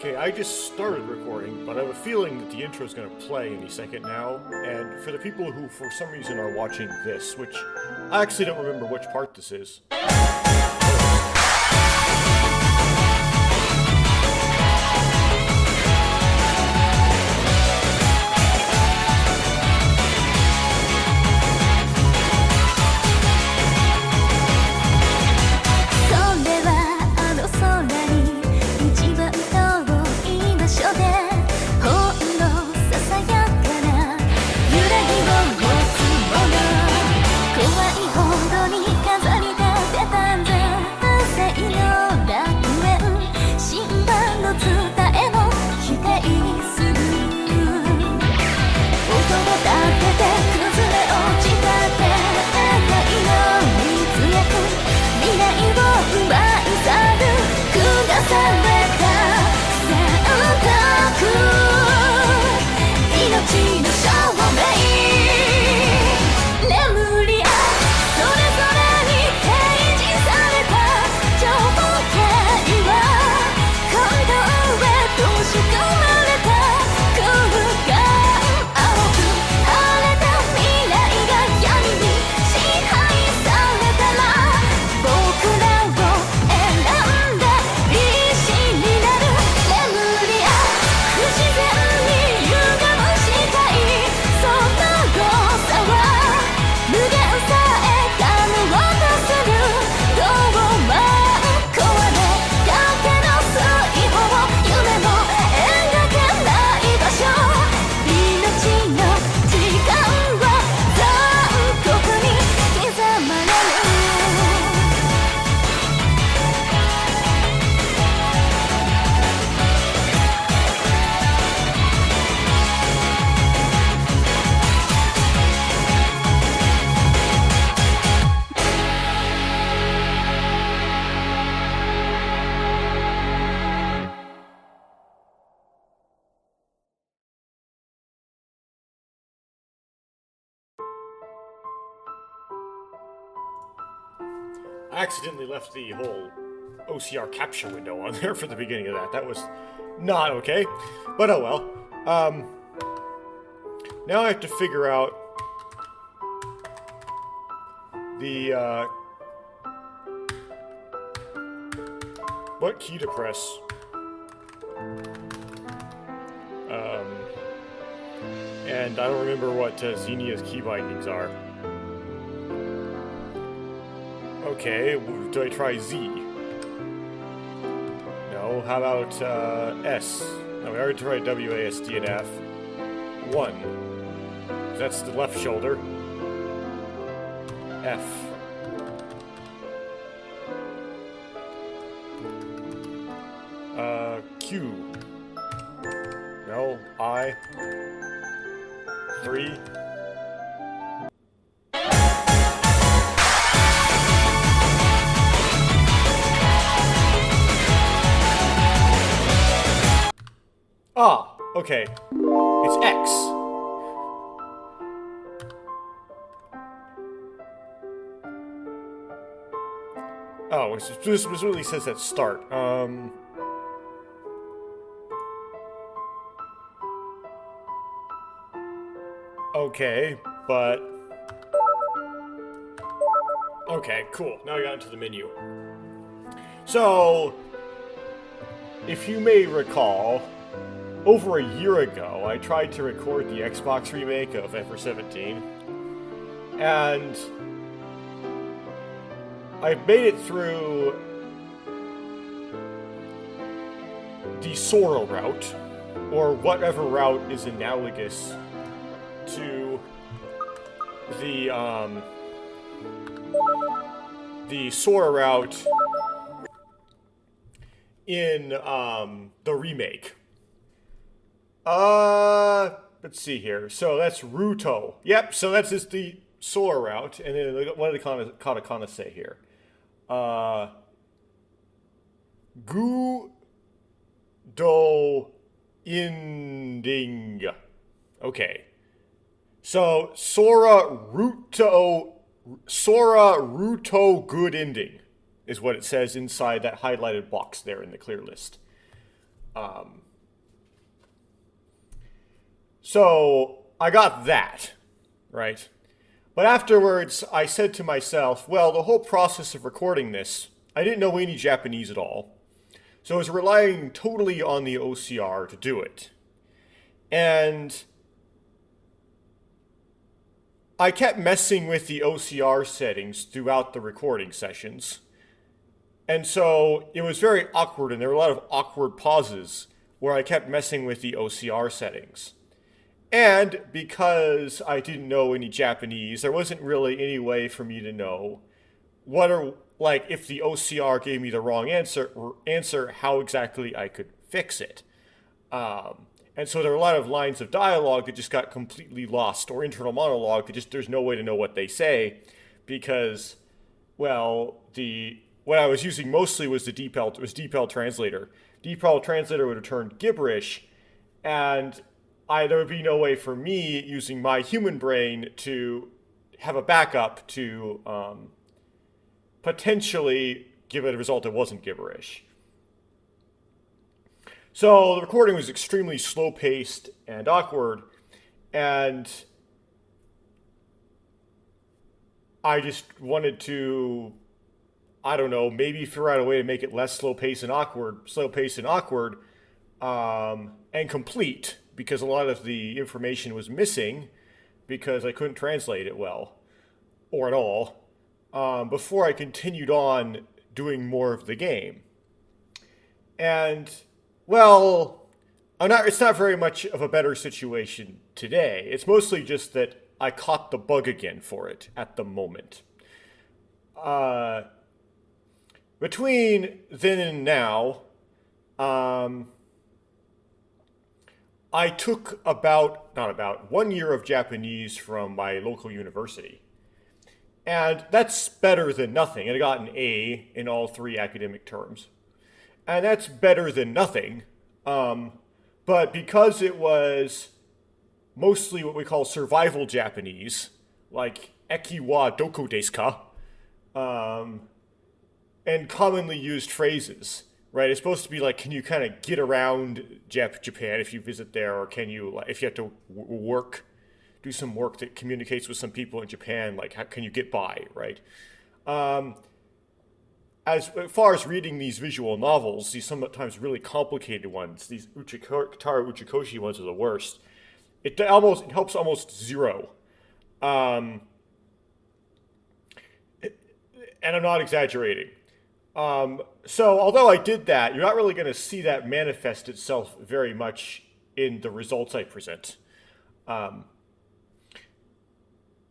Okay, I just started recording, but I have a feeling that the intro is going to play any second now, and for the people who for some reason are watching this, which I actually don't remember which part this is. I accidentally left the whole OCR capture window on there for the beginning of that. That was not okay, but oh well. Now I have to figure out the, what key to press. And I don't remember what Xenia's key bindings are. Okay, do I try Z? No, how about S? No, we already tried W, A, S, D, and F. 1. That's the left shoulder. F. Q. No, I. 3. Ah, okay. It's X. Oh, this really says that start. Okay, but... Okay, cool. Now I got into the menu. So, if you may recall, over a year ago, I tried to record the Xbox remake of Ever17, and I made it through the Sora route, or whatever route is analogous to the Sora route in the remake. Let's see here. So that's Ruto. Yep, so that's just the Sora route. And then what did Katakana say here? Gu-do ending. Okay. So Sora Ruto good ending is what it says inside that highlighted box there in the clear list. So I got that, right? But afterwards, I said to myself, well, the whole process of recording this, I didn't know any Japanese at all. So I was relying totally on the OCR to do it. And I kept messing with the OCR settings throughout the recording sessions. And so it was very awkward, and there were a lot of awkward pauses where I kept messing with the OCR settings. And because I didn't know any Japanese, there wasn't really any way for me to know like if the OCR gave me the wrong answer, how exactly I could fix it. And so there are a lot of lines of dialogue that just got completely lost, or internal monologue that just there's no way to know what they say, because, well, what I was using mostly was DeepL Translator. DeepL Translator would return gibberish, and there would be no way for me using my human brain to have a backup to potentially give it a result that wasn't gibberish. So the recording was extremely slow-paced and awkward, and I just wanted to, I don't know, maybe figure out a way to make it less slow-paced and awkward, and complete, because a lot of the information was missing because I couldn't translate it well, or at all, before I continued on doing more of the game. And, well, it's not very much of a better situation today. It's mostly just that I caught the bug again for it at the moment. Between then and now, I took not about 1 year of Japanese from my local university. And that's better than nothing. And I got an A in all 3 academic terms. And that's better than nothing. But because it was mostly what we call survival Japanese, like eki wa doko desu ka, and commonly used phrases, right? It's supposed to be like, can you kind of get around Japan if you visit there, or can you, if you have to do some work that communicates with some people in Japan, like how can you get by, right? As far as reading these visual novels, these sometimes really complicated ones, these Taro Uchikoshi ones are the worst. It helps almost zero. And I'm not exaggerating. So although I did that, you're not really going to see that manifest itself very much in the results I present. And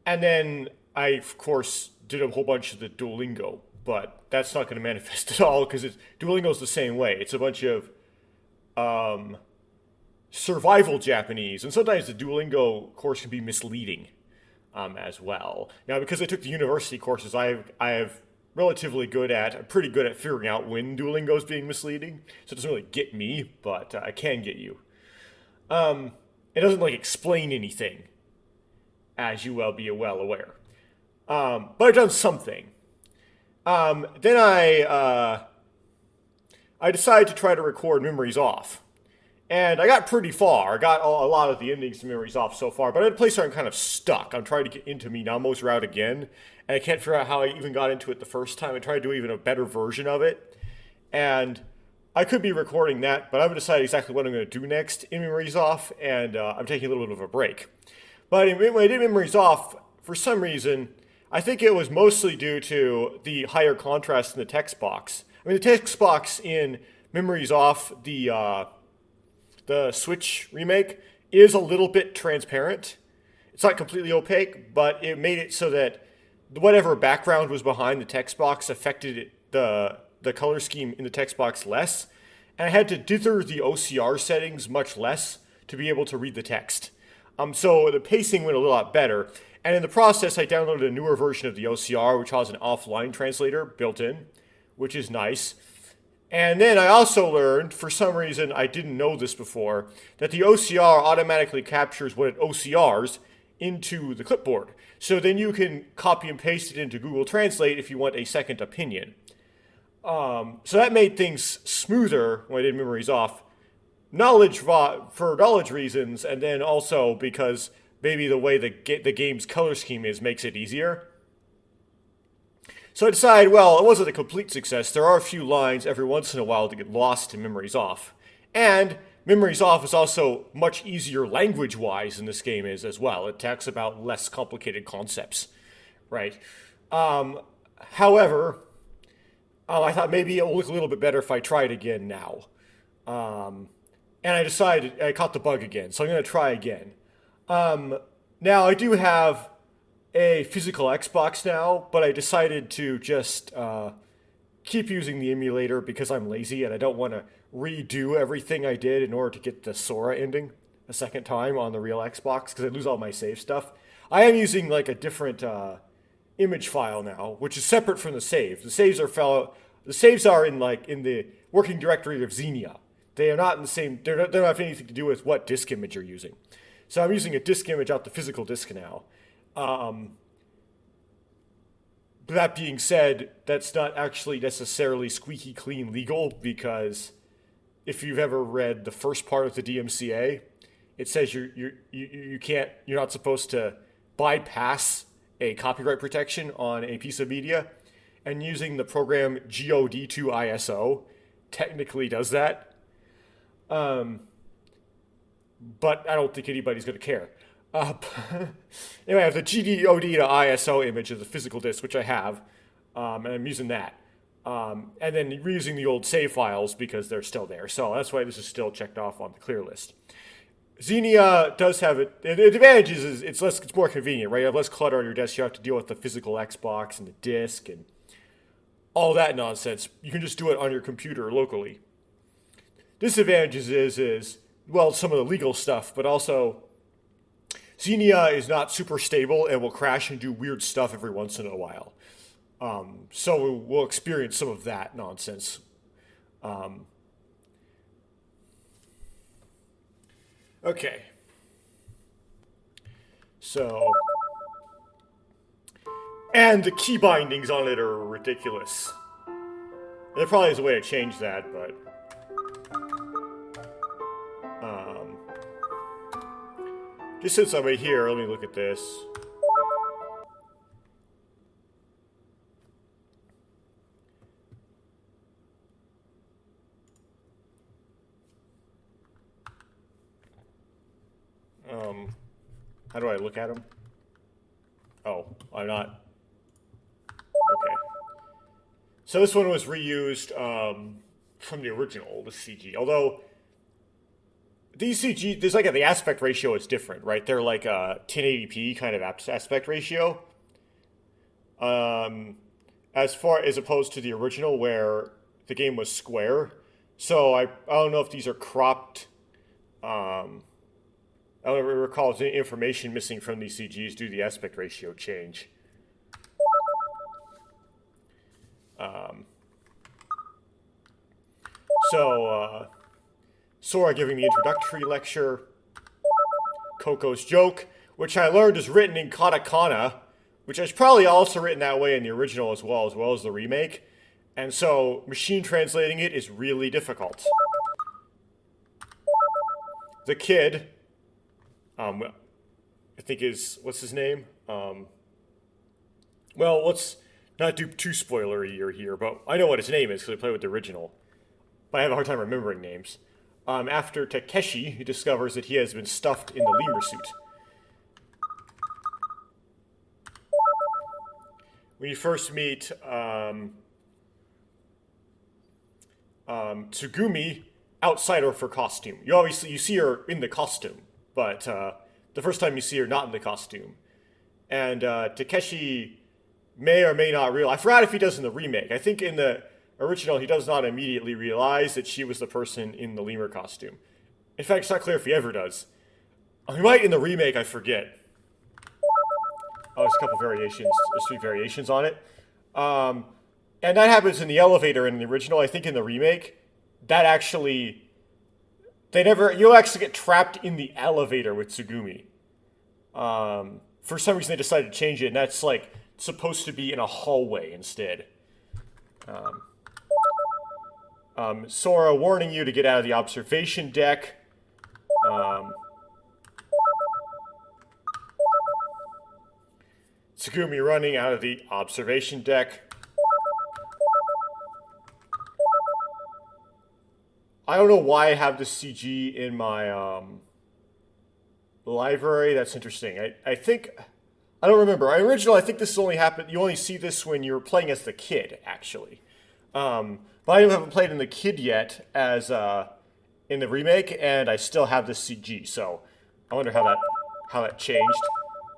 then I, of course, did a whole bunch of the Duolingo, but that's not going to manifest at all because Duolingo's the same way. It's a bunch of survival Japanese, and sometimes the Duolingo course can be misleading as well. Now, because I took the university courses, I'm pretty good at figuring out when Duolingo is being misleading. So it doesn't really get me, but I can get you. It doesn't explain anything, as you will be well aware. But I've done something. Then I decided to try to record Memories Off. And I got pretty far. I got a lot of the endings to Memories Off so far, but I'm at a place where I'm kind of stuck. I'm trying to get into Minamo's route again, and I can't figure out how I even got into it the first time. I tried to do even a better version of it, and I could be recording that, but I haven't decided exactly what I'm going to do next in Memories Off, and I'm taking a little bit of a break. But when I did Memories Off, for some reason, I think it was mostly due to the higher contrast in the text box. I mean, the text box in Memories Off, the Switch remake, is a little bit transparent. It's not completely opaque, but it made it so that whatever background was behind the text box affected the color scheme in the text box less. And I had to dither the OCR settings much less to be able to read the text. So the pacing went a lot better. And in the process, I downloaded a newer version of the OCR, which has an offline translator built in, which is nice. And then I also learned, for some reason I didn't know this before, that the OCR automatically captures what it OCRs into the clipboard. So then you can copy and paste it into Google Translate if you want a second opinion. So that made things smoother when I did Memories Off. for knowledge reasons, and then also because maybe the way the game's color scheme makes it easier. So I decided, well, it wasn't a complete success. There are a few lines every once in a while that get lost in Memories Off. And Memories Off is also much easier language-wise than this game is as well. It talks about less complicated concepts, right? However, I thought maybe it will look a little bit better if I try it again now. And I decided, I caught the bug again, so I'm going to try again. Now, I do have a physical Xbox now, but I decided to just keep using the emulator because I'm lazy and I don't want to redo everything I did in order to get the Sora ending a second time on the real Xbox because I lose all my save stuff. I am using like a different image file now, which is separate from the save. The saves are in the working directory of Xenia. They are not in the same. They don't have anything to do with what disk image you're using. So I'm using a disk image out the physical disk now. That being said, that's not actually necessarily squeaky clean legal because if you've ever read the first part of the DMCA, it says you can't, you're not supposed to bypass a copyright protection on a piece of media, and using the program God2ISO technically does that. But I don't think anybody's going to care. Anyway, I have the God to ISO image of the physical disk, which I have, and I'm using that. And then reusing the old save files because they're still there. So that's why this is still checked off on the clear list. Xenia does have it. The advantage is it's more convenient, right? You have less clutter on your desk. You have to deal with the physical Xbox and the disk and all that nonsense. You can just do it on your computer locally. Disadvantages is well, some of the legal stuff, but also Xenia is not super stable and will crash and do weird stuff every once in a while. So we'll experience some of that nonsense. Okay. So, and the key bindings on it are ridiculous. There probably is a way to change that, but just since I'm right here, let me look at this. How do I look at them? Oh, I'm not. Okay. So this one was reused from the original, the CG. Although these CG, there's like the aspect ratio is different, right? They're like a 1080p kind of aspect ratio. As opposed to the original where the game was square. So I don't know if these are cropped. I don't recall if there's any information missing from these CGs due to the aspect ratio change. Sora giving the introductory lecture. Coco's joke, which I learned is written in katakana, which is probably also written that way in the original as well as the remake. And so machine translating it is really difficult. The kid, I think what's his name? Well, let's not do too spoilery here, but I know what his name is because I played with the original. But I have a hard time remembering names. After Takeshi, he discovers that he has been stuffed in the lemur suit. When you first meet Tsugumi, outside of her costume. You see her in the costume, but the first time you see her not in the costume. And Takeshi may or may not realize. I forgot if he does in the remake. I think in the original he does not immediately realize that she was the person in the lemur costume. In fact, it's not clear if he ever does. He might in the remake, I forget. Oh, there's a couple variations. There's 3 variations on it. And that happens in the elevator in the original. I think in the remake, that actually... You'll actually get trapped in the elevator with Tsugumi. For some reason, they decided to change it, and that's, supposed to be in a hallway instead. Sora warning you to get out of the observation deck. Tsugumi running out of the observation deck. I don't know why I have this CG in my library. That's interesting. I think... I don't remember. I think this only happened... You only see this when you're playing as the kid, actually. But I haven't played in the kid yet as in the remake, and I still have this CG, so I wonder how that changed.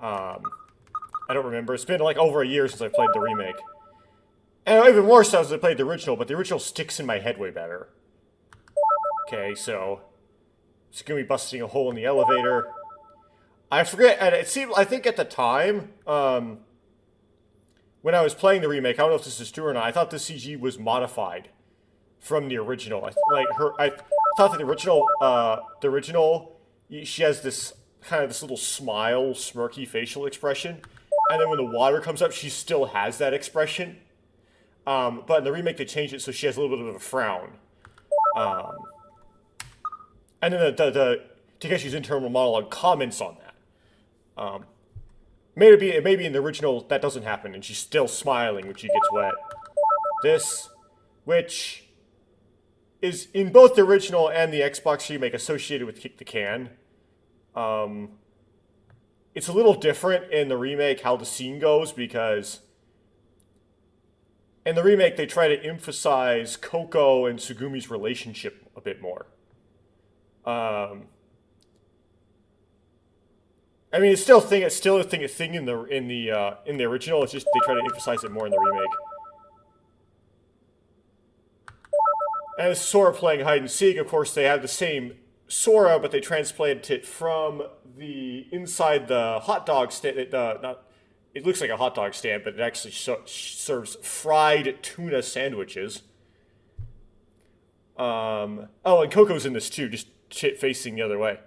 I don't remember. It's been like over a year since I played the remake. And even more so since I played the original, but the original sticks in my head way better. Okay, so it's gonna be busting a hole in the elevator. I forget, and it seemed, I think at the time, when I was playing the remake, I don't know if this is true or not, I thought the CG was modified from the original. I thought that the original, she has this kind of this little smile, smirky facial expression, and then when the water comes up, she still has that expression. But in the remake, they changed it so she has a little bit of a frown. And then the Takeshi's internal monologue comments on that. Maybe in the original that doesn't happen, and she's still smiling when she gets wet. This, which is in both the original and the Xbox remake associated with Kick the Can. It's a little different in the remake how the scene goes, because in the remake they try to emphasize Coco and Tsugumi's relationship a bit more. I mean, it's still a thing in the original. It's just they try to emphasize it more in the remake. And as Sora playing hide and seek, of course, they have the same Sora, but they transplanted it from the inside the hot dog stand. It looks like a hot dog stand, but it actually serves fried tuna sandwiches. Oh, and Coco's in this too, just facing the other way.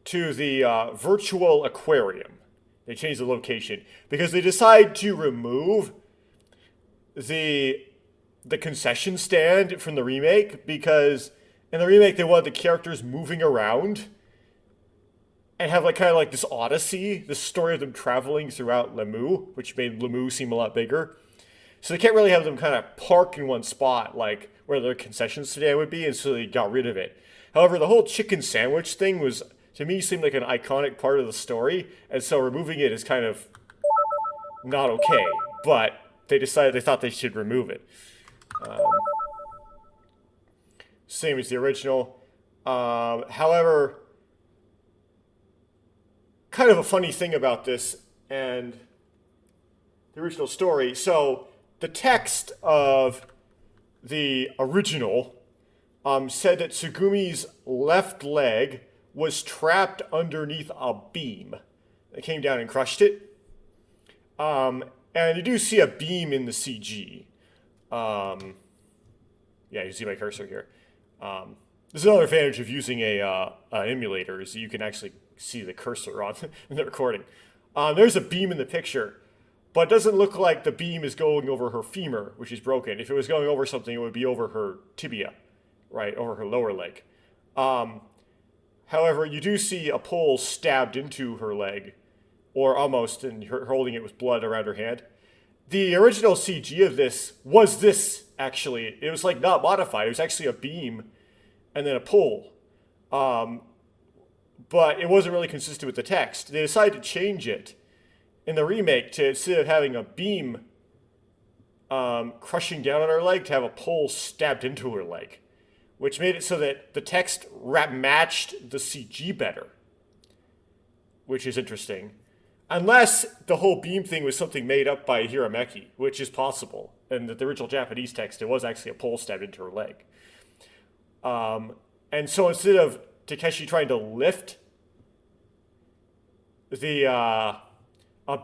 To the virtual aquarium. They changed the location because they decide to remove the concession stand from the remake, because in the remake they wanted the characters moving around and have like kind of like this odyssey, this story of them traveling throughout Lemu, which made Lemu seem a lot bigger. So they can't really have them kind of park in one spot like where their concession stand would be, and so they got rid of it. However, the whole chicken sandwich thing was, to me, seemed like an iconic part of the story, and so removing it is kind of not okay, but they thought they should remove it. Same as the original. However, kind of a funny thing about this and the original story. So the text of the original said that Tsugumi's left leg was trapped underneath a beam that came down and crushed it. And you do see a beam in the CG. Yeah, you see my cursor here. This is another advantage of using an emulator, is you can actually see the cursor on in the recording. There's a beam in the picture, but it doesn't look like the beam is going over her femur, which is broken. If it was going over something, it would be over her tibia, right, over her lower leg. However, you do see a pole stabbed into her leg, or almost, and her holding it with blood around her hand. The original CG of this was this, actually. It was like not modified. It was actually a beam and then a pole. But it wasn't really consistent with the text. They decided to change it in the remake to, instead of having a beam crushing down on her leg, to have a pole stabbed into her leg, which made it so that the text matched the CG better, which is interesting. Unless the whole beam thing was something made up by Hirameki, which is possible. And that the original Japanese text, it was actually a pole stabbed into her leg. And so instead of Takeshi trying to lift a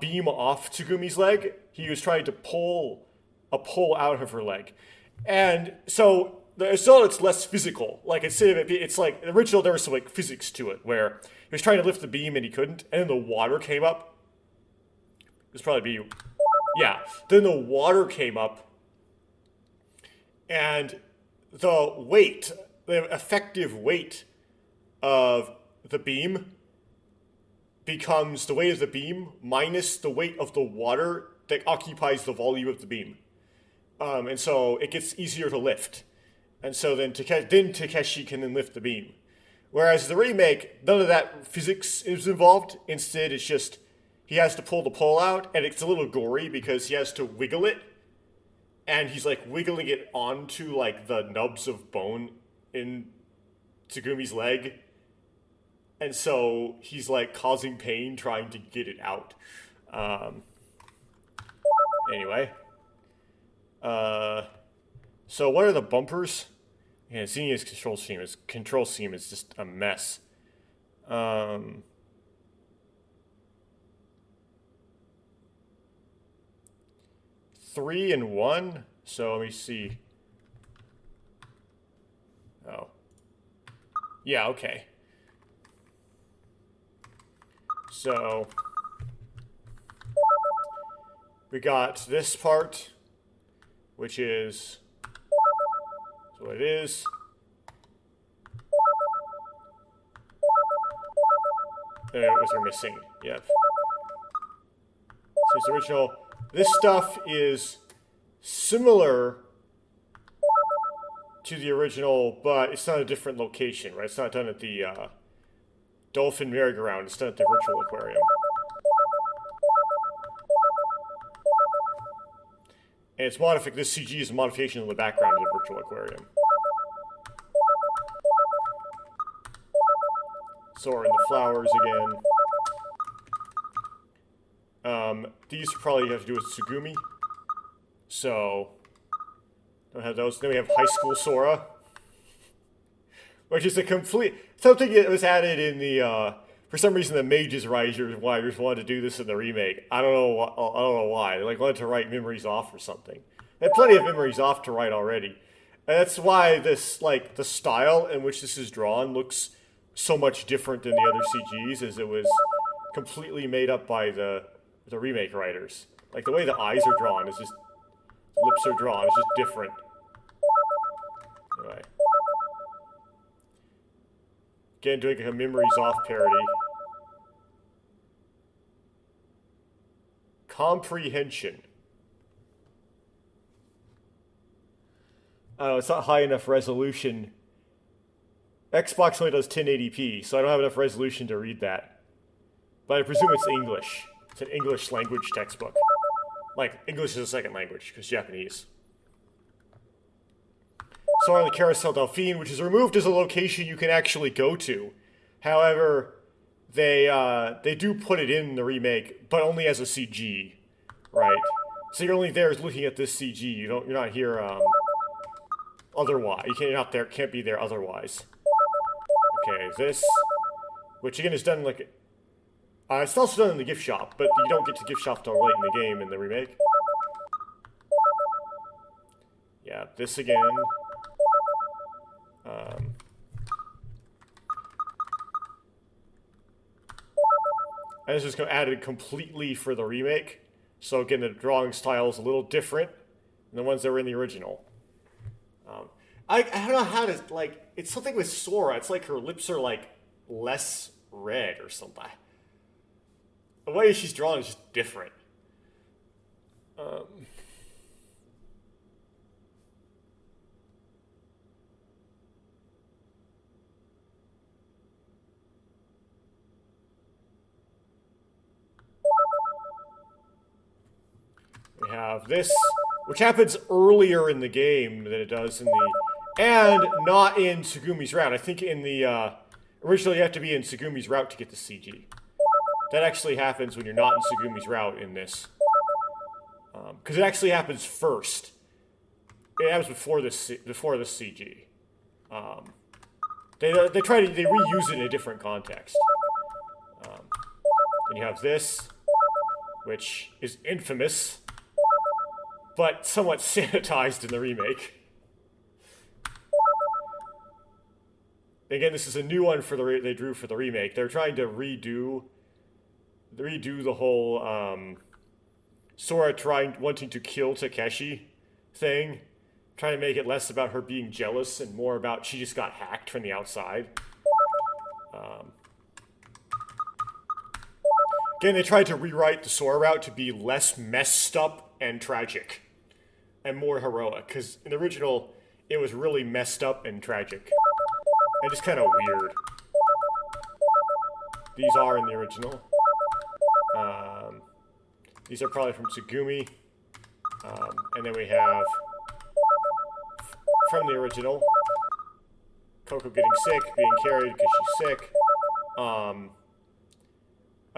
beam off Tsugumi's leg, he was trying to pull a pole out of her leg. And so it's less physical. Like instead of it's like the original, there was some like physics to it where he was trying to lift the beam and he couldn't, and then the water came up. This probably be, yeah. Then the water came up and the effective weight of the beam becomes the weight of the beam minus the weight of the water that occupies the volume of the beam. And so it gets easier to lift. And so then Takeshi can then lift the beam. Whereas the remake, none of that physics is involved. Instead, it's just he has to pull the pole out, and it's a little gory because he has to wiggle it. And he's like wiggling it onto like the nubs of bone in Tsugumi's leg. And so he's like causing pain trying to get it out. Anyway. So what are the bumpers? Yeah, Xenia's control scheme is just a mess. 3 and 1. So let me see. Oh. Yeah, okay. So we got this part, which is what it is. What was we're missing? Yep. So it's original. This stuff is similar to the original, but it's not a different location, right? It's not done at the Dolphin Merry-Go-Round. It's done at the Virtual Aquarium. And it's this CG is a modification of the background of the Virtual Aquarium. Sora and the flowers again. These probably have to do with Tsugumi. So, don't have those. Then we have High School Sora. Which is a complete... Something that was added in the... for some reason, the Mages Writers wanted to do this in the remake. I don't know why. They wanted to write memories off or something. They had plenty of memories off to write already. And that's why this, the style in which this is drawn looks so much different than the other CGs, as it was completely made up by the remake writers. The way the eyes are drawn is just... lips are drawn, it's just different. Anyway. Again, doing a Memories Off parody. Comprehension. It's not high enough resolution. Xbox only does 1080p, so I don't have enough resolution to read that. But I presume it's English. It's an English language textbook. English is a second language, because Japanese. So on the Carousel Delphine, which is removed as a location you can actually go to. However, they do put it in the remake, but only as a CG, right? So you're only there looking at this CG. You're not here otherwise. You're not there. Can't be there otherwise. Okay, this, which again is done it's also done in the gift shop, but you don't get to gift shop till late in the game in the remake. Yeah, this again. And this is added completely for the remake. So again, the drawing style is a little different than the ones that were in the original. I don't know how to, it's something with Sora. It's her lips are, less red or something. The way she's drawn is just different. We have this, which happens earlier in the game than it does in the... And not in Tsugumi's route. I think in the... originally you have to be in Tsugumi's route to get the CG. That actually happens when you're not in Tsugumi's route in this. Because it actually happens first. It happens before the CG. They reuse it in a different context. Then you have this, which is infamous, but somewhat sanitized in the remake. Again, this is a new one they drew for the remake. They're trying to redo the whole Sora wanting to kill Takeshi thing. trying to make it less about her being jealous and more about she just got hacked from the outside. Again, they tried to rewrite the Sora route to be less messed up and tragic and more heroic, because in the original, it was really messed up and tragic and just kind of weird. These are in the original. These are probably from Tsugumi. And then we have, from the original, Coco getting sick, being carried because she's sick.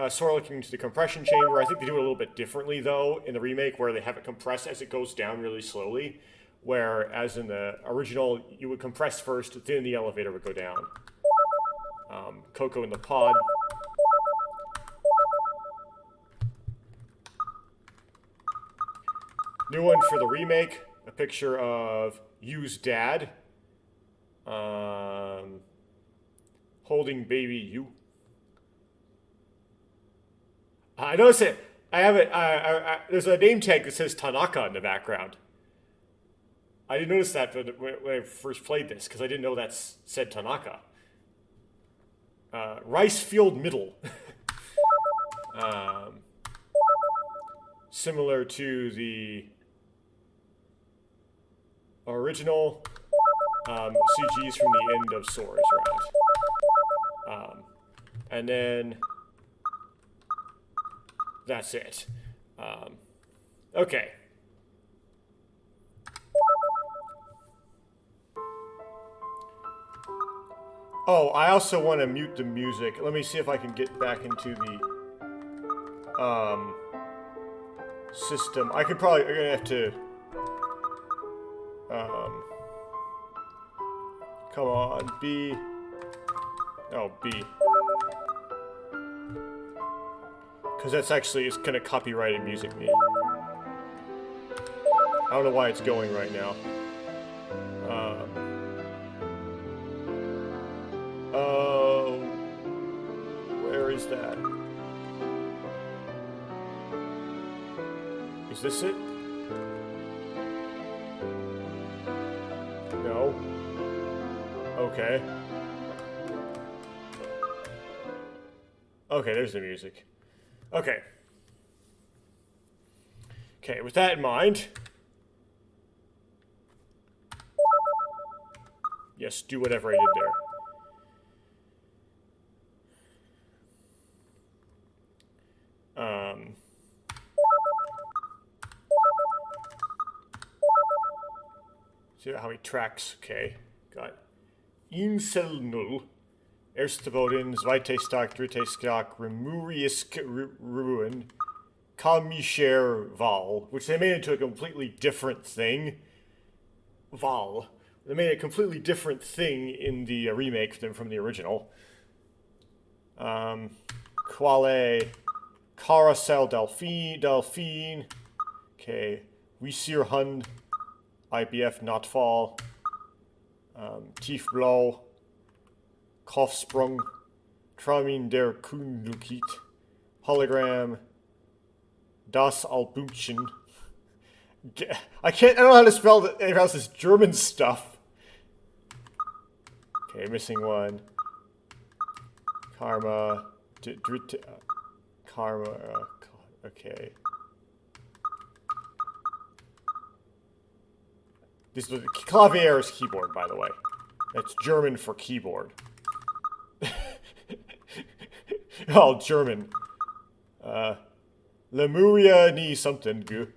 Sora looking into the compression chamber. I think they do it a little bit differently, though, in the remake, where they have it compress as it goes down really slowly. Whereas in the original, you would compress first, then the elevator would go down. Coco in the pod. New one for the remake, a picture of Yu's dad, holding baby Yu. I noticed it. I have it. There's a name tag that says Tanaka in the background. I didn't notice that when I first played this, because I didn't know that said Tanaka. Rice Field Middle. Similar to the original CGs from the end of Sora's route. And then that's it. Okay. Oh, I also want to mute the music. Let me see if I can get back into the system. I'm gonna have to come on, B. Oh, B. Because that's actually, it's kind of copyrighted music me. I don't know why it's going right now. Oh, where is that? Is this it? No. Okay. Okay, there's the music. Okay. Okay, with that in mind... Yes, do whatever I did there. See how he tracks. Okay, got Insel null. Erste Boden, zweite Stock, dritte Stock, Remurisk Ruin, Kamischer Val, which they made into a completely different thing. Val. They made a completely different thing in the remake than from the original. Quale, Carousel Delphine. Okay, Wisir Hund, IBF Notfall, Tiefblau, Kopfsprung, Tramin der Kundukit, Hologram, Das Albumchen. I don't know how to spell anything else. This German stuff. Okay, missing one. Karma. Karma. Okay. This is clavier is keyboard, by the way. That's German for keyboard. Oh, German. Lemuria ni something. Goo.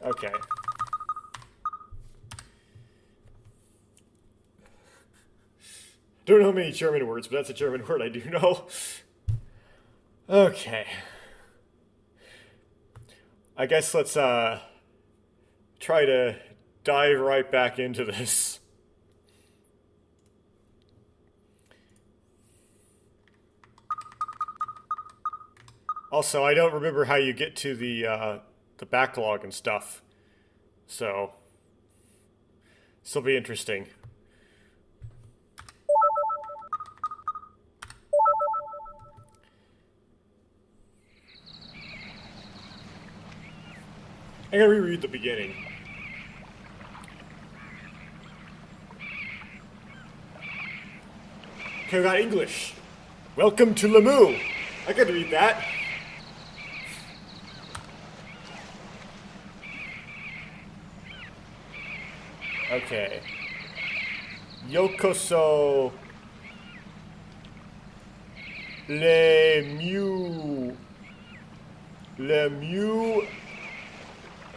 Okay. Don't know many German words, but that's a German word I do know. Okay. I guess let's try to dive right back into this. Also, I don't remember how you get to the backlog and stuff. So, this will be interesting. I'm gonna reread the beginning. Okay, we got English. Welcome to Lamu. I could read that. Okay. Yokoso Le Mieux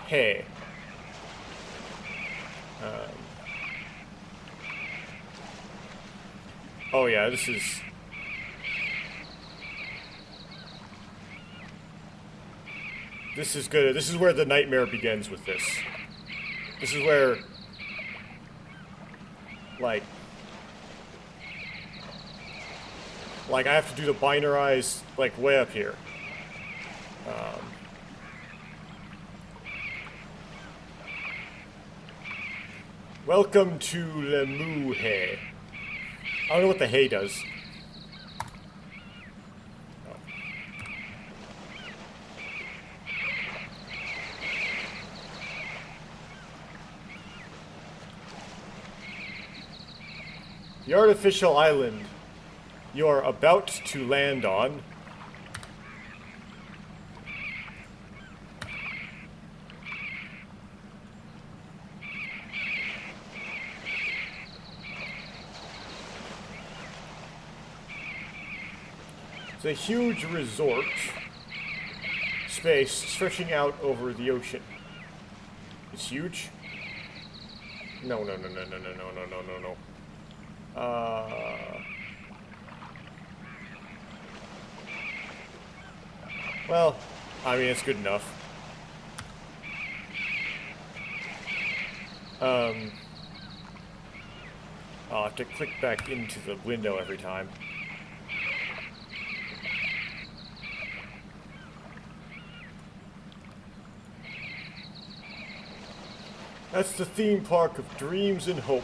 Hey. Oh yeah, this is... This is good. This is where the nightmare begins with this. This is where... Like I have to do the binarize, like, way up here. Welcome to Le Mu Hey. I don't know what the hey does. Oh. The artificial island you are about to land on is a huge resort space stretching out over the ocean. It's huge? No. Well, I mean, it's good enough. I'll have to click back into the window every time. That's the theme park of dreams and hope.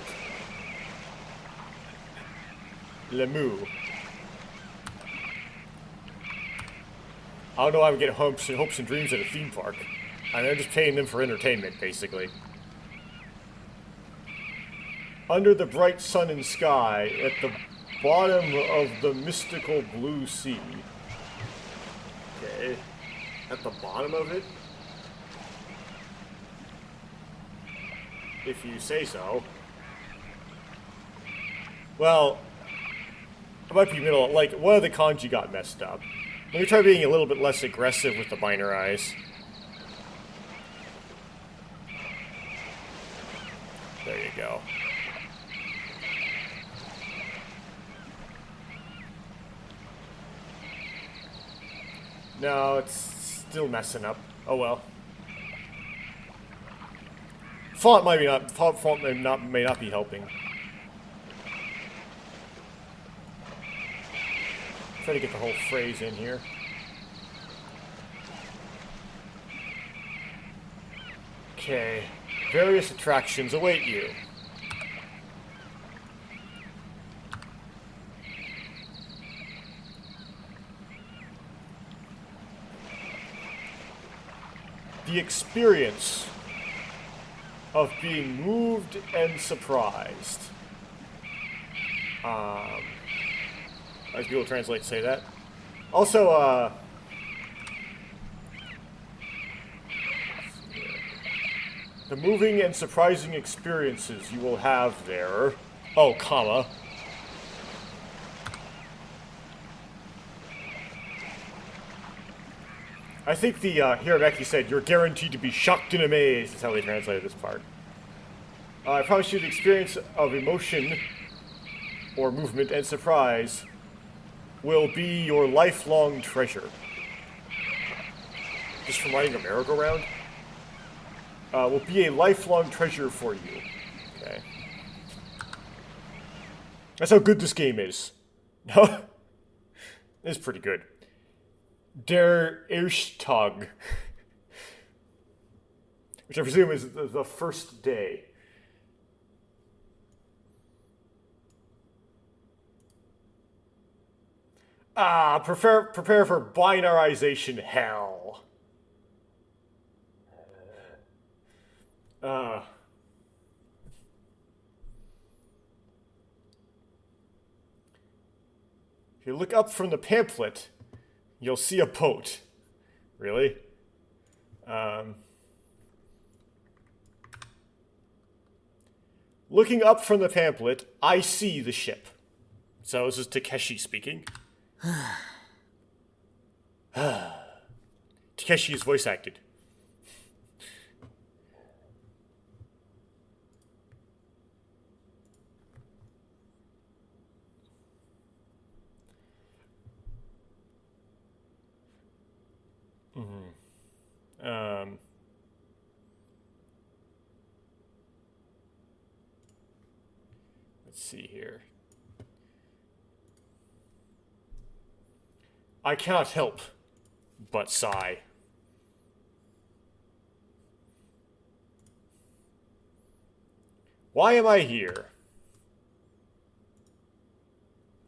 Lemu. I don't know why I would get hopes and dreams at a theme park. I mean, they're just paying them for entertainment, basically. Under the bright sun and sky, at the bottom of the mystical blue sea. Okay. At the bottom of it? If you say so. Well, it might be middle. Like, one of the kanji got messed up. Let me try being a little bit less aggressive with the binarize. There you go. No, it's still messing up. Oh well. Font may not be helping. Try to get the whole phrase in here. Okay. Various attractions await you. The experience of being moved and surprised. As Google Translate say that. Also, the moving and surprising experiences you will have there. Oh, comma. I think the Hirameki said, "You're guaranteed to be shocked and amazed," is how they translated this part. I promise you the experience of emotion, or movement and surprise, will be your lifelong treasure. Just from riding a merry-go-round? Will be a lifelong treasure for you. Okay. That's how good this game is. It's pretty good. Der Ersttag, which I presume is the first day. Prepare for binarization hell. If you look up from the pamphlet, you'll see a boat. Really? Looking up from the pamphlet, I see the ship. So this is Takeshi speaking. Takeshi is voice acted. Let's see here. I cannot help but sigh. Why am I here?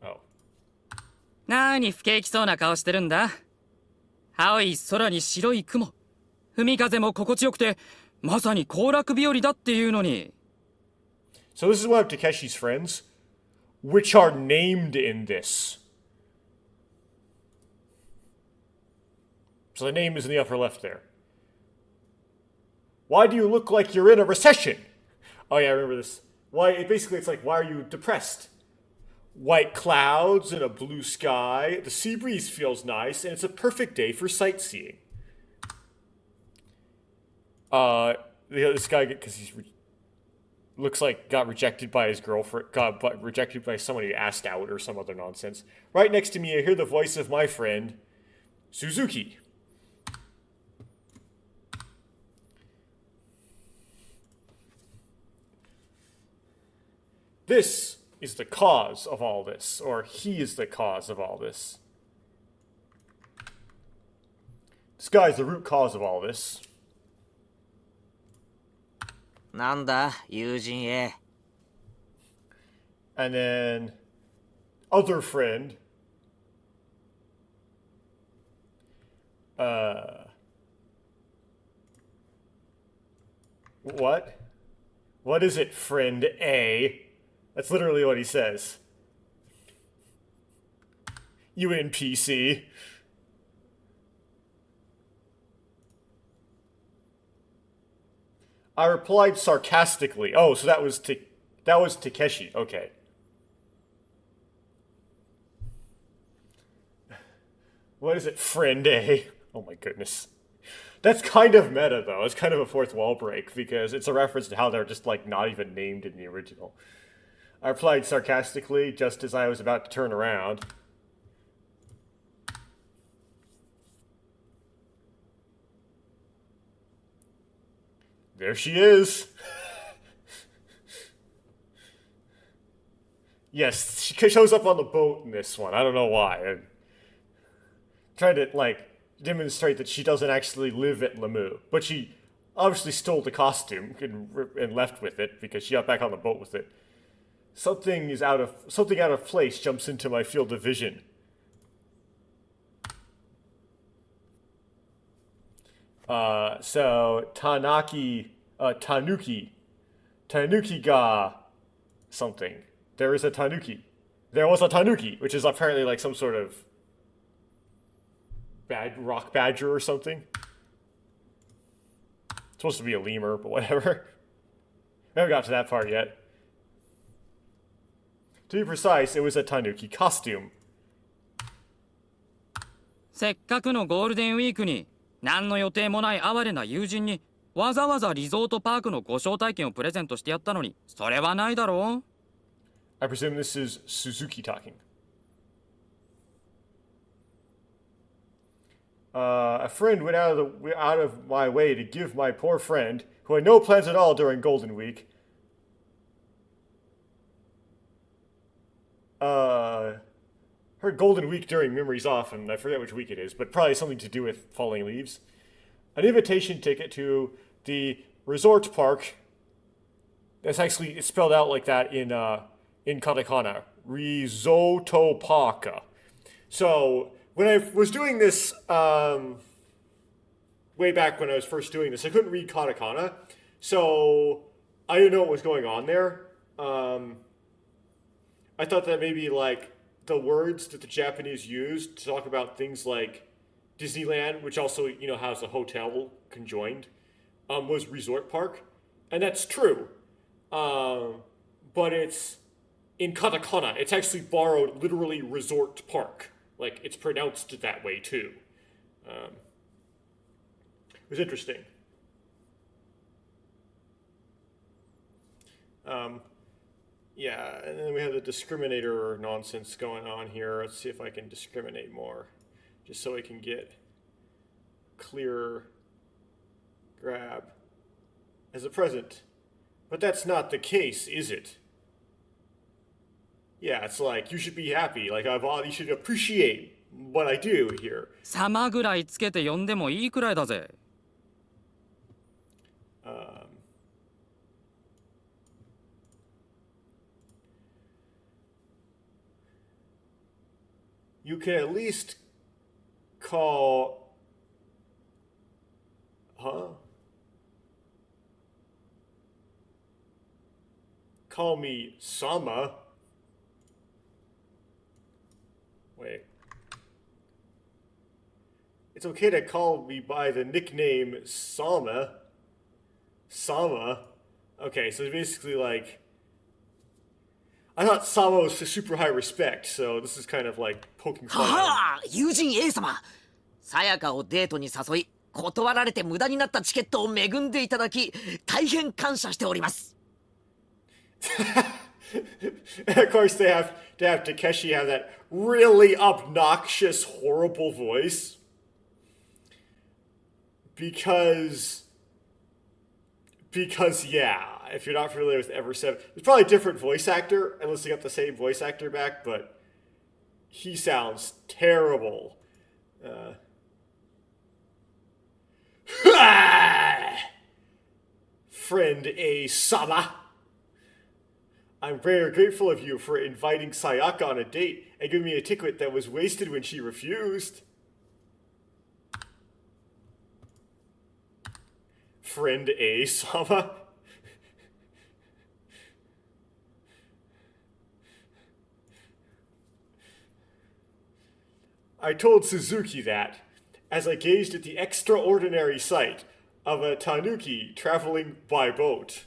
Oh. なーに不景気そうな顔してるんだ。青い空に白い雲。海風も心地よくて、まさに行楽日和だっていうのに。So this is one of Takeshi's friends, which are named in this. So the name is in the upper left there. Why do you look like you're in a recession? Oh yeah, I remember this. Why? Basically, it's like, why are you depressed? White clouds and a blue sky. The sea breeze feels nice, and it's a perfect day for sightseeing. This guy, because he's looks like got rejected by his girlfriend, got rejected by someone he asked out or some other nonsense. Right next to me, I hear the voice of my friend, Suzuki. This is the cause of all this, or he is the cause of all this. This guy is the root cause of all this. なんだ、友人へ。And then, other friend. What? What is it, friend A? That's literally what he says. You NPC. I replied sarcastically. Oh, so that was Takeshi. Okay. What is it, friend A? Oh my goodness. That's kind of meta, though. It's kind of a fourth wall break, because it's a reference to how they're just, like, not even named in the original. I replied sarcastically just as I was about to turn around. There she is. Yes, she shows up on the boat in this one. I don't know why. I'm trying to, like, demonstrate that she doesn't actually live at Lemieux. But she obviously stole the costume and left with it because she got back on the boat with it. Something out of place jumps into my field of vision. So Tanuki ga something. There is a Tanuki. There was a Tanuki, which is apparently like some sort of rock badger or something. It's supposed to be a lemur, but whatever. I haven't got to that part yet. To be precise, it was a Tanuki costume. せっかくのゴールデンウィークに何の予定もない哀れな友人にわざわざリゾートパークのご招待券をプレゼントしてやったのにそれはないだろう I presume this is Suzuki talking. A friend went out of my way to give my poor friend, who had no plans at all during Golden Week, heard Golden Week during Memories Off, and I forget which week it is, but probably something to do with falling leaves. An invitation ticket to the resort park. That's actually it's spelled out like that in katakana. Risotto Park. So when I was doing this, way back when I was first doing this, I couldn't read katakana, so I didn't know what was going on there. I thought that maybe like the words that the Japanese used to talk about things like Disneyland, which also, has a hotel conjoined, was resort park. And that's true. But it's in katakana. It's actually borrowed literally resort park. Like, it's pronounced that way, too. It was interesting. Yeah, and then we have the discriminator nonsense going on here. Let's see if I can discriminate more. Just so we can get clearer grab as a present. But that's not the case, is it? Yeah, it's like, you should be happy. Like, you should appreciate what I do here. 様ぐらいつけて呼んでもいいくらいだぜ。You can at least call... Huh? Call me Sama. Wait. It's okay to call me by the nickname Sama. Sama? Okay, so basically like... I thought Sama was super high respect, so this is kind of like poking fun. はあ、友人 A 様。さやかをデートに誘い、断られて無駄になったチケットを恵んでいただき、大変感謝しております。Of course, they have Takeshi have that really obnoxious, horrible voice. Because, yeah, if you're not familiar with Ever17, it's probably a different voice actor, unless they got the same voice actor back, but he sounds terrible. Friend A-sama. I'm very grateful of you for inviting Sayaka on a date and giving me a ticket that was wasted when she refused. Friend A-sama. I told Suzuki that, as I gazed at the extraordinary sight of a tanuki traveling by boat.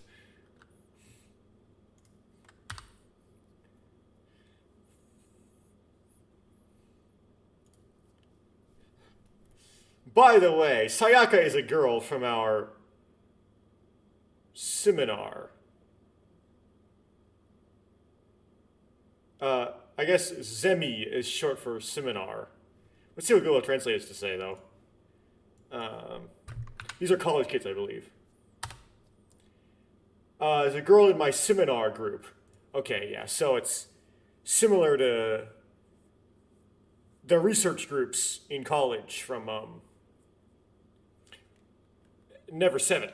By the way, Sayaka is a girl from our seminar. I guess Zemi is short for seminar. Let's see what Google Translate has to say, though. These are college kids, I believe. There's a girl in my seminar group. Okay, yeah, so it's similar to the research groups in college from Never17.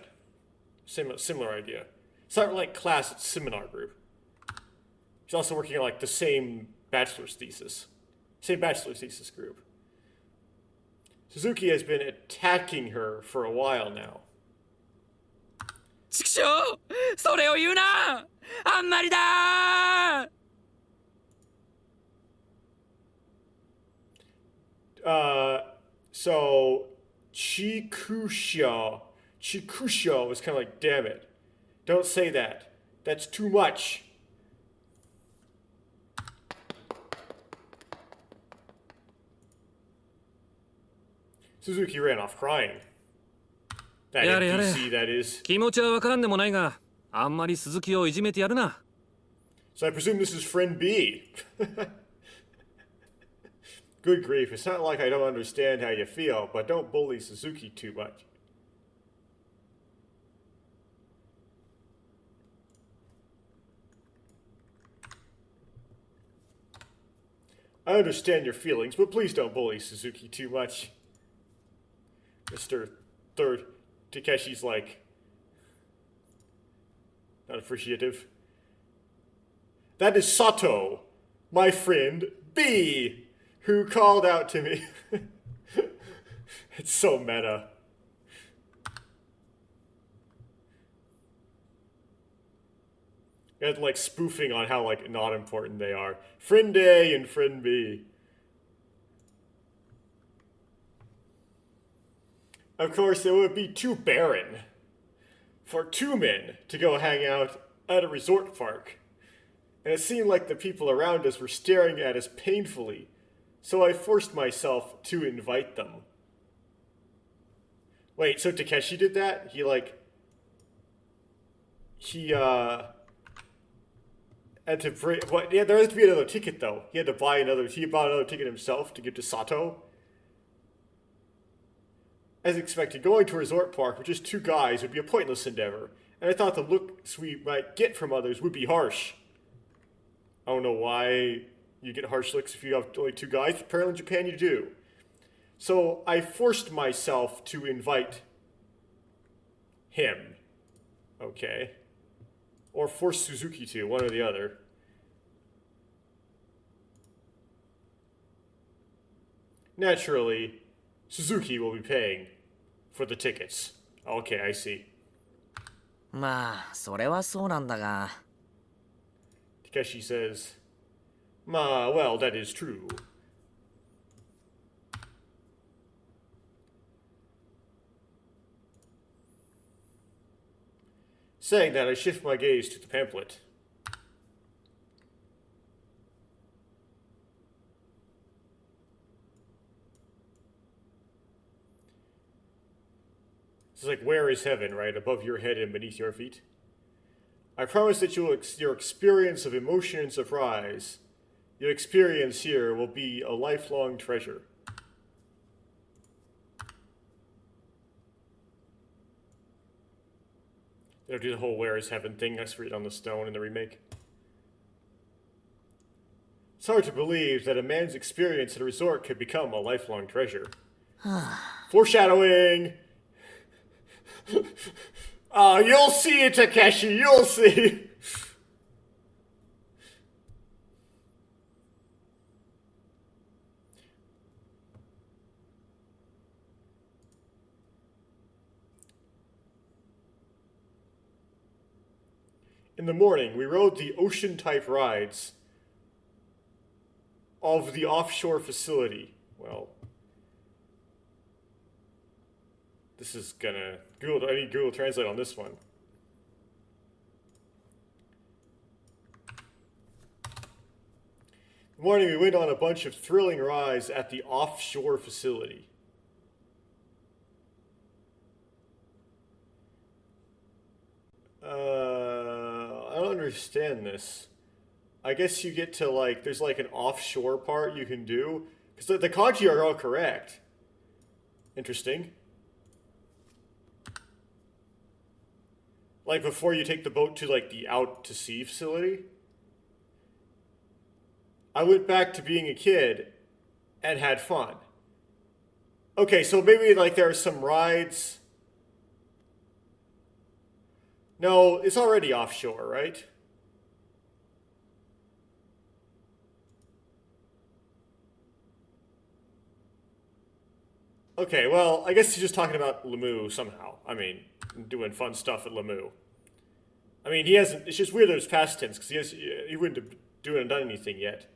Similar idea. It's not like class, it's seminar group. She's also working on like the same bachelor's thesis. Same bachelor's thesis group. Suzuki has been attacking her for a while now. ちくしょう、それを言うな、あんまりだ。So Chikusho is kind of like, damn it, don't say that. That's too much. Suzuki ran off crying. That NPC, that is. 気持ちはわからんでもないが、あんまり鈴木をいじめてやるな。So I presume this is friend B. Good grief, it's not like I don't understand how you feel, but don't bully Suzuki too much. I understand your feelings, but please don't bully Suzuki too much. Mr. Third Takeshi's like, not appreciative. That is Sato, my friend B, who called out to me. It's so meta. And like spoofing on how like not important they are. Friend A and friend B. Of course, it would be too barren for two men to go hang out at a resort park. And it seemed like the people around us were staring at us painfully, so I forced myself to invite them. Wait, so Takeshi did that? He had to bring, what, yeah, there has to be another ticket though. He bought another ticket himself to give to Sato. As expected, going to a resort park with just two guys would be a pointless endeavor, and I thought the looks we might get from others would be harsh. I don't know why you get harsh looks if you have only two guys. Apparently in Japan you do. So I forced myself to invite him. Okay. Or force Suzuki to, one or the other. Naturally, Suzuki will be paying for the tickets. Okay, I see. まあそれはそうなんだが Takeshi says, well, that is true. Saying that, I shift my gaze to the pamphlet. It's like, where is heaven, right? Above your head and beneath your feet. I promise that your experience of emotion and surprise, your experience here will be a lifelong treasure. They'll do the whole where is heaven thing that's written on the stone in the remake. It's hard to believe that a man's experience at a resort could become a lifelong treasure. Foreshadowing! You'll see it, Takeshi, you'll see! In the morning, we rode the ocean-type rides of the offshore facility. Well, this is gonna... I need Google Translate on this one. In the morning, we went on a bunch of thrilling rides at the offshore facility. I don't understand this. I guess you get to, like, there's like an offshore part you can do. Because the kanji are all correct. Interesting. Like, before you take the boat to, like, the out-to-sea facility. I went back to being a kid and had fun. Okay, so maybe, like, there are some rides... No, it's already offshore, right? Okay, well, I guess he's just talking about Lemu somehow. I mean, doing fun stuff at Lemu. I mean, he hasn't... It's just weird that it's past tense, because he wouldn't have done anything yet.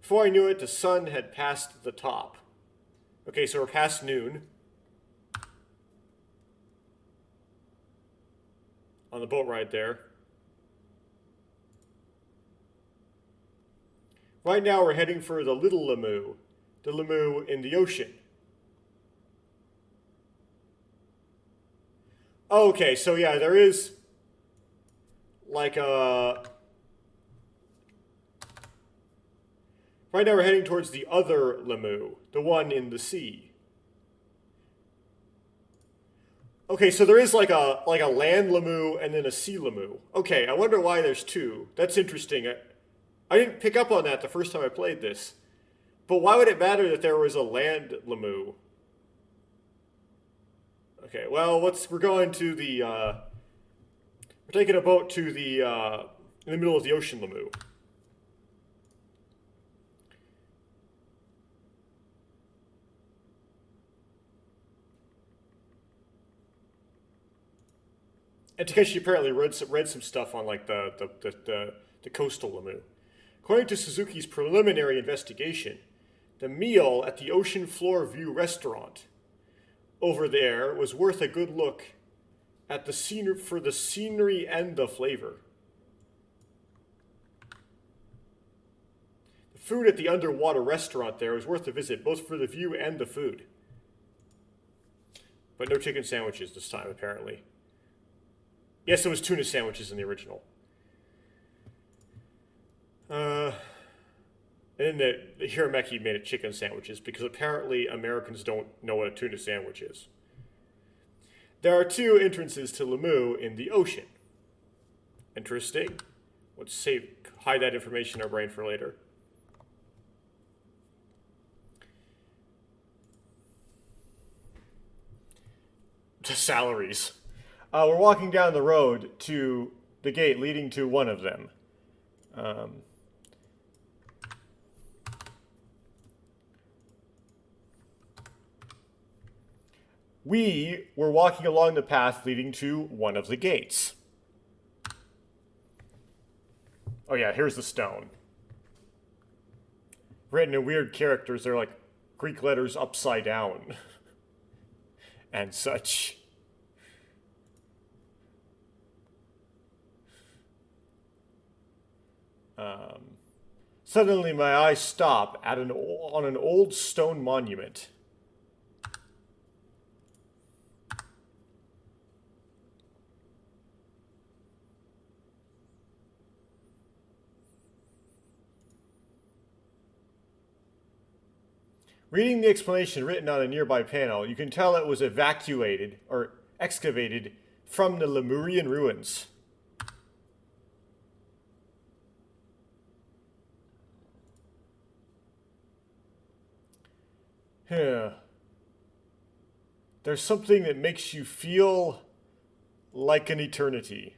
Before I knew it, the sun had passed the top. Okay, so we're past noon. On the boat ride there. Right now we're heading for the Little Lemu. The Lemu in the ocean. Okay, so yeah, there is like a... Right now we're heading towards the other Lemu, the one in the sea. Okay, so there is like a land Lemu and then a sea Lemu. Okay, I wonder why there's two. That's interesting. I didn't pick up on that the first time I played this. But why would it matter that there was a land Lemu? Okay, well, we're going to the, we're taking a boat to the, in the middle of the ocean Lemu. And Takeshi apparently read some stuff on like the coastal Lemu. According to Suzuki's preliminary investigation, the meal at the Ocean Floor View restaurant over there was worth a good look at the scenery and the flavor. The food at the underwater restaurant there was worth a visit, both for the view and the food. But no chicken sandwiches this time, apparently. Yes, it was tuna sandwiches in the original. And the Hirameki made it chicken sandwiches because apparently Americans don't know what a tuna sandwich is. There are 2 entrances to Lemu in the ocean. Interesting. Let's hide that information in our brain for later. The salaries. We're walking down the road to the gate leading to one of them. We were walking along the path leading to one of the gates. Oh yeah, here's the stone. Written in weird characters, they're like Greek letters upside down. And such. Suddenly my eyes stop on an old stone monument. Reading the explanation written on a nearby panel, you can tell it was excavated from the Lemurian ruins. Yeah. There's something that makes you feel like an eternity.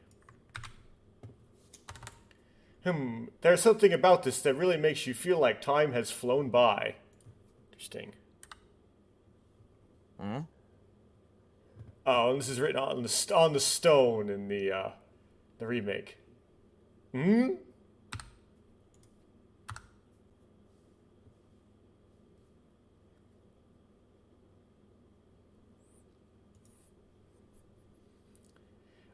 There's something about this that really makes you feel like time has flown by. Interesting. Oh, and this is written on the stone in the remake.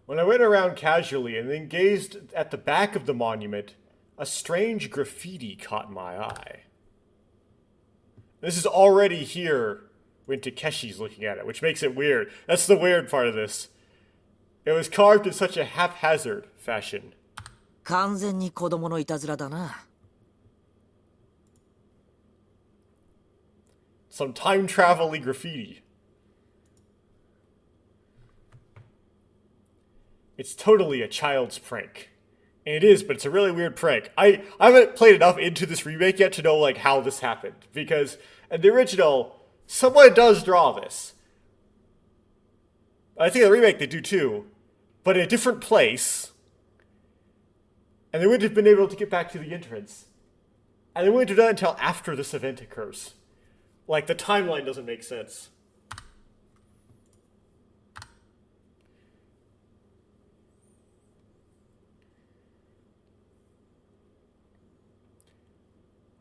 When I went around casually and then gazed at the back of the monument, a strange graffiti caught my eye. This is already here when Takeshi's looking at it, which makes it weird. That's the weird part of this. It was carved in such a haphazard fashion. 完全に子供のいたずらだな。Some time travel-y graffiti. It's totally a child's prank. And it is, but it's a really weird prank. I haven't played enough into this remake yet to know like how this happened. Because in the original, someone does draw this. I think in the remake they do too. But in a different place. And they wouldn't have been able to get back to the entrance. And they wouldn't have done it until after this event occurs. Like, the timeline doesn't make sense.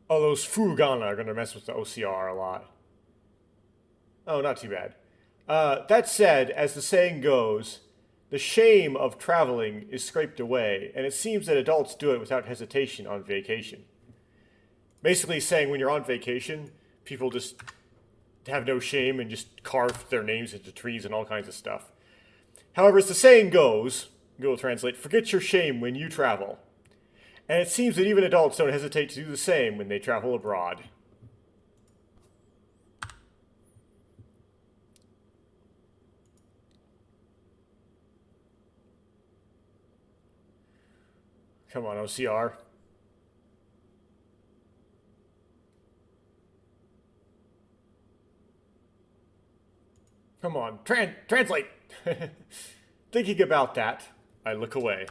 Oh, those Furugana are going to mess with the OCR a lot. Oh, not too bad. That said, as the saying goes, the shame of traveling is scraped away, and it seems that adults do it without hesitation on vacation. Basically saying when you're on vacation, people just have no shame and just carve their names into trees and all kinds of stuff. However, as the saying goes, Google Translate, forget your shame when you travel. And it seems that even adults don't hesitate to do the same when they travel abroad. Come on, OCR. Come on, translate! Thinking about that, I look away.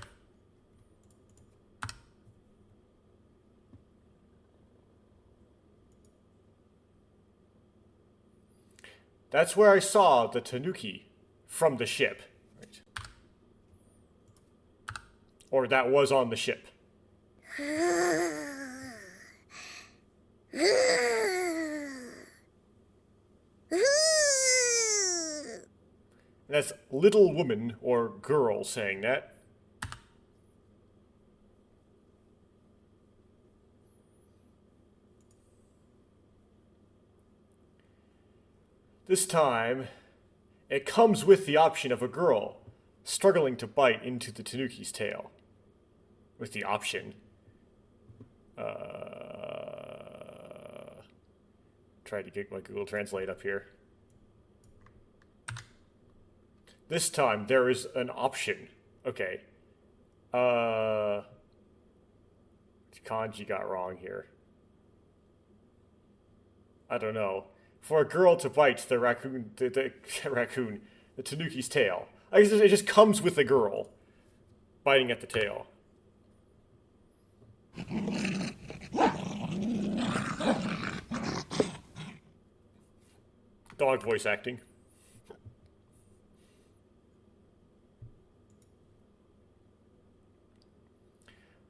That's where I saw the tanuki from the ship. Right. Or that was on the ship. That's little woman or girl saying that. This time, it comes with the option of a girl struggling to bite into the tanuki's tail. With the option. Try to get my Google Translate up here. This time, there is an option. Okay. Kanji got wrong here. I don't know. For a girl to bite the raccoon, the tanuki's tail. I guess it just comes with a girl biting at the tail. Dog voice acting.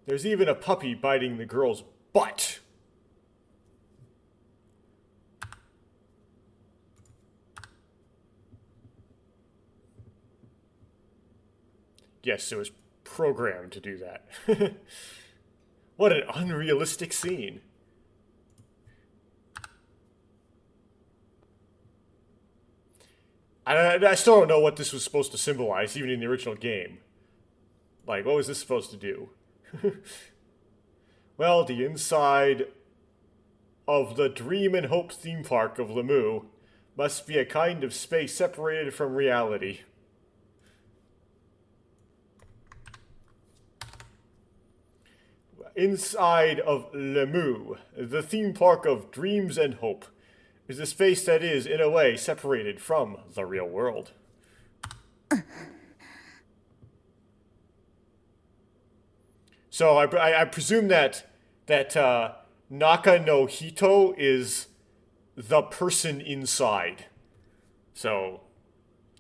There's even a puppy biting the girl's butt. Yes, it was programmed to do that. What an unrealistic scene. I still don't know what this was supposed to symbolize, even in the original game. Like, what was this supposed to do? Well, the inside of the Dream and Hope theme park of Lemu must be a kind of space separated from reality. Inside of Lemu, the theme park of dreams and hope, is a space that is, in a way, separated from the real world. So I presume that Naka no Hito is the person inside. So,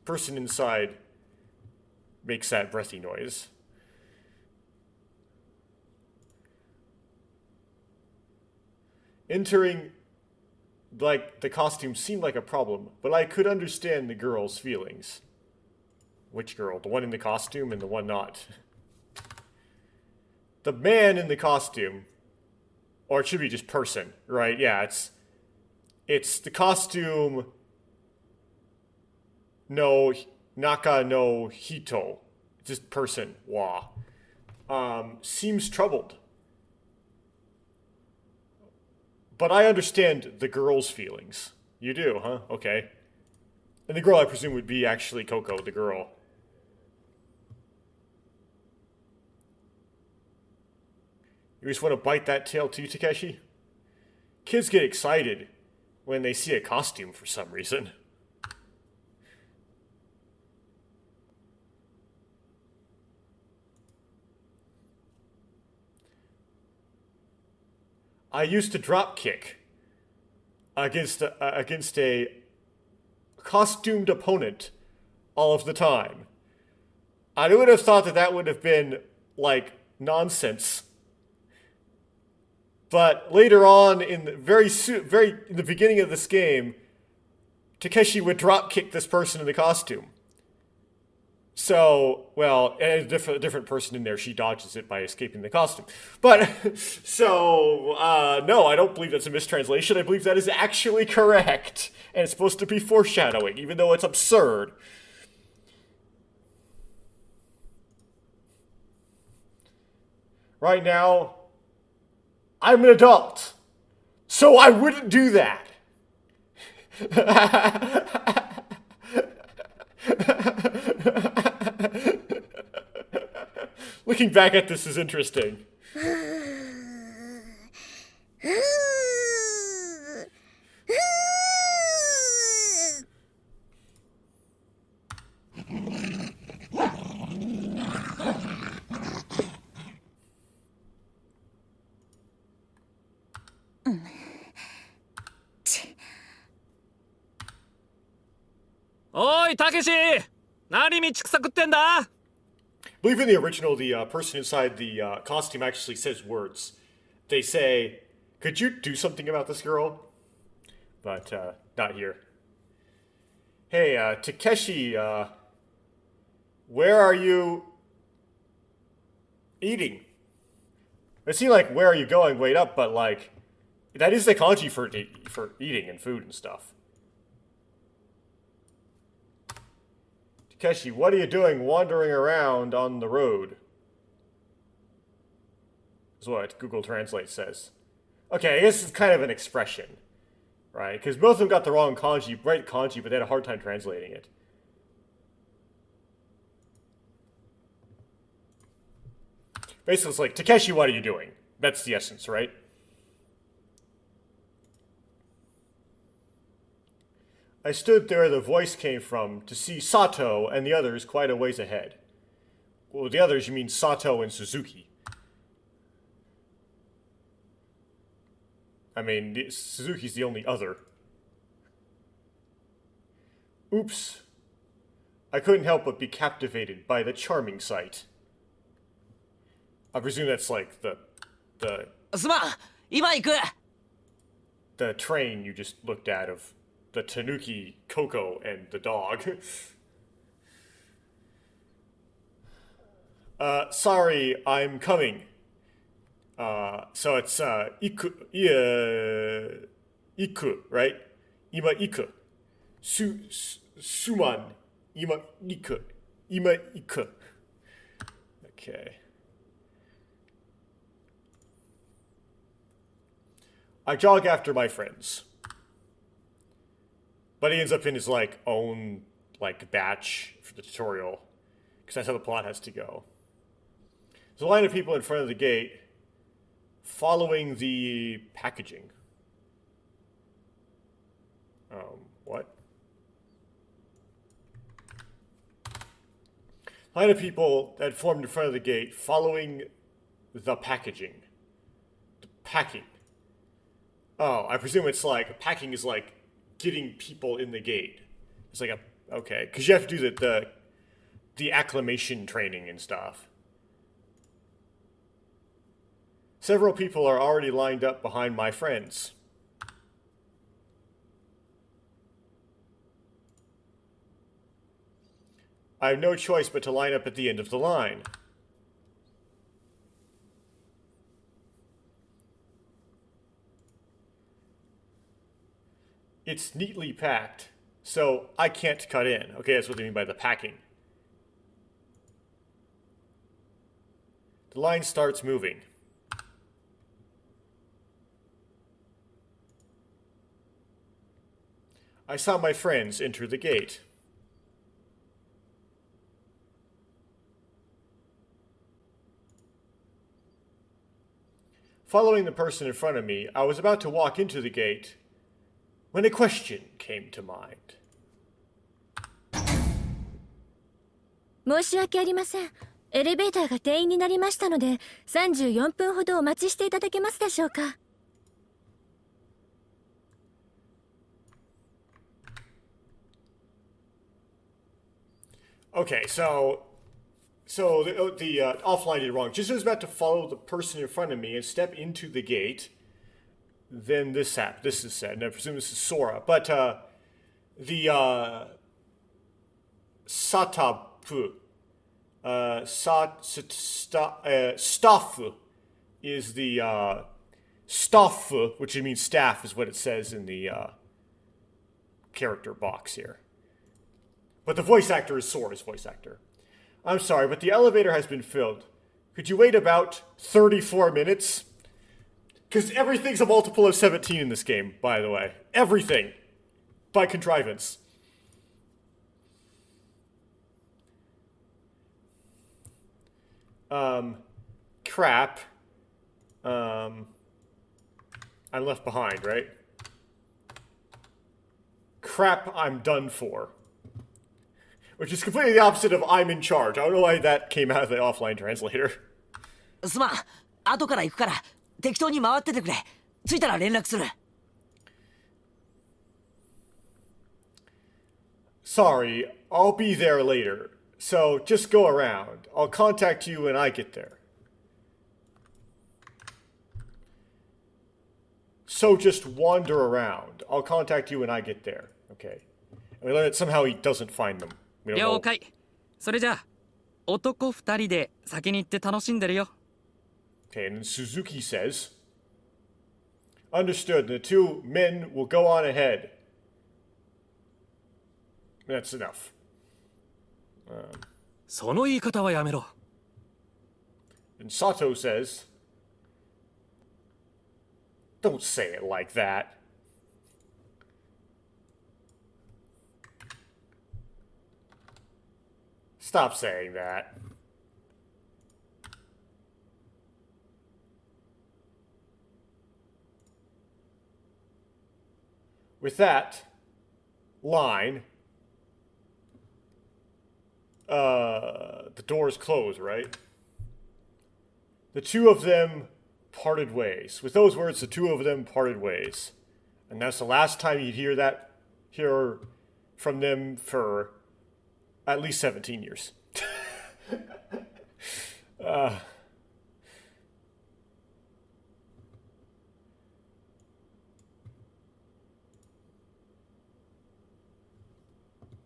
person inside makes that breathy noise. Entering, like, the costume seemed like a problem, but I could understand the girl's feelings. Which girl? The one in the costume and the one not? The man in the costume, or it should be just person, right? Yeah, it's the costume no Naka no Hito, just person, wa, seems troubled. But I understand the girl's feelings. You do, huh? Okay. And the girl, I presume, would be actually Coco, the girl. You just want to bite that tail too, Takeshi? Kids get excited when they see a costume for some reason. I used to drop kick against a costumed opponent all of the time. I would have thought that would have been like nonsense. But later on, in the very in the beginning of this game, Takeshi would drop kick this person in the costume. So, well, and a different person in there, she dodges it by escaping the costume. But, so, no, I don't believe that's a mistranslation. I believe that is actually correct. And it's supposed to be foreshadowing, even though it's absurd. Right now, I'm an adult. So I wouldn't do that. Looking back at this is interesting.おいたけし、何道草食ってんだ。believe in the original, the person inside the costume actually says words. They say, "Could you do something about this girl?" But not here. Hey, Takeshi, where are you eating? It seemed like "where are you going" wait up, but like that is the kanji for eating and food and stuff. Takeshi, what are you doing wandering around on the road? Is what Google Translate says. Okay, I guess it's kind of an expression, right? Because both of them got the wrong right kanji, but they had a hard time translating it. Basically, it's like, Takeshi, what are you doing? That's the essence, right? I stood there where the voice came from to see Sato and the others quite a ways ahead. Well, the others, you mean Sato and Suzuki. I mean, Suzuki's the only other. Oops. I couldn't help but be captivated by the charming sight. I presume that's like the すまん、今行く。 the train you just looked at of the Tanuki, Coco, and the dog. Sorry, I'm coming. So it's iku, right? Ima iku. Suman. Ima iku. Ima iku. Okay. I jog after my friends. But he ends up in his like own like batch for the tutorial, because that's how the plot has to go. There's a line of people in front of the gate following the packaging. What? Line of people that formed in front of the gate following the packaging. The packing. Oh, I presume it's like packing is like getting people in the gate. It's like okay, because you have to do the acclimation training and stuff. Several people are already lined up behind my friends. I have no choice but to line up at the end of the line. It's neatly packed, so I can't cut in. Okay, that's what they mean by the packing. The line starts moving. I saw my friends enter the gate. Following the person in front of me, I was about to walk into the gate when a question came to mind. 申し訳ありません。エレベーターが定員になりましたので、34分ほどお待ちしていただけますでしょうか。Okay, so the offline did wrong. Just as I was about to follow the person in front of me and step into the gate, then this is said, and I presume this is Sora. But the Satapu, staff is the staff, which means staff, is what it says in the character box here. But the voice actor is Sora's voice actor. I'm sorry, but the elevator has been filled. Could you wait about 34 minutes? Because everything's a multiple of 17 in this game, by the way. Everything. By contrivance. Crap. I'm left behind, right? Crap, I'm done for. Which is completely the opposite of I'm in charge. I don't know why that came out of the offline translator. すまん、後から行くから適当に回っててくれ。着いたら連絡する。Sorry, I'll be there later. So just go around. I'll contact you when I get there. So just wander around. I'll contact you when I get there. Okay. And we learn that somehow he doesn't find them. We don't 了 know. 解。それじゃあ男二人で先に行って楽しんでるよ。 Okay, and then Suzuki says, Understood, the two men will go on ahead. That's enough. その言い方はやめろ。 And Sato says, Don't say it like that. Stop saying that. With that line, the doors close, right? The two of them parted ways. With those words, the two of them parted ways. And that's the last time you'd hear from them for at least 17 years.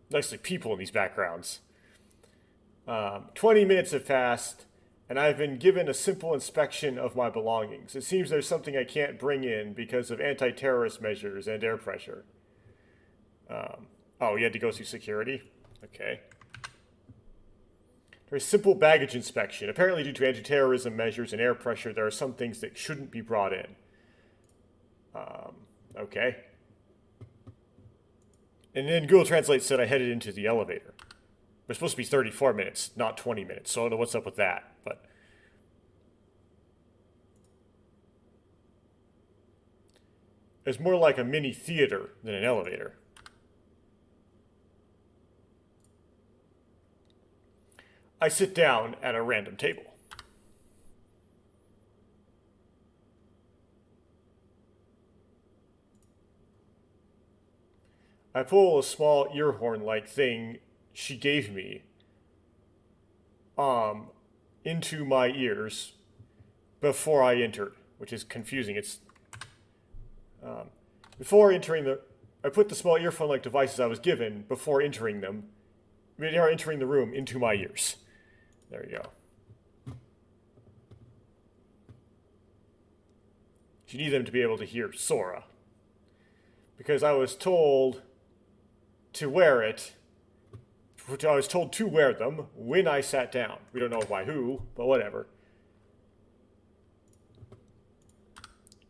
Nicely people in these backgrounds. 20 minutes have passed, and I've been given a simple inspection of my belongings. It seems there's something I can't bring in because of anti-terrorist measures and air pressure. Oh, you had to go through security? Okay. There's simple baggage inspection. Apparently due to anti-terrorism measures and air pressure, there are some things that shouldn't be brought in. Okay. And then Google Translate said I headed into the elevator. It was supposed to be 34 minutes, not 20 minutes, so I don't know what's up with that, but... It's more like a mini theater than an elevator. I sit down at a random table. I pull a small ear horn-like thing she gave me into my ears before I entered, which is confusing. It's before entering I put the small earphone-like devices I was given before entering the room into my ears. There you go. You need them to be able to hear Sora. Because I was told to wear it. I was told to wear them when I sat down. We don't know by who, but whatever.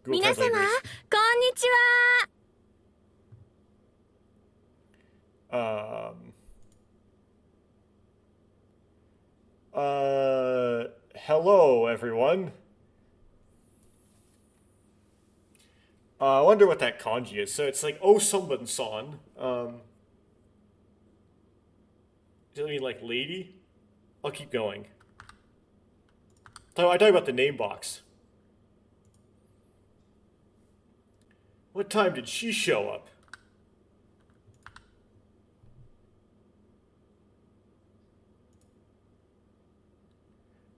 皆様、こんにちは。Hello, everyone. I wonder what that kanji is. So it's like, oh, someone-san. Does it mean like lady? I'll keep going. I talk about the name box. What time did she show up?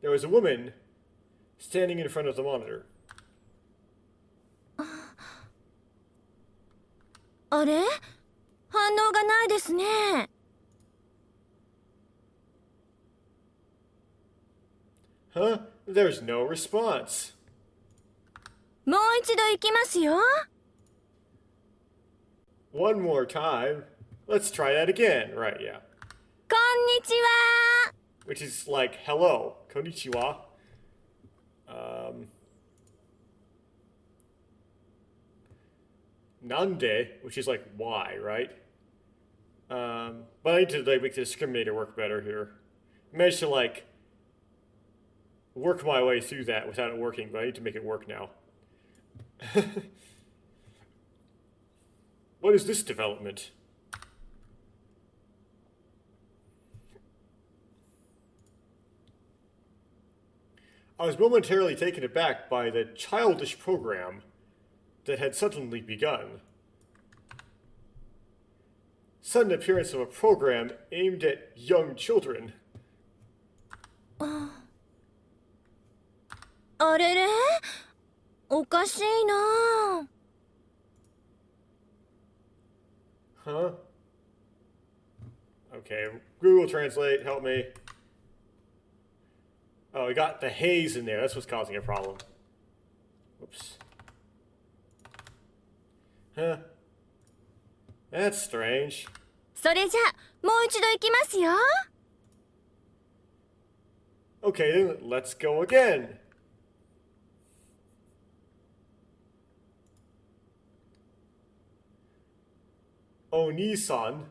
There was a woman standing in front of the monitor. あれ？反応がないですね。Huh? There's no response. もう一度行きますよ。One more time. Let's try that again. Right, yeah. こんにちは。Which is like, hello. Konnichiwa. Nande, which is like why, right? But I need to like make the discriminator work better here. I managed to like work my way through that without it working, but I need to make it work now. What is this development? I was momentarily taken aback by the childish program that had suddenly begun. sudden appearance of a program aimed at young children. あれれおかしいな。 Huh? Okay, Google Translate, help me. Oh, we got the haze in there. That's what's causing a problem. Whoops. Huh. That's strange. それじゃあもう一度行きますよ。 Okay, then let's go again. Oni-san.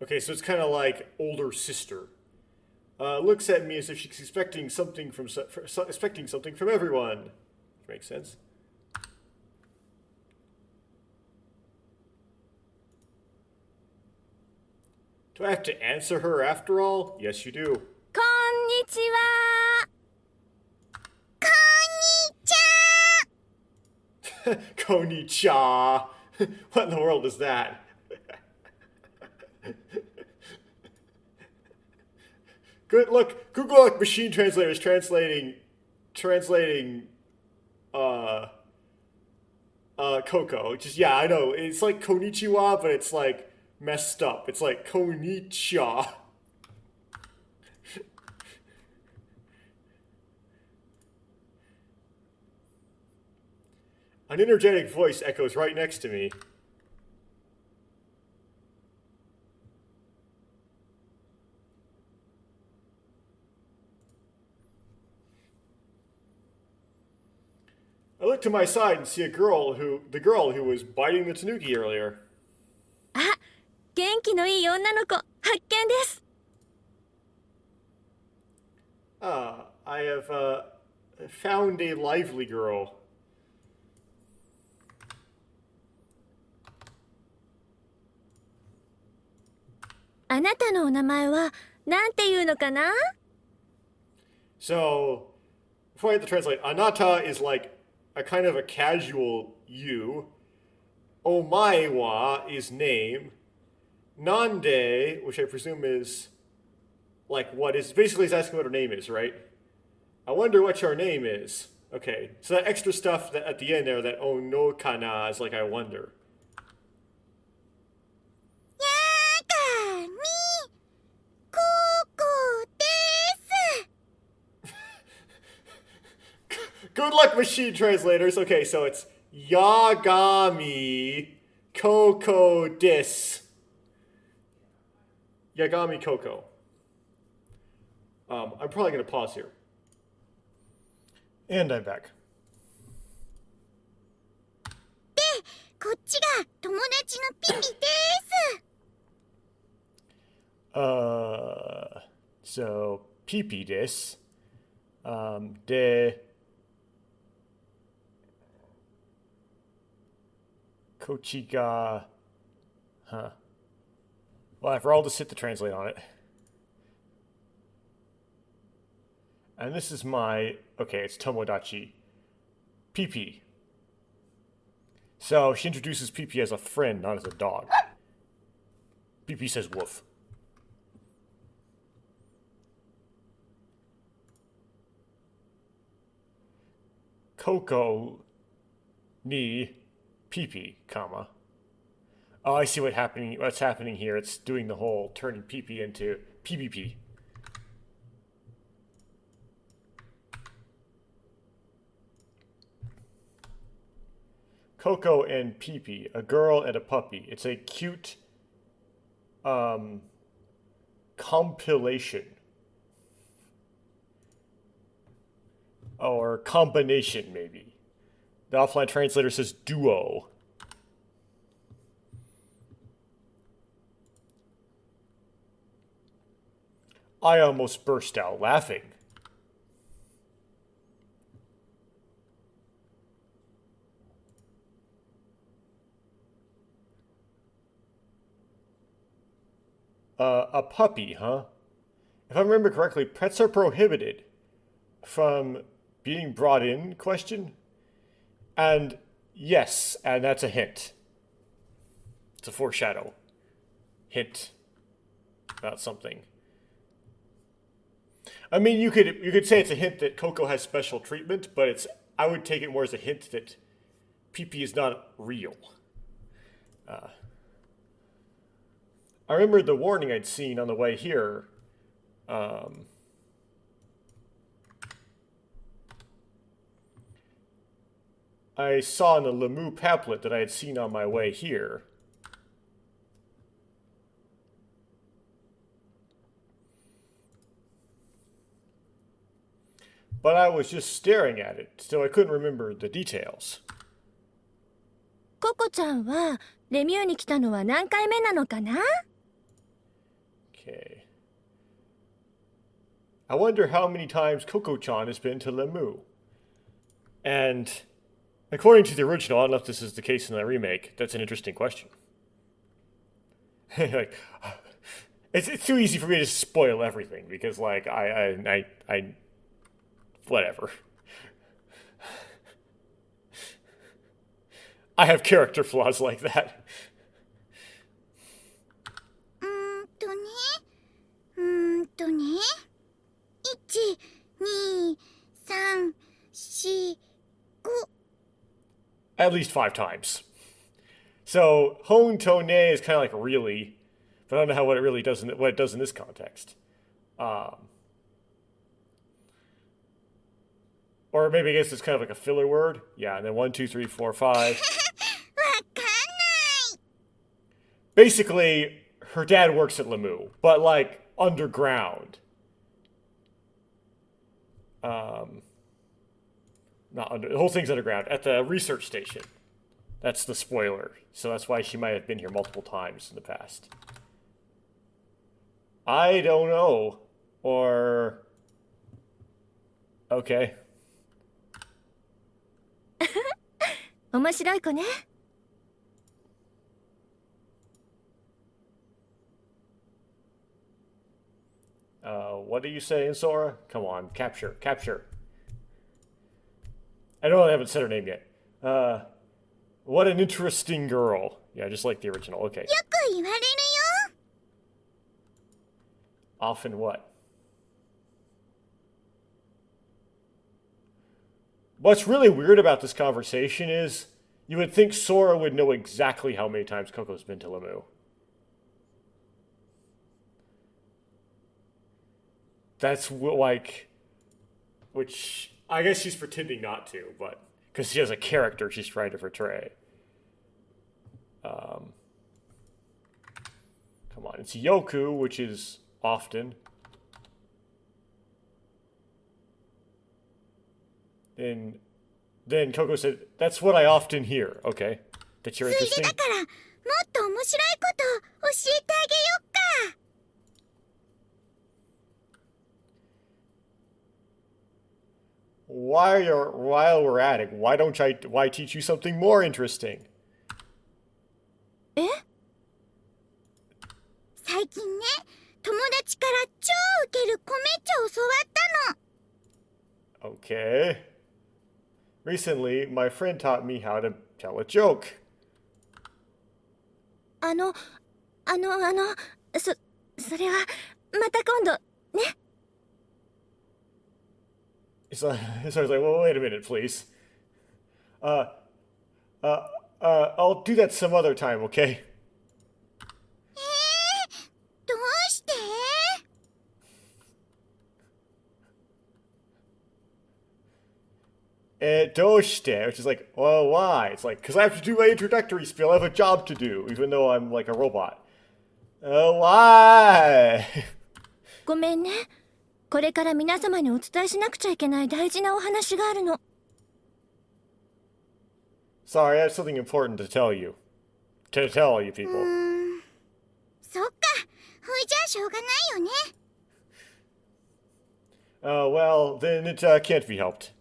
Okay, so it's kind of like older sister. Looks at me as if she's expecting something from everyone. Which makes sense. Do I have to answer her after all? Yes, you do. こんにちは。こんにちは。 Konnichiwa. What in the world is that? Good look. Google machine translator is translating Coco. Just yeah, I know. It's like konnichiwa, but it's like messed up. It's like konnichiwa. An energetic voice echoes right next to me. I look to my side and see the girl who was biting the tanuki earlier. あ、元気のいい女の子発見です。 I have found a lively girl. あなたのお名前はなんていうのかな？ So, before I have to translate, anata is like a kind of a casual you. Omae wa is name. Nande, which I presume is like what is basically is asking what her name is, right? I wonder what your name is. Okay, so that extra stuff that at the end there, that oh no kana is like I wonder. やがみここです。 Good luck, machine translators. Okay, so it's Yagami Koko dis. Yagami Koko. I'm probably going to pause here. And I'm back. こっちが友達のピピです。 So, Pipi dis. De. Kochiga. Huh. Well, for all to sit to translate on it. And this is my. Okay, it's Tomodachi. Pipi. So, she introduces Pipi as a friend, not as a dog. Pipi says woof. Coco ni Pipi, comma. Oh, I see what's happening here. It's doing the whole turning Pipi into PPP. Coco and Pipi, a girl and a puppy. It's a cute compilation. Or combination, maybe. The offline translator says duo. I almost burst out laughing. A puppy, huh? If I remember correctly, pets are prohibited from being brought in, question? And yes, and that's a hint. It's a foreshadow. Hint about something. I mean, you could say it's a hint that Coco has special treatment, but I would take it more as a hint that Pee-Pee is not real. I remember the warning I'd seen on the way here. I saw in the Lemieux pamphlet that I had seen on my way here. But I was just staring at it, so I couldn't remember the details. ココちゃんはレミューに来たのは何回目なのかな？ Okay. I wonder how many times Coco-chan has been to Lemieux. And according to the original, I don't know if this is the case in the remake, that's an interesting question. Like, it's too easy for me to spoil everything, because, like, I whatever. I have character flaws like that. 1、2、3、4、5 At least 5 times. So Hon Tone is kind of like really, but I don't know what it really does what it does in this context. Or maybe I guess it's kind of like a filler word. Yeah, and then 1, 2, 3, 4, 5. Basically, her dad works at Lemieux, but like underground. The whole thing's underground at the research station. That's the spoiler. So that's why she might have been here multiple times in the past. I don't know. Or okay. 面白い子ね。What are you saying, Sora? Come on, capture. I know I haven't said her name yet. What an interesting girl. Yeah, just like the original. Okay. よく言われるよ。 Often what? What's really weird about this conversation is you would think Sora would know exactly how many times Coco's been to Lemieux. That's like, which I guess she's pretending not to, but because she has a character she's trying to portray. Come on, it's Yoku, which is often. Then Coco said, "That's what I often hear." Okay, that's your ついで interesting. だからもっと面白いこと教えてあげよっか。 While we're at it, why teach you something more interesting? え？最近ね、友達から超ウケるコメ茶を教わったの。 Okay. Recently, my friend taught me how to tell a joke. それはまた今度ね。 So I was like, well, wait a minute, please. I'll do that some other time, okay? どうして？ Doshite, which is like, well, why? It's like, because I have to do my introductory spiel. I have a job to do, even though I'm like a robot. Why? ごめんね。これから皆様にお伝えしなくちゃいけない大事なお話があるの。 Sorry, I have something important to tell you. To tell all you people. そっか。ほいじゃあしょうがないよね。 Well, then it can't be helped.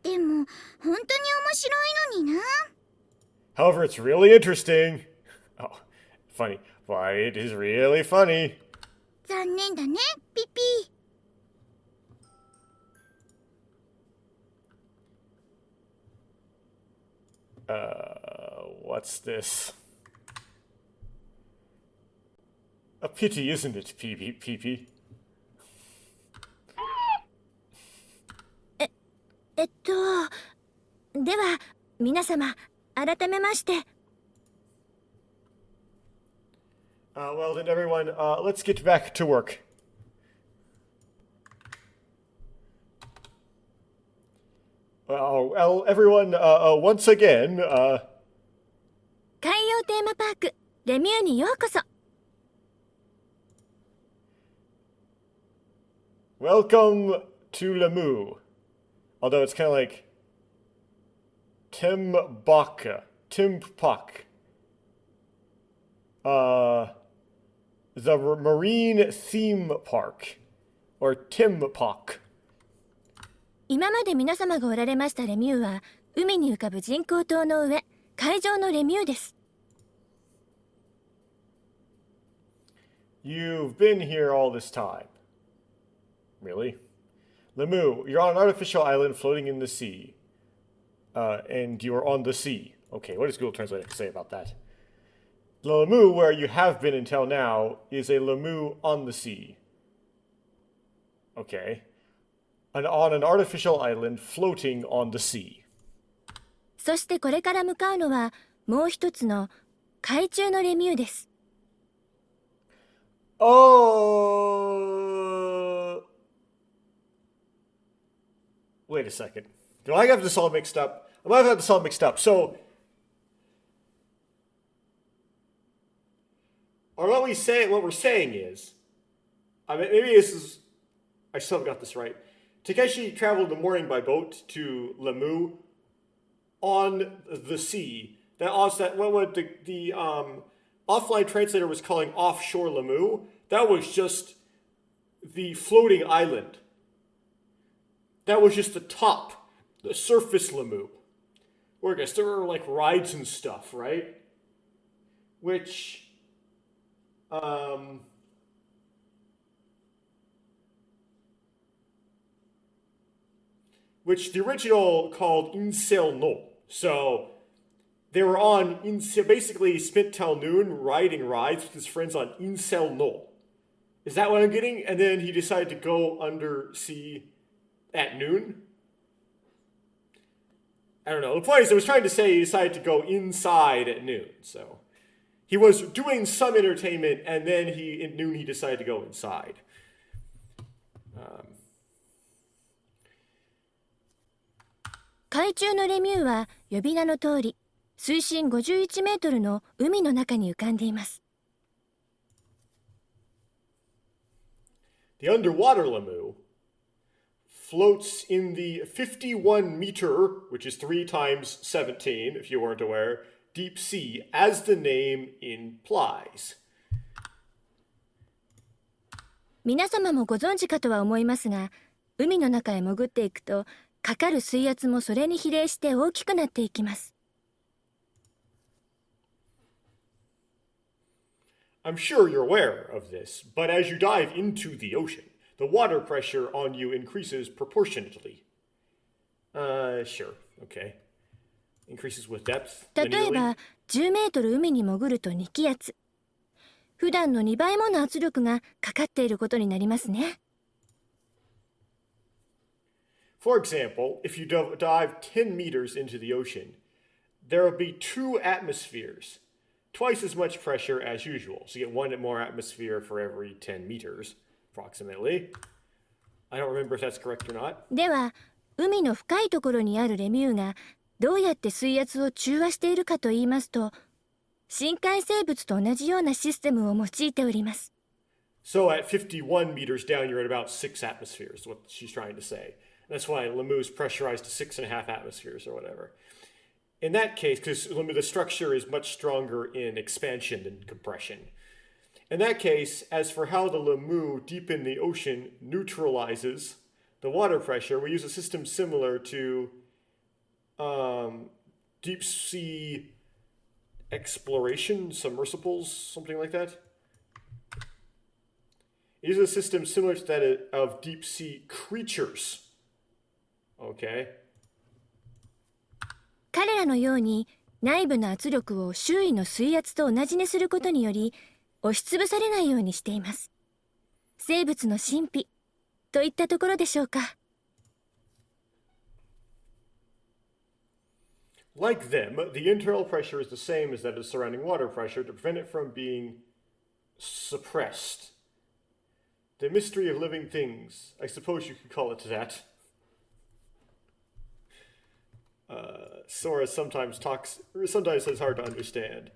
でも本当に面白いのにな。 However, it's really interesting. Oh, funny. Why, it is really funny. 残念だね、ピピ。 What's this? A pity, isn't it, PP? では皆様改めまして Well then, everyone, let's get back to work. Well, everyone, once again, 海洋テーマパークレミューにようこそ welcome to Lamu. Although it's kind of like Timbaka, Timpak. The Marine Theme Park, or Timpak. 今まで皆様がおられましたレミューは海に浮かぶ人工島の上海上のレミューです You've been here all this time. Really? Lamu, you're on an artificial island floating in the sea. And you're on the sea. Okay, what does Google Translate say about that? The Lamu, where you have been until now, is a Lamu on the sea. Okay. And on an artificial island floating on the sea. そしてこれから向かうのはもう一つの海中のレミューです Oh. Wait a second. Do I have this all mixed up? I might have had this all mixed up. So, or what we're saying is, I mean, maybe this is, I still haven't got this right. Takeshi traveled in the morning by boat to Lamu on the sea. That what the offline translator was calling offshore Lamu, that was just the floating island. That was just the top, the surface Lamu. Where I guess there were like rides and stuff, right? Which, which the original called Insel no. So they were on basically spent till noon riding rides with his friends on Insel no. Is that what I'm getting? And then he decided to go undersea at noon? I don't know. The point is, I was trying to say he decided to go inside at noon. So he was doing some entertainment, and then at noon he decided to go inside. 海中のレミューは呼び名の通り水深51メートルの海の中に浮かんでいます The underwater Lamu floats in the 51 meter, which is 3 times 17, if you weren't aware, deep sea, as the name implies. 皆様もご存知かとは思いますが海の中へ潜っていくとかかる水圧もそれに比例して大きくなっていきます I'm sure you're aware of this, but as you dive into the ocean, the water pressure on you increases proportionately. Sure, okay. Increases with depth. 例えば10メートル海に潜ると2気圧普段の2倍もの圧力がかかっていることになりますね For example, if you dive 10 meters into the ocean, there will be 2 atmospheres, twice as much pressure as usual. So you get 1 more atmosphere for every 10 meters, approximately. I don't remember if that's correct or not. では海の深いところにあるレミューがどうやって水圧を中和しているかと言いますと深海生物と同じようなシステムを用いております So at 51 meters down, you're at about 6 atmospheres, what she's trying to say. That's why Lamu's pressurized to 6.5 atmospheres or whatever. In that case, because the structure is much stronger in expansion than compression. In that case, as for how the Lamu deep in the ocean neutralizes the water pressure, we use a system similar to deep sea exploration, submersibles, something like that. It uses a system similar to that of deep sea creatures. Okay. 彼らのように内部の圧力を周囲の水圧と同じにすることにより押しつぶされないようにしています。生物の神秘といったところでしょうか。Like them, the internal pressure is the same as that of surrounding water pressure to prevent it from being suppressed. The mystery of living things. I suppose you could call it that. Sora sometimes it's hard to understand.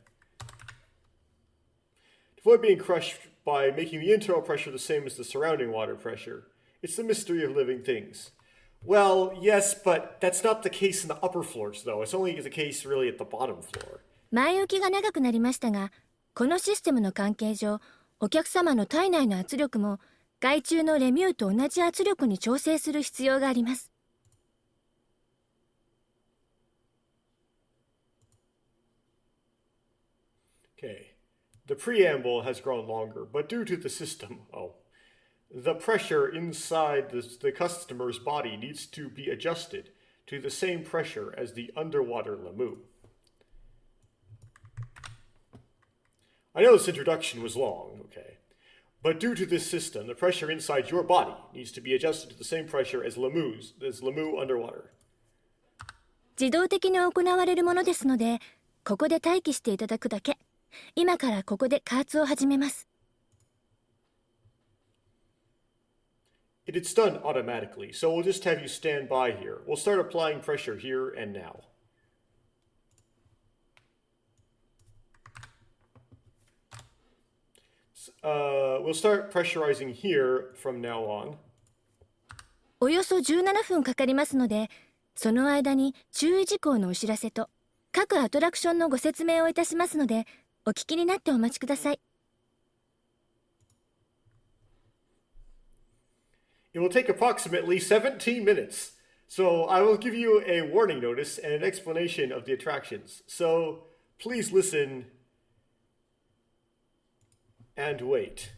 To avoid being crushed by making the internal pressure the same as the surrounding water pressure. It's the mystery of living things. Well, yes, but that's not the case in the upper floors, though. It's only the case really at the bottom floor. 前置きが長くなりましたが、このシステムの関係上、お客様の体内の圧力も外注のレミューと同じ圧力に調整する必要があります。Okay. The preamble has grown longer, but due to the system, the pressure inside the customer's body needs to be adjusted to the same pressure as the underwater Lemu. I know this introduction was long, okay, but due to this system, the pressure inside your body needs to be adjusted to the same pressure as Lemu underwater. 自動的に行われるものですので、ここで待機していただくだけ。今からここで加圧を始めます。It's done automatically, so we'll just have you stand by here. We'll start applying pressure here and now. We'll start pressurizing here from now on. およそ17分かかりますので、その間に注意事項のお知らせと各アトラクションのご説明をいたしますので、お聞きになってお待ちください。It will take approximately 17 minutes, so I will give you a warning notice and an explanation of the attractions. So please listen and wait.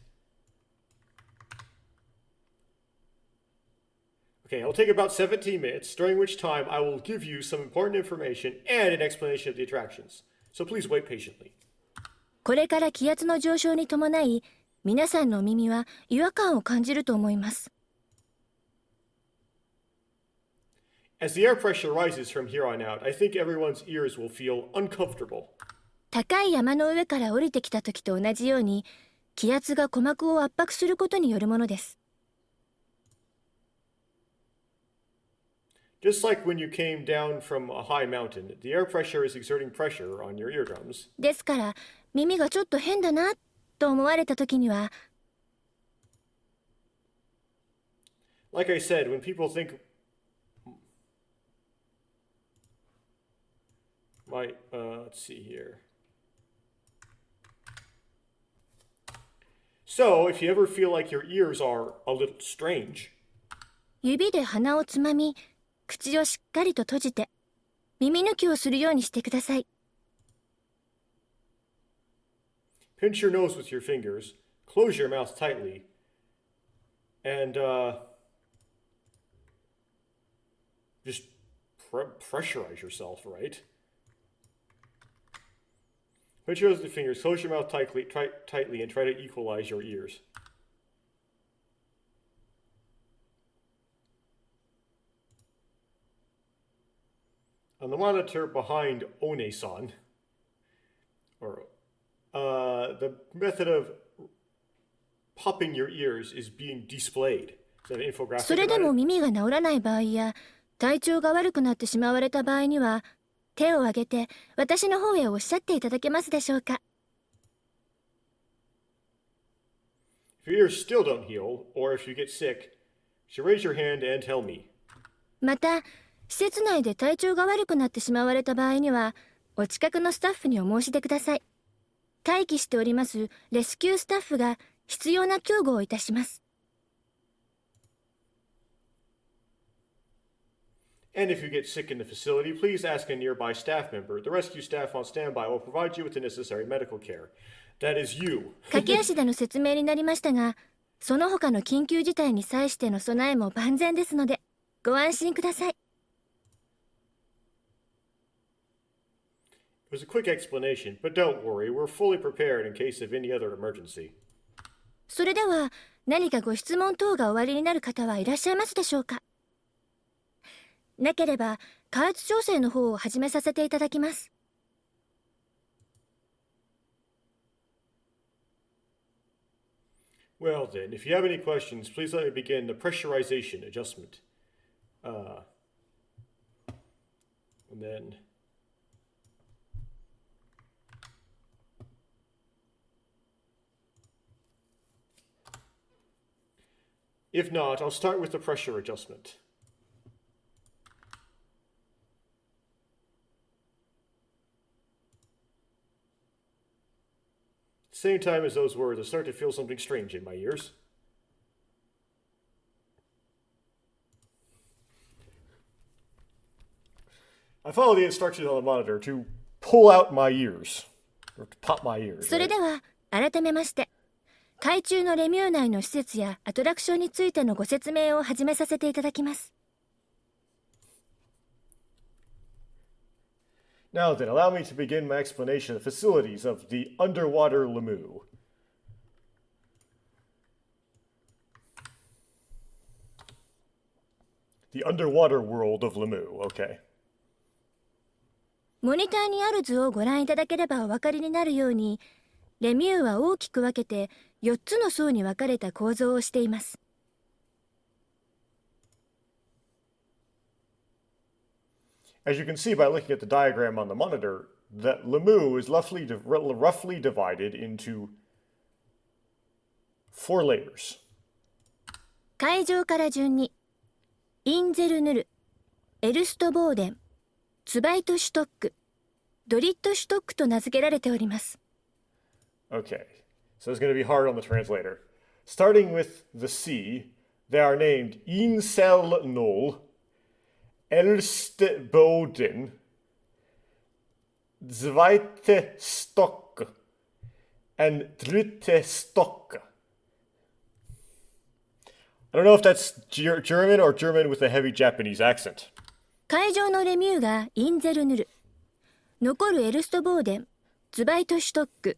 Okay, it'll take about 17 minutes, during which time I will give you some important information and an explanation of the attractions. So please wait patiently. これから気圧の上昇に伴い、皆さんの耳は違和感を感じると思います。As the air pressure rises from here on out, I think everyone's ears will feel uncomfortable. 高い山の上から降りてきた時と同じように、気圧が鼓膜を圧迫することによるものです。Just like when you came down from a high mountain, the air pressure is exerting pressure on your eardrums. ですから、耳がちょっと変だなと思われた時には、Like I said, when people think let's see here. So, if you ever feel like your ears are a little strange, 指で鼻をつまみ、口をしっかりと閉じて、耳抜きをするようにしてください。pinch your nose with your fingers, close your mouth tightly, and just pressurize yourself, right? Pinch your nose with your fingers, close your mouth tightly, and try to equalize your ears. On the monitor behind One-san, the method of popping your ears is being displayed. Is that an infographic? それでも耳が治らない場合や、体調が悪くなってしまわれた場合には、手を挙げて私の方へおっしゃっていただけますでしょうか。If your ears still don't heal, or if you get sick, you should raise your hand and tell me. また、施設内で体調が悪くなってしまわれた場合には、お近くのスタッフにお申し出ください。待機しておりますレスキュースタッフが必要な救護をいたします。And if you get sick in the facility, please ask a nearby staff member. The rescue staff on standby will provide you with the necessary medical care. That is you. 駆け足での説明になりましたが、その他の緊急事態に際しての備えも万全ですので、ご安心ください。It was a quick explanation, but don't worry, we're fully prepared in case of any other emergency. それでは何かご質問等がおありになる方はいらっしゃいますでしょうか。なければ加圧調整の方を始めさせていただきます。Well then, if you have any questions, please let me begin the pressurization adjustment. And then... If not, I'll start with the pressure adjustment. Same time as those words, I start to feel something strange in my ears. I follow the instructions on the monitor to pull out my ears, or to pop my ears. それでは改めまして、海中のレミュー内の施設やアトラクションについてのご説明を始めさせていただきます。Now then, allow me to begin my explanation of the facilities of the underwater Lemieux. The underwater world of Lemieux, okay. モニターにある図をご覧いただければお分かりになるように、レミューは大きく分けて4つの層に分かれた構造をしています。As you can see by looking at the diagram on the monitor, that Lemieux is roughly divided into 4 layers. 海上から順に、インゼルヌル、エルストボーデン、ツバイトシュトック、ドリットシュトックと名付けられております。Okay, so it's going to be hard on the translator. Starting with the sea, they are named Insel Null, Erste Boden, Zweite Stock, and Dritte Stock. I don't know if that's German or German with a heavy Japanese accent. 海上のレミューがインゼルヌル、残るエルストボーデン、ツバイトシュトック、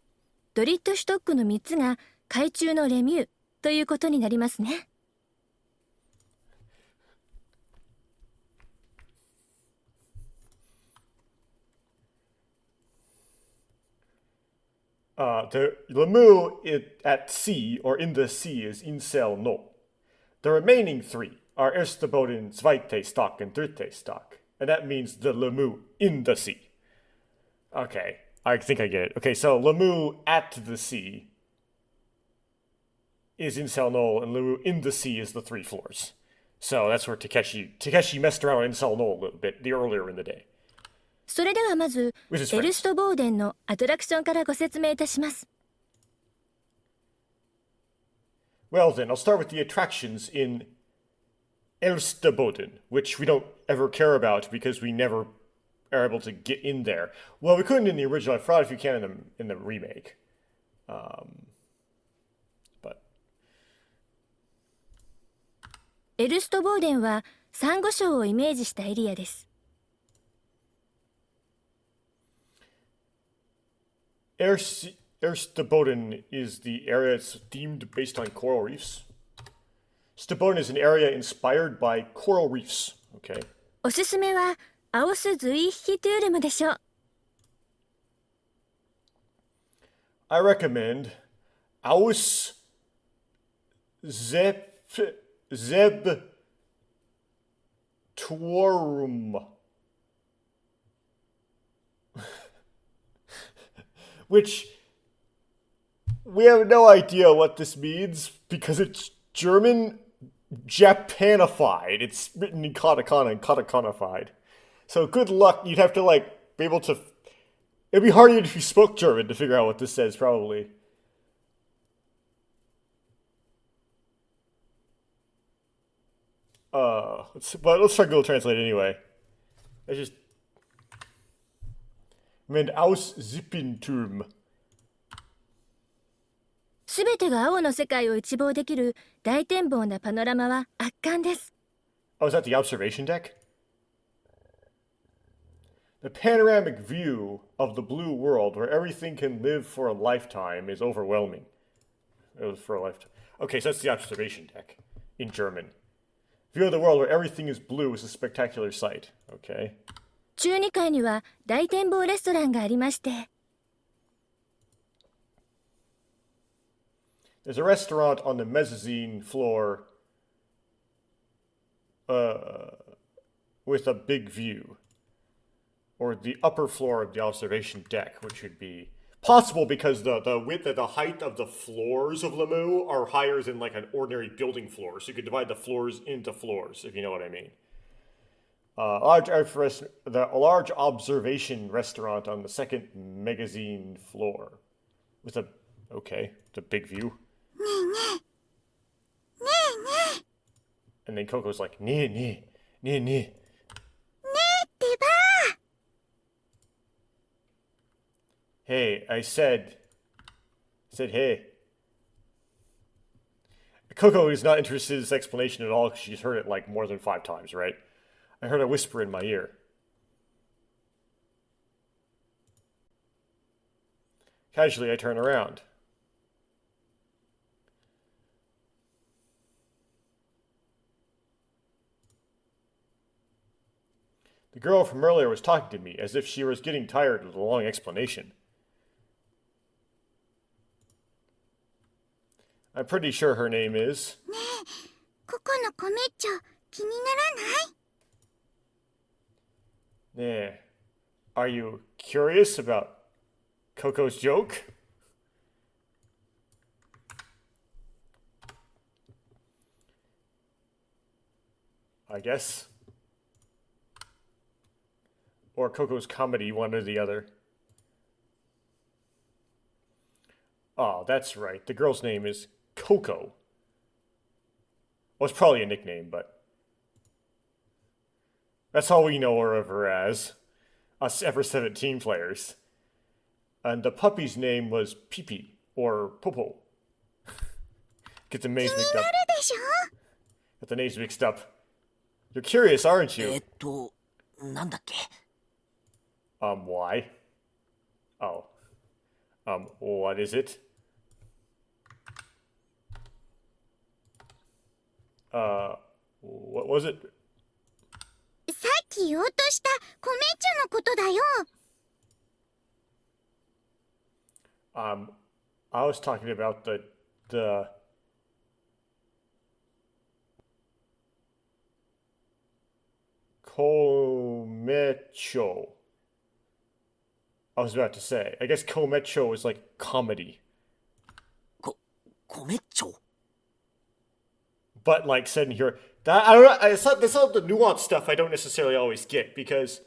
ドリットシュトックの3つが海中のレミューということになりますね。The Lemieux at sea or in the sea is Insel Null. The remaining 3 are Erste Boden, Zweite Stock, and Dritte Stock. And that means the Lemieux in the sea. Okay, I think I get it. Okay, so Lemieux at the sea is Insel Null, and Lemieux in the sea is the 3 floors. So that's where Takeshi messed around with Insel Null a little bit earlier in the day. それではまず、エルストボーデンのアトラクションからご説明いたします。Well then, I'll start with the attractions in Erste Boden, which we don't ever care about because we never are able to get in there. Well, we couldn't in the original. I forgot if you can in the remake. But エルストボーデンはサンゴ礁をイメージしたエリアです。Erste Boden is the area that's themed based on coral reefs. Erste is an area inspired by coral reefs. Okay. おすすめはアオスズイヒトゥールムでしょう。I recommend Aus Zeb Torum. Which we have no idea what this means because it's German Japanified. It's written in katakana and katakanified. So good luck. You'd have to be able to. It'd be harder if you spoke German to figure out what this says, probably. Let's try Google Translate anyway. I just. Aussippinturm. すべてが青の世界を一望できる大展望なパノラマは圧巻です。Oh, is that the observation deck? The panoramic view of the blue world where everything can live for a lifetime is overwhelming. It was for a lifetime. Okay, so that's the observation deck in German. View of the world where everything is blue is a spectacular sight. Okay. 中2階には大展望レストランがありまして。There's a restaurant on the mezzanine floor with a big view. Or the upper floor of the observation deck, which would be possible because the width and the height of the floors of Lemu are higher than like an ordinary building floor. So you could divide the floors into floors, if you know what I mean. A large observation restaurant on the second magazine floor. With a big view. And then Coco's like, nee. Hey, I said hey. Coco is not interested in this explanation at all because she's heard it like more than 5 times, right? I heard a whisper in my ear. Casually, I turn around. The girl from earlier was talking to me as if she was getting tired of the long explanation. I'm pretty sure her name is... ねえ、ココのコメッチョ気にならない？ Yeah. Are you curious about Coco's joke? I guess. Or Coco's comedy, one or the other. Oh, that's right. The girl's name is Coco. Well, it's probably a nickname, but... that's all we know her of her as. Us Ever17 players. And the puppy's name was Pee-Pee, or Popo. Get the names mixed up. Get the names mixed up. You're curious, aren't you? なんだっけ? Why? Oh. What is it? What was it? さっき言おうとしたコメッチョのことだよ。I was talking about the Komecho. I was about to say. I guess Komecho is like comedy. コメッチョ? But like said in here, that I don't know. That's not the nuanced stuff I don't necessarily always get because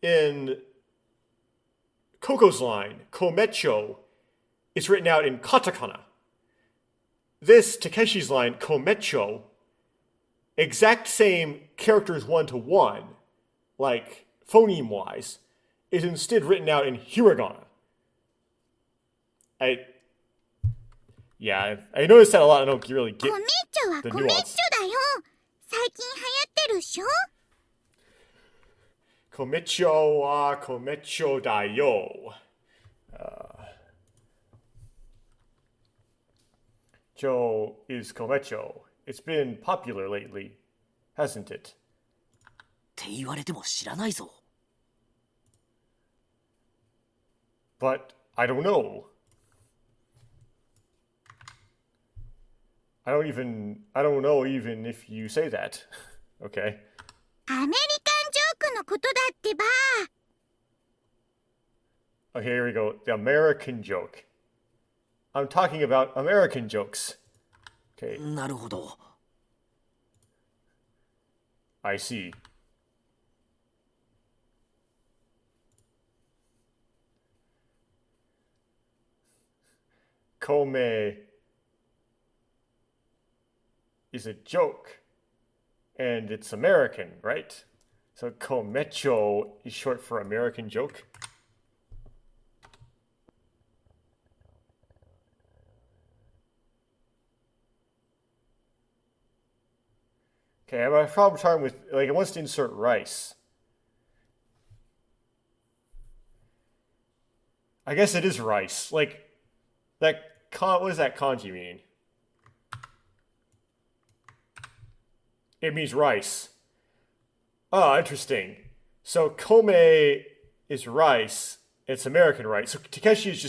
in Coco's line, Komecho is written out in katakana. This Takeshi's line, Komecho, exact same characters 1-to-1, like phoneme-wise, is instead written out in hiragana. I noticed that a lot. I don't really get コメッチョは the コメッチ nuance. ョだよ。最近流行ってるっしょ？ Komecho wa komecho da yo. Joe is komecho. It's been popular lately, hasn't it? って言われても知らないぞ。 But I don't know. I don't know even if you say that. Okay. アメリカンジョークのことだってば。 Okay, here we go. The American joke. I'm talking about American jokes. Okay, なるほど。 I see. Kome is a joke. And it's American, right? So komecho is short for American joke. Okay, I have a problem trying with, like, it wants to insert rice. I guess it is rice. Like, what does that kanji mean? It means rice. Oh, interesting. So kome is rice. It's American rice. So Takeshi's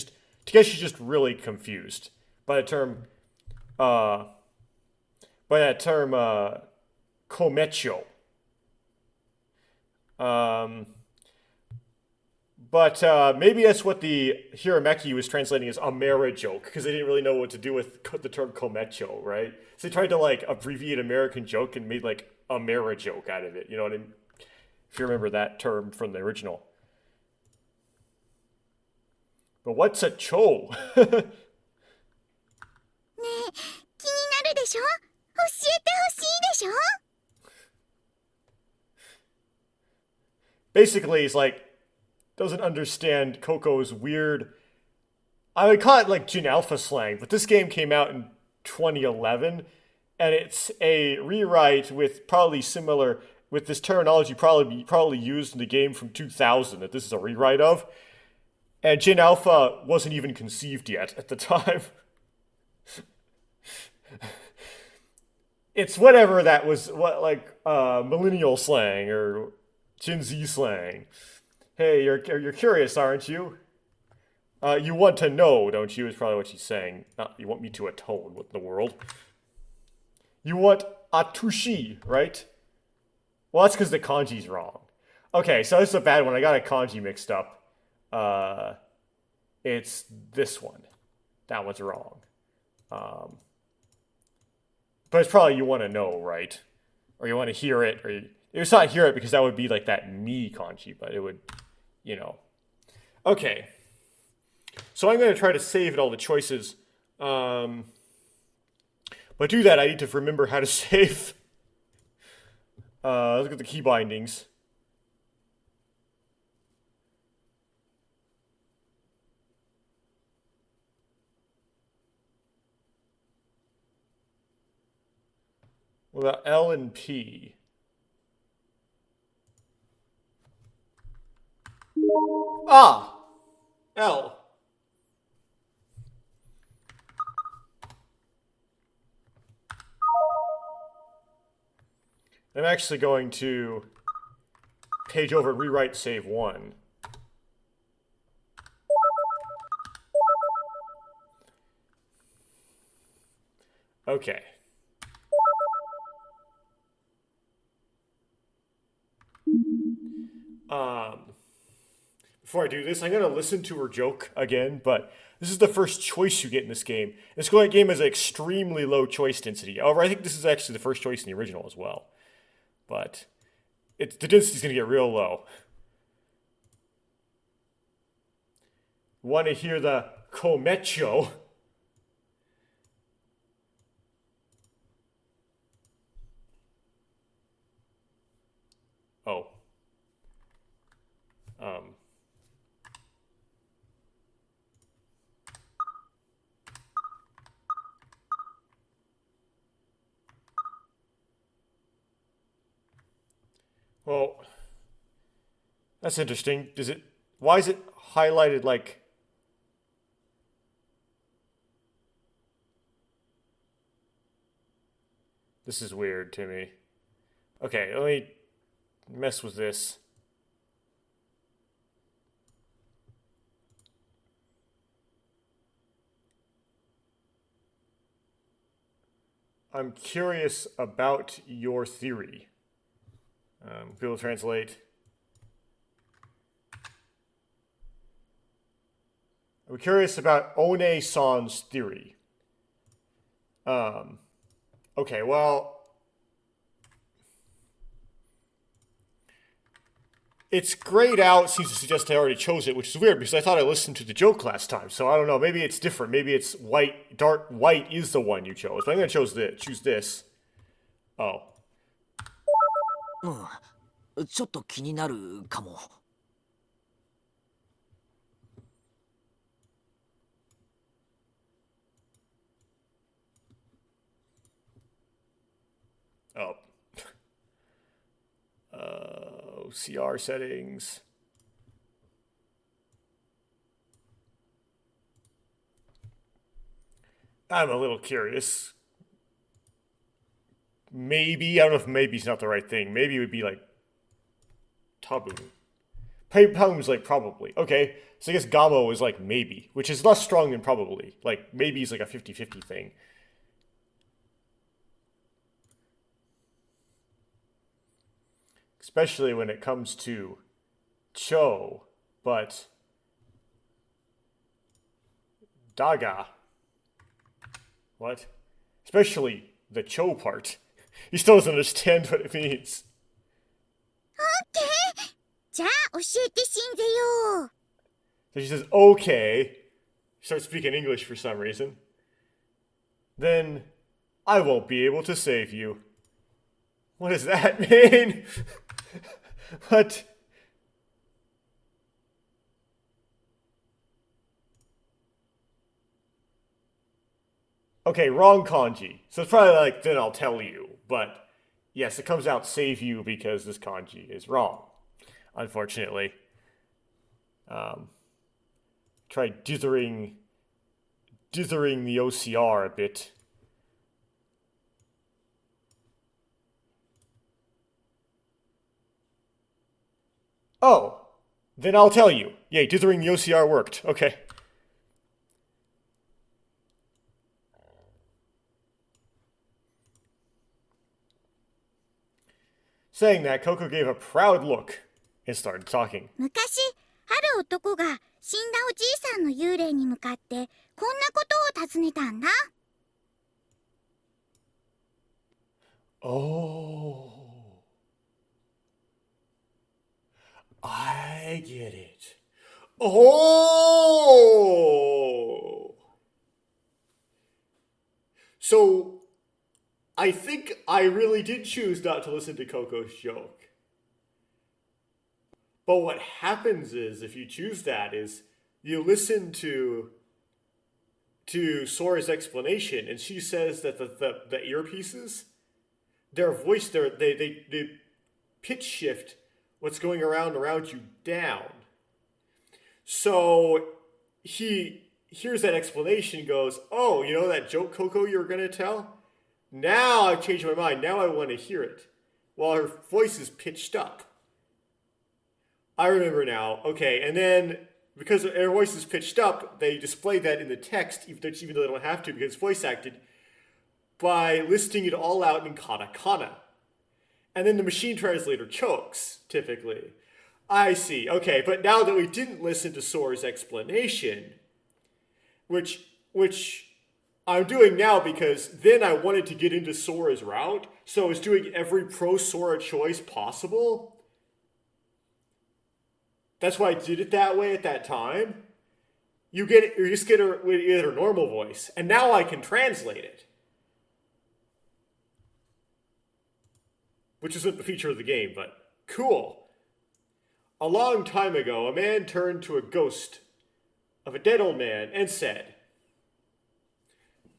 just really confused by the term uh komecho. But maybe that's what the Hirameki was translating as Amera joke, because they didn't really know what to do with the term komecho, right? So they tried to like abbreviate American joke and made like Amera joke out of it. You know what I mean? If you remember that term from the original. But what's a cho? ねえ、気になるでしょ？教えてほしいでしょ？ Basically, he's like doesn't understand Coco's weird. I would call it like Jin Alpha slang, but this game came out in 2011, and it's a rewrite with probably similar with this terminology probably used in the game from 2000 that this is a rewrite of. And Jin Alpha wasn't even conceived yet at the time. It's whatever that was, what like millennial slang or Gen Z slang. Hey, you're curious, aren't you? You want to know, don't you? Is probably what she's saying. You want me to atone. What in the world? You want atushi, right? Well, that's because the kanji's wrong. Okay, so this is a bad one. I got a kanji mixed up. It's this one. That one's wrong. But it's probably you want to know, right? Or you want to hear it, or it's not hear it because that would be like that me kanji, but it would, you know. Okay. So I'm going to try to save all the choices. But to do that, I need to remember how to save. Look at the key bindings. What about L and P? Ah! L. I'm actually going to page over and rewrite save 1. Okay. Before I do this, I'm going to listen to her joke again, but this is the first choice you get in this game. This game has an extremely low choice density. However, I think this is actually the first choice in the original as well. But the density's going to get real low. Want to hear the komecho? Oh. Well, that's interesting. Why is it highlighted like... This is weird to me. Okay, let me mess with this. I'm curious about your theory. Google Translate. I'm curious about One-san's theory. Okay, well... It's grayed out seems to suggest I already chose it, which is weird because I thought I listened to the joke last time. So I don't know. Maybe it's different. Maybe it's white. Dark white is the one you chose. But I'm going to choose this. Oh. ちょっと気になるかも。Oh. OCR settings. I'm a little curious. Maybe, I don't know if maybe's not the right thing. Maybe it would be like tabu. Probably is like probably. Okay, so I guess Gamo is like maybe, which is less strong than probably. Like maybe is like a 50-50 thing. Especially when it comes to Cho, but Daga. What? Especially the Cho part. He still doesn't understand what it means. じゃあ教えてしんぜよ So she says, okay. She starts speaking English for some reason. Then I won't be able to save you. What does that mean? What? Okay, wrong kanji. So it's probably like, then I'll tell you. But yes, it comes out save you because this kanji is wrong. Unfortunately. Try dithering the OCR a bit. Oh, then I'll tell you. Yay, dithering the OCR worked. Okay. Saying that, Coco gave a proud look and started talking. 昔ある男が死んだおじいさんの幽霊に向かってこんなことを尋ねたんだ Oh. I get it. Oh! So, I think I really did choose not to listen to Coco's joke. But what happens is, if you choose that, is you listen to Sora's explanation, and she says that the earpieces, their voice, they pitch shift what's going around you down. So he hears that explanation and goes, oh, you know that joke, Coco, you were going to tell? Now I've changed my mind. Now I want to hear it. While her voice is pitched up. I remember now. Okay, and then because her voice is pitched up, they display that in the text, even though they don't have to because it's voice acted, by listing it all out in katakana. And then the machine translator chokes, typically. I see. Okay, but now that we didn't listen to Sora's explanation, which I'm doing now because then I wanted to get into Sora's route, so I was doing every pro-Sora choice possible. That's why I did it that way at that time. You just get her normal voice, and now I can translate it. Which isn't the feature of the game, but cool. A long time ago, a man turned to a ghost of a dead old man and said,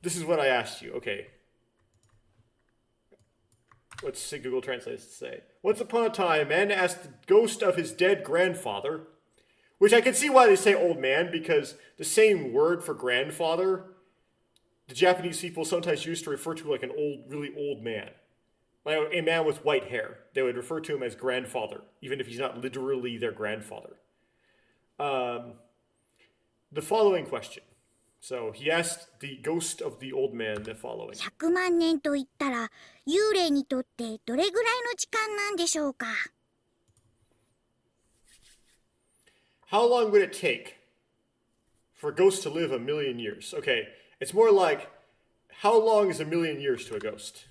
this is what I asked you. Okay. What's Google Translate say? Once upon a time, a man asked the ghost of his dead grandfather, which I can see why they say old man, because the same word for grandfather, the Japanese people sometimes used to refer to like an old, really old man. Like a man with white hair. They would refer to him as grandfather, even if he's not literally their grandfather. The following question. So he asked the ghost of the old man the following. 100万年と言ったら幽霊にとってどれぐらいの時間なんでしょうか How long would it take for a ghost to live 1,000,000 years? Okay, it's more like, how long is 1,000,000 years to a ghost?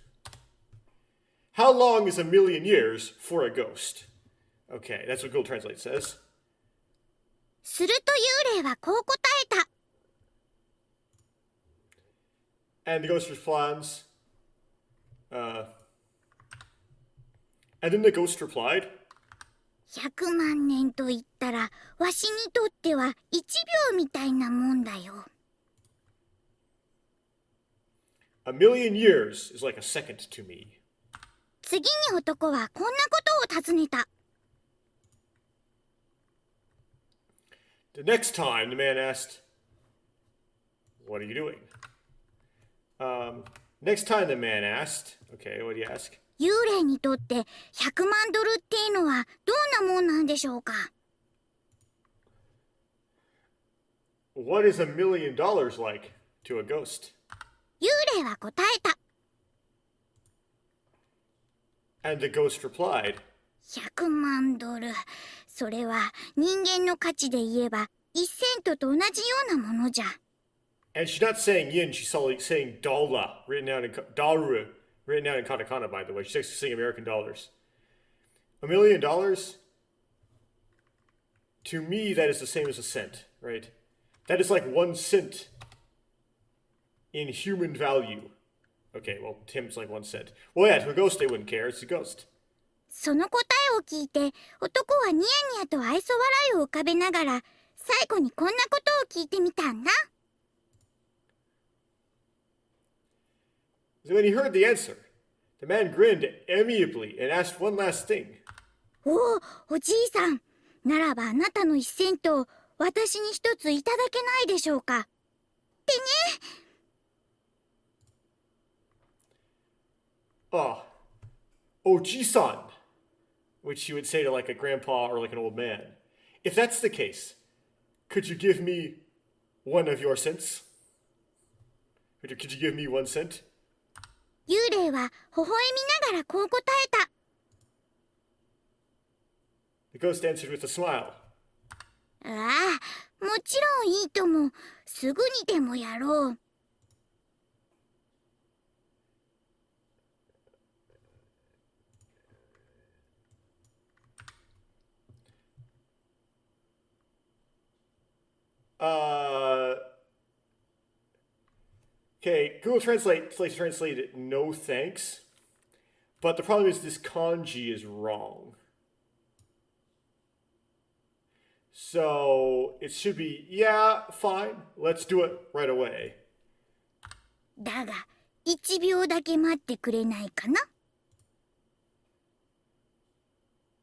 How long is 1,000,000 years for a ghost? Okay, that's what Google Translate says. すると幽霊はこう答えた And the ghost responds, and then the ghost replied, 100万年と言ったらわしにとっては1秒みたいなもんだよ 1,000,000 years is like a second to me. 次に男はこんなことを尋ねた The next time, the man asked, "What are you doing?" Next time the man asked, okay, what do you ask? 幽霊にとって100万ドルっていうのはどんなもんなんでしょうか？ What is $1 million like to a ghost? 幽霊は答えた。 And the ghost replied, 100万ドル。それは人間の価値で言えば1セントと同じようなものじゃ。 and she's not saying yin, she's saying dollar, written down in daru, written down in katakana, by the way. She's actually saying American dollars. $1 million? To me, that is the same as a cent, right? That is like 1 cent in human value. Okay, well, to him it's like 1 cent. Well, yeah, to a ghost they wouldn't care. It's a ghost. その答えを聞いて男はニヤニヤと愛想笑いを浮かべながら最後にこんなことを聞いてみたんだ。 So when he heard the answer, the man grinned amiably and asked one last thing. おお、おじいさん。ならばあなたの1セントを私に一ついただけないでしょうか。ってね。 Ah, Oji-san, which you would say to like a grandpa or like an old man. If that's the case, could you give me one of your cents? Could you give me 1 cent? 幽霊は微笑みながらこう答えた。 The ghost answered with a smile. ああ、もちろんいいとも。すぐにでもやろう。 Okay, Google translated no thanks. But the problem is this kanji is wrong. So it should be, yeah, fine. Let's do it right away. だが、1秒だけ待ってくれないかな？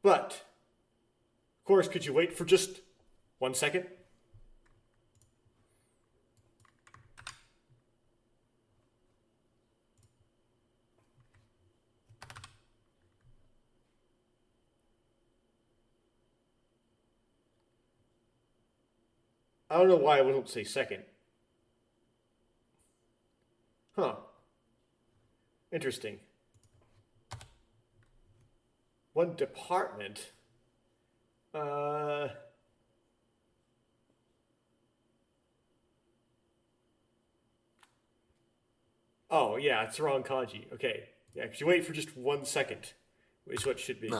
But, of course, could you wait for just 1 second? I don't know why I wouldn't say second. Huh. Interesting. One department. Oh, yeah, it's the wrong kanji. Okay. Yeah, could you wait for just 1 second? Is what it should be.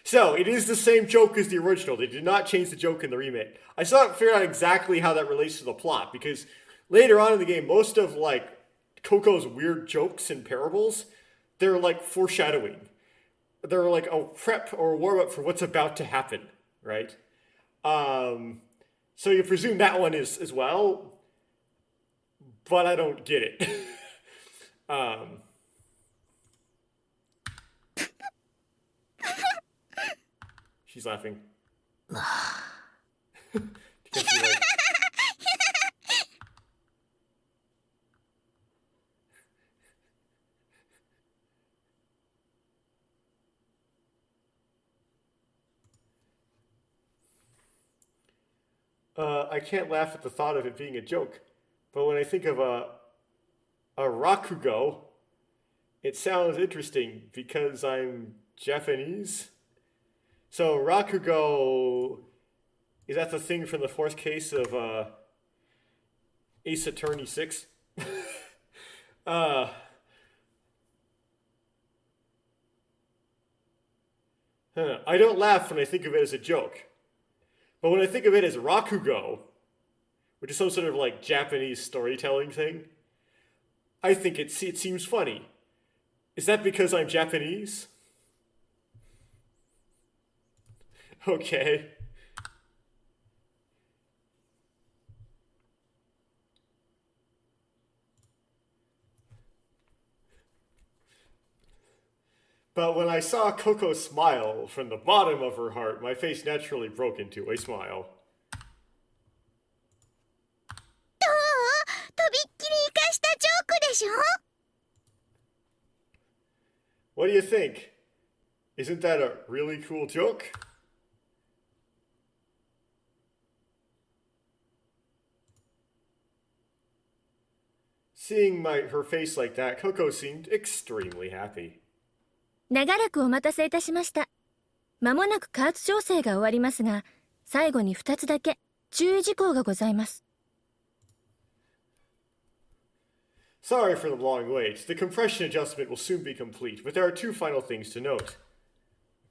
So, it is the same joke as the original. They did not change the joke in the remake. I still haven't figured out exactly how that relates to the plot, because later on in the game, most of, like, Coco's weird jokes and parables, they're, like, foreshadowing. They're, like, a prep or a warm-up for what's about to happen, right? So you presume that one is as well, but I don't get it. She's laughing. Because she, like, I can't laugh at the thought of it being a joke, but when I think of a rakugo, it sounds interesting because I'm Japanese. So rakugo, is that the thing from the 4th case of Ace Attorney 6? I don't laugh when I think of it as a joke. But when I think of it as rakugo, which is some sort of like Japanese storytelling thing, I think it seems funny. Is that because I'm Japanese? Okay. But when I saw Coco smile from the bottom of her heart, my face naturally broke into a smile. どう？とびっきり生かしたジョークでしょ？ What do you think? Isn't that a really cool joke? Seeing her face like that, Coco seemed extremely happy. 長らくお待たせいたしました。まもなく加圧調整が終わりますが、最後に2つだけ注意事項がございます。Sorry for the long wait. The compression adjustment will soon be complete, but there are two final things to note.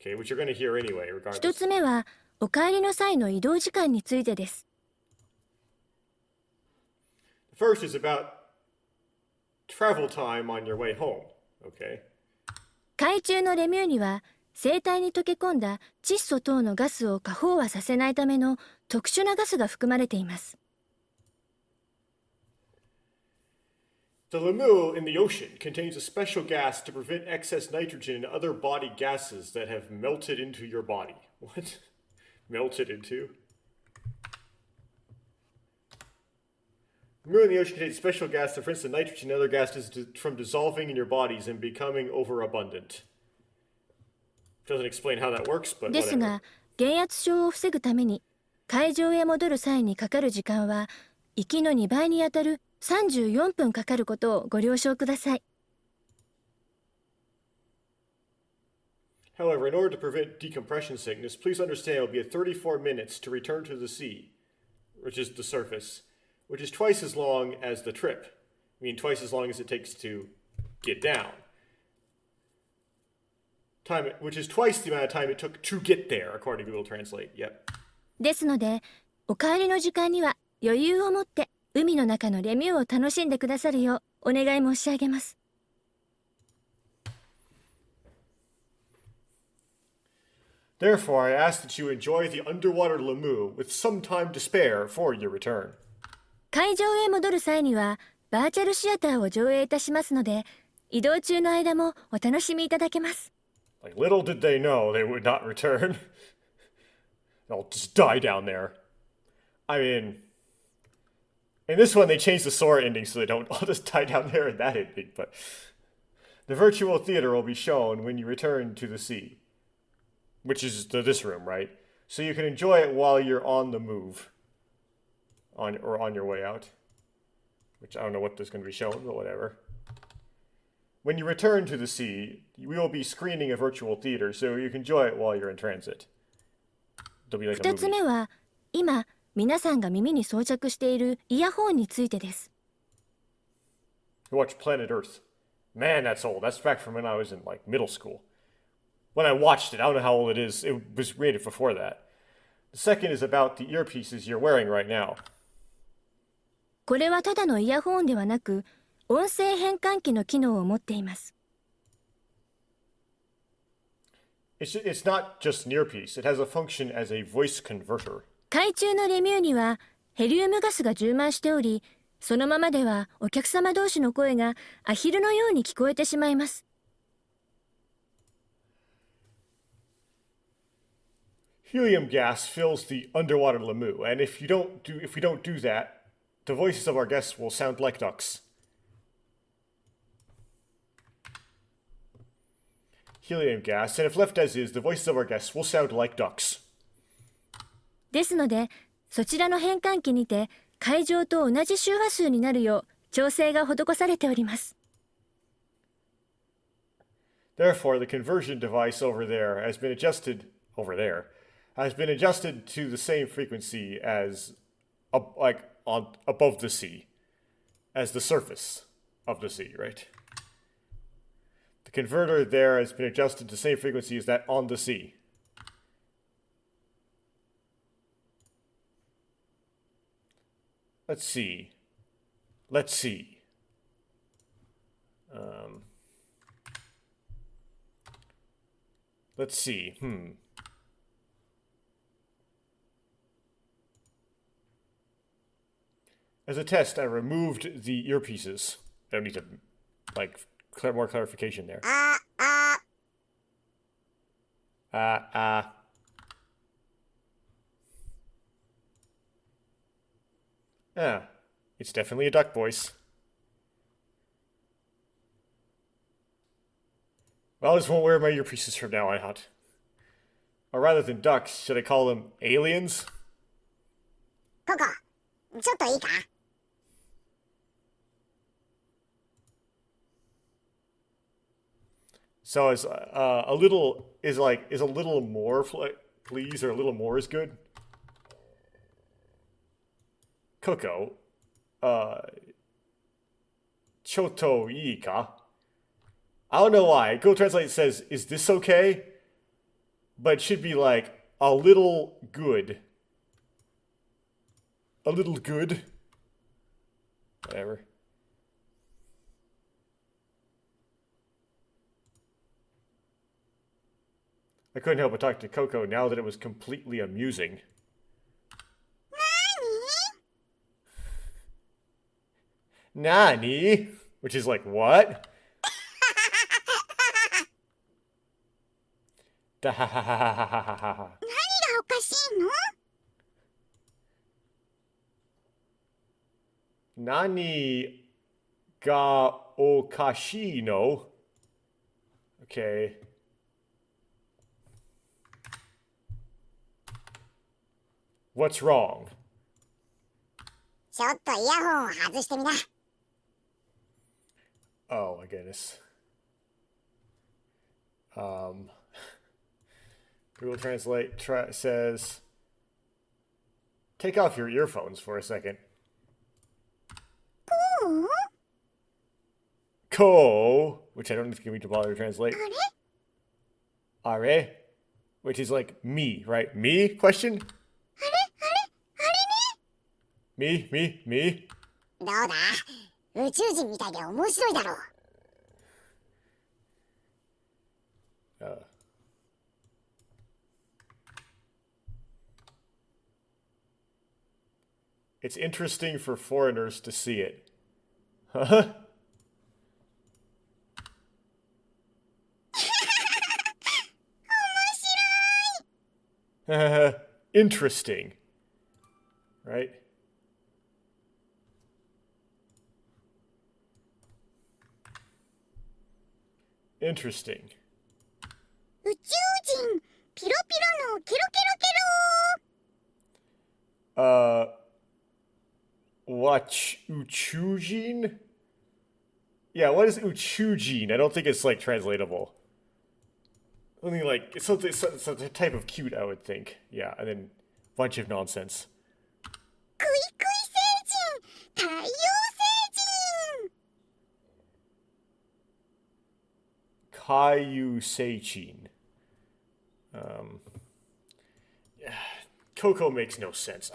Okay, which you're going to hear anyway, regardless. 1つ目は、お帰りの際の移動時間についてです。The first is about travel time on your way home. Okay. 海中のレミューには、生体に溶け込んだ窒素等のガスを過飽和させないための特殊なガスが含まれています。The Lemu in the ocean contains a special gas to prevent excess nitrogen and other body gases that have melted into your body. What? Melted into? The Lemu in the ocean contains special gas that prevents the nitrogen and other gases from dissolving in your bodies and becoming overabundant. Doesn't explain how that works, but です whatever. が、減圧症を防ぐために、海上へ戻る際にかかる時間は、行きの2倍にあたる34分かかることをご了承ください。However, in order to prevent decompression sickness, please understand it will be at 34 minutes to return to the sea, which is the surface, which is twice as long as the trip. I mean, twice as long as it takes to get down. Which is twice the amount of time it took to get there, according to Google Translate. Yep. ですので、お帰りの時間には余裕を持って海の中のレミューを楽しんでくださるようお願い申し上げます。Therefore, I ask that you enjoy the underwater Lemu with some time to spare for your return. 会場へ戻る際にはバーチャルシアターを上映いたしますので、移動中の間もお楽しみいただけます。Like, little did they know they would not return. They'll just die down there. I mean, in this one they changed the Sora ending so they don't all just die down there in that ending, but the virtual theater will be shown when you return to the sea. Which is this room, right? So you can enjoy it while you're on the move. On your way out. Which I don't know what this is going to be shown, but whatever. When you return to the sea, we will be screening a virtual theater, so you can enjoy it while you're in transit. It'll be like a 2つ movie. 目は、今皆さんが耳に装着しているイヤホンについてです。You watch Planet Earth. Man, that's old. That's back from when I was in like middle school. When I watched it, I don't know how old it is. It was rated before that. The second is about the earpieces you're wearing right now. これはただのイヤホンではなく、音声変換器の機能を持っています。It's not just an earpiece. It has a function as a voice converter. 海中のレミューにはヘリウムガスが充満しており、そのままではお客様同士の声がアヒルのように聞こえてしまいます。Helium gas fills the underwater Lemu, and if we don't do that, the voices of our guests will sound like ducks. Helium gas, and if left as is, the voices of our guests will sound like ducks. ですので、そちらの変換器にて会場と同じ周波数になるよう調整が施されております。Therefore, the conversion device has been adjusted to the same frequency as above the sea, as the surface of the sea, right? The converter there has been adjusted to the same frequency as that on the sea. Let's see. Let's see. As a test, I removed the earpieces. I don't need to, more clarification there. Yeah, it's definitely a duck voice. Well, I just won't wear my earpieces from now on. Or rather than ducks, should I call them aliens? ココ、ちょっといいか？ So is a little is a little more please, or a little more is good. Coco, choto ii ka? I don't know why. Google Translate says, "Is this okay?" But it should be like a little good. A little good. Whatever. I couldn't help but talk to Coco now that it was completely amusing. Nani? Which is like, what? Da ha ha ha ha ha ha ha ha. 何がおかしいの？ Nani ga okashi no? Okay. What's wrong? ちょっとイヤホンを外してみな。 Oh my goodness. Google Translate says, take off your earphones for a second. Ko, which I don't think we to bother to translate. Are, which is like me, right? Me? Question? Me? どうだ？宇宙人みたいで面白いだろう。 It's interesting for foreigners to see it. Huh? Interesting. Right? Interesting. 宇宙人ピロピロのケロケロケロ。 Watch Uchujin? Yeah, what is Uchujin? I don't think it's like translatable. Something like it's something, some type of cute, I would think. Yeah, and then a bunch of nonsense. クイクイ星人、太陽星人。 Caillou Seichin. Coco makes no sense.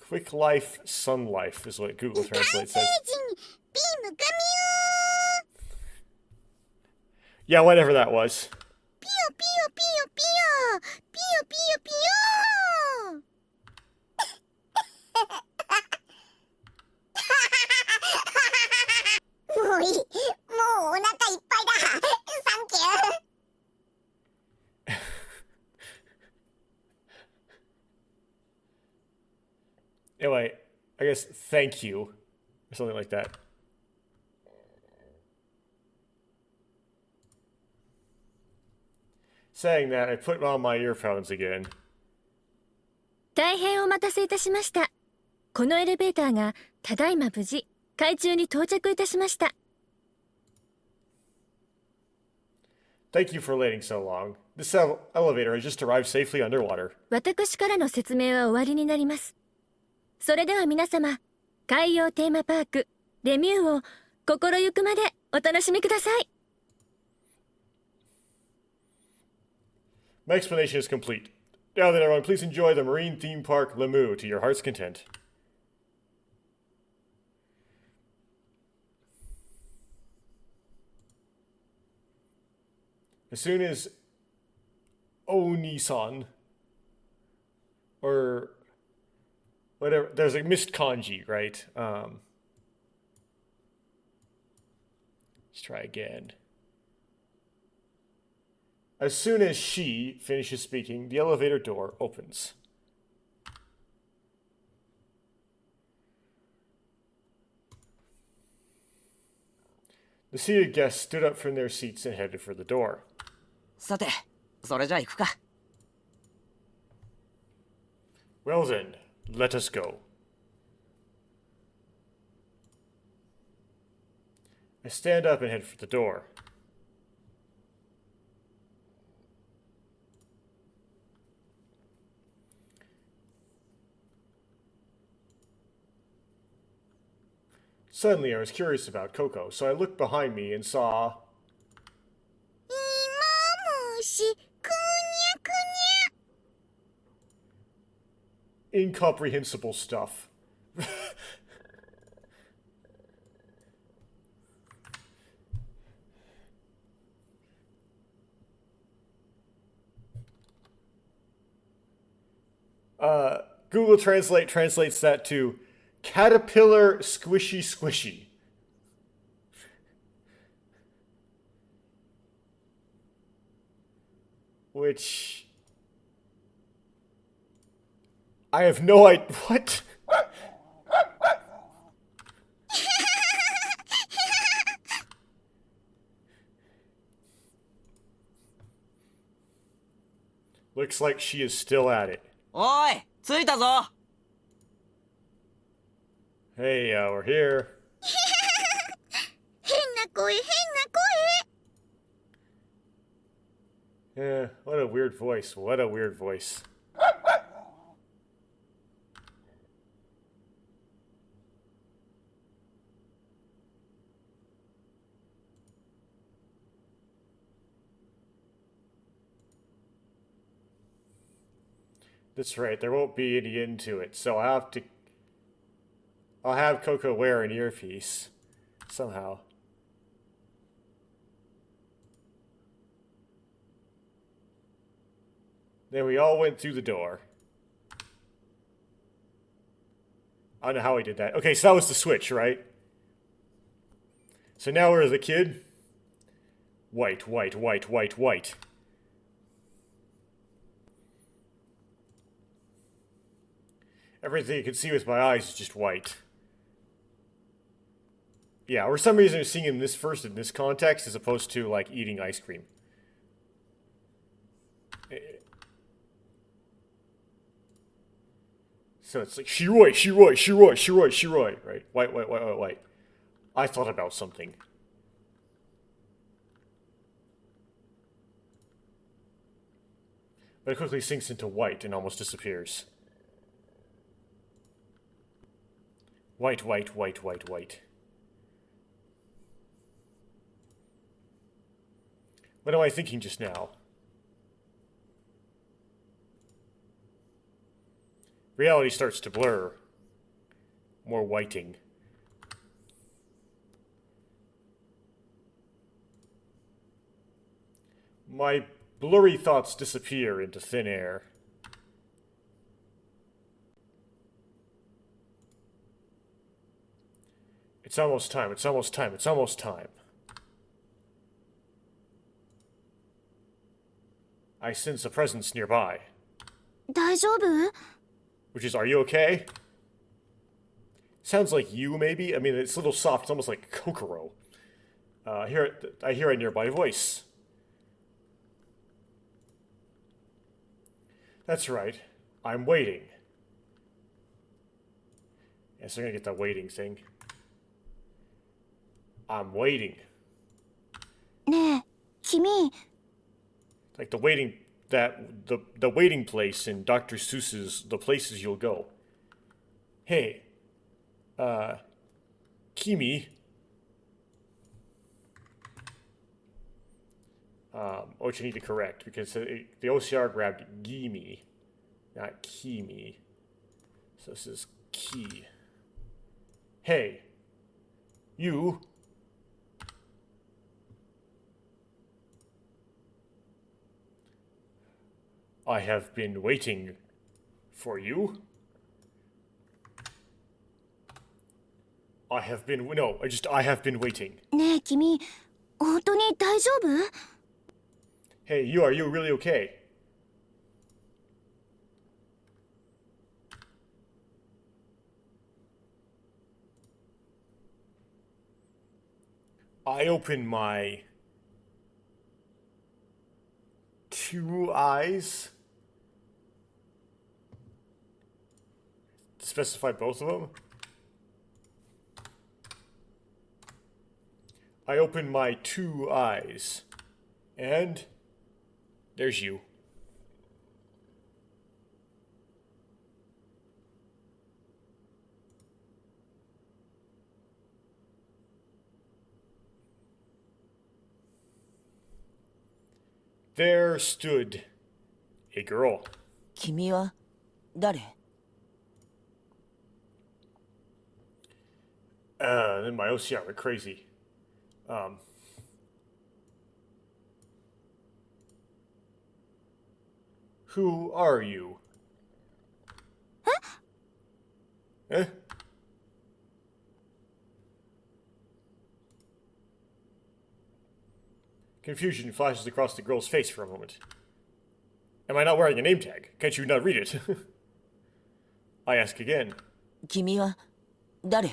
Quick life, sun life is what Google 異端 Translate 星 says. 人、ビームガミュー。 Yeah, whatever that was. ピヨピヨピヨピヨ。ピヨピヨピヨ。 もういい。もうお腹いっぱいだ。サンキュー。 Anyway, I guess thank you, or something like that. Saying that, I put on my earphones again. 大変お待たせいたしました。このエレベーターがただいま無事海中に到着いたしました。 Thank you for waiting so long. This elevator has just arrived safely underwater. 私からの説明は終わりになります。それでは皆様、海洋テーマパークレミューを心ゆくまでお楽しみください。 My explanation is complete. Now then, everyone, please enjoy the marine theme park Lemu to your heart's content. As soon as Oni-san, or Whatever. There's a missed kanji, right? Let's try again. As soon as she finishes speaking, the elevator door opens. The seated guests stood up from their seats and headed for the door. さて、それじゃあ行くか。Well then, let us go. I stand up and head for the door. Suddenly, I was curious about Coco, so I looked behind me and saw... 芋虫くにゃくにゃ incomprehensible stuff. Google Translate translates that to caterpillar squishy squishy. Which... I have no idea. What? Looks like she is still at it. おい、着いたぞ。 Hey, we're here. 変な声変な声 What a weird voice. What a weird voice. That's right, there won't be any end to it, so I'll have Coco wear an earpiece. Somehow. Then we all went through the door. I don't know how we did that. Okay, so that was the switch, right? So now we're the kid. White, white, white, white, white. Everything you can see with my eyes is just white. Yeah, for some reason I'm seeing him this first in this context as opposed to, like, eating ice cream. So it's like, Shiroi, Shiroi, Shiroi, Shiroi, Shiroi, right? White, white, white, white, white. I thought about something. But it quickly sinks into white and almost disappears. White, white, white, white, white. What am I thinking just now? Reality starts to blur. More whiting. My blurry thoughts disappear into thin air. It's almost time, it's almost time, it's almost time. I sense a presence nearby. 大丈夫 Which is, are you okay? Sounds like you, maybe? I mean, it's a little soft, it's almost like Kokoro. I hear a nearby voice. That's right. I'm waiting. Yes, I'm gonna get that waiting thing. I'm waiting. ねえ君 Like the waiting the waiting place in Dr. Seuss's The Places You'll Go. Hey, Kimi. Which I need to correct because the OCR grabbed Gimi, not Kimi. So this is Ki. Hey, you. I have been waiting for you. I have been waiting. ねえ君、本当に大丈夫？ Hey, are you really okay? I open my 2 eyes. Specify both of them. I open my 2 eyes. And there's you. There stood a girl. 君は誰？ Then my OCR went crazy. Who are you? Eh? Confusion flashes across the girl's face for a moment. Am I not wearing a name tag? Can't you not read it? I ask again. 君は誰？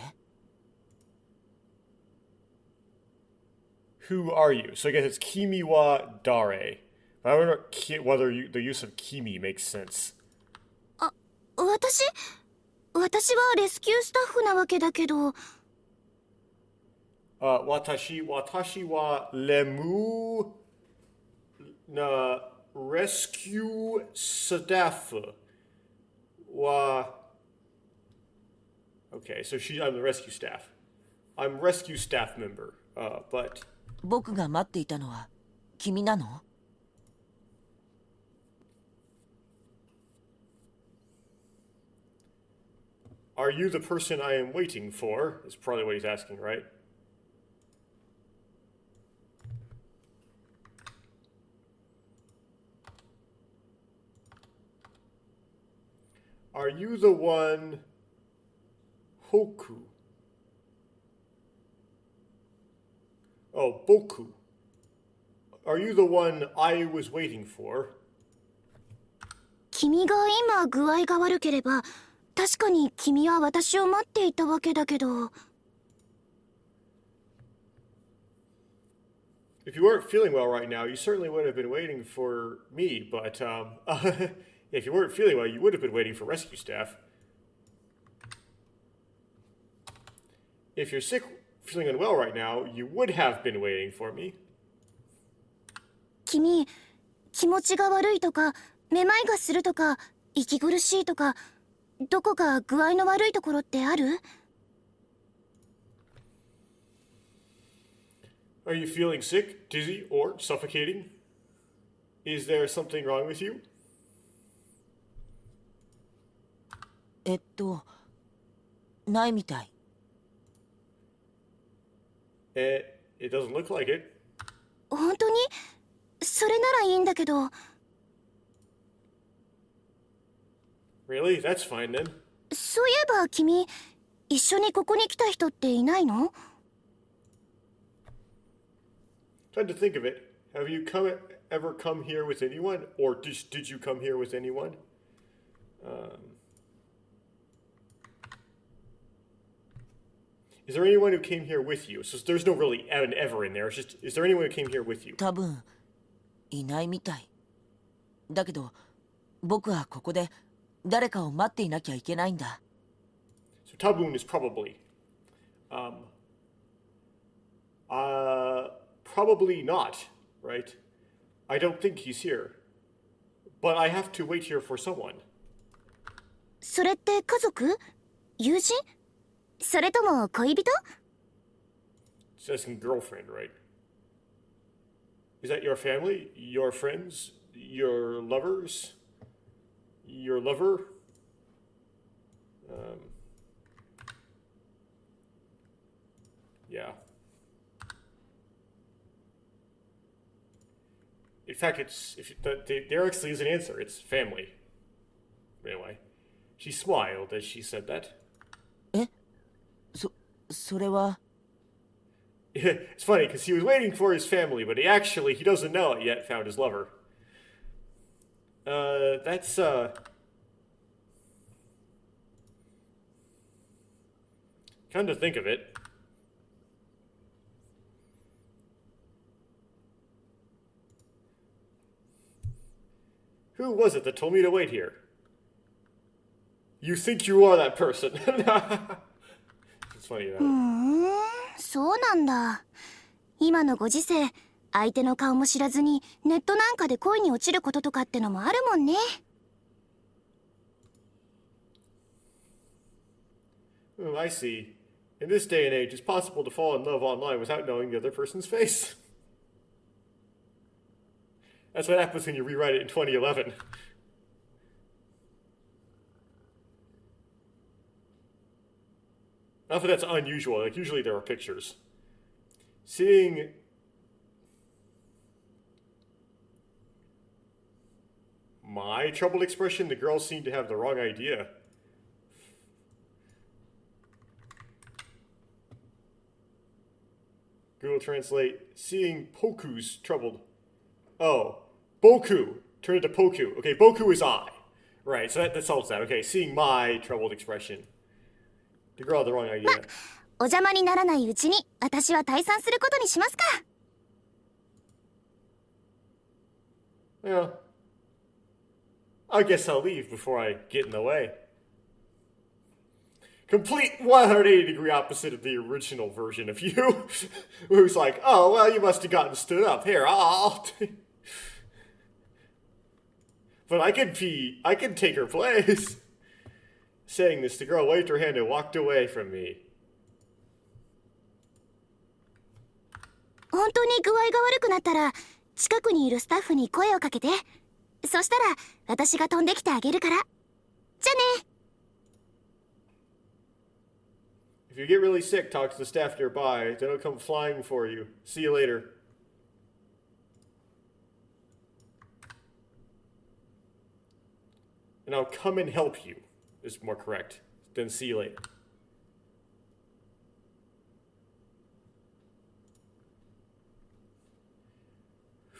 Who are you? So I guess it's Kimi wa Dare. I wonder whether the use of Kimi makes sense. 私はレスキュースタッフなわけだけど。Watashi wa lemu na rescue staff wa. Okay, so I'm the rescue staff. I'm rescue staff member, but. 僕が待っていたのは君なの？ Are you the person I am waiting for? Is probably what he's asking, right? Are you the one... Hoku? Oh, Boku. Are you the one I was waiting for? 君が今具合が悪ければ、確かに君は私を待っていたわけだけど。If you weren't feeling well right now, you certainly would have been waiting for me, but, if you weren't feeling well, you would have been waiting for rescue staff. If you're sick, feeling unwell right now, you would have been waiting for me. 君、気持ちが悪いとか、めまいがするとか、息苦しいとか、どこか具合の悪いところってある？ Are you feeling sick, dizzy, or suffocating? Is there something wrong with you? ないみたい。It doesn't look like it. 本当に？それならいいんだけど。Really? That's fine then. そういえば君、一緒にここに来た人っていないの？ Trying to think of it. Have you ever come here with anyone? Or did you come here with anyone? Is there anyone who came here with you? So there's no really an ever in there. It's just, is there anyone who came here with you? 多分いないみたい。だけど僕はここで誰かを待っていなきゃいけないんだ。So Tabun is probably. Probably not, right? I don't think he's here. But I have to wait here for someone. それって家族？友人？それとも恋人？ It's asking girlfriend, right? Is that your family? Your friends? Your lovers? Your lover? Yeah. In fact, there actually is an answer. It's family. Anyway, she smiled as she said that. それは It's funny because he was waiting for his family, but he doesn't know it yet. Found his lover. That's Come to think of it. Who was it that told me to wait here? You think you are that person. It's funny that. そうなんだ。今のご時世、相手の顔も知らずにネットなんかで恋に落ちることとかってのもあるもんね。I see. In this day and age, it's possible to fall in love online without knowing the other person's face. That's what happens when you rewrite it in 2011. Not that that's unusual. Like, usually there are pictures. Seeing my troubled expression, the girls seem to have the wrong idea. Google Translate, seeing Poku's troubled. Oh, Boku. Turn it to Poku. Okay, Boku is I. Right, so that solves that. Okay, seeing my troubled expression. The girl had the wrong idea. お邪魔にならないうちに私は退散することにしますか。Yeah. I guess I'll leave before I get in the way. Complete 180-degree opposite of the original version of you. Who's like, oh, well, you must have gotten stood up. Here, I'll... But I can take her place. Saying this, the girl waved her hand and walked away from me. 本当に具合が悪くなったら近くにいるスタッフに声をかけて。そしたら私が飛んできてあげるから。じゃね。If you get really sick, talk to the staff nearby. Then I'll come flying for you. See you later. And I'll come and help you, is more correct. Then see you later.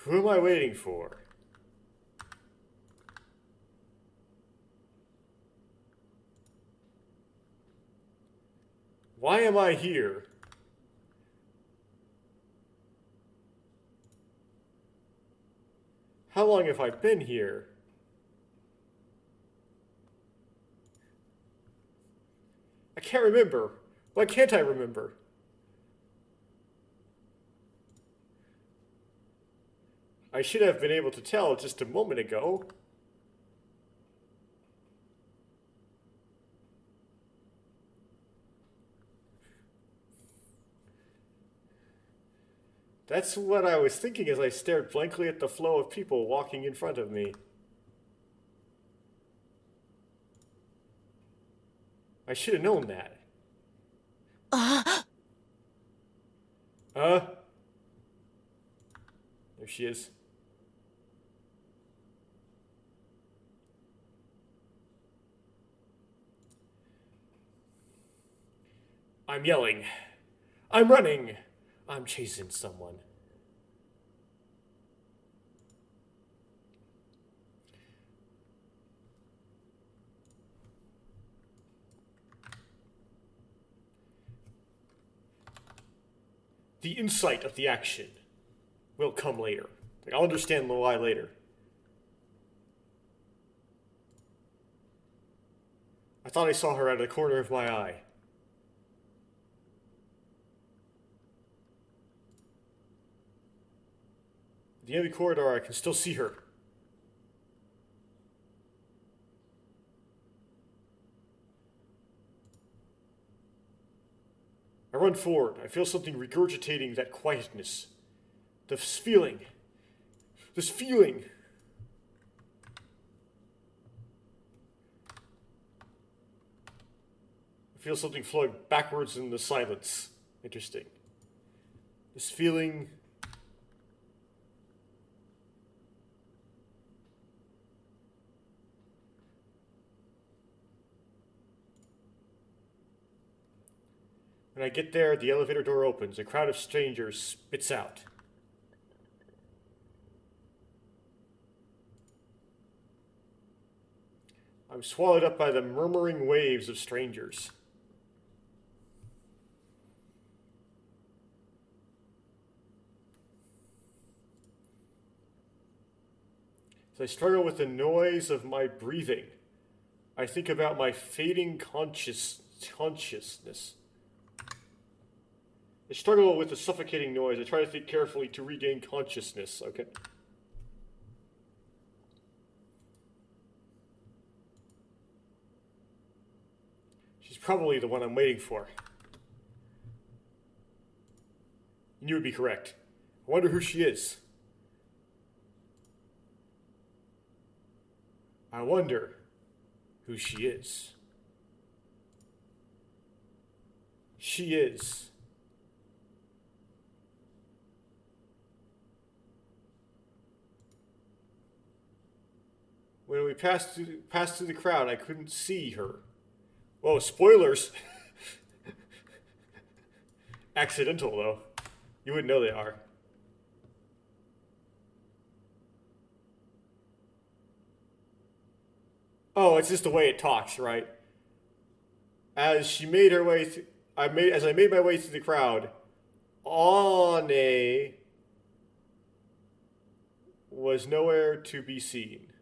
Who am I waiting for? Why am I here? How long have I been here? I can't remember. Why can't I remember? I should have been able to tell just a moment ago. That's what I was thinking as I stared blankly at the flow of people walking in front of me. I should have known that. There she is. I'm yelling. I'm running. I'm chasing someone. The insight of the action will come later. Like, I'll understand the why later. I thought I saw her out of the corner of my eye. At the end of the corridor, I can still see her. I run forward. I feel something regurgitating that quietness. This feeling. This feeling. I feel something flowing backwards in the silence. Interesting. This feeling. When I get there, the elevator door opens. A crowd of strangers spits out. I'm swallowed up by the murmuring waves of strangers. As I struggle with the noise of my breathing, I think about my fading consciousness. I struggle with the suffocating noise. I try to think carefully to regain consciousness, okay? She's probably the one I'm waiting for. You would be correct. I wonder who she is. I wonder who she is. She is. When we passed through the crowd, I couldn't see her. Whoa, spoilers! Accidental, though. You wouldn't know they are. Oh, it's just the way it talks, right? As she made her way through, as I made my way through the crowd, Ane was nowhere to be seen.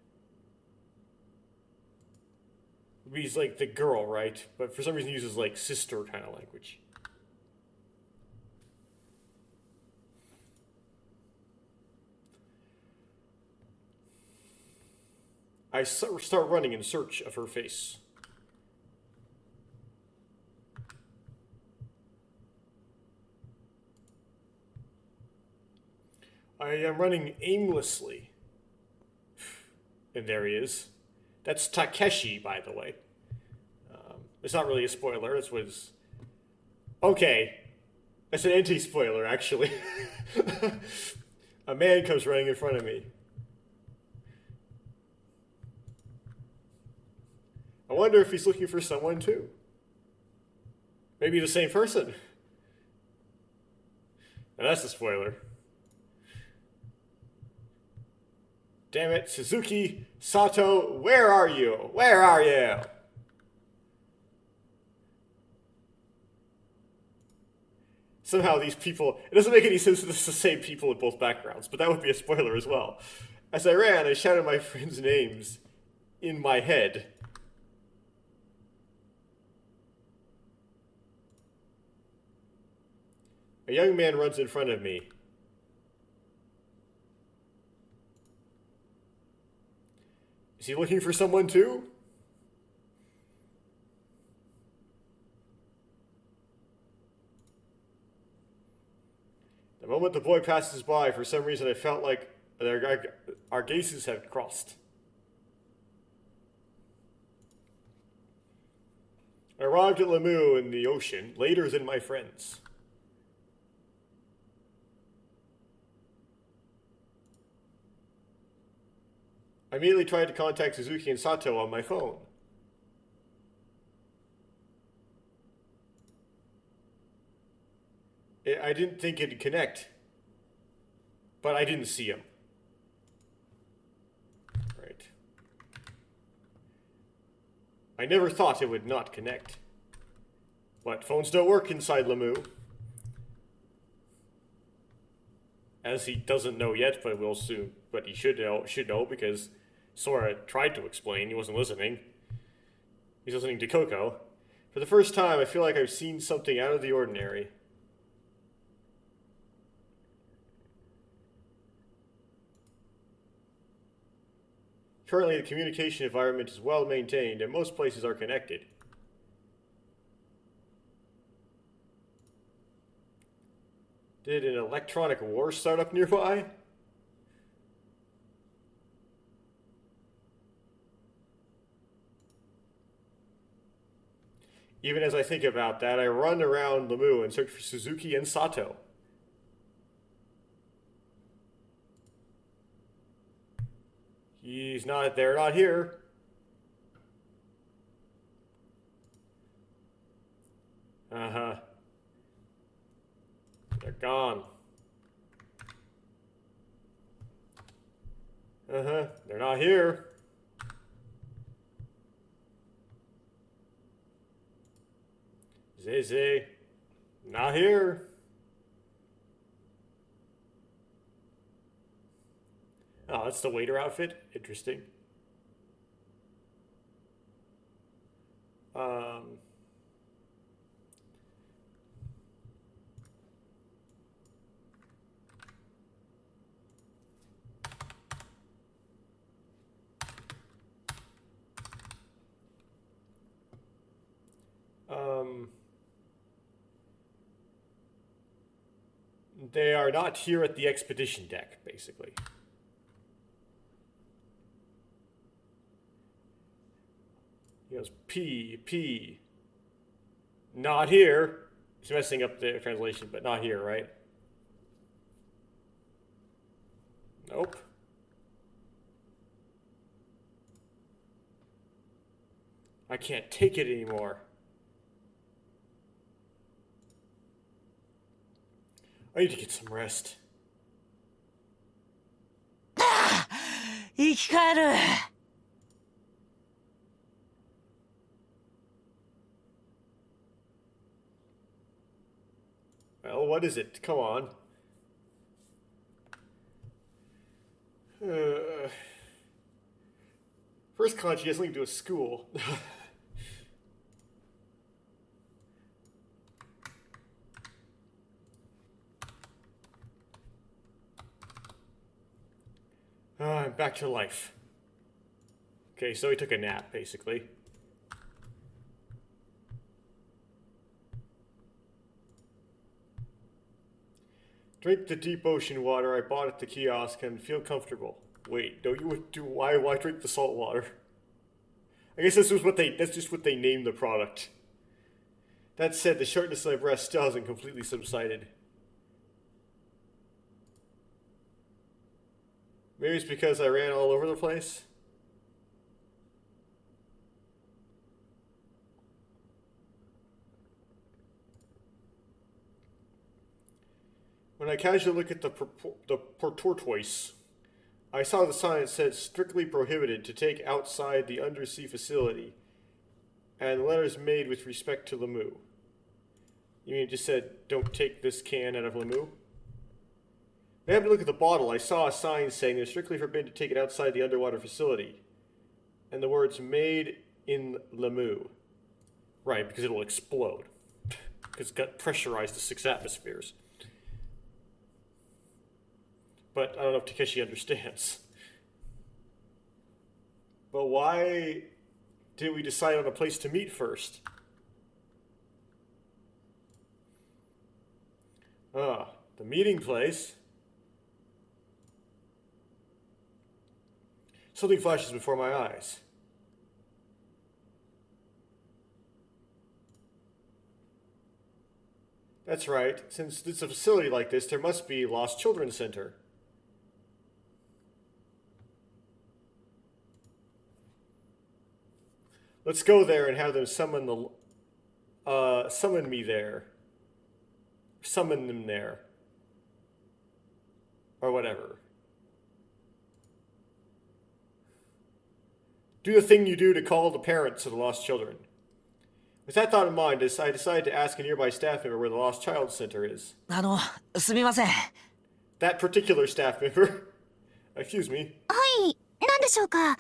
He's like the girl, right? But for some reason he uses like sister kind of language. I start running in search of her face. I am running aimlessly. And there he is. That's Takeshi, by the way. It's not really a spoiler. This was... Okay. That's an anti-spoiler, actually. A man comes running in front of me. I wonder if he's looking for someone, too. Maybe the same person. Now that's a spoiler. Damn it, Suzuki, Sato, where are you? Where are you? Somehow these people, it doesn't make any sense that it's the same people in both backgrounds, but that would be a spoiler as well. As I ran, I shouted my friends' names in my head. A young man runs in front of me. Is he looking for someone too? The moment the boy passes by, for some reason I felt like our gazes had crossed. I arrived at Lamu in the ocean, later than my friends. I immediately tried to contact Suzuki and Sato on my phone. I didn't think it'd connect, but I didn't see him. Right. I never thought it would not connect. But phones don't work inside Lamu. As he doesn't know yet, but will soon. But he should know because Sora tried to explain. He wasn't listening. He's listening to Coco. For the first time, I feel like I've seen something out of the ordinary. Currently, the communication environment is well maintained and most places are connected. Did an electronic war start up nearby? Even as I think about that, I run around Lamu and search for Suzuki and Sato. They're not here. Uh-huh. They're gone. They're not here. Zay, not here. Oh, that's the waiter outfit. Interesting. They are not here at the expedition deck, basically. He goes, P. Not here. He's messing up the translation, but not here, right? Nope. I can't take it anymore. I need to get some rest. 生き返る。 Well, what is it? Come on. First con, she has something to do with school. I'm back to life. Okay, so he took a nap, basically. Drink the deep ocean water I bought at the kiosk and feel comfortable. Wait, don't you do why drink the salt water? I guess that's just what they named the product. That said, the shortness of my breath still hasn't completely subsided. Maybe it's because I ran all over the place. When I casually look at the tortoise, I saw the sign that said strictly prohibited to take outside the undersea facility, and the letters made with respect to Lemieux. You mean it just said, don't take this can out of Lemieux? When I happened to look at the bottle, I saw a sign saying they're strictly forbidden to take it outside the underwater facility, and the words made in Lemieux. Right, because it'll explode. Because it's got pressurized to 6 atmospheres. But I don't know if Takeshi understands. But why didn't we decide on a place to meet first? Ah, the meeting place. Something flashes before my eyes. That's right. Since it's a facility like this, there must be Lost Children's Center. Let's go there and have them summon me there. Summon them there. Or whatever. Do the thing you do to call the parents of the lost children. With that thought in mind, I decided to ask a nearby staff member where the Lost Child Center is. すみません。 That particular staff member. Excuse me. はい、何でしょうか。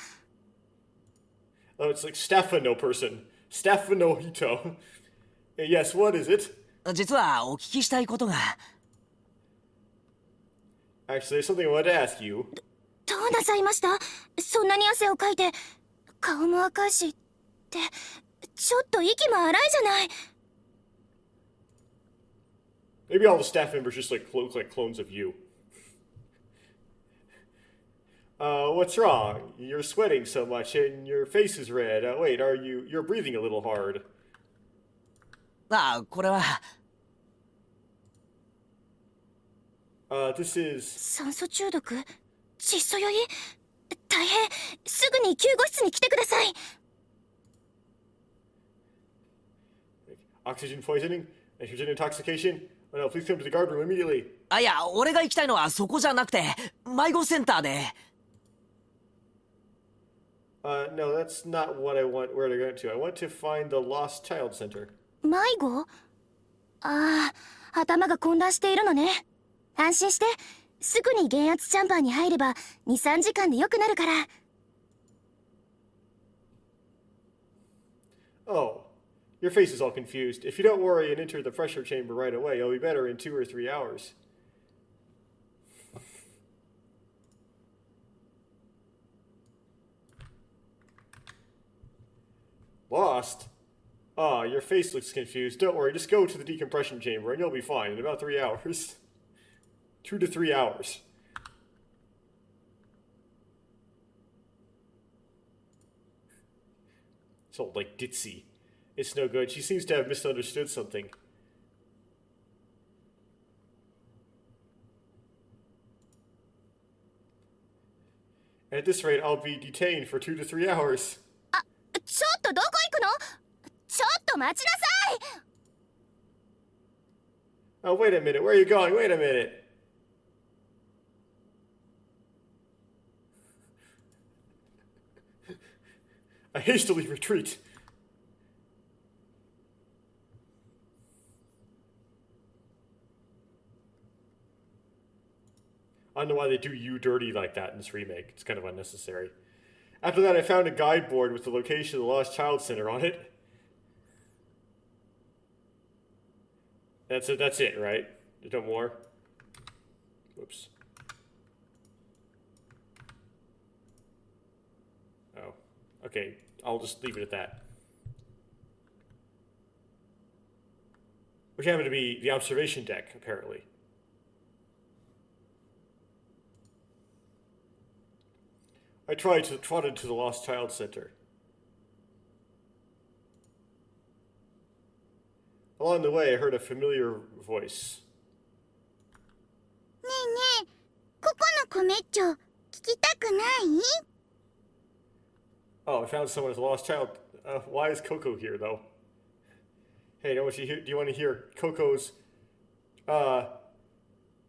Oh, it's like Stefano person. Stefano Hito. Yes, what is it? 実はお聞きしたいことが。 Actually, there's something I wanted to ask you. どうなさいました？そんなに汗をかいて、顔も赤いし、ってちょっと息も荒いじゃない。 Maybe all the staff members just look like clones of you. What's wrong? You're sweating so much and your face is red. Wait, you're breathing a little hard. ああ、これは。 This is... 酸素中毒？窒素酔い？大変！すぐに救護室に来てください。 Oxygen poisoning? Nitrogen intoxication? Oh no, please come to the guard room immediately. あ、いや、俺が行きたいのはそこじゃなくて、迷子センターで。No, that's not what I want, where to go to. I want to find the Lost Child Center. 迷子？ああ、頭が混乱しているのね。安心して、すぐに減圧チャンバーに入れば2、3時間で良くなるから。Oh, your face is all confused. If you don't worry and enter the pressure chamber right away, you'll be better in 2 or 3 hours. Lost? Ah, your face looks confused. Don't worry, just go to the decompression chamber and you'll be fine in about 3 hours. 2 to 3 hours. So, like, ditzy. It's no good. She seems to have misunderstood something. At this rate, I'll be detained for 2 to 3 hours. ちょっとどこ行くの？ちょっと待ちなさい。 Oh, wait a minute. Where are you going? Wait a minute. I hastily retreat. I don't know why they do you dirty like that in this remake. It's kind of unnecessary. After that, I found a guide board with the location of the Lost Child Center on it. That's it, right? There's no more? Whoops. Oh. Okay, I'll just leave it at that. Which happened to be the observation deck, apparently. I trotted to the Lost Child Center. Along the way, I heard a familiar voice. ねえねえ、ここのコメッチョ聞きたくない？ Oh, I found someone as a lost child. Why is Coco here, though? Hey, do you want to hear Coco's,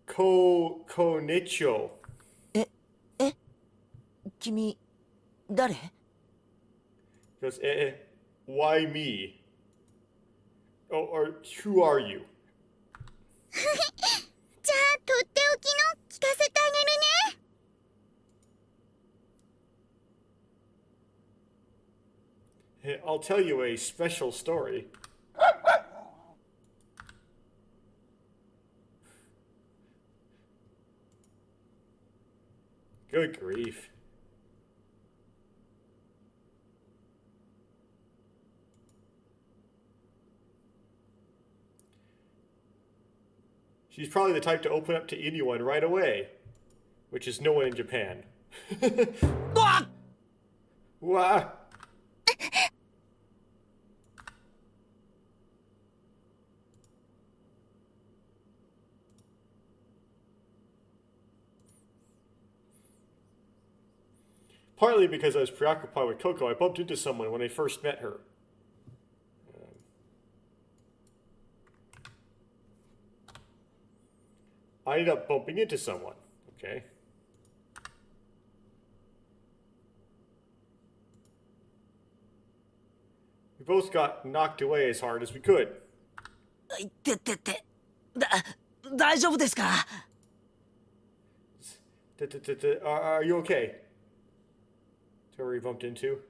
Konicho? 君、誰？ He goes, why me? Oh, or who are you? じゃあとっておきの聞かせてあげるね。 I'll tell you a special story. Good grief. She's probably the type to open up to anyone right away, which is no one in Japan. うわっ！ Wah! Partly because I was preoccupied with Coco, I bumped into someone when I first met her. I ended up bumping into someone. Okay. We both got knocked away as hard as we could. いってってって。大丈夫ですか？ Are you okay? Is that where you bumped into?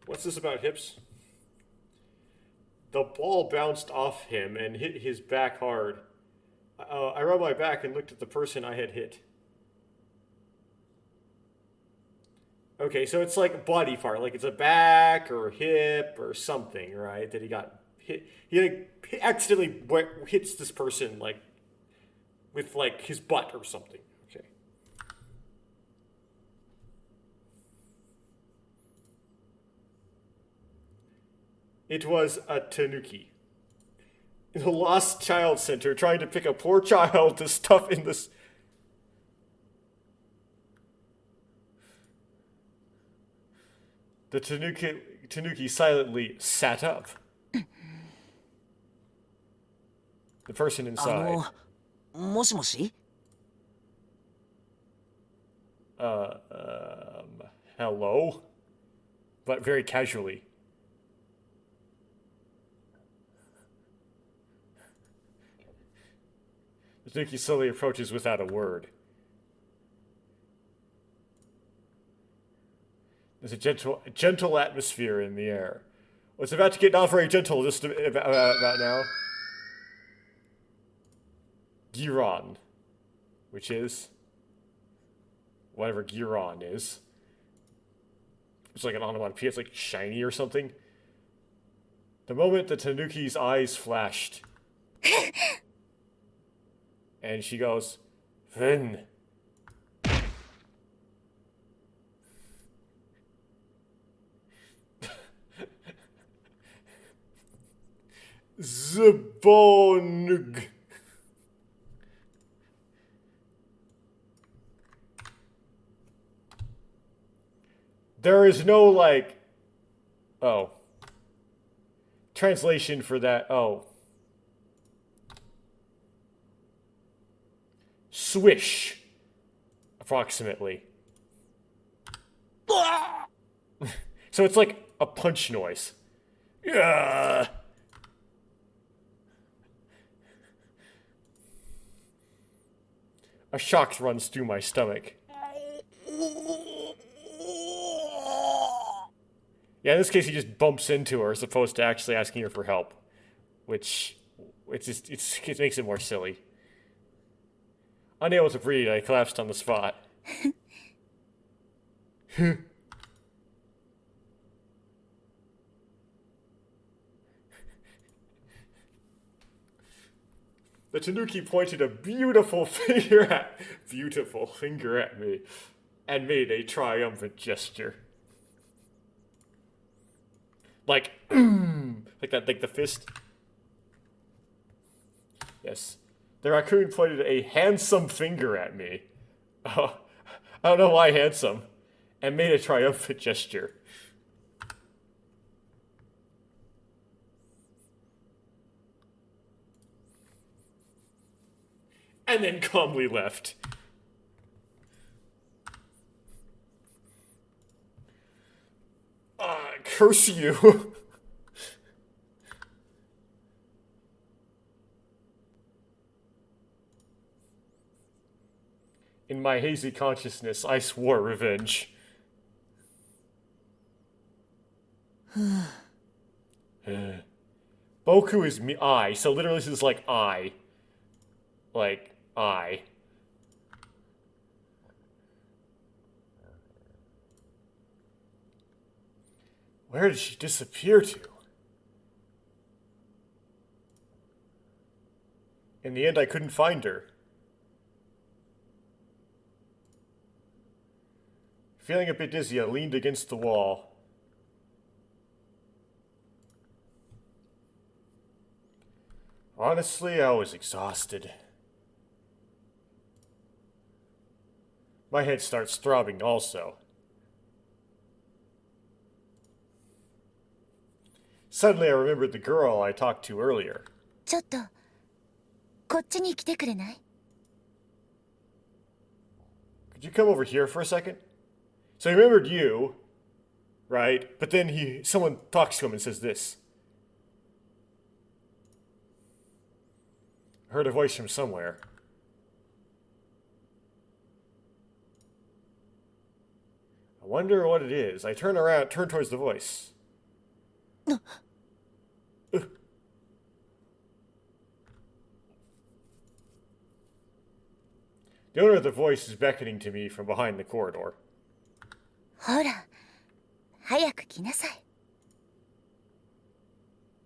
What's this about hips? The ball bounced off him and hit his back hard. I rubbed my back and looked at the person I had hit. Okay, so it's like a body part, like it's a back or hip or something, right? That he got hit. He like accidentally hits this person like with like his butt or something. Okay. It was a tanuki. in a lost child center trying to pick a poor child to stuff in this. The Tanuki silently sat up. The person inside. もしもし Hello? But very casually. The Tanuki slowly approaches without a word. There's a gentle atmosphere in the air. Well, it's about to get not very gentle just about now. Giron, which is whatever Giron is. It's like an onomatopoeia. It's like shiny or something. The moment the Tanuki's eyes flashed, and she goes, "Ven." Zbonug. There is no, like, translation for that. Swish, approximately. So it's like a punch noise. Yeah. A shock runs through my stomach. Yeah, in this case, he just bumps into her as opposed to actually asking her for help, which it makes it more silly. Unable to breathe, I collapsed on the spot. The Tanuki pointed a beautiful finger at me and made a triumphant gesture. Like, like that, like the fist. Yes. The raccoon pointed a handsome finger at me. I don't know why handsome. And made a triumphant gesture. And then calmly left. Curse you. In my hazy consciousness, I swore revenge. Boku is me, I, so literally this is like I. Like, I. Where did she disappear to? In the end, I couldn't find her. Feeling a bit dizzy, I leaned against the wall. Honestly, I was exhausted. My head starts throbbing also. Suddenly I remembered the girl I talked to earlier. ちょっとこっちに来てくれない？ Could you come over here for a second? So he remembered you, right? But then someone talks to him and says this. I heard a voice from somewhere. I wonder what it is. I turn towards the voice. The owner of the voice is beckoning to me from behind the corridor. ほら、早く来なさい。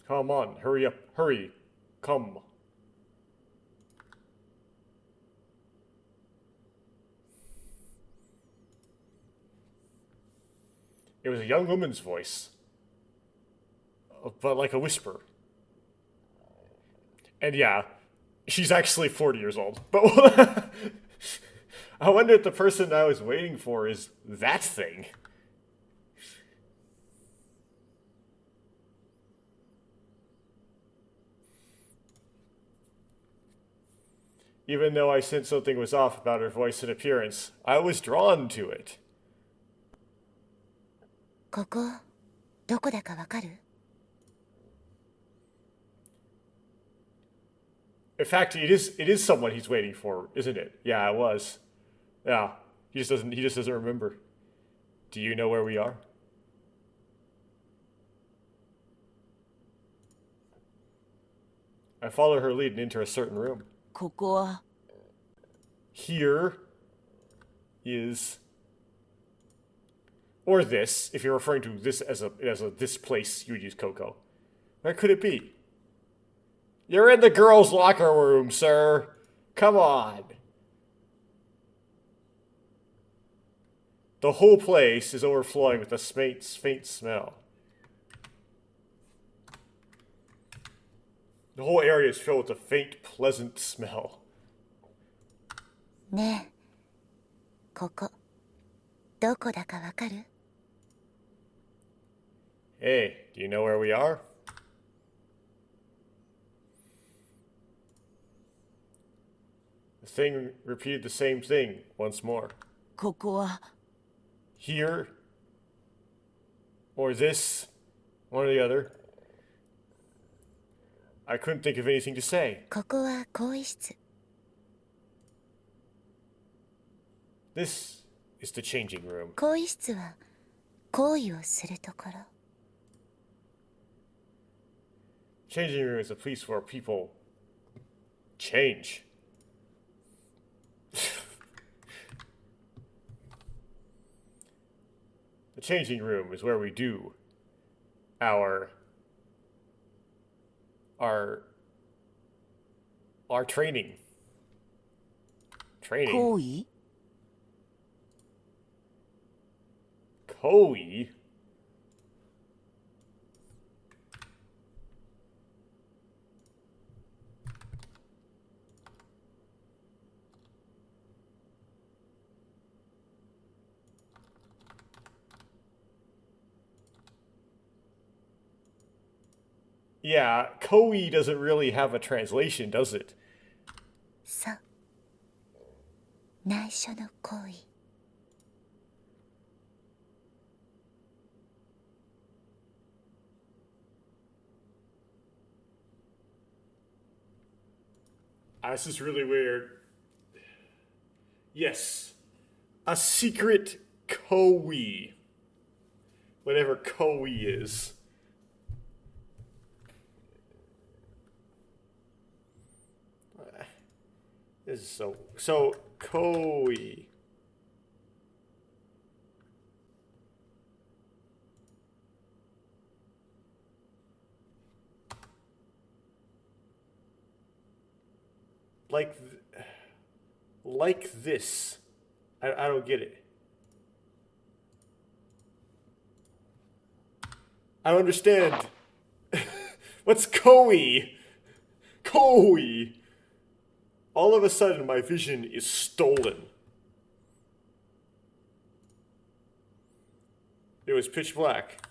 Come on, hurry up, hurry, come. It was a young woman's voice, but like a whisper. And yeah, she's actually 40 years old. But I wonder if the person I was waiting for is that thing. Even though I sensed something was off about her voice and appearance, I was drawn to it. ここどこだかわかる？ In fact, it is someone he's waiting for, isn't it? Yeah, it was. Yeah, he just doesn't remember. Do you know where we are? I follow her lead and enter a certain room. ここは Here is, or this, if you're referring to this as a this place, you would use Coco. Where could it be? You're in the girls' locker room, sir. Come on. The whole place is overflowing with a faint smell. The whole area is filled with a faint, pleasant smell. ねえ、ここどこだかわかる？ Hey, do you know where we are? The thing repeated the same thing once more. ここは Here, or this, one or the other. I couldn't think of anything to say. ここは更衣室。 This is the changing room. 更衣室は行為をするところ。 Changing room is a place where people change. The changing room is where we do our training. Training. 行為 Koi? Yeah, Koi doesn't really have a translation, does it? そう。内緒の行為。 This is really weird. Yes. A secret Koi. Whatever Koi is. This is so Koi. Like this. I don't get it. I don't understand. What's Koi? Koi. All of a sudden, my vision is stolen. It was pitch black.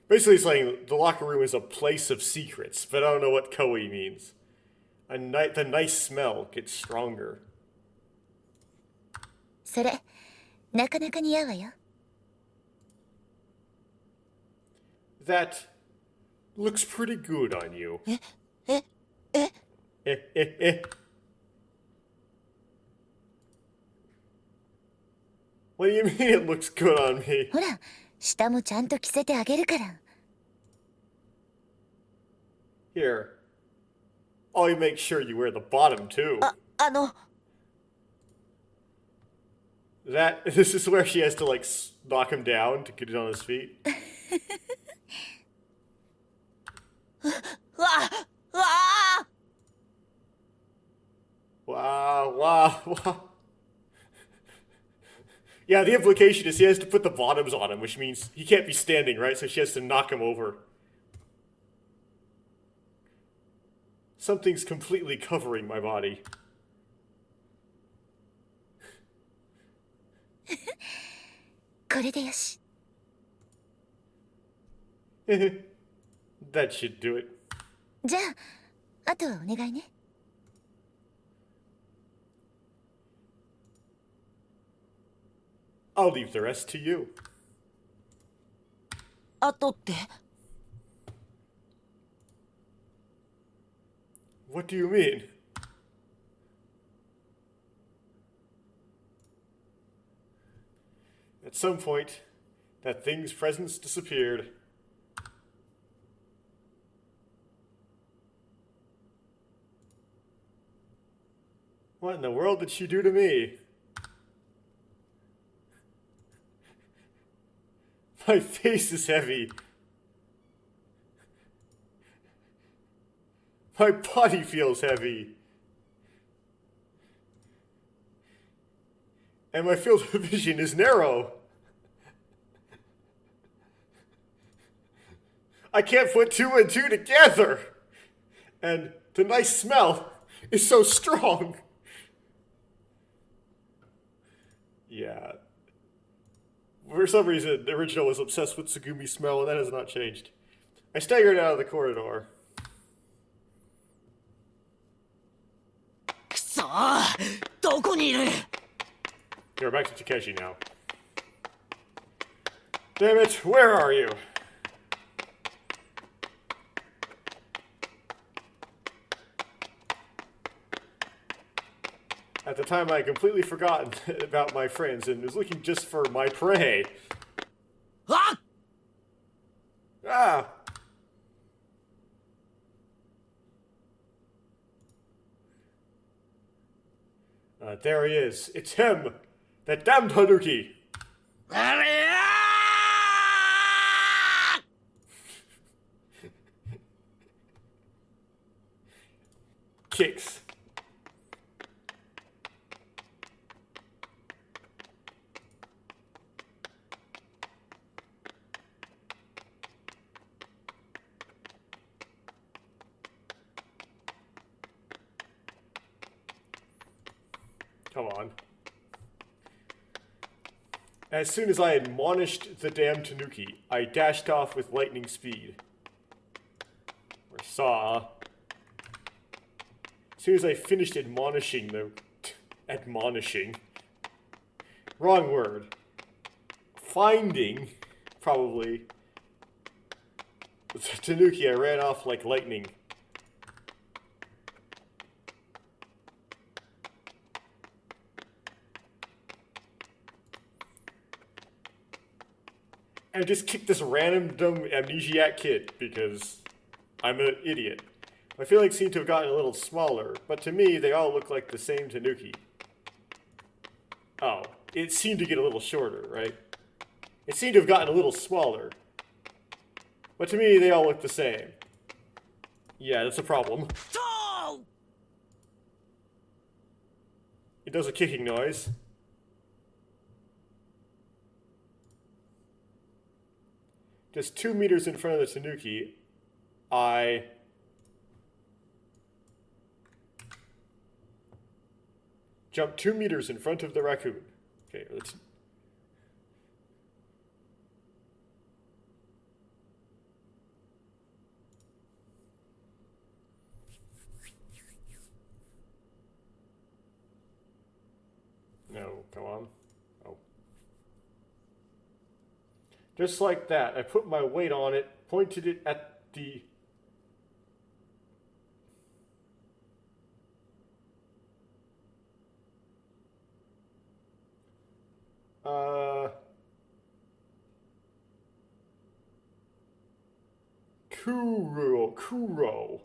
Basically saying the locker room is a place of secrets, but I don't know what Koi means. The nice smell gets stronger. それ、なかなか似合うわよ。 That looks pretty good on you. え What do you mean it looks good on me? ほら、下もちゃんと着せてあげるから。 Here. I'll make sure you wear the bottom too. あの This is where she has to like knock him down to get it on his feet. うわうわ Wow. Yeah, the implication is he has to put the bottoms on him, which means he can't be standing, right? So she has to knock him over Something's completely covering my body. これでよし。 That should do it. じゃあ、あとはお願いね。I'll leave the rest to you. あとって What do you mean? At some point, that thing's presence disappeared. What in the world did she do to me? My face is heavy. My body feels heavy. And my field of vision is narrow. I can't put two and two together. And the nice smell is so strong. Yeah. For some reason, the original was obsessed with Tsugumi's smell, and that has not changed. I staggered out of the corridor. くそー、どこにいる You're back to Takeshi now. Damn it, where are you? At the time, I had completely forgotten about my friends and was looking just for my prey. あっ Ah! There he is. It's him! That damned Hanuki! あれやー Kicks. Come on. As soon as I admonished the damned Tanuki, I dashed off with lightning speed. Or saw. As soon as I finished admonishing the... admonishing. Wrong word. Finding, probably, the Tanuki, I ran off like lightning. And just kick this random dumb amnesiac kid because I'm an idiot. My feelings seem to have gotten a little smaller, but to me they all look like the same Tanuki. Oh, it seemed to get a little shorter, right? It seemed to have gotten a little smaller. But to me they all look the same. Yeah, that's a problem. そう It does a kicking noise. Just 2 meters in front of the Tanuki, I jump 2 meters in front of the raccoon. Okay, let's... No, come on. Oh. Just like that, I put my weight on it, pointed it at the... Kuro,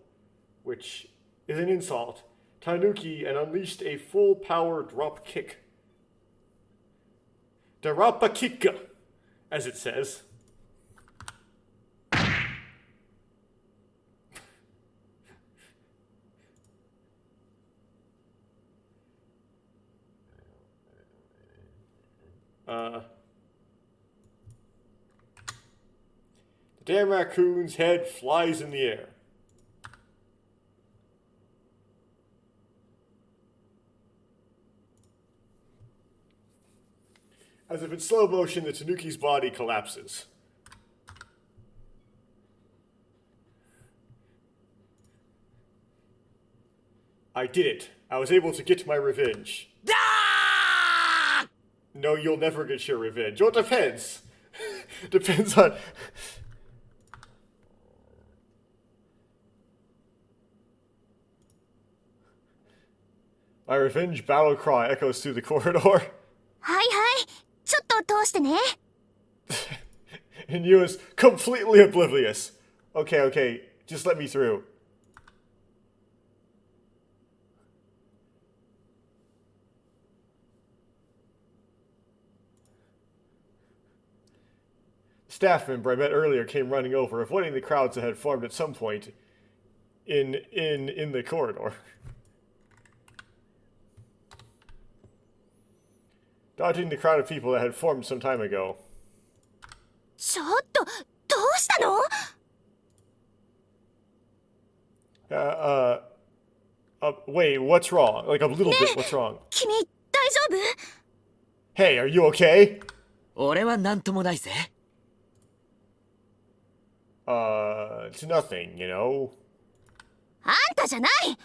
which is an insult, Tanuki, and unleashed a full power drop kick. Darapa kicka, as it says. The damn raccoon's head flies in the air. As if in slow motion, the Tanuki's body collapses. I did it. I was able to get my revenge. Ah! No, you'll never get your revenge. Well, it depends. Depends on... My revenge battle cry echoes through the corridor. はいはい、ちょっと通してね。 And you is completely oblivious. Okay, okay, just let me through. Staff member I met earlier came running over, avoiding the crowds that had formed at some point in the corridor. Dodging the crowd of people that had formed some time ago. ちょっと、どうしたの？ Wait, what's wrong? Like a little bit, what's wrong? 君、大丈夫？ Hey, are you okay? 俺はなんともないぜ。It's nothing, you know? あんたじゃない！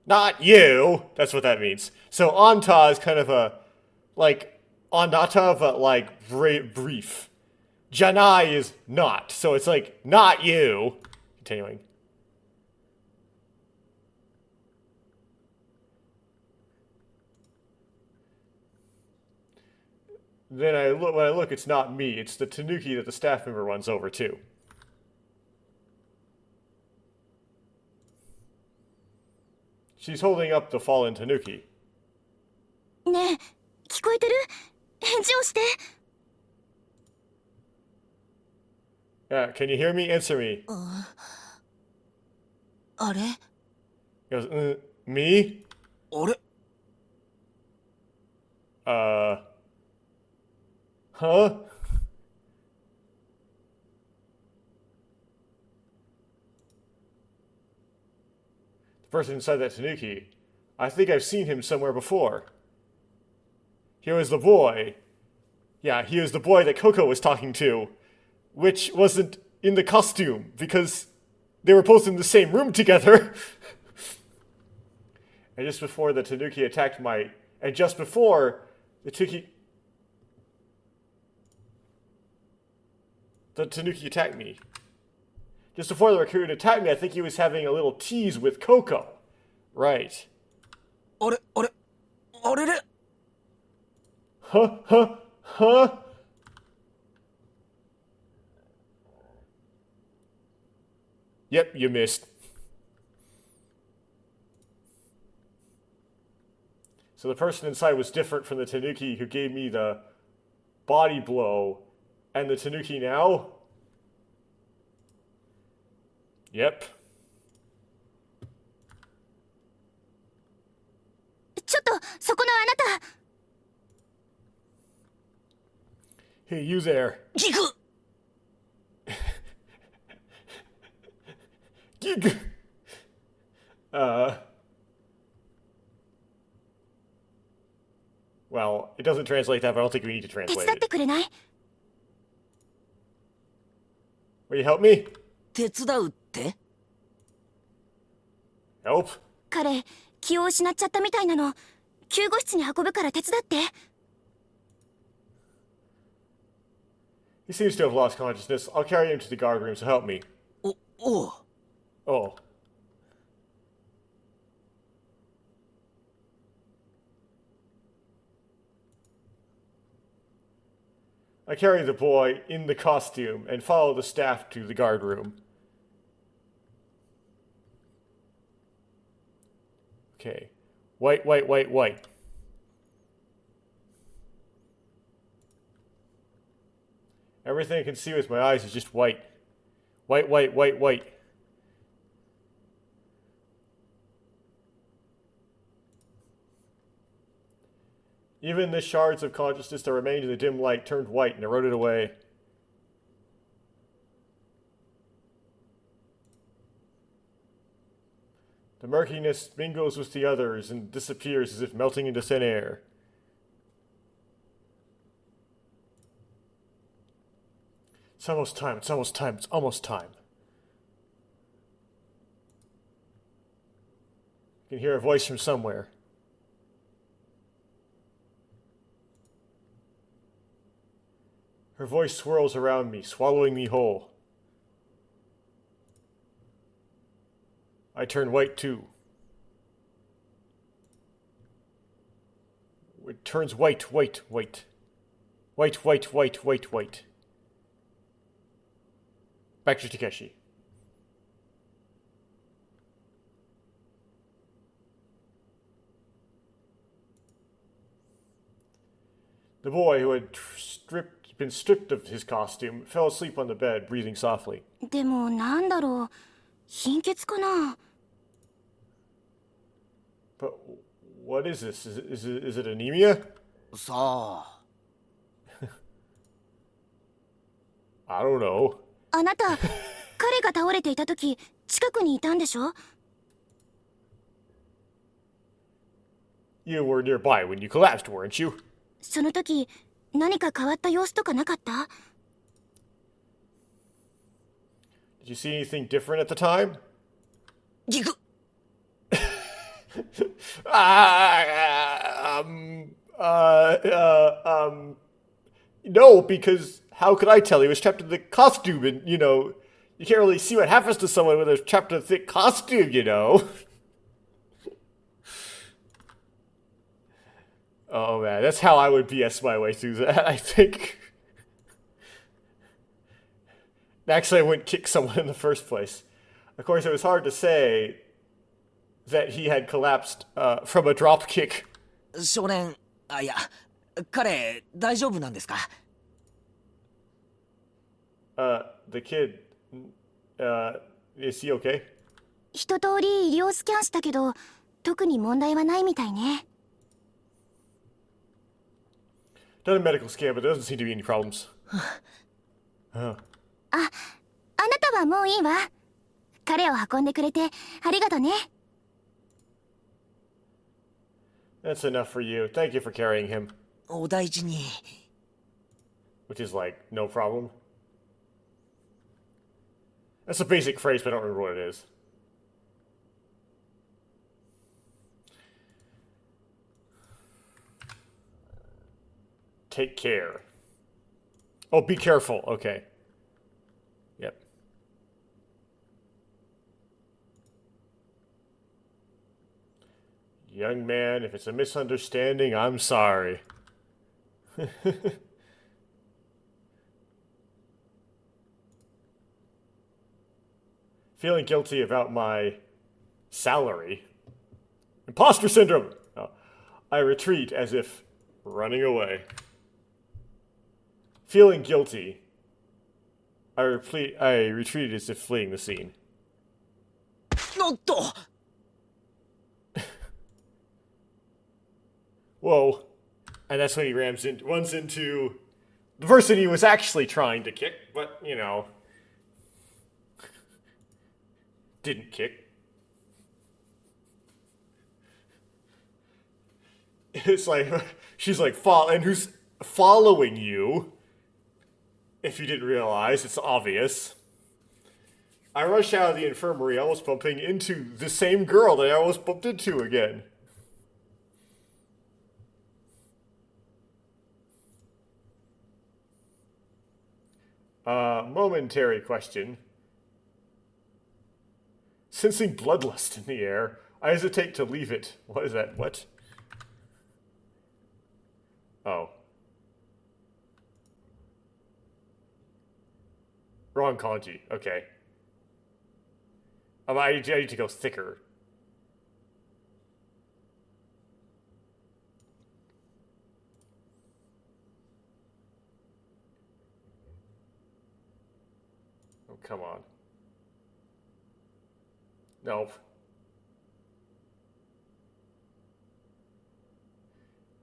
Not you! That's what that means. So Anta is kind of a, like, Anata, but like, brief. Janai is not, so it's like, not you. Continuing. Then when I look, it's not me. It's the Tanuki that the staff member runs over too. She's holding up the fallen Tanuki. ねえ、聞こえてる？返事をして。 Yeah, can you hear me? Answer me. あれ？ He goes, me? あれ？ Huh? The person inside that Tanuki. I think I've seen him somewhere before. He was the boy. Yeah, he was the boy that Coco was talking to, which wasn't in the costume, because they were both in the same room together. And just before the Tanuki attacked my... And just before the Tanuki attacked me. Just before the raccoon attacked me, I think he was having a little tease with Coco. Right. あれ？あれ？あれれ？ Huh? Yep, you missed. So the person inside was different from the Tanuki who gave me the body blow. And the Tanuki now? Yep. ちょっと、そこのあなた。 Hey, you there. ギグ！ Gig. Well, it doesn't translate that, but I don't think we need to 手 translate 伝って it. くれない？ Will you help me? 手伝うって？ Help? 彼、気を失っちゃったみたいなの。救護室に運ぶから手伝って。 He seems to have lost consciousness. I'll carry him to the guard room, so help me. おう。 Oh. I carry the boy in the costume and follow the staff to the guard room. Okay. White. Everything I can see with my eyes is just white. White. Even the shards of consciousness that remained in the dim light turned white and eroded away. The murkiness mingles with the others and disappears as if melting into thin air. It's almost time, it's almost time, it's almost time. I can hear a voice from somewhere. Her voice swirls around me, swallowing me whole. I turn white too. It turns white, white, white. White, white, white, white, white. Back to Takeshi. The boy, who had been stripped of his costume, fell asleep on the bed, breathing softly. でもなんだろう、貧血かな。 But what is this? Is it anemia? さあ。 I don't know. あなた、彼が倒れていた時、近くにいたんでしょ？ You were nearby when you collapsed, weren't you? その時、何か変わった様子とかなかった？ Did you see anything different at the time? ギク No, because how could I tell? He was trapped in the costume, and, you can't really see what happens to someone when they're trapped in a thick costume, Oh, man, that's how I would BS my way through that, I think. Actually, I wouldn't kick someone in the first place. Of course, it was hard to say that he had collapsed from a drop kick. 少年、いや、彼、大丈夫なんですか？ The kid, is he okay? 一通り医療スキャンしたけど、特に問題はないみたいね。 Done a medical scan, but there doesn't seem to be any problems. あなたはもういいわ。彼を運んでくれてありがとね。 That's enough for you. Thank you for carrying him. お大事に。 Which is like, no problem. That's a basic phrase, but I don't remember what it is. Take care. Oh, be careful. Okay. Yep. Young man, if it's a misunderstanding, I'm sorry. Feeling guilty about my salary. Imposter syndrome! Oh, I retreat as if running away. Feeling guilty, I retreat as if fleeing the scene. おっと Whoa. And that's when he runs into the person he was actually trying to kick, but, didn't kick. It's like, she's like, and who's following you? If you didn't realize, it's obvious. I rush out of the infirmary, almost bumping into the same girl that I almost bumped into again. Momentary question. Sensing bloodlust in the air, I hesitate to leave it. What is that? What? Oh. Wrong kanji. Okay. I need to go thicker. Oh, come on. Nope.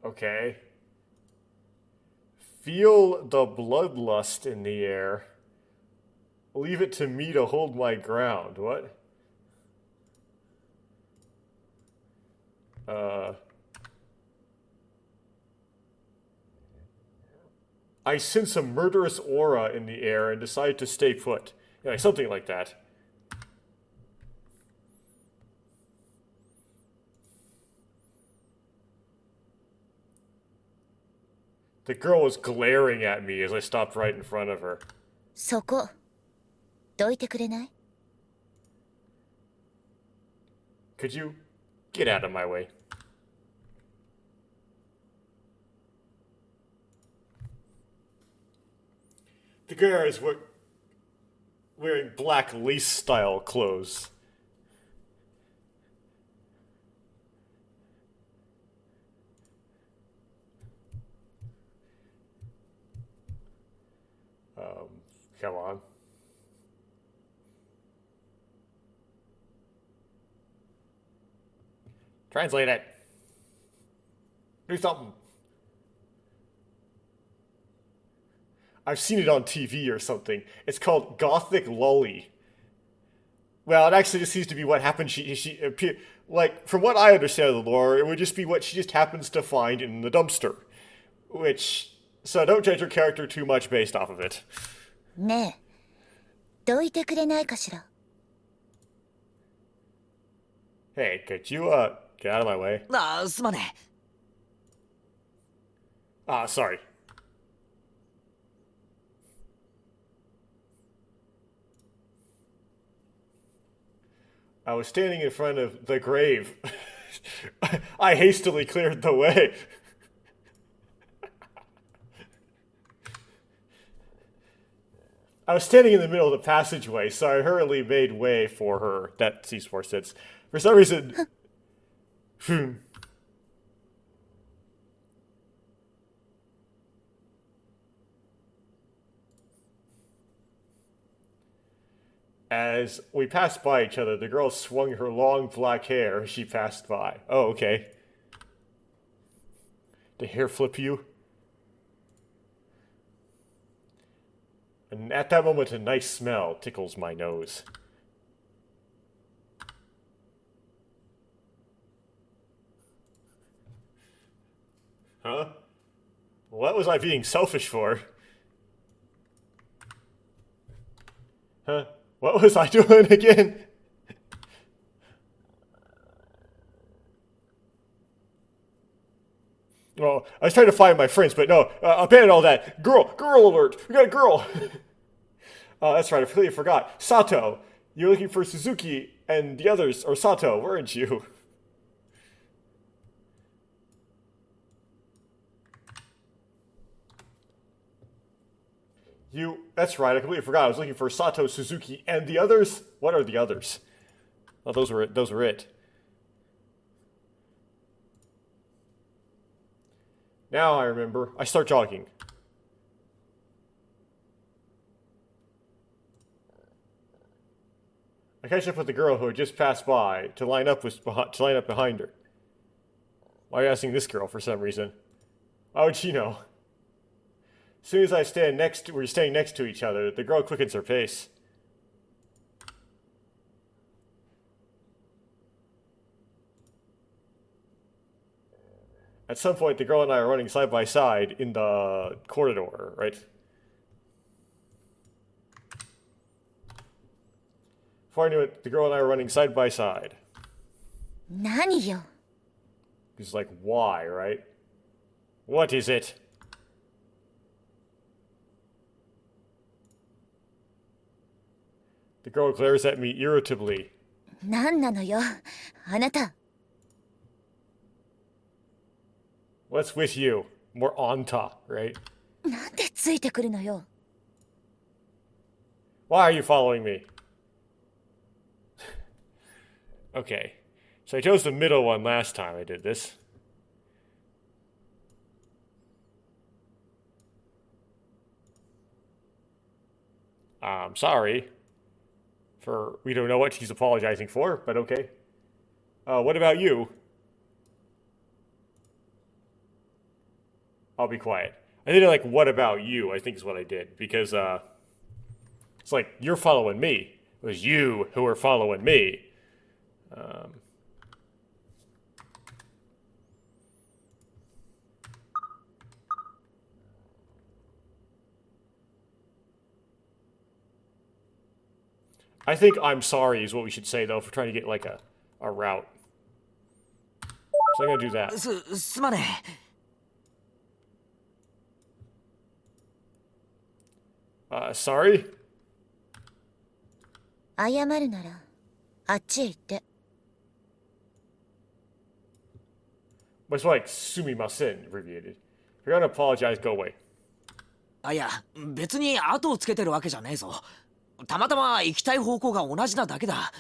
Okay. Feel the bloodlust in the air. Leave it to me to hold my ground. What? I sense a murderous aura in the air and decide to stay put. Yeah, something like that. The girl was glaring at me as I stopped right in front of her. そこどいてくれない？ Could you get out of my way? The girl is wearing black lace-style clothes. Come on. Translate it. Do something. I've seen it on TV or something. It's called Gothic Lolly. Well, it actually just seems to be what happened. She like, from what I understand of the lore, it would just be what she just happens to find in the dumpster. So don't judge her character too much based off of it. ねえどいてくれないかしら？ Hey, could you, get out of my way? ああ、すまねえ。 Sorry. I was standing in front of the grave. I hastily cleared the way. I was standing in the middle of the passageway, so I hurriedly made way for her. That C4 sits. For some reason... As we passed by each other, the girl swung her long black hair as she passed by. Oh, okay. The hair flip you? And at that moment, a nice smell tickles my nose. Huh? What was I being selfish for? Huh? What was I doing again? Well, I was trying to find my friends, but no, abandon all that. Girl alert! We got a girl! That's right, I completely forgot. Sato, you're looking for Suzuki and the others, or Sato, weren't you? That's right, I completely forgot. I was looking for Sato, Suzuki, and the others? What are the others? Oh, those were it. Now I remember. I start jogging. I catch up with the girl who had just passed by to line up behind her. Why are you asking this girl for some reason? How would she know? As soon as we're standing next to each other, the girl quickens her pace. At some point, the girl and I are running side by side in the corridor, right? Before I knew it, the girl and I were running side by side. 何よ He's like, why, right? What is it? The girl glares at me irritably. 何なのよあなた What's with you? More Anta, right? なんでついてくるのよ Why are you following me? Okay. So I chose the middle one last time I did this. I'm sorry. We don't know what he's apologizing for, but okay. What about you? I'll be quiet. I did like, what about you, I think is what I did. Because, it's like, you're following me. It was you who were following me. I think I'm sorry is what we should say, though, for trying to get, like, a route. So I'm gonna do that. すまねえ。Sorry? 謝るならあっちへ行って。 But it's like, sumimasen, abbreviated. If you're gonna apologize, go away. あ、いや、別に後をつけてるわけじゃねえぞ。たまたま行きたい方向が同じなだけだ。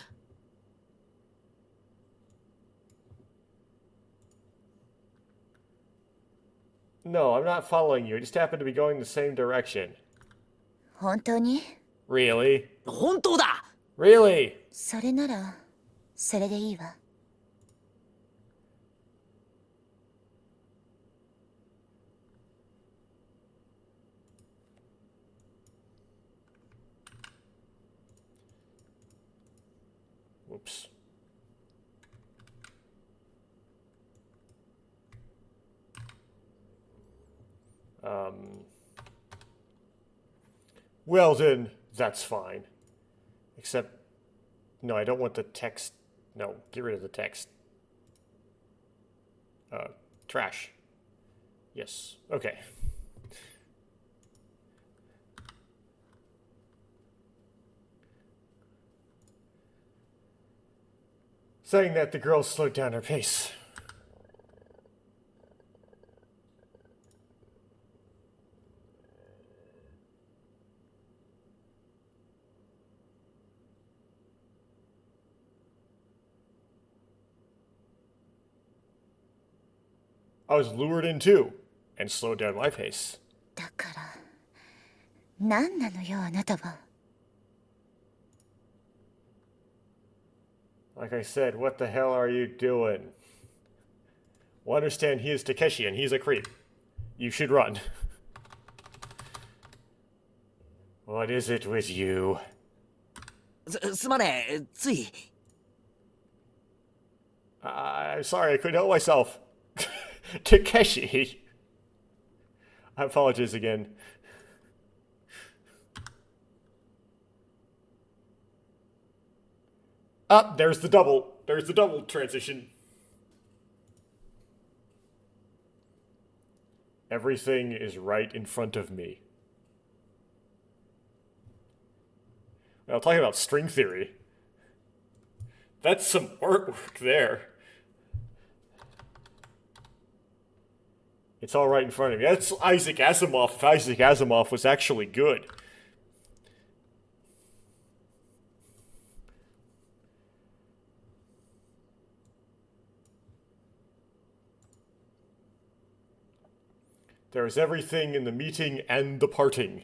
No, I'm not following you. I just happen to be going the same direction. 本当に？ Really? 本当だ。 Really? それならそれでいいわ。Whoops. Well then, that's fine. Except, no, I don't want the text. No, get rid of the text. Trash. Yes, okay. Saying that, the girl slowed down her pace. I was lured in too, and slowed down my pace. だから何なのよあなたは。 Like I said, what the hell are you doing? Well, understand he is Takeshi and he's a creep. You should run. What is it with you? すまねえ、つい。I'm sorry, I couldn't help myself. Takeshi. I apologize again. Up, there's the double. There's the double transition. Everything is right in front of me. Now, talking about string theory. That's some artwork there. It's all right in front of me. That's Isaac Asimov if Isaac Asimov was actually good. There is everything in the meeting and the parting.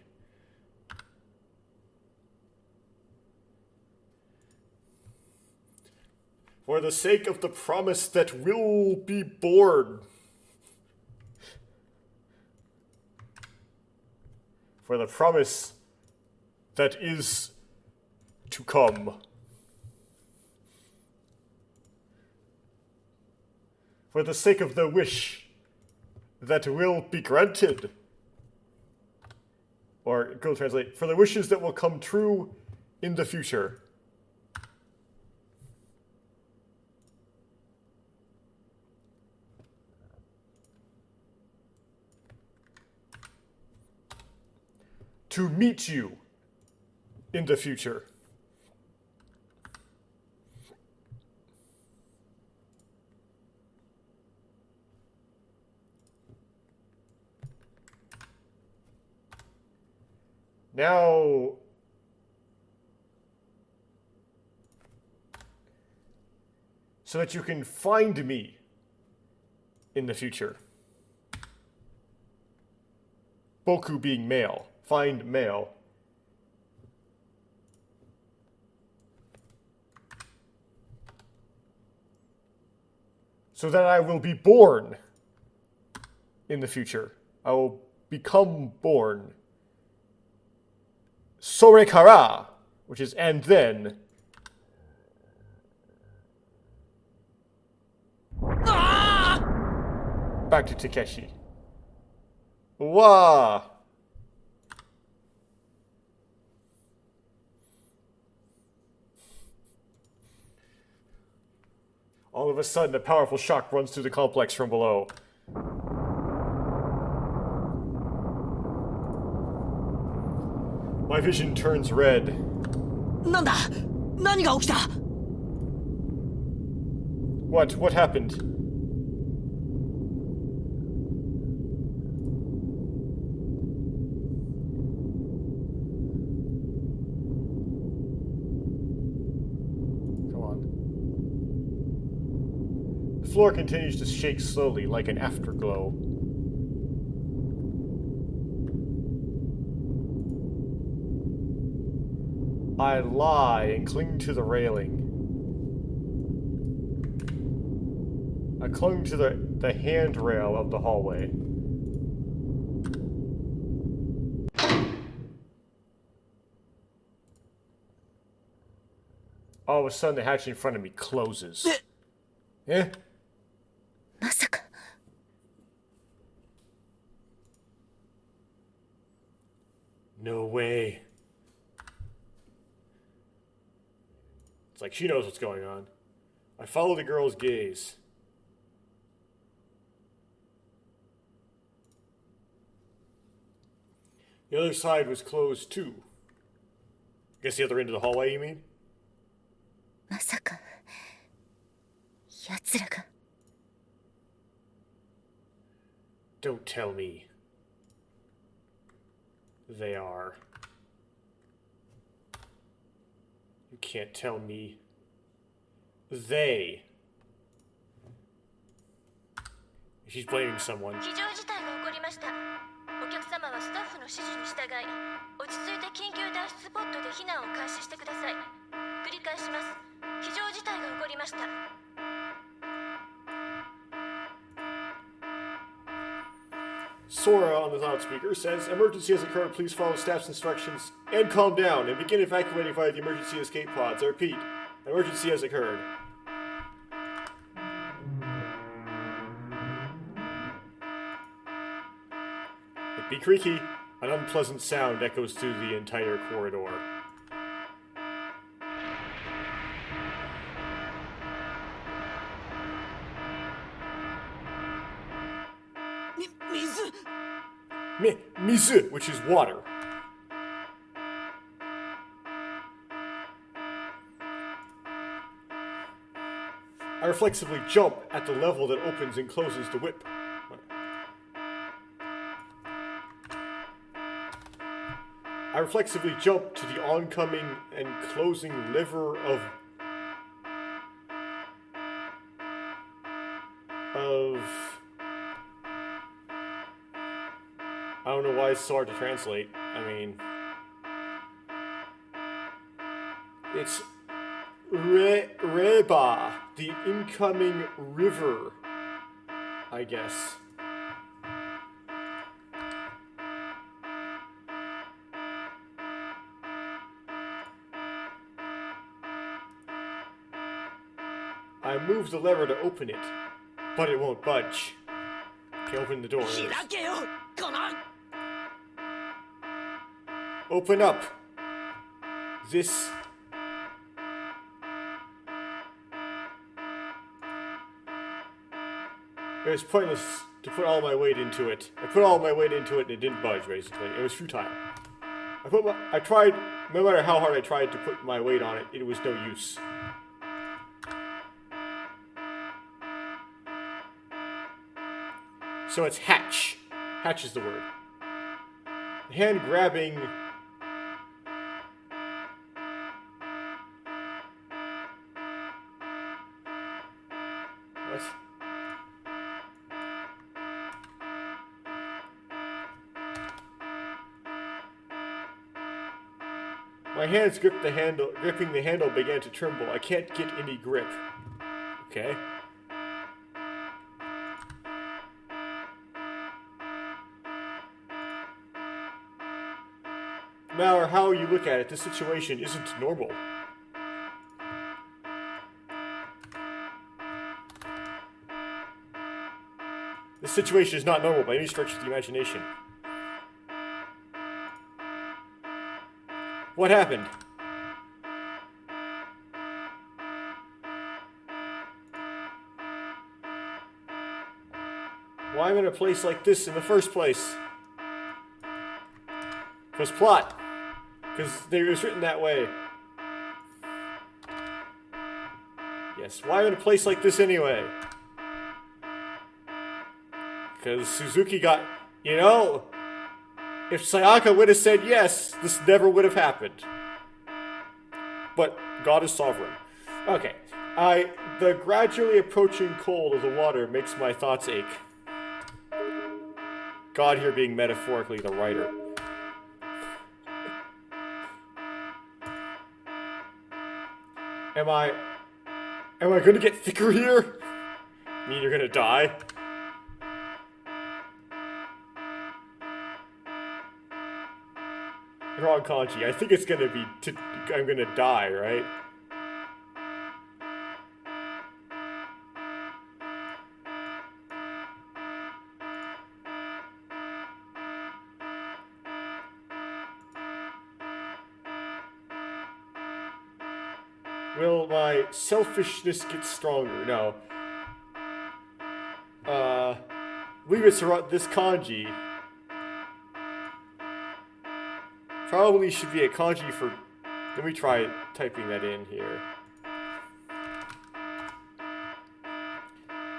For the sake of the promise that will be born. For the promise that is to come. For the sake of the wish that will be granted. Or, go translate, for the wishes that will come true in the future. To meet you in the future. Now, so that you can find me in the future. Boku being male. Find male. So that I will be born in the future. I will become born. Sorekara, which is and then. Back to Takeshi. All of a sudden, a powerful shock runs through the complex from below. My vision turns red. なんだ何が起きた What happened? Come on. The floor continues to shake slowly, like an afterglow. I lie and cling to the railing. I clung to the handrail of the hallway. All of a sudden, the hatch in front of me closes. Eh? まさか No way. It's like she knows what's going on. I follow the girl's gaze. The other side was closed too. Guess the other end of the hallway, you mean? まさか奴らが Don't tell me. They are. You can't tell me. They. She's blaming someone. 非常事態が起こりました。お客様はスタッフの指示に従い、落ち着いて緊急脱出ポットで避難を開始してください。繰り返します。非常事態が起こりました。Sora on the loudspeaker says, "Emergency has occurred. Please follow staff's instructions and calm down and begin evacuating via the emergency escape pods. I repeat, emergency has occurred." It be creaky. An unpleasant sound echoes through the entire corridor. Mizu, which is water. I reflexively jump at the level that opens and closes the whip. I reflexively jump to the oncoming and closing lever of I don't know why it's so hard to translate. I mean, it's Reba, the incoming river, I guess. I move the lever to open it, but it won't budge. Okay, open the door. 開けよこの Open up. This. It was pointless to put all my weight into it. I put all my weight into it and it didn't budge, basically. It was futile. I tried, no matter how hard I tried to put my weight on it, it was no use. So it's hatch. Hatch is the word. Hand grabbing. What? My hands gripping the handle began to tremble. I can't get any grip. Okay. No matter how you look at it, this situation isn't normal. This situation is not normal by any stretch of the imagination. What happened? Why am I in a place like this in the first place? Because plot. Because it was written that way. Yes, why am I in a place like this anyway? Because Suzuki got... You know, if Sayaka would have said yes, this never would have happened. But God is sovereign. Okay. The gradually approaching cold of the water makes my thoughts ache. God here being metaphorically the writer. Am I gonna get thicker here? I mean, you're gonna die? Wrong kanji. I think it's gonna be I'm gonna die, right? Will my selfishness get stronger? No. Leave it to this kanji. Probably should be a kanji for... Let me try typing that in here.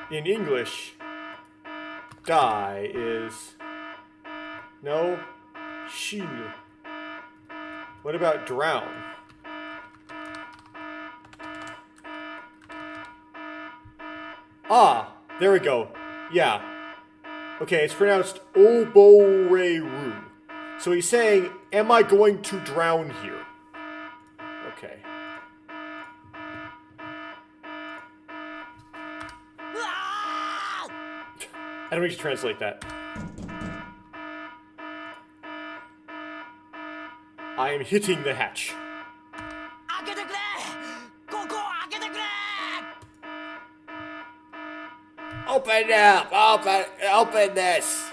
In English, die is... No? Shin. What about drown? Ah! There we go. Yeah. Okay, it's pronounced Oboreru. So he's saying, am I going to drown here? Okay. I don't need to translate that. I am hitting the hatch. Open up! Open this!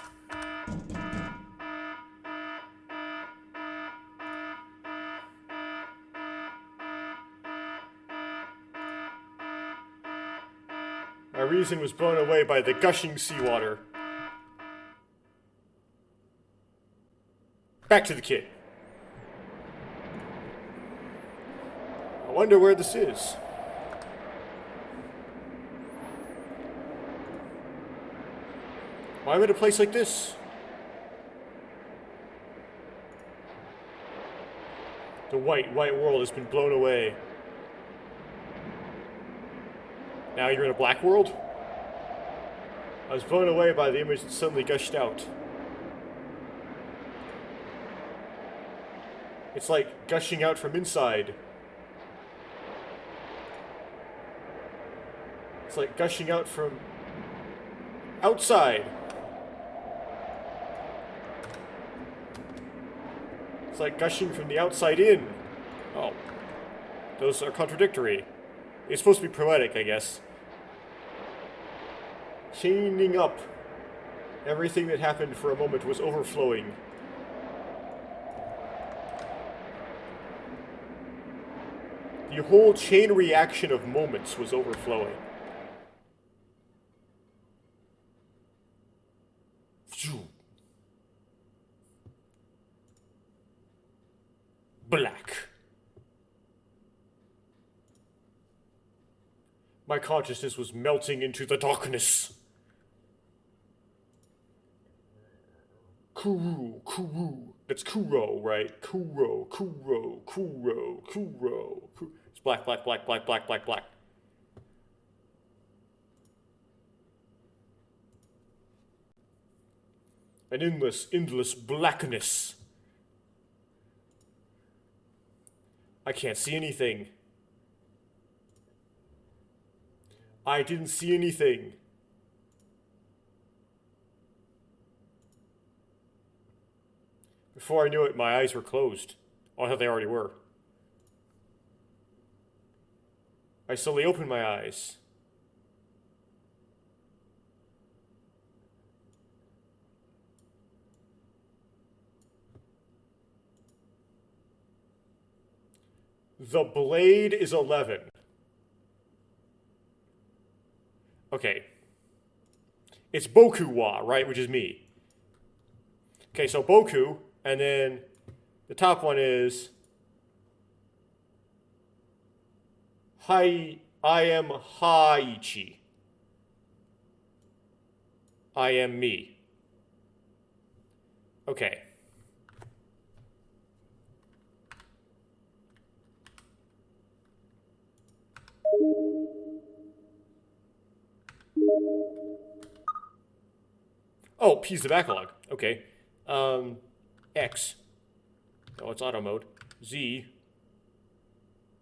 My reason was blown away by the gushing seawater. Back to the kid. I wonder where this is. Why am I in a place like this? The white world has been blown away. Now you're in a black world? I was blown away by the image that suddenly gushed out. It's like gushing out from inside. It's like gushing out from outside. It's like gushing from the outside in. Oh. Those are contradictory. It's supposed to be poetic, I guess. Chaining up. Everything that happened for a moment was overflowing. The whole chain reaction of moments was overflowing. Black. My consciousness was melting into the darkness. Kuro. That's Kuro, right? Kuro. It's black. An endless blackness. I can't see anything. I didn't see anything. Before I knew it, my eyes were closed. Oh, I thought they already were. I slowly opened my eyes. The blade is 11. Okay. It's Boku wa, right? Which is me. Okay, so Boku, and then the top one is I am Haichi. I am me. Okay. Oh, P's the backlog. Okay. X. Oh, it's auto mode. Z.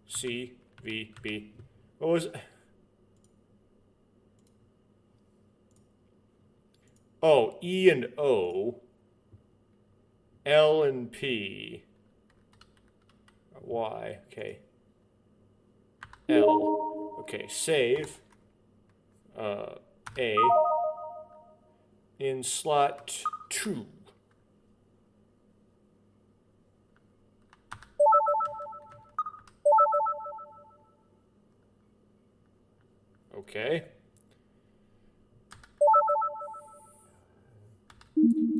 C. V. B. What was it? Oh, E and O. L and P. Y. Okay. L. Okay, save. A. In slot 2. Okay.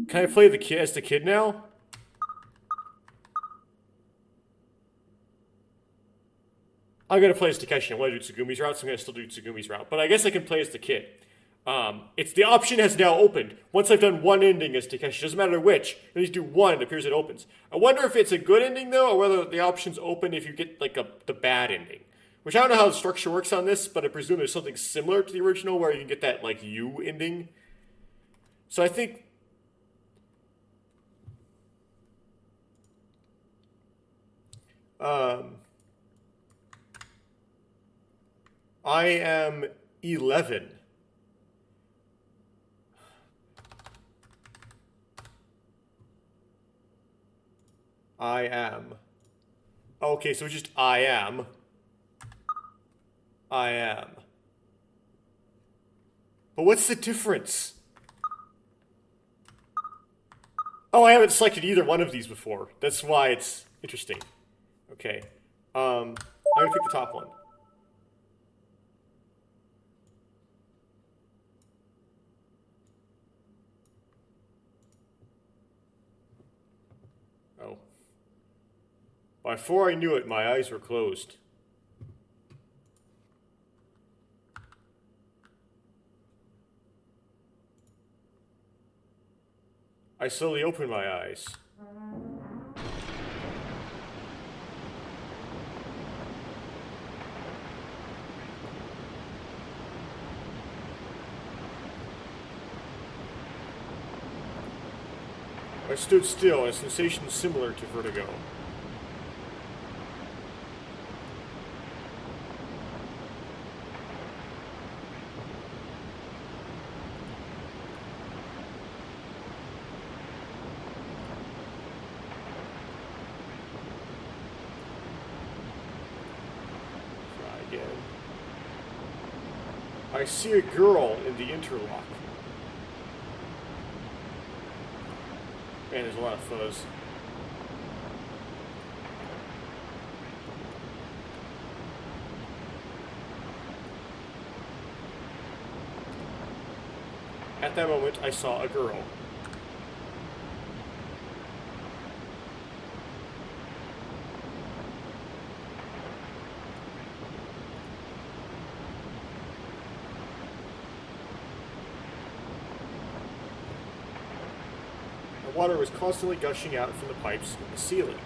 Can I play the kid as the kid now? I'm gonna play as Takeshi. I want to do Tsugumi's route, so I'm gonna still do Tsugumi's route. But I guess I can play as the kid. It's the option has now opened. Once I've done one ending as Takeshi, doesn't matter which. If you do one, it appears it opens. I wonder if it's a good ending though, or whether the options open if you get like the bad ending. Which I don't know how the structure works on this, but I presume there's something similar to the original where you can get that like U ending. So I think I am 11. I am. Okay, so it's just I am. I am. But what's the difference? Oh, I haven't selected either one of these before. That's why it's interesting. Okay. I'm gonna pick the top one. Oh. Before I knew it, my eyes were closed. I slowly opened my eyes. I stood still, a sensation similar to vertigo. Try again. I see a girl in the interlock. Man, there's a lot of fuzz. At that moment, I saw a girl. Water was constantly gushing out from the pipes in the ceiling.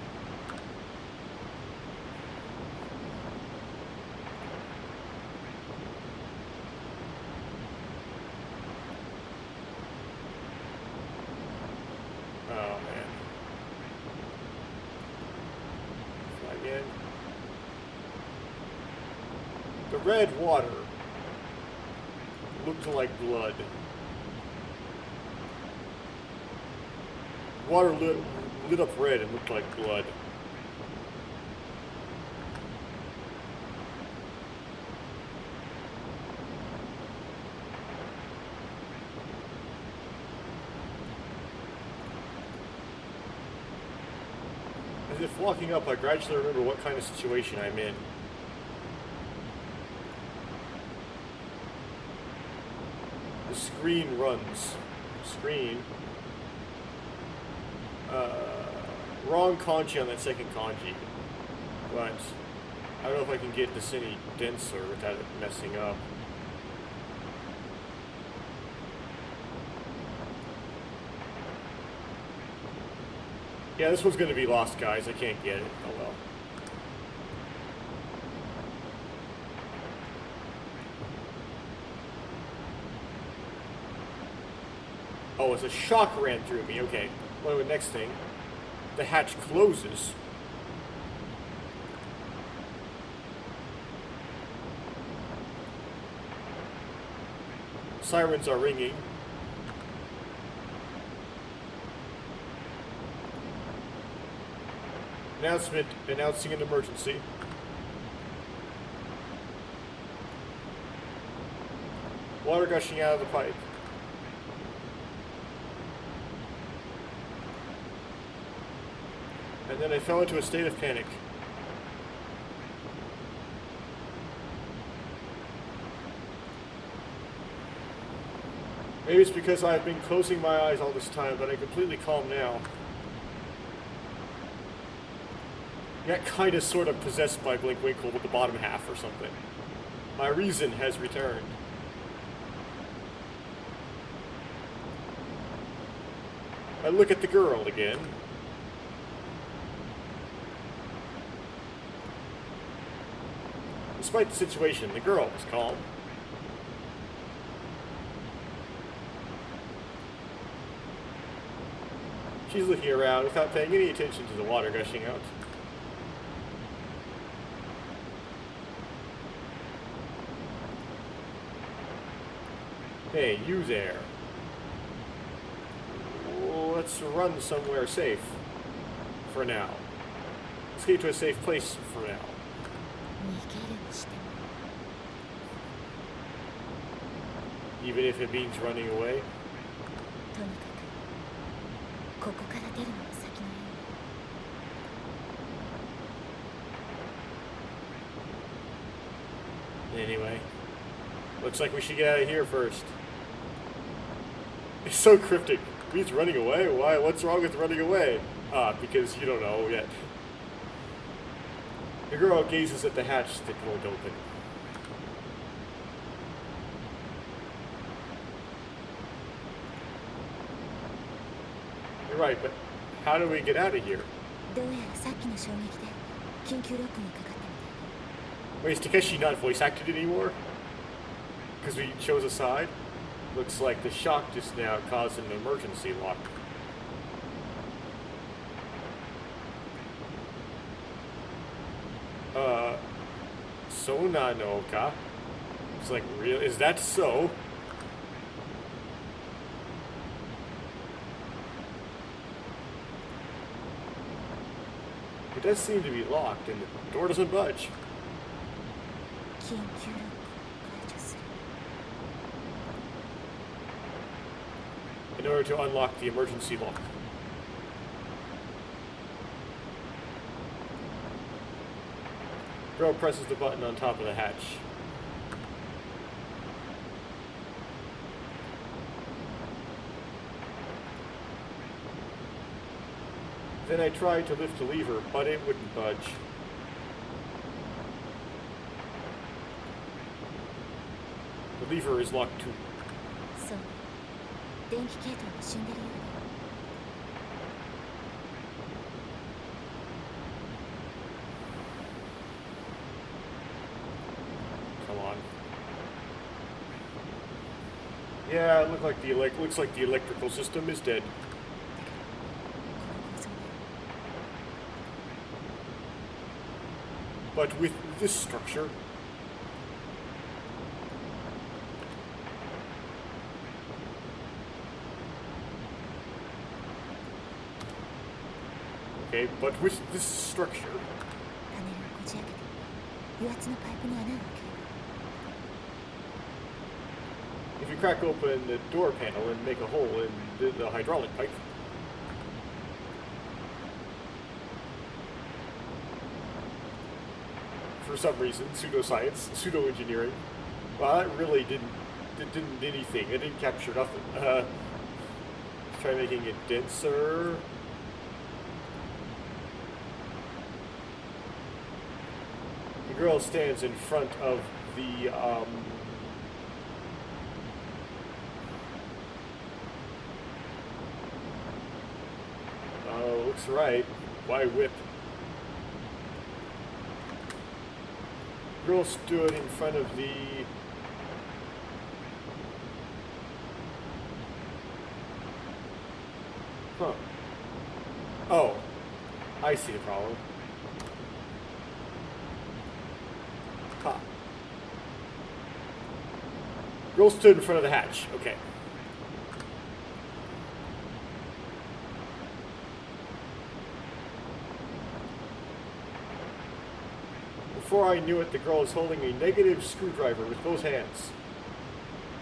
Oh man. Try again. The red water looked like blood. Water lit up red and looked like blood. As if walking up, I gradually remember what kind of situation I'm in. The screen runs. Screen. Wrong kanji on that second kanji. But I don't know if I can get this any denser without it messing up. Yeah, this one's gonna be lost, guys. I can't get it. Oh well. Oh, it's a shock ran through me. Okay. Well, the next thing. The hatch closes. Sirens are ringing. Announcement announcing an emergency. Water gushing out of the pipe. And then I fell into a state of panic. Maybe it's because I've been closing my eyes all this time, but I'm completely calm now. Got kind of sort of possessed by Blinkwinkle with the bottom half or something. My reason has returned. I look at the girl again. Despite the situation, the girl was calm. She's looking around without paying any attention to the water gushing out. Hey, you there. Let's run somewhere safe. For now. Let's get to a safe place for now. Even if it means running away? Anyway. Looks like we should get out of here first. It's so cryptic. It means running away? Why? What's wrong with running away? Because you don't know yet. The girl gazes at the hatch that won't open. You're right, but how do we get out of here? Wait, is Takeshi not voice acted anymore? Because we chose a side? Looks like the shock just now caused an emergency lock. So Nanoka. It's like, real? Is that so? It does seem to be locked, and the door doesn't budge. In order to unlock the emergency lock. Girl presses the button on top of the hatch. Then I tried to lift the lever, but it wouldn't budge. The lever is locked too. Come on. Yeah, it looks like the electrical system is dead. But with this structure, okay, but with this structure, if you crack open the door panel and make a hole in the hydraulic pipe, for some reason, pseudoscience, pseudo-engineering, well, that really didn't didn't anything. It didn't capture nothing. Try making it denser. The girl stands in front of the looks right. Why whip? Girl stood in front of the Oh, I see the problem. Ha. Girl stood in front of the hatch. Okay. Before I knew it, the girl was holding a negative screwdriver with both hands.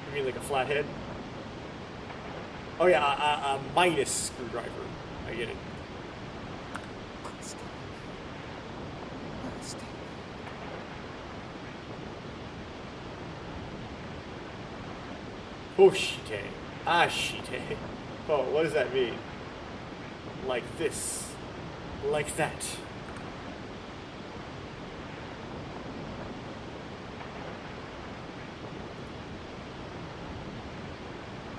You mean like a flathead? Oh yeah, a minus screwdriver. I get it. Hoshite. Ashite. Oh, what does that mean? Like this. Like that.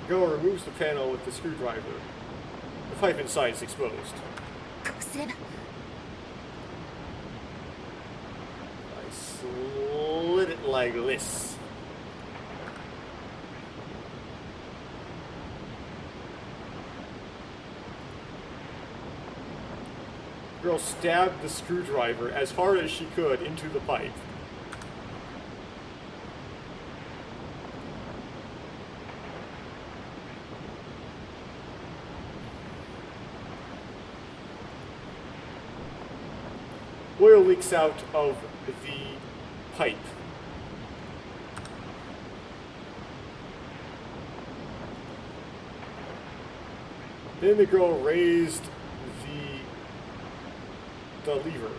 Girl removes the panel with the screwdriver. The pipe inside is exposed. こうすれば I slid it like this. Girl stabbed the screwdriver as hard as she could into the pipe. Oil leaks out of the pipe. Then the girl raised the lever.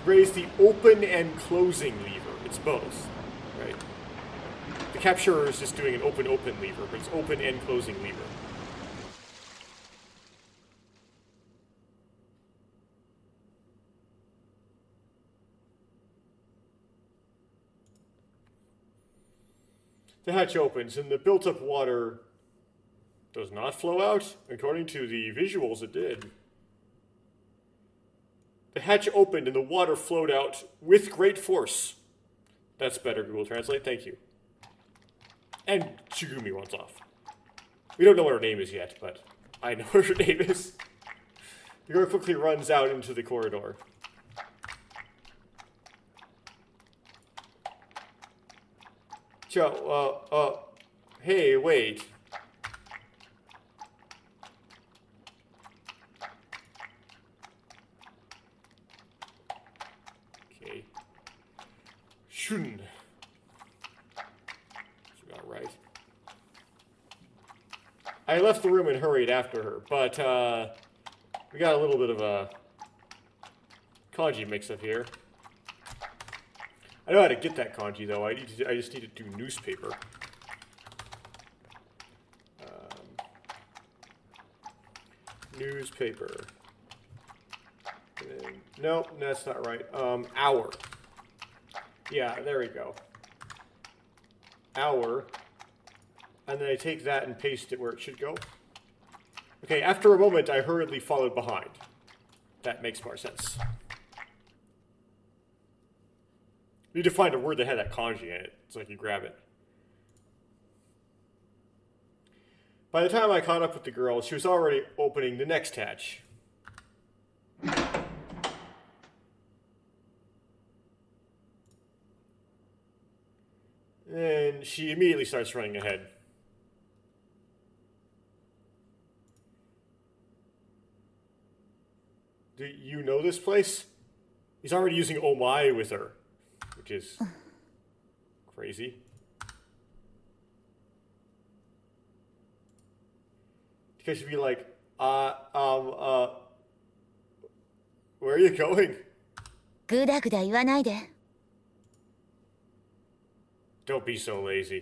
Raise the open and closing lever. It's both, right? The capturer is just doing an open lever, but it's open and closing lever. The hatch opens and the built-up water does not flow out. According to the visuals, it did. The hatch opened and the water flowed out with great force. That's better, Google Translate. Thank you. And Shigumi runs off. We don't know what her name is yet, but I know what her name is. The girl quickly runs out into the corridor. Hey, wait. Okay. Shun. That's about right. I left the room and hurried after her, but, we got a little bit of a kanji mix-up here. I know how to get that kanji, though. I just need to do newspaper. Newspaper. And then, nope, that's not right. Hour. Yeah, there we go. Hour. And then I take that and paste it where it should go. Okay, after a moment, I hurriedly followed behind. That makes more sense. You need to find a word that had that kanji in it, so I can grab it. By the time I caught up with the girl, she was already opening the next hatch. And she immediately starts running ahead. Do you know this place? He's already using oh my with her, which is crazy. Because she'd be like, where are you going? ぐだぐだ言わないで。 Don't be so lazy.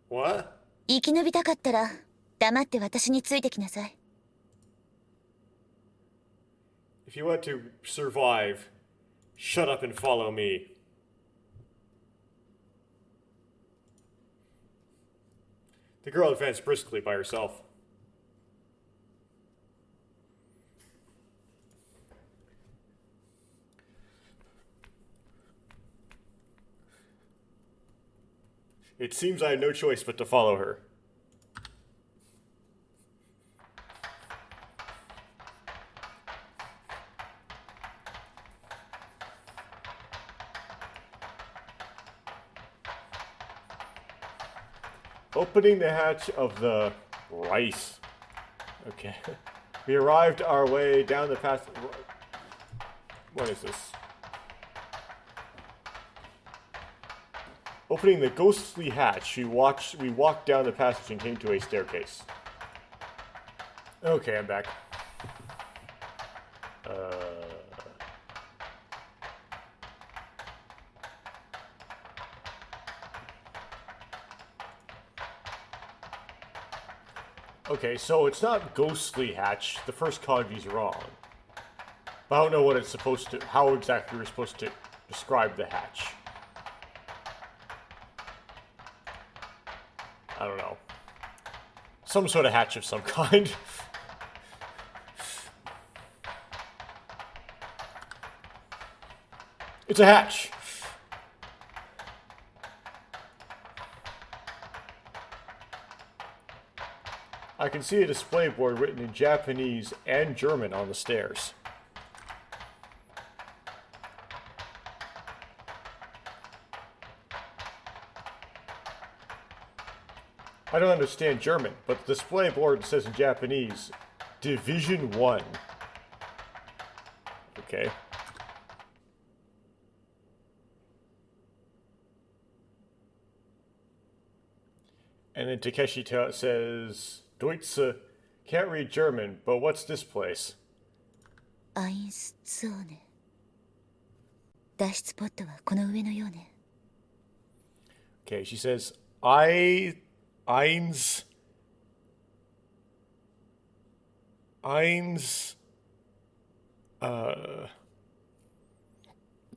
What? 生き延びたかったら黙って私についてきなさい。 If you want to survive, shut up and follow me. The girl advanced briskly by herself. It seems I had no choice but to follow her. Opening the hatch of the rice. Okay. We arrived our way down the path. What is this? Opening the ghostly hatch, we walked down the passage and came to a staircase. Okay, I'm back. Okay, so it's not ghostly hatch. The first kanji's wrong. But I don't know what it's supposed to, how exactly we're supposed to describe the hatch. I don't know. Some sort of hatch of some kind. It's a hatch. I can see a display board written in Japanese and German on the stairs. I don't understand German, but the display board says in Japanese, Division 1. Okay. And then Takeshi says, Deutsche, can't read German, but what's this place? アインスゾーネ。脱出ポットはこの上のようね。 Okay, she says, Eins,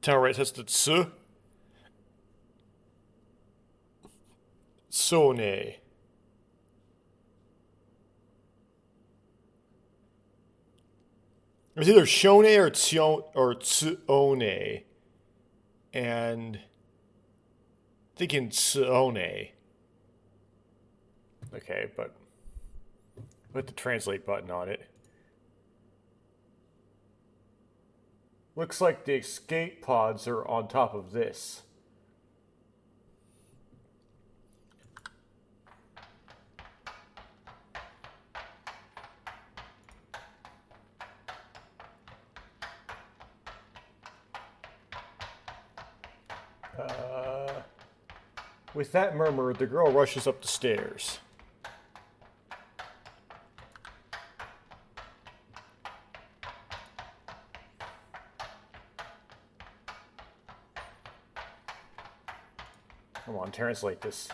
Tower right has the tsu. Sone. It's either Shone or Tsuone. And thinking Tsuone. Okay, but put the translate button on it. Looks like the escape pods are on top of this. With that murmur, the girl rushes up the stairs. Come on, translate this.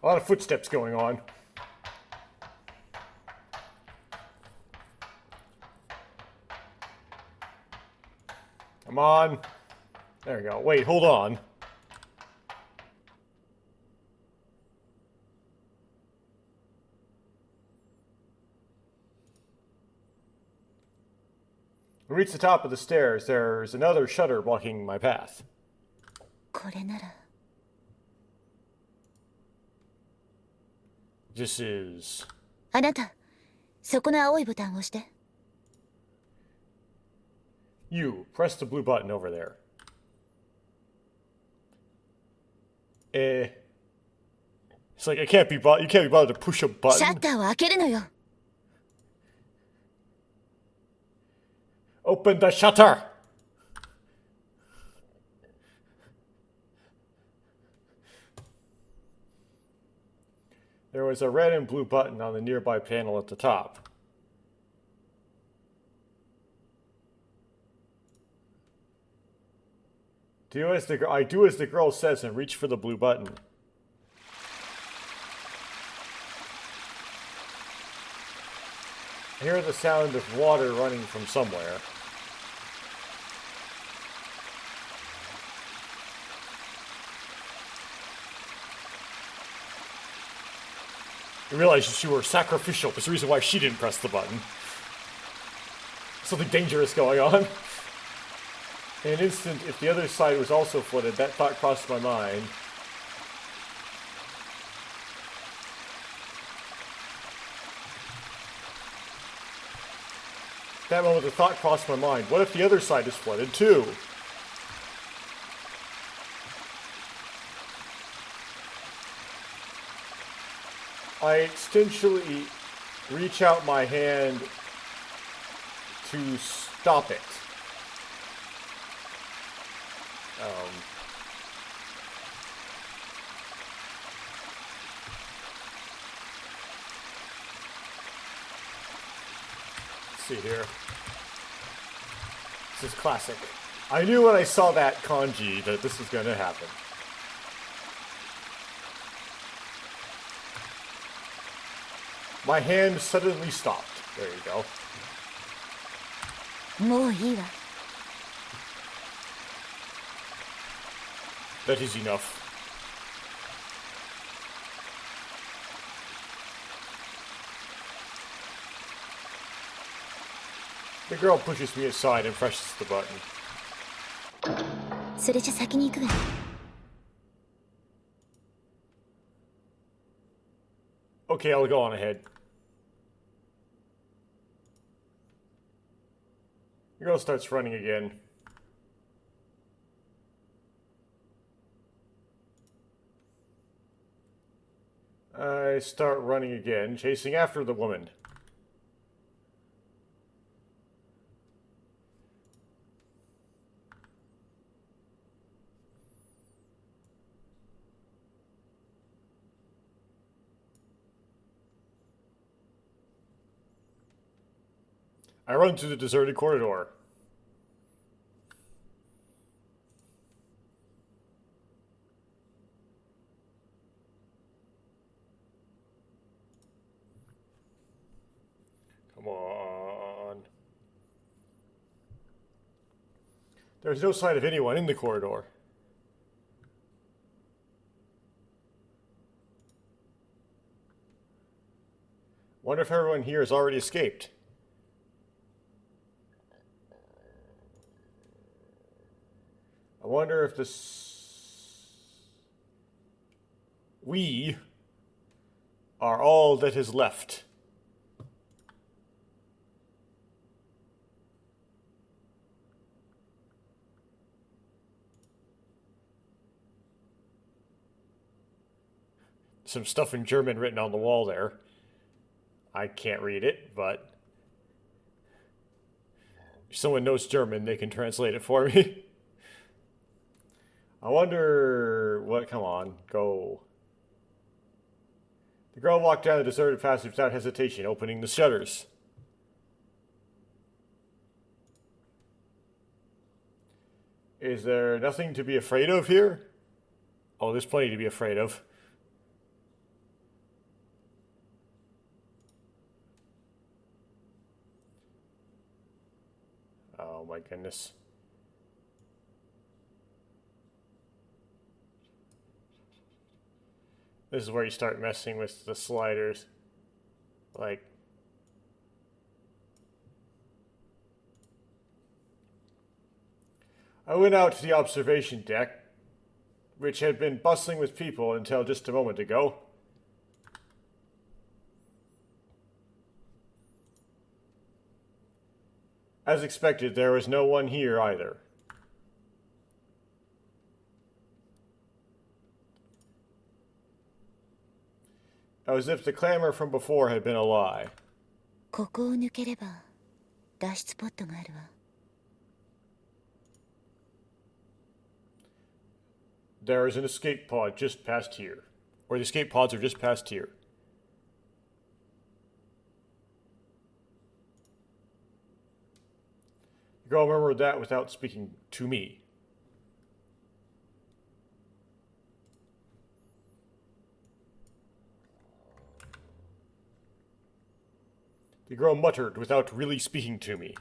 A lot of footsteps going on. Come on. There we go. Wait, hold on. We reach the top of the stairs. There's another shutter blocking my path. これなら。 This is... あなた、そこの青いボタンを押して。 You, press the blue button over there. It's like you can't be bothered to push a シャ button. ッターを開けるのよ。 Open the shutter! There was a red and blue button on the nearby panel at the top. I do as the girl says and reach for the blue button. I hear the sound of water running from somewhere. I realized she were sacrificial. There's a reason why she didn't press the button. Something dangerous going on. In an instant, if the other side was also flooded, that thought crossed my mind. At that moment, the thought crossed my mind. What if the other side is flooded too? I instinctually reach out my hand to stop it. Let's see here. This is classic. I knew when I saw that kanji that this was going to happen. My hand suddenly stopped. There you go. もういいわ。 That is enough. The girl pushes me aside and presses the button. それじゃ先に行くわね。 Okay, I'll go on ahead. The girl starts running again. I start running again, chasing after the woman. I run through the deserted corridor. Come on. There's no sign of anyone in the corridor. Wonder if everyone here has already escaped. I wonder if we are all that is left. Some stuff in German written on the wall there. I can't read it, but if someone knows German, they can translate it for me. I wonder what... Come on, go. The girl walked down the deserted passage without hesitation, opening the shutters. Is there nothing to be afraid of here? Oh, there's plenty to be afraid of. Oh my goodness. This is where you start messing with the sliders. Like... I went out to the observation deck, which had been bustling with people until just a moment ago. As expected, there was no one here either. As if the clamor from before had been a lie. ここを抜ければ脱出ポットがあるわ。 There is an escape pod just past here. Or the escape pods are just past here. The girl murmured that without speaking to me. The girl muttered without really speaking to me.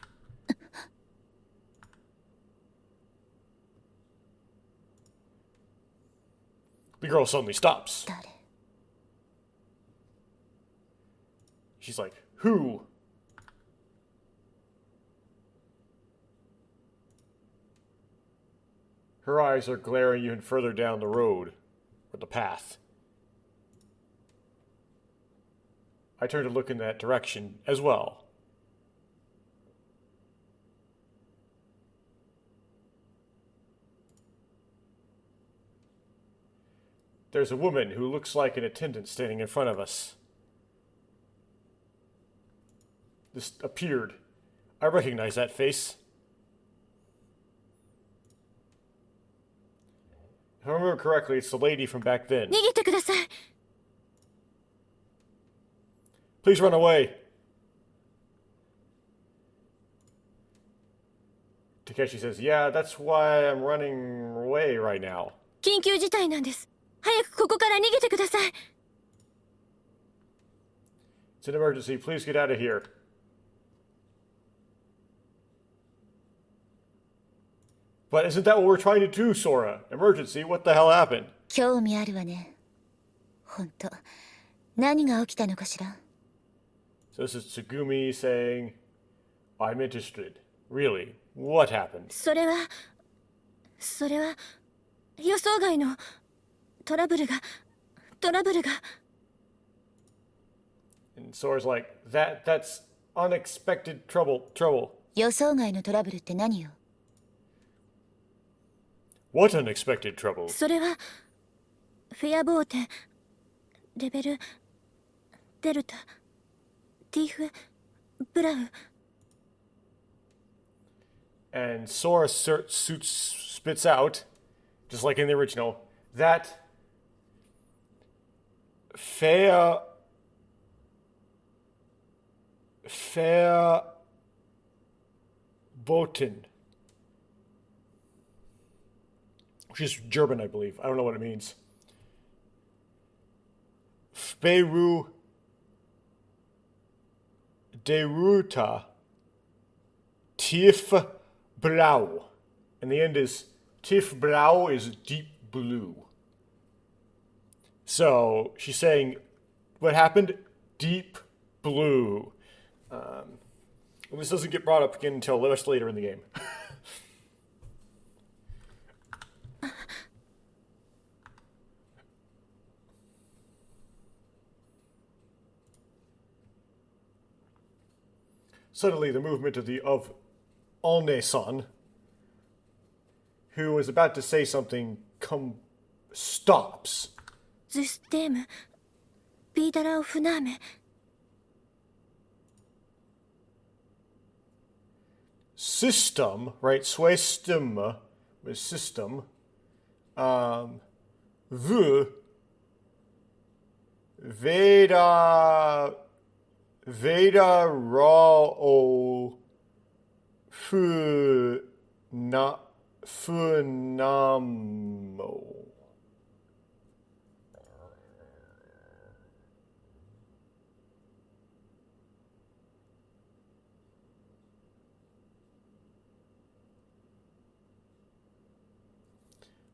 The girl suddenly stops. She's like, who? Her eyes are glaring even further down the road, or the path. I turn to look in that direction as well. There's a woman who looks like an attendant standing in front of us. This appeared. I recognize that face. If I remember correctly, it's the lady from back then. 逃げてください。 Please run away. Takeshi says, yeah, that's why I'm running away right now. 緊急事態なんです。早くここから逃げてください。 It's an emergency. Please get out of here. But isn't that what we're trying to do, Sora? Emergency? What the hell happened? 興味あるわね。ほんと。何が起きたのかしら。 So this is Tsugumi saying, I'm interested. Really? What happened? それは予想外のトラブルが。 And Sora's like, that's unexpected trouble. 予想外のトラブルって何よ。 What unexpected trouble? それはフェアボーテレベルデルタティーフブラウ And Sora spits out, just like in the original, that fair boten, which is German, I believe. I don't know what it means. Speru deruta tief blau. And the end is tief blau is deep blue. So she's saying, what happened? Deep blue. Well, this doesn't get brought up again until much later in the game. Suddenly, the movement of Alne-san, who was about to say something, stops. ズステームビーダラオフナーメ System, right? Swestum was system. Veda Rao Funamo.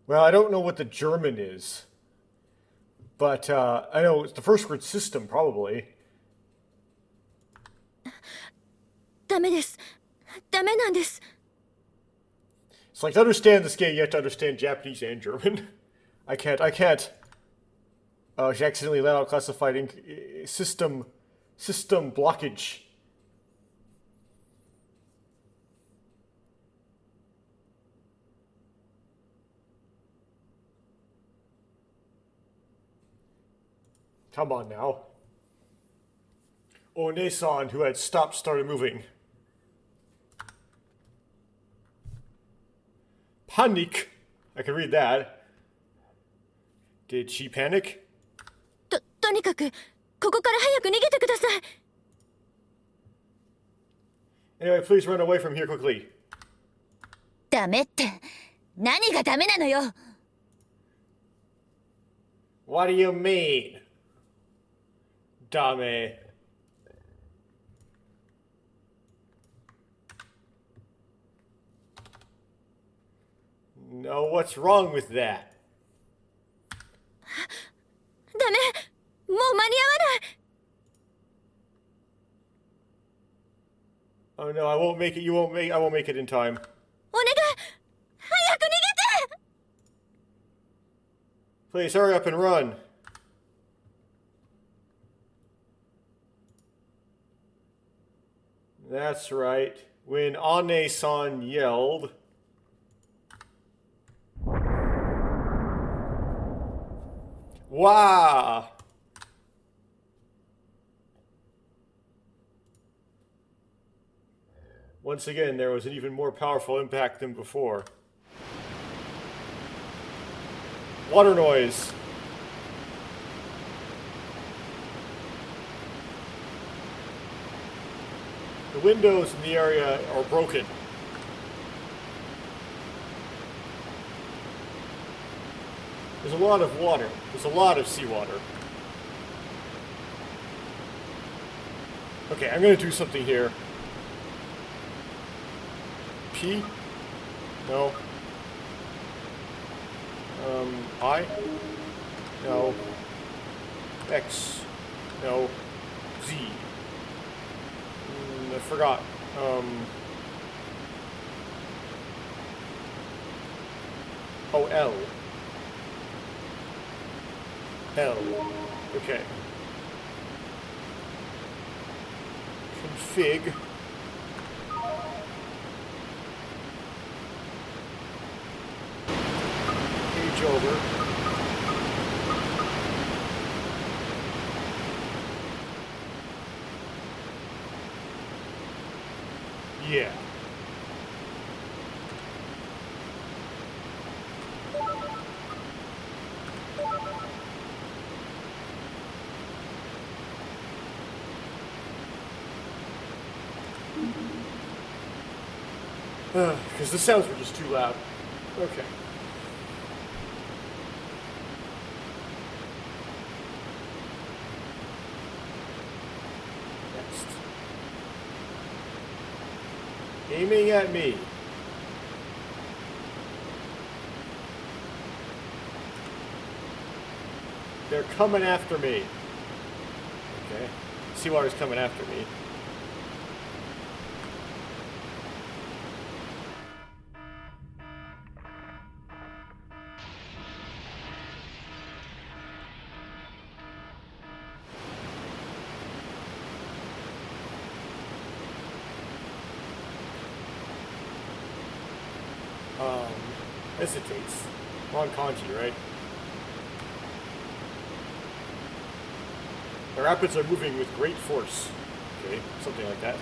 Well, I don't know what the German is, but I know it's the first word system, probably. ダメですダメなんです It's like, to understand this game, you have to understand Japanese and German. I can't. She accidentally let out classified system blockage. Come on now. One-san, who had stopped, started moving. Panic. I can read that. Did she panic? とにかくここから早く逃げてください Anyway, please run away from here quickly. ダメって何がダメなのよ。 What do you mean? Dame. No, what's wrong with that? ダメ、もう間に合わない。 Oh no, I won't make it. I won't make it in time. お願い、早く逃げて。 Please hurry up and run. That's right. When Ane-san yelled... Wow! Once again, there was an even more powerful impact than before. Water noise. The windows in the area are broken. There's a lot of water. There's a lot of seawater. Okay, I'm gonna do something here. P? No. I? No. X? No. Z? I forgot. Oh, L. L. Okay. Config. Page over. Yeah. Because the sounds were just too loud. Okay. Next. Aiming at me. They're coming after me. Okay. Seawater's coming after me. Hesitates. Wrong kanji, right? The rapids are moving with great force. Okay, something like that.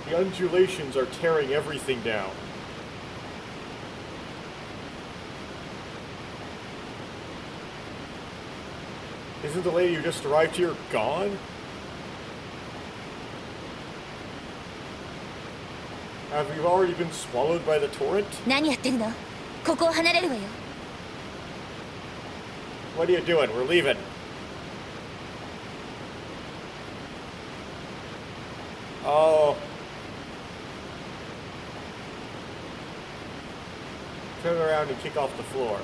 The undulations are tearing everything down. Isn't the lady who just arrived here gone? Have you already been swallowed by the torrent? 何やってるの？ここを離れるわよ。 What are you doing? We're leaving. Oh. Turn around and kick off the floor.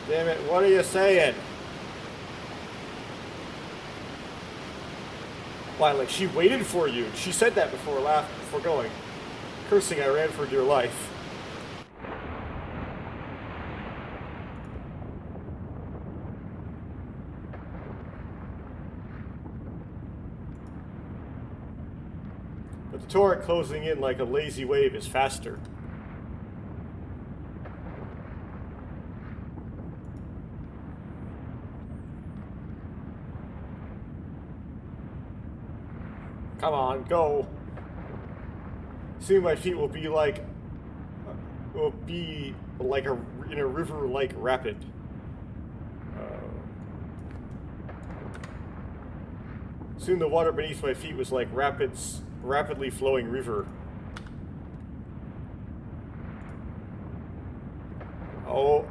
Damn it, what are you saying? Why, like, she waited for you. She said that before going. Cursing, I ran for dear life. But the torrent closing in like a lazy wave is faster. Come on, go. Soon my feet will be like in a river-like rapid. Soon the water beneath my feet was like rapidly flowing river. Oh.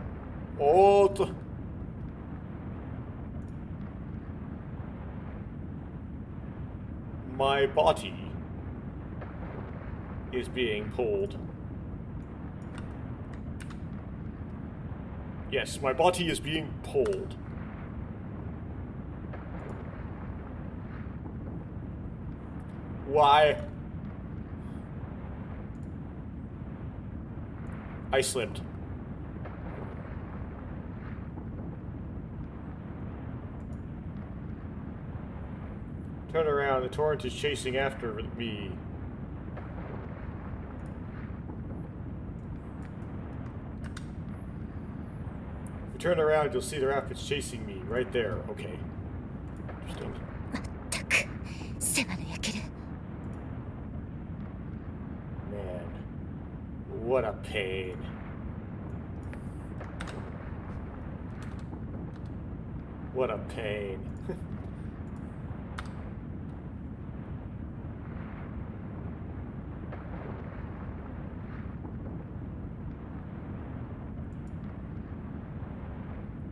my body is being pulled. Yes, my body is being pulled. Why? I slipped. Turn around, the torrent is chasing after me. If you turn around, you'll see the rapids chasing me right there. Okay. Interesting. たく世話の焼ける Man, what a pain. What a pain.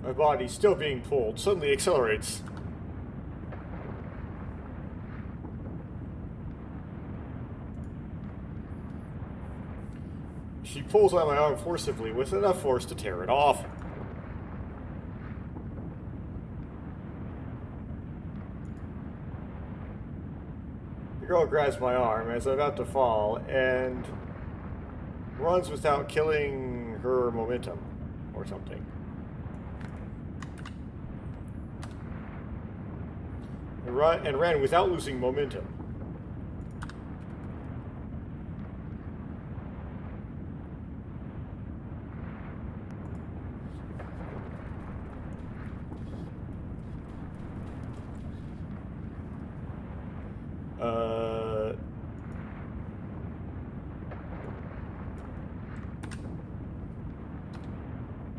My body, still being pulled, suddenly accelerates. She pulls on my arm forcibly with enough force to tear it off. The girl grabs my arm as I'm about to fall and runs without killing her momentum or something. And ran without losing momentum.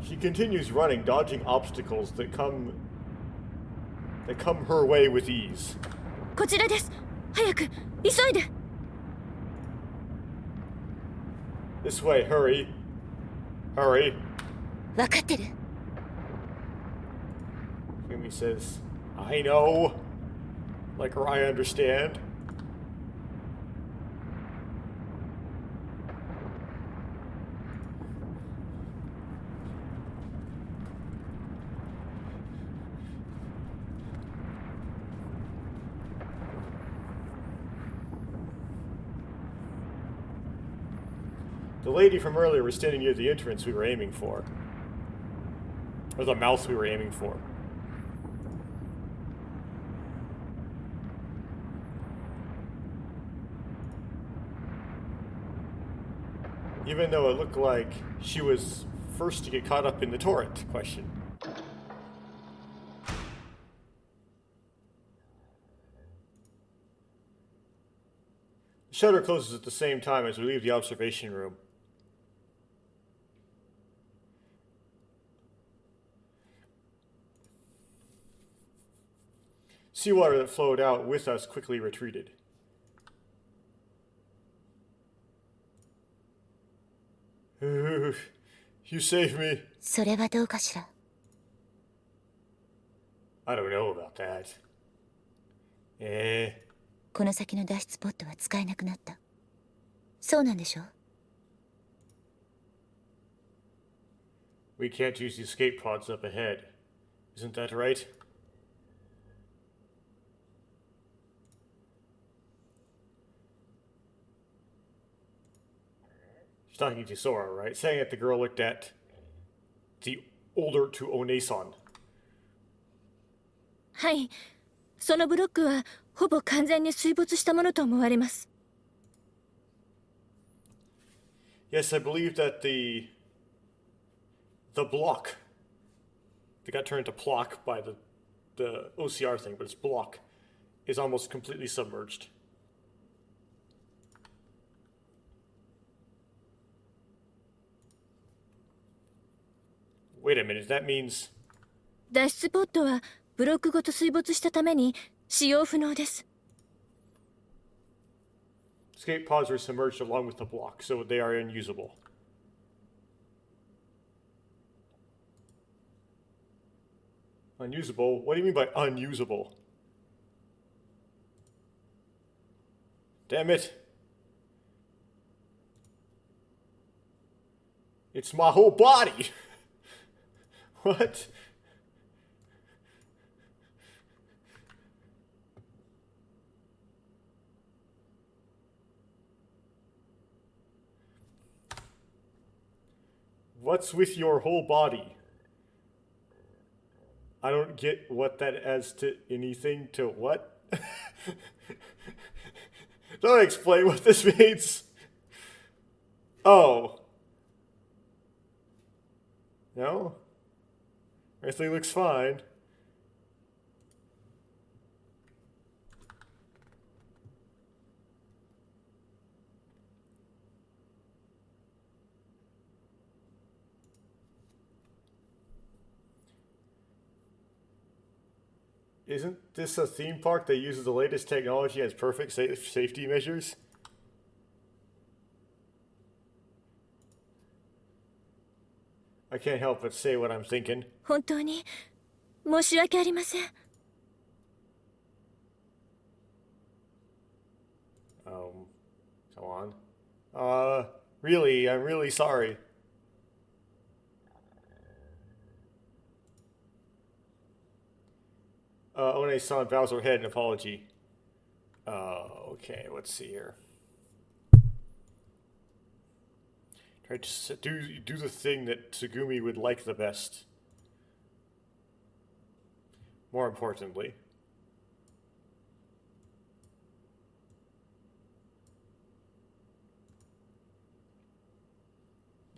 She continues running, dodging obstacles that come her way with ease. こちらです。早く急いで。 This way, hurry. Hurry. 分かってる Yumi says, I know. Like her, I understand. The lady from earlier was standing near the entrance we were aiming for. Or the mouth we were aiming for. Even though it looked like she was first to get caught up in the torrent question. The shutter closes at the same time as we leave the observation room. Seawater that flowed out with us quickly retreated. You saved me. それはどうかしら I don't know about that. この先の脱出ポットは使えなくなったそうなんでしょ We can't use the escape pods up ahead. Isn't that right? She's talking to Sora, right? Saying that the girl looked at the older to Onesan. はい。そのブロックはほぼ完全に水没したものと思われます。 Yes, I believe that the block that got turned into Plock by the OCR thing, but it's block, is almost completely submerged. Wait a minute, that means... 脱出ポットはブロックごと水没したために使用不能です。 Escape pods were submerged along with the block, so they are unusable. Unusable? What do you mean by unusable? damn it. It's my whole body. What? What's with your whole body? I don't get what that adds to anything to what? Don't explain what this means. Oh. No? Everything looks fine. Isn't this a theme park that uses the latest technology as perfect safety measures? I can't help but say what I'm thinking. 本当に申し訳ありません。Come on. Really, I'm really sorry. One-san bows her head in apology. Okay, let's see here. Try to do the thing that Tsugumi would like the best. More importantly.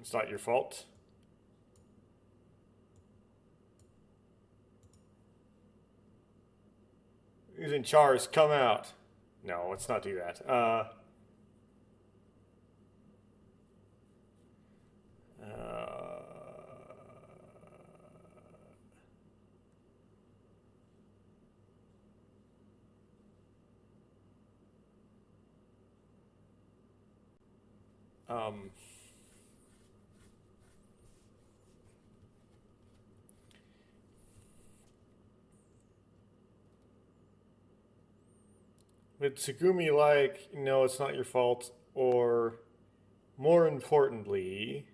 It's not your fault. Who's in charge? Come out. No, let's not do that. Would Tsugumi like, no, it's not your fault, or more importantly,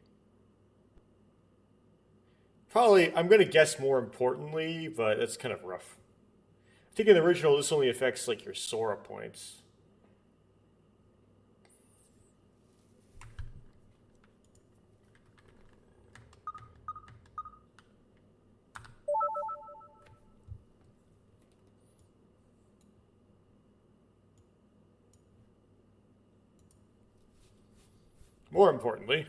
probably, I'm going to guess more importantly, but that's kind of rough. I think in the original, this only affects like your Sora points. More importantly,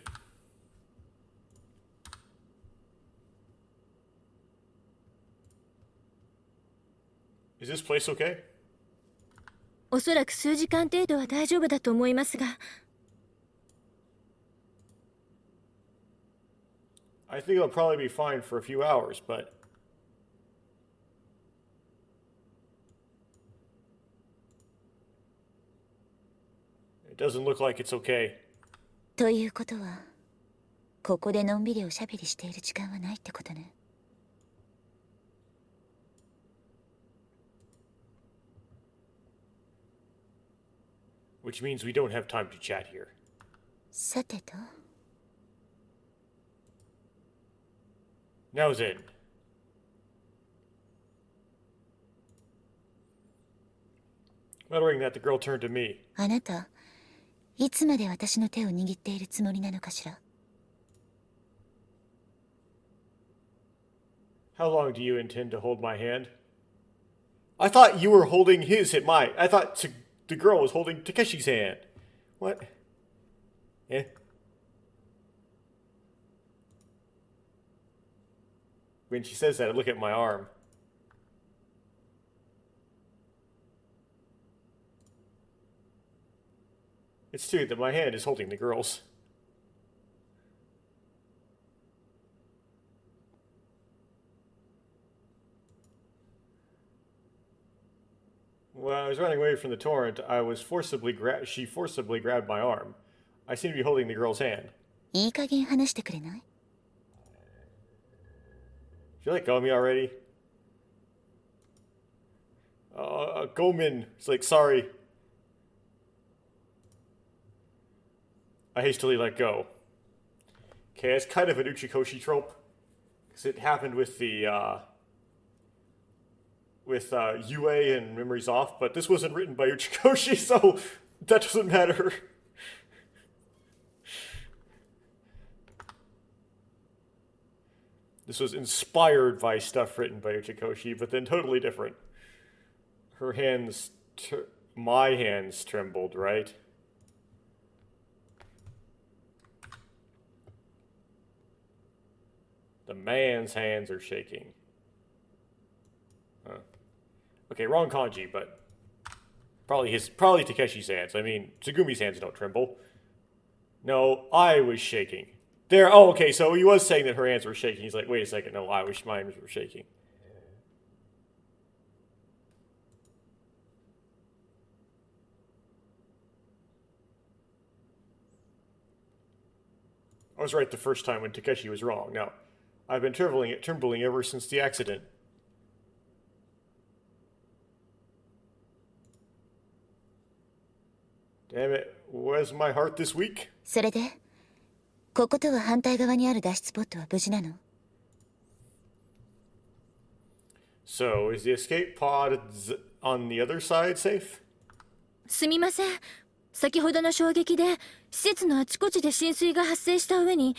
is this place okay? おそらく数時間程度は大丈夫だと思いますが。I think it'll probably be fine for a few hours, but it doesn't look like it's okay. ということは、ここでのんびりおしゃべりしている時間はないってことね。Which means we don't have time to chat here. さてと。Now then. Muttering that, the girl turned to me. あなた、いつまで私の手を握っているつもりなのかしら。How long do you intend to hold my hand? I thought you were holding his at my. I thought the girl was holding Takeshi's hand. What? Eh? When she says that, I look at my arm. It's true that my hand is holding the girl's. When I was running away from the torrent, she forcibly grabbed my arm. I seem to be holding the girl's hand. いい加減話してくれない？ Did you let go of me already? Gomen. It's like, sorry. I hastily let go. Okay, it's kind of an Uchikoshi trope. Because it happened with the, UA and Memories Off, but this wasn't written by Uchikoshi, so that doesn't matter. This was inspired by stuff written by Uchikoshi, but then totally different. Her hands, my hands trembled, right? The man's hands are shaking. Huh. Okay, wrong kanji, but probably Takeshi's hands. I mean, Tsugumi's hands don't tremble. No, I was shaking. There. Oh, okay. So he was saying that her hands were shaking. He's like, wait a second. No, my hands were shaking. I was right the first time when Takeshi was wrong. Now, I've been trembling ever since the accident. Damn it. Where's my heart this week? それで、こことは反対側にある脱出ポットは無事なの？ So, is the escape pod on the other side safe? すみません。先ほどの衝撃で施設のあちこちで浸水が発生した上に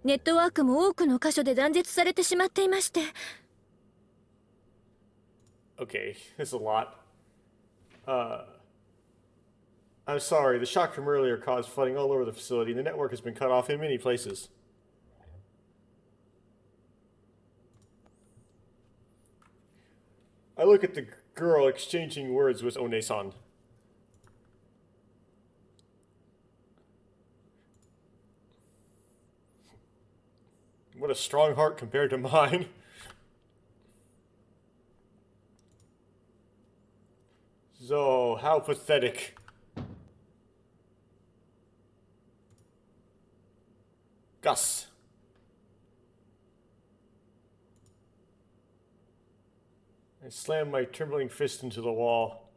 ネットワークも多くの箇所で断絶されてしまっていまして。Okay, that's a lot. I'm sorry, the shock from earlier caused flooding all over the facility. The network has been cut off in many places. I look at the girl exchanging words with One-san. What a strong heart compared to mine. So, how pathetic. Gus. I slammed my trembling fist into the wall.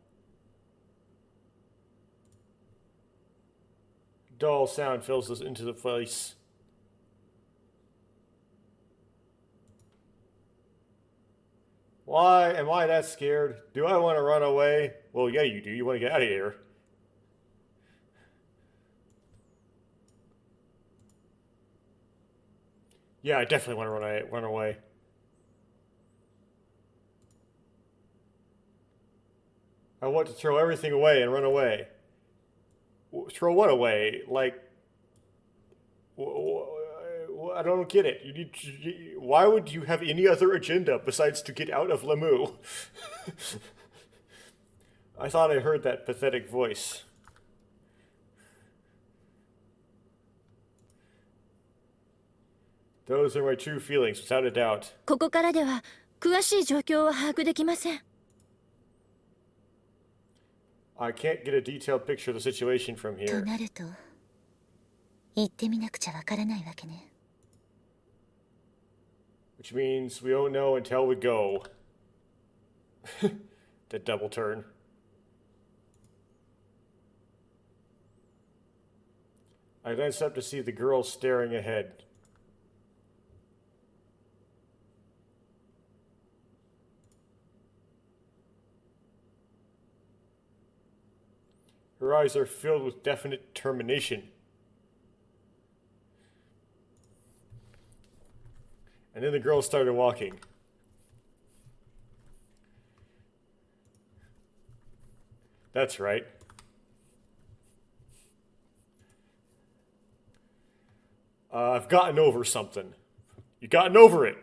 Dull sound fills us into the place. Why am I that scared? Do I want to run away? Well, yeah, you do. You want to get out of here. Yeah, I definitely want to run away. I want to throw everything away and run away. Throw what away? Like, I don't get it. Why would you have any other agenda besides to get out of Lemu? I thought I heard that pathetic voice. Those are my true feelings, without a doubt. ここからでは詳しい状況は把握できません。I can't get a detailed picture of the situation from と here. なると、行ってみなくちゃわからないわけね。Which means we don't know until we go. The double turn. I glanced up to see the girl staring ahead. Her eyes are filled with definite determination. And then the girl started walking. That's right. I've gotten over something. You gotten over it.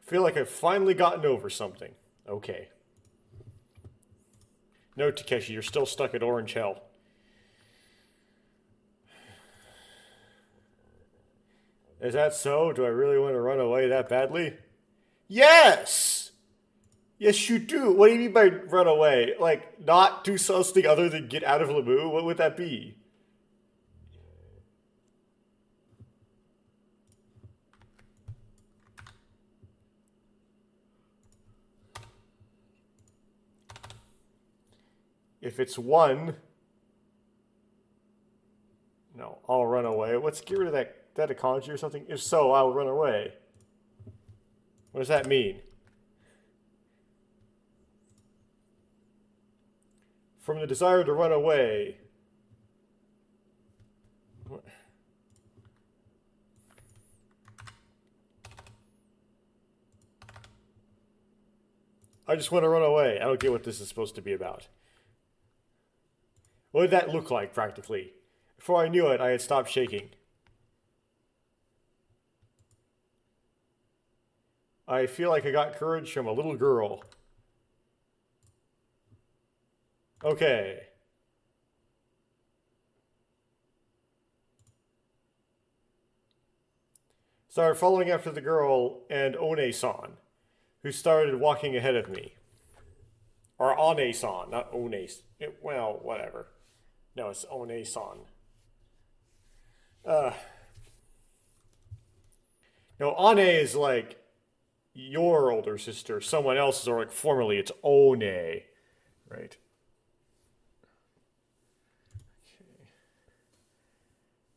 I feel like I've finally gotten over something. Okay. No, Takeshi, you're still stuck at Orange Hell. Is that so? Do I really want to run away that badly? Yes! Yes, you do. What do you mean by run away? Like, not do something other than get out of Lemu? What would that be? If it's 1... No, I'll run away. Let's get rid of that. That a kanji or something? If so, I'll run away. What does that mean? From the desire to run away. What? I just want to run away. I don't get what this is supposed to be about. What did that look like, practically? Before I knew it, I had stopped shaking. I feel like I got courage from a little girl. Okay. Started following after the girl and One-san, who started walking ahead of me. Or Ane-san, not One. Well, whatever. No, it's One-san. No, Ane is like your older sister. Someone else's, or like formerly it's One. Right. Okay.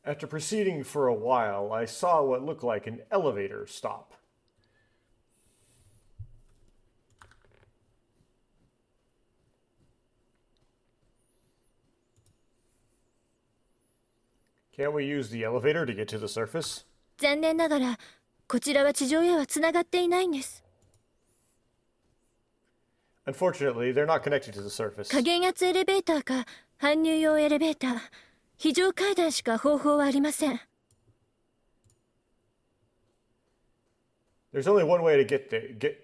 After proceeding for a while, I saw what looked like an elevator stop. Can't we use the elevator to get to the surface? 残念ながらこちらは地上へはつながっていないんです。 Unfortunately, they're not connected to the surface. 下限圧エレベーターか搬入用エレベーター、非常階段しか方法はありません。 There's only one way to get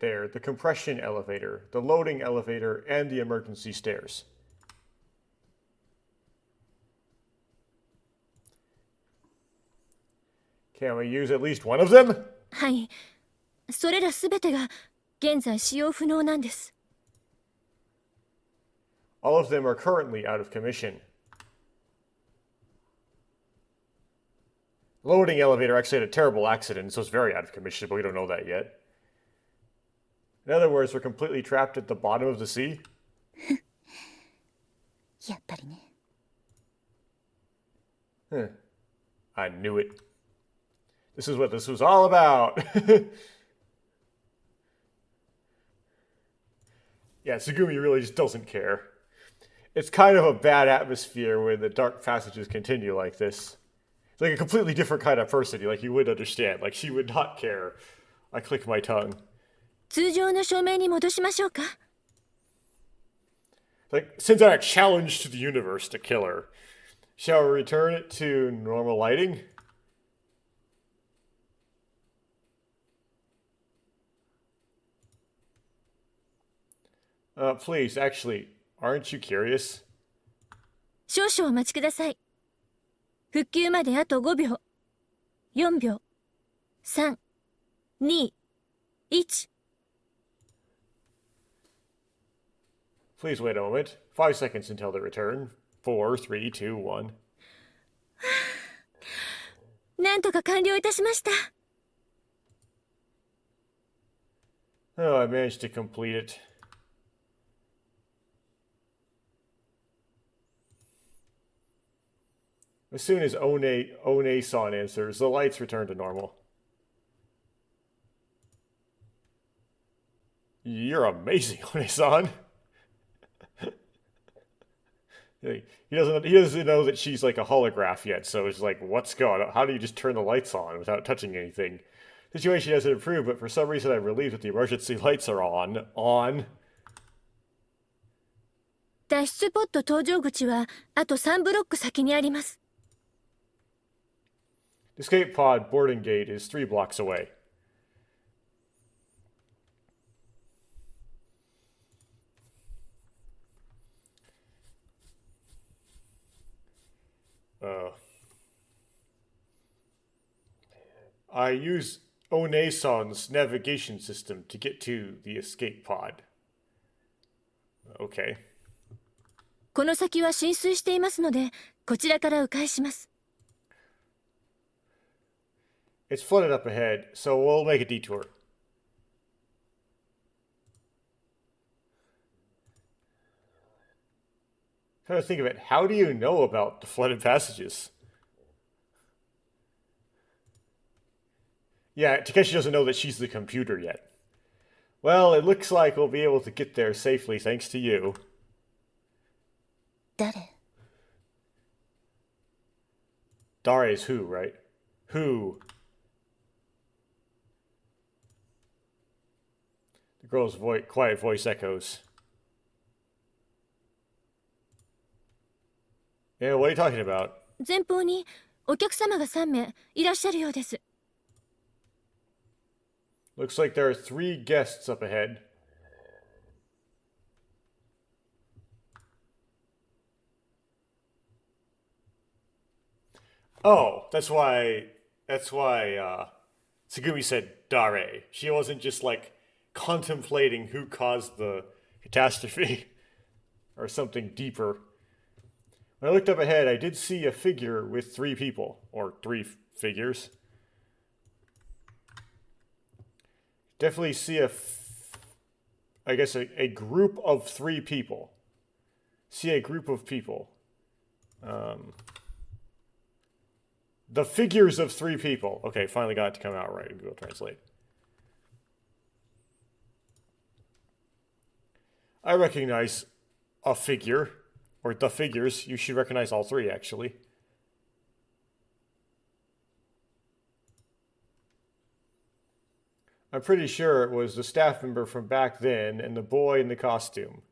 there, the compression elevator, the loading elevator, and the emergency stairs. Can we use at least one of them? はい。それらすべてが現在使用不能なんです。 All of them are currently out of commission. Loading elevator actually had a terrible accident, so it's very out of commission, but we don't know that yet. In other words, we're completely trapped at the bottom of the sea? やっぱりね。 Huh. I knew it. This is what this was all about. Yeah, Tsugumi really just doesn't care. It's kind of a bad atmosphere when the dark passages continue like this. It's like a completely different kind of person. You would understand. Like, she would not care. I click my tongue. 通常の照明に戻しましょうか。 Like, sends out a challenge to the universe to kill her. Shall we return it to normal lighting? Please, actually, aren't you curious? 少々お待ちください。復旧まであと5秒。4秒。3、2、1。 Please wait a moment. 5 seconds until the return. 4, 3, 2, 1. なんとか完了いたしました。 Oh, I managed to complete it. As soon as One-san answers, the lights return to normal. You're amazing, One-san. He doesn't know that she's like a holograph yet, so it's like, what's going on? How do you just turn the lights on without touching anything? Situation hasn't improved, but for some reason I'm relieved that the emergency lights are on. 脱出ポット搭乗口はあと3ブロック先にあります。 The escape pod boarding gate is 3 blocks away. I use One-san's navigation system to get to the escape pod. Okay. この先は浸水していますので、こちらから迂回します。 It's flooded up ahead, so we'll make a detour. trying to think of it. How do you know about the flooded passages? Yeah, Takeshi doesn't know that she's the computer yet. Well, it looks like we'll be able to get there safely thanks to you. 誰？ Dare is who, right? Who? The girl's quiet voice echoes. Yeah, what are you talking about? 前方にお客様が3名いらっしゃるようです。 Looks like there are 3 guests up ahead. Oh, that's why Tsugumi said Dare. She wasn't just like contemplating who caused the catastrophe or something deeper. When I looked up ahead, I did see a figure with 3 people, or 3 figures. Definitely see I guess a group of 3 people. See a group of people. The figures of 3 people. Okay, finally got it to come out right in Google Translate. I recognize a figure, or the figures. You should recognize all 3, actually. I'm pretty sure it was the staff member from back then and the boy in the costume.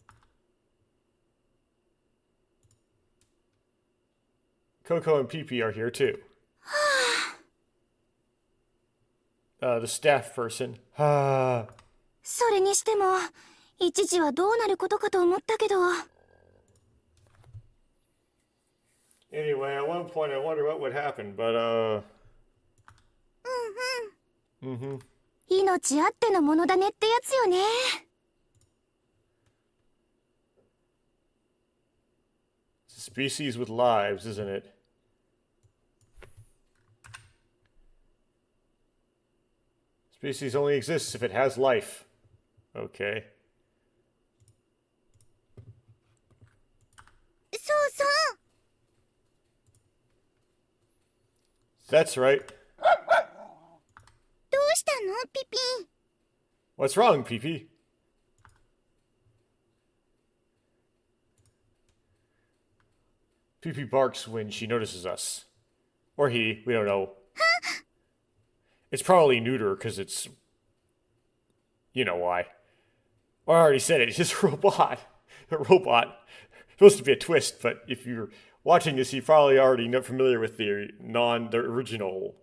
Coco and Pee-Pee are here too. The staff person. それにしても一時はどうなることかと思ったけど。 Anyway, at one point I wonder what would happen, but Mm-hmm. 命あってのものだねってやつよね。 It's a species with lives, isn't it? Species only exists if it has life. Okay. そうそう。 That's right. どうしたのピピ？ What's wrong, Pee-Pee? Pee-Pee barks when she notices us. Or he, we don't know. It's probably neuter, because it's... You know why. Well, I already said it, it's just a robot. A robot. Supposed to be a twist, but if you're watching this, you're probably already not familiar with the original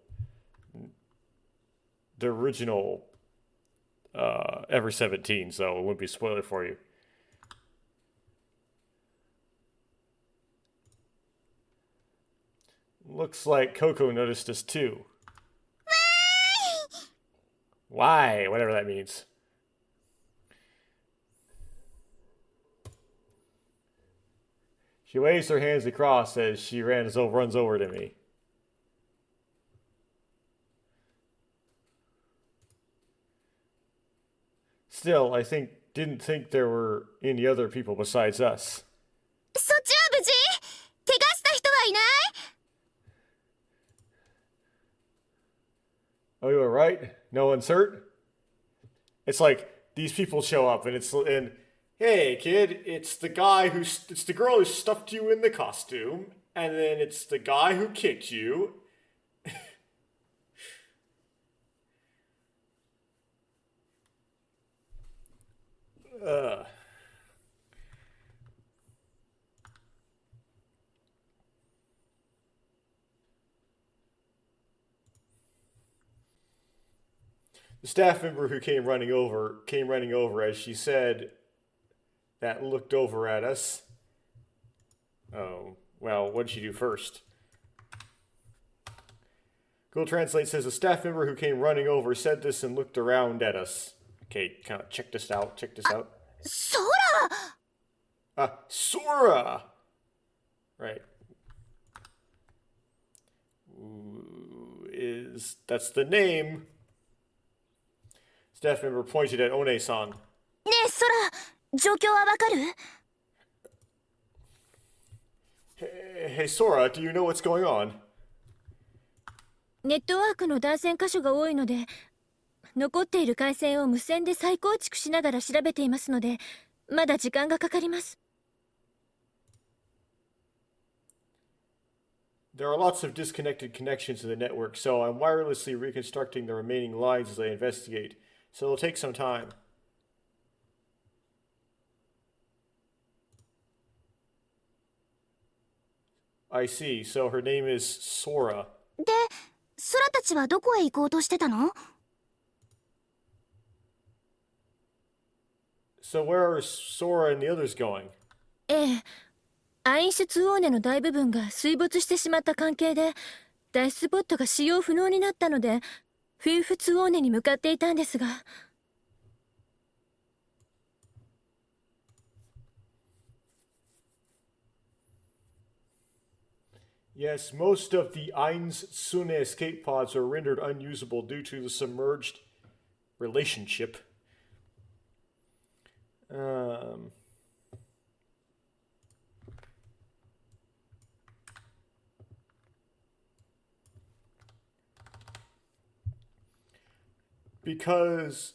Ever17, so it wouldn't be a spoiler for you. Looks like Coco noticed us too. Why? Whatever that means. She waves her hands across as she runs over to me. Still, didn't think there were any other people besides us. そっちは無事？怪我した人はいない？ Oh, you alright? No one's hurt? It's like these people show up and hey kid, it's the girl who stuffed you in the costume, and then it's the guy who kicked you. The staff member who came running over as she said that looked over at us. Oh, well, what did she do first? Google Translate says a staff member who came running over said this and looked around at us. Okay, kind of check this out. そら！ Sora! Right. That's the name. Staff member pointed at One-san. ねえ、そら、状況はわかる？ Hey, Sora, do you know what's going on? ネットワークの断線箇所が多いので、残っている回線を無線で再構築しながら調べていますので、まだ時間がかかります。There are lots of disconnected connections in the network, so I'm wirelessly reconstructing the remaining lines as I investigate. So it'll take some time. I see. So her name is Sora. で、空たちはどこへ行こうとしてたの？ So where are Sora and the others going? ええ、アインシュツオーネの大部分が水没してしまった関係で、脱出ボットが使用不能になったので、フィンフツオーネに向かっていたんですが。Yes, most of the Einszune escape pods are rendered unusable due to the submerged relationship. Because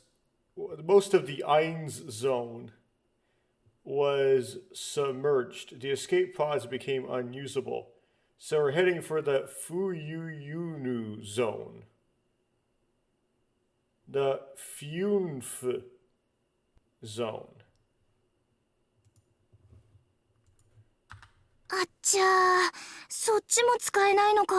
most of the Eins zone was submerged, the escape pods became unusable. So we're heading for the Fuyuyunu zone. The Funf zone. あっちゃー、そっちも使えないのか。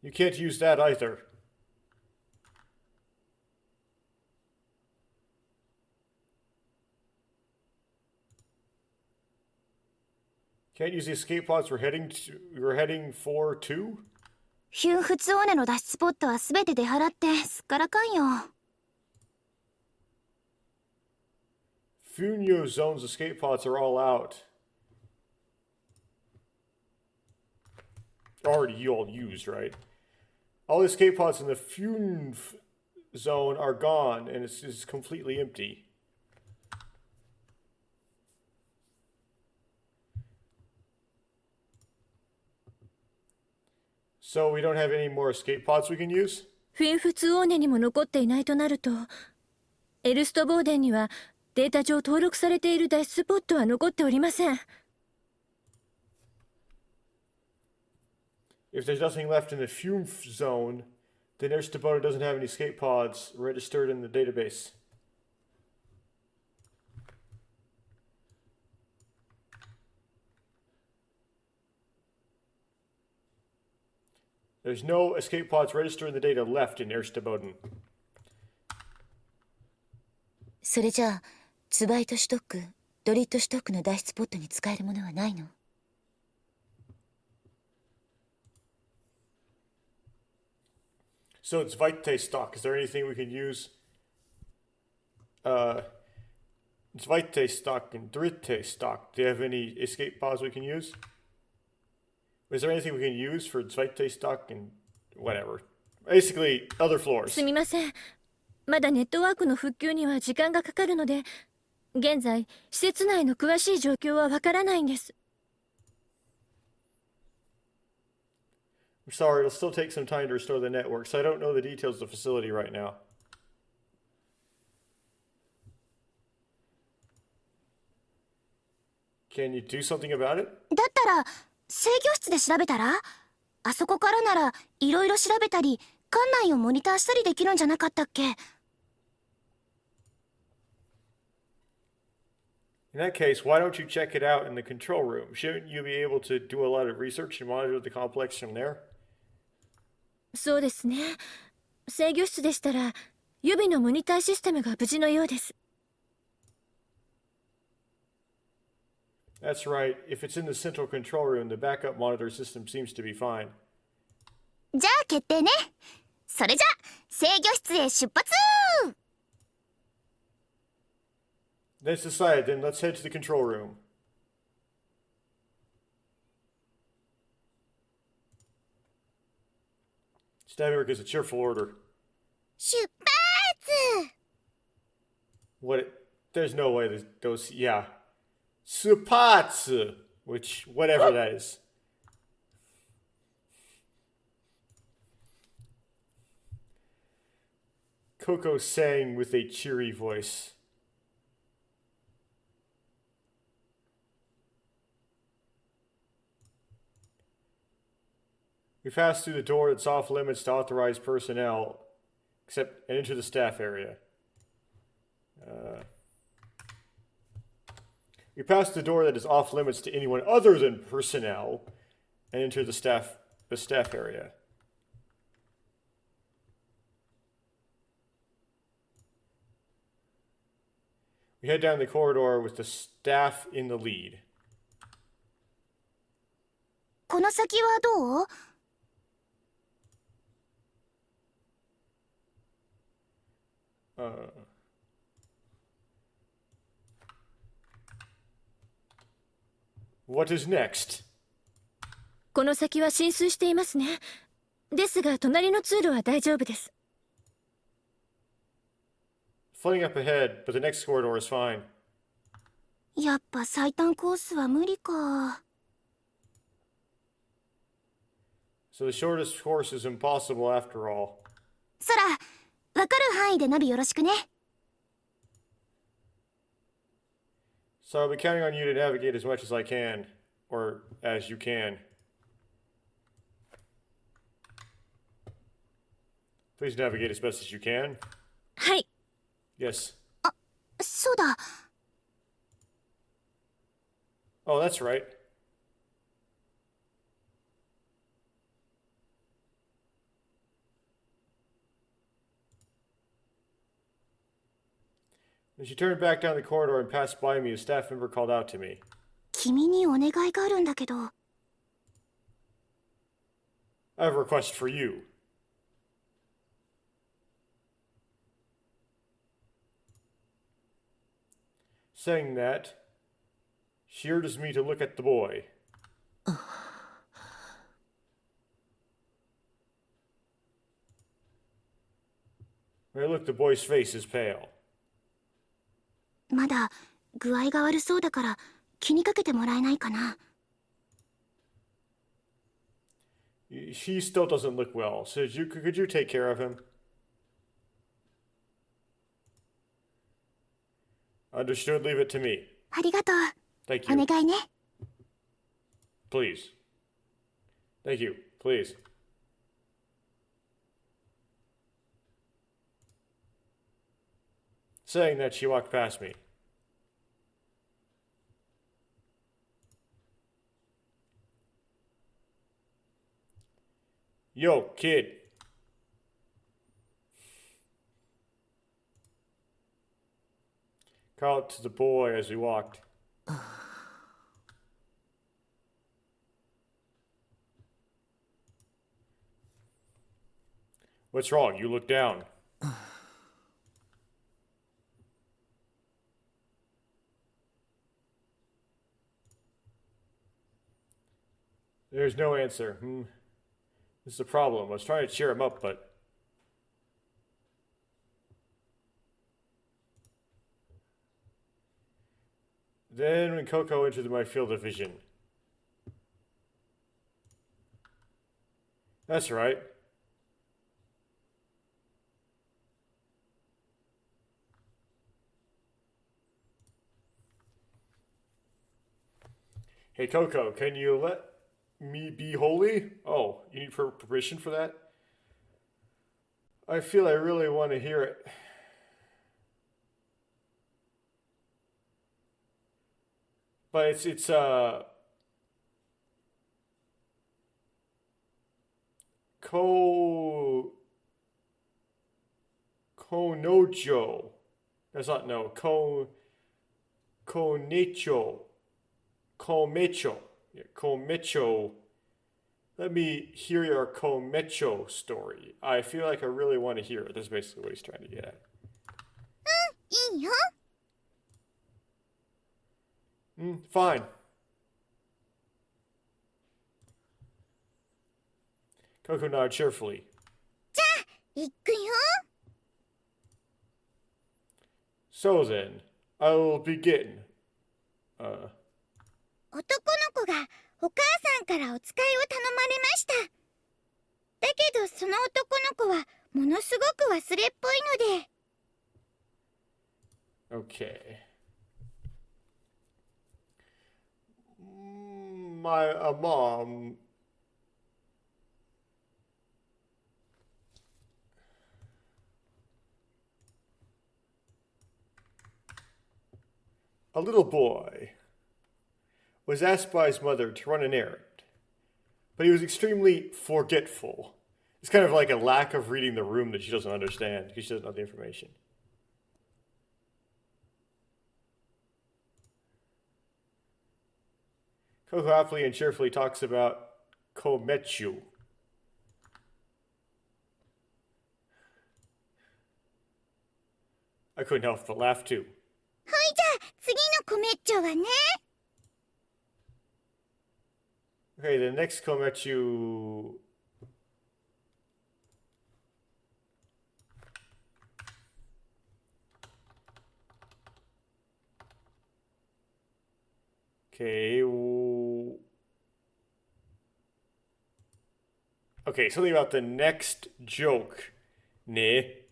You can't use that either. Can't use the escape pods we're heading for too? ヒュンフツオーネの脱出ポットはすべて出払ってすっからかんよ。Funyo zone's escape pods are all out. Already all used, right? All the escape pods in the Funf zone are gone, and it's completely empty. So we don't have any more escape pods we can use? フィンフツオーネにも残っていないとなると、エルストボーデンにはデータ上登録されている脱出ポットは残っておりません。If there's nothing left in the Funf zone, then Erstabota doesn't have any escape pods registered in the database. There's no escape pods registered in the data left in Erstaboden. それじゃあツバイトシュトック、ドリットシュトックの脱出ポットに使えるものはないの？ So it's Zweite stock. Is there anything we can use? Zweite stock and Dritte stock. Do you have any escape pods we can use? Is there anything we can use for Zweite stock and whatever? Basically, other floors. すみません。まだネットワークの復旧には時間がかかるので、現在施設内の詳しい状況はわからないんです。I'm sorry, it'll still take some time to restore the network, so I don't know the details of the facility right now. Can you do something about it? だったら制御室で調べたら？あそこからならいろいろ調べたり館内をモニターしたりできるんじゃなかったっけ？ In that case, why don't you check it out in the control room? Shouldn't you be able to do a lot of research and monitor the complex from there? そうですね。制御室でしたら指のモニターシステムが無事のようです。That's right. If it's in the central control room, the backup monitor system seems to be fine. じゃあ決定ね。それじゃ制御室へ出発。 That's decided, then let's head to the control room. Stabbing work is a cheerful order. 出発。 What? There's no way those. Yeah. Supatsu! Which, whatever that is. Coco sang with a cheery voice. We pass through the door that's off limits to authorized personnel, and enter the staff area. We pass the door that is off limits to anyone other than personnel, and enter the staff area. We head down the corridor with the staff in the lead. この先はどう？ What is next? この先は浸水していますね。ですが隣の通路は大丈夫です。 Flooding up ahead, but the next corridor is fine. やっぱ最短コースは無理か。 So the shortest course is impossible after all. そら、わかる範囲でナビよろしくね。 So I'll be counting on you to navigate as much as I can. Or as you can. Please navigate as best as you can. はい。 Yes. そうだ。 Oh, that's right. As you turned back down the corridor and passed by me, a staff member called out to me. 君にお願いがあるんだけど。 I have a request for you. Saying that, she urges me to look at the boy. When I look, the boy's face is pale. まだ具合が悪そうだから気にかけてもらえないかな。 He still doesn't look well, so could you take care of him? Understood, leave it to me. ありがとう。 Thank お you. 願いね。 Please. Thank you. Please. Saying that, she walked past me. Yo, kid. Called to the boy as we walked. What's wrong? You look down. There's no answer. This is the problem. I was trying to cheer him up, but... Then when Coco entered my field of vision. That's right. Hey Coco, can you let me be holy? Oh, you need permission for that? I feel I really want to hear it. But it's Konojo. That's not no. Konecho. Komecho. Yeah, Komecho. Let me hear your Komecho story. I feel like I really want to hear it. That's basically what he's trying to get at. いいよ。 Fine. Coco nodded cheerfully. 行くよ。 So then, I will begin. 男の子がお母さんからお使いを頼まれました。だけどその男の子はものすごく忘れっぽいので。 Okay. My mom. A little boy was asked by his mother to run an errand, but he was extremely forgetful. It's kind of like a lack of reading the room that she doesn't understand because she doesn't know the information. Coco happily and cheerfully talks about Komechu. I couldn't help but laugh too. ほいじゃあ次のコメッチョはね。 Okay, the next Komechu. Okay. Okay, something about the next joke. Ne.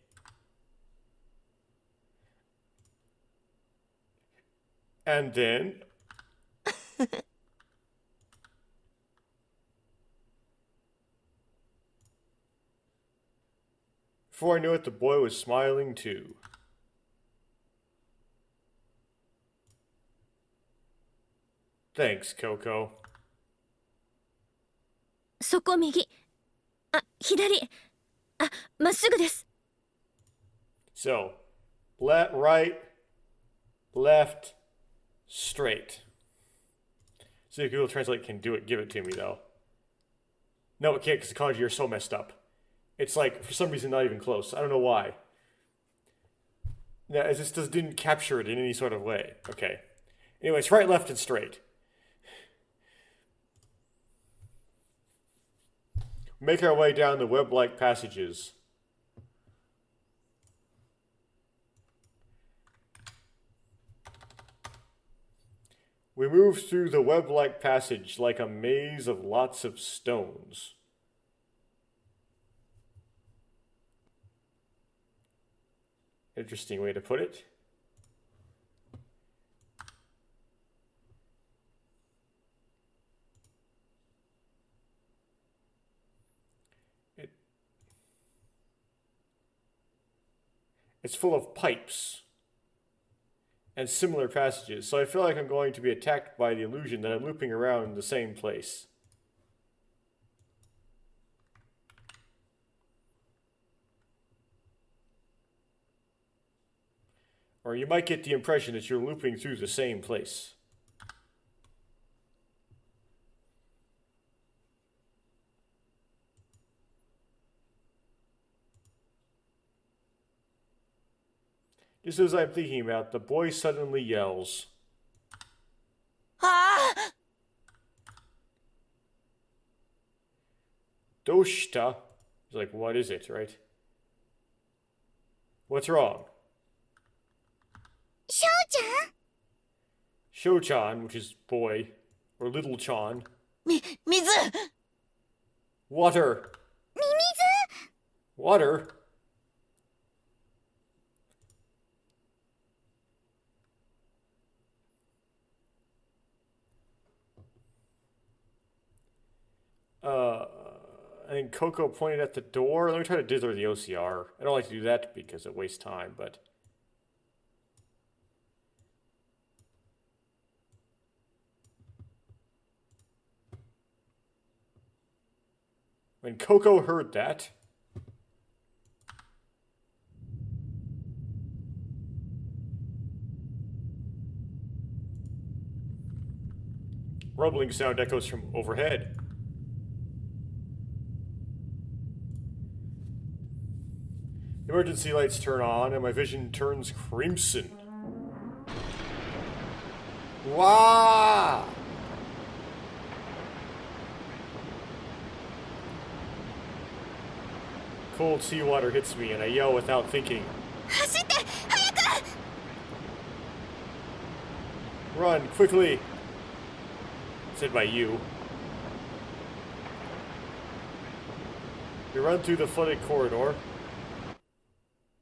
And then. Before I knew it, the boy was smiling too. Thanks, Coco. そこ右。あ、左。あ、まっすぐです。 So, right, left, straight. See if Google Translate can do it. Give it to me, though. No, it can't because the kanji are so messed up. It's like, for some reason, not even close. I don't know why. Yeah, it just didn't capture it in any sort of way. Okay. Anyways, right, left, and straight. Make our way down the web-like passages. We move through the web-like passage like a maze of lots of stones. Interesting way to put it. It's full of pipes and similar passages, so I feel like I'm going to be attacked by the illusion that I'm looping around in the same place. Or you might get the impression that you're looping through the same place. Just as I'm thinking about, the boy suddenly yells. ああ Doshita? He's like, what is it, right? What's wrong? しょうちゃん Shochan, which is boy, or little Chan. 水 Water! ミミズ Water? I think Coco pointed at the door. Let me try to dither the OCR. I don't like to do that because it wastes time, but... When Coco heard that... rumbling sound echoes from overhead. Emergency lights turn on and my vision turns crimson. Wow! Cold seawater hits me and I yell without thinking. 走って早く Run, quickly! Said by you. You run through the flooded corridor.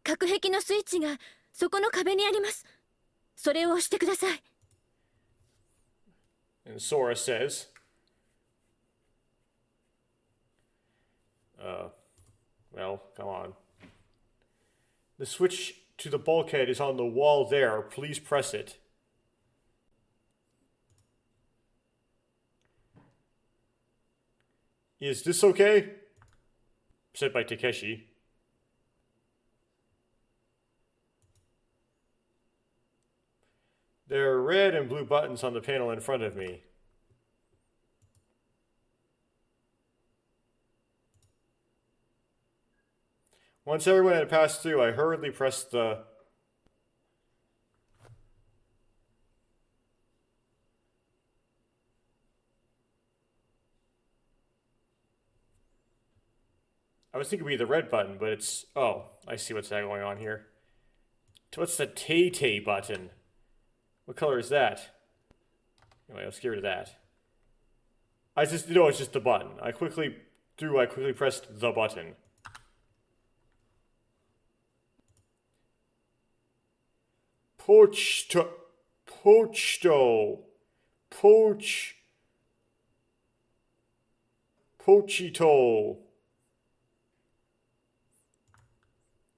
隔壁のスイッチがそこの壁にあります。それを押してください。And Sora says, well, come on. The switch to the bulkhead is on the wall there. Please press it. Is this okay? Said by Takeshi. There are red and blue buttons on the panel in front of me. Once everyone had passed through, I hurriedly pressed the... I was thinking it would be the red button, but it's... Oh, I see what's going on here. What's the Tay-Tay button? What color is that? Anyway, let's get rid of that. I just... No, it's just the button. I quickly pressed the button. Pochito. Pochito.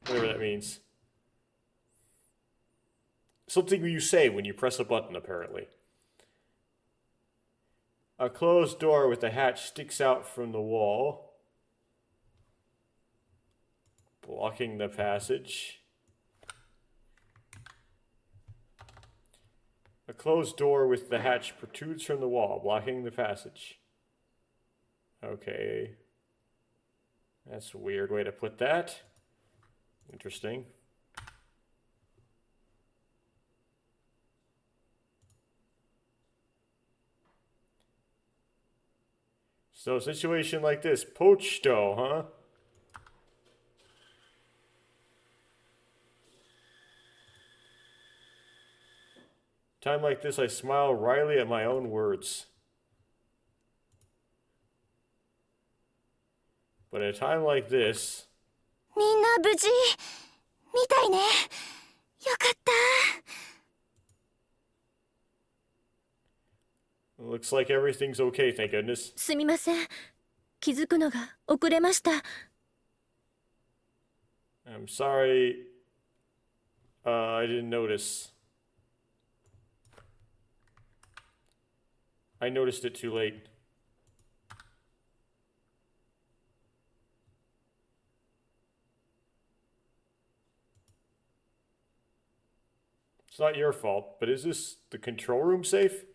Whatever that means. Something you say when you press a button, apparently. A closed door with a hatch sticks out from the wall, blocking the passage. A closed door with the hatch protrudes from the wall, blocking the passage. Okay. That's a weird way to put that. Interesting. So, a situation like this, Pochito, huh? Time like this, I smile wryly at my own words. But at a time like this... みんな無事みたいね。よかった。 Looks like everything's okay, thank goodness. すみません。気づくのが遅れました。I'm sorry. I didn't notice. I noticed it too late. It's not your fault, but is this the control room safe?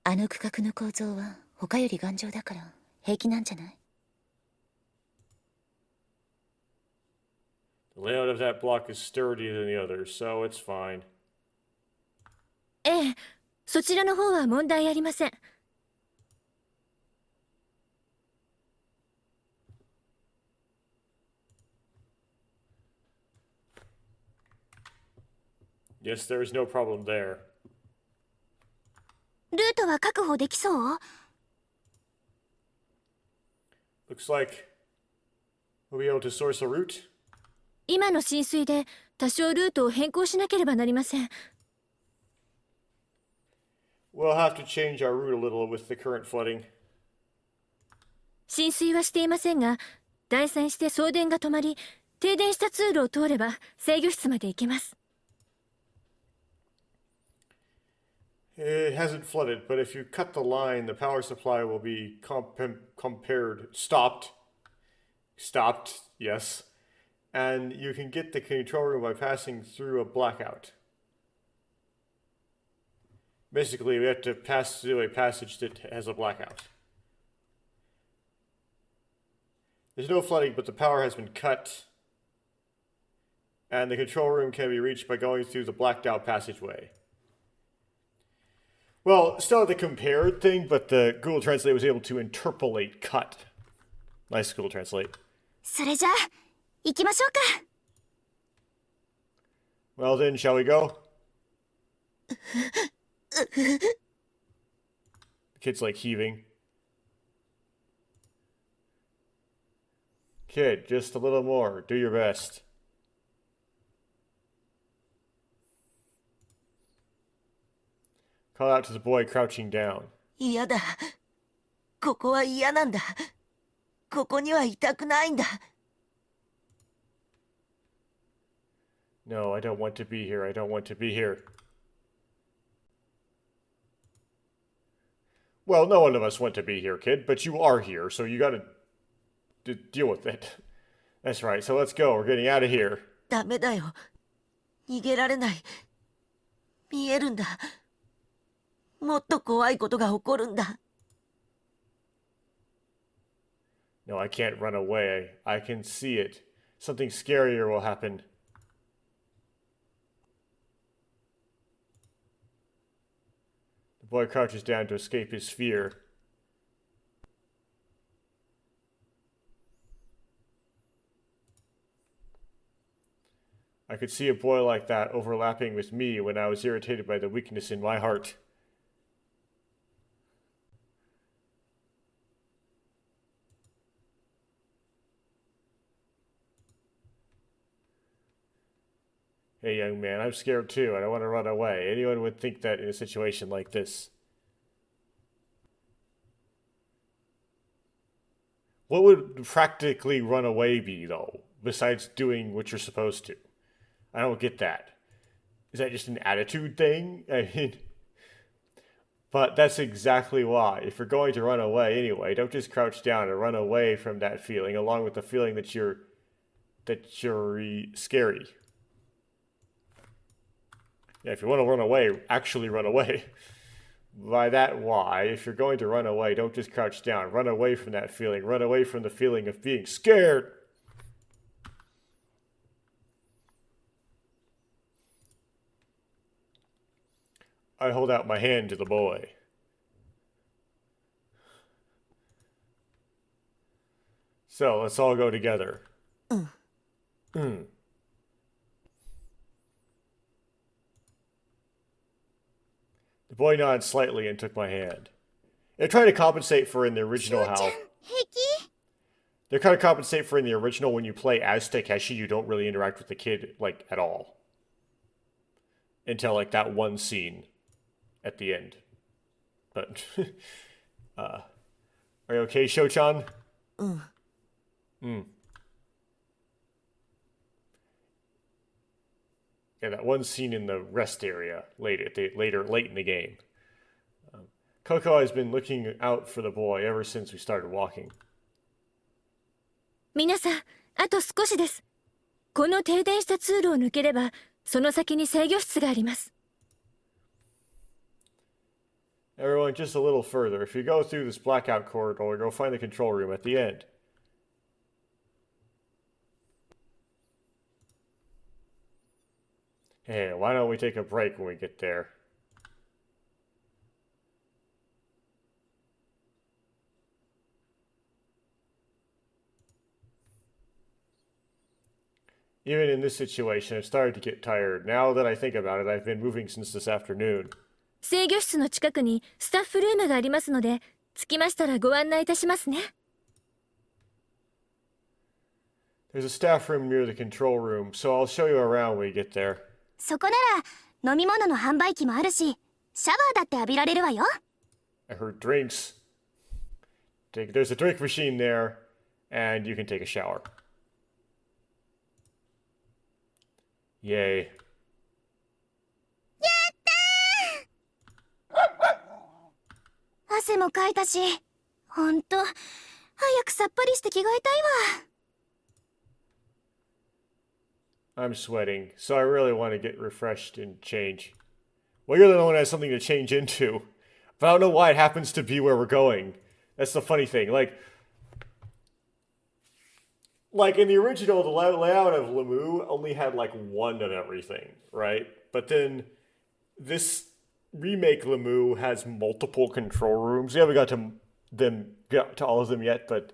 あの区画の構造は他より頑丈だから平気なんじゃない？ The layout of that block is sturdier than the others, so it's fine. ええ、そちらの方は問題ありません。Yes, there is no problem there. ルートは確保できそう？ Looks like we'll be able to source a route. 今の浸水で多少ルートを変更しなければなりません。 We'll have to change our route a little with the current flooding. 浸水はしていませんが、断線して送電が止まり、停電した通路を通れば制御室まで行けます。 It hasn't flooded, but if you cut the line, the power supply will be stopped, yes. And you can get the control room by passing through a blackout. Basically, we have to pass through a passage that has a blackout. There's no flooding, but the power has been cut. And the control room can be reached by going through the blacked out passageway. Well, still the compared thing, but the Google Translate was able to interpolate cut. Nice Google Translate. それじゃあ行きましょうか。 Well then, shall we go? The kid's like heaving. Kid, just a little more. Do your best. Call out to the boy crouching down. 嫌だ。ここは嫌なんだ。ここにはいたくないんだ。 No, I don't want to be here. I don't want to be here. Well, no one of us want to be here, kid, but you are here, so you gotta deal with it. That's right, so let's go. We're getting out of here. ダメだよ。逃げられない。見えるんだ。もっと怖いことが起こるんだ。 No, I can't run away. I can see it. Something scarier will happen. The boy crouches down to escape his fear. I could see a boy like that overlapping with me when I was irritated by the weakness in my heart. Hey, young man, I'm scared too. I don't want to run away. Anyone would think that in a situation like this. What would practically run away be, though, besides doing what you're supposed to? I don't get that. Is that just an attitude thing? I mean, but that's exactly why. If you're going to run away anyway, don't just crouch down and run away from that feeling, along with the feeling that you're scary. Yeah, if you want to run away, actually run away. By that, why? If you're going to run away, don't just crouch down. Run away from that feeling. Run away from the feeling of being scared. I hold out my hand to the boy. So, let's all go together. The boy nodded slightly and took my hand. They're trying to compensate for in the original how... 平気？ They're trying to compensate for in the original when you play as Takeshi, you don't really interact with the kid, like, at all. Until, like, that one scene at the end. But, are you okay, Sho-chan? Yeah, that one scene in the rest area late in the game. Coco has been looking out for the boy ever since we started walking. 皆さん、あと少しです。この停電した通路を抜ければ、その先に制御室があります。Everyone, just a little further. If you go through this blackout corridor, you'll find the control room at the end. Hey, why don't we take a break when we get there? Even in this situation, I've started to get tired. Now that I think about it, I've been moving since this afternoon. 制御室の近くにスタッフルームがありますので、着きましたらご案内いたしますね。There's a staff room near the control room, so I'll show you around when we get there. そこなら飲み物の販売機もあるし、シャワーだって浴びられるわよ。 I heard drinks. There's a drink machine there, and you can take a shower. Yay. 汗もかいたし、ほんと早くさっぱりして着替えたいわ。 I'm sweating, so I really want to get refreshed and change. Well, you're the only one that has something to change into. But I don't know why it happens to be where we're going. That's the funny thing. Like in the original, the layout of Lemieux only had like one of everything, right? But then this remake Lemieux has multiple control rooms. We haven't got to all of them yet, but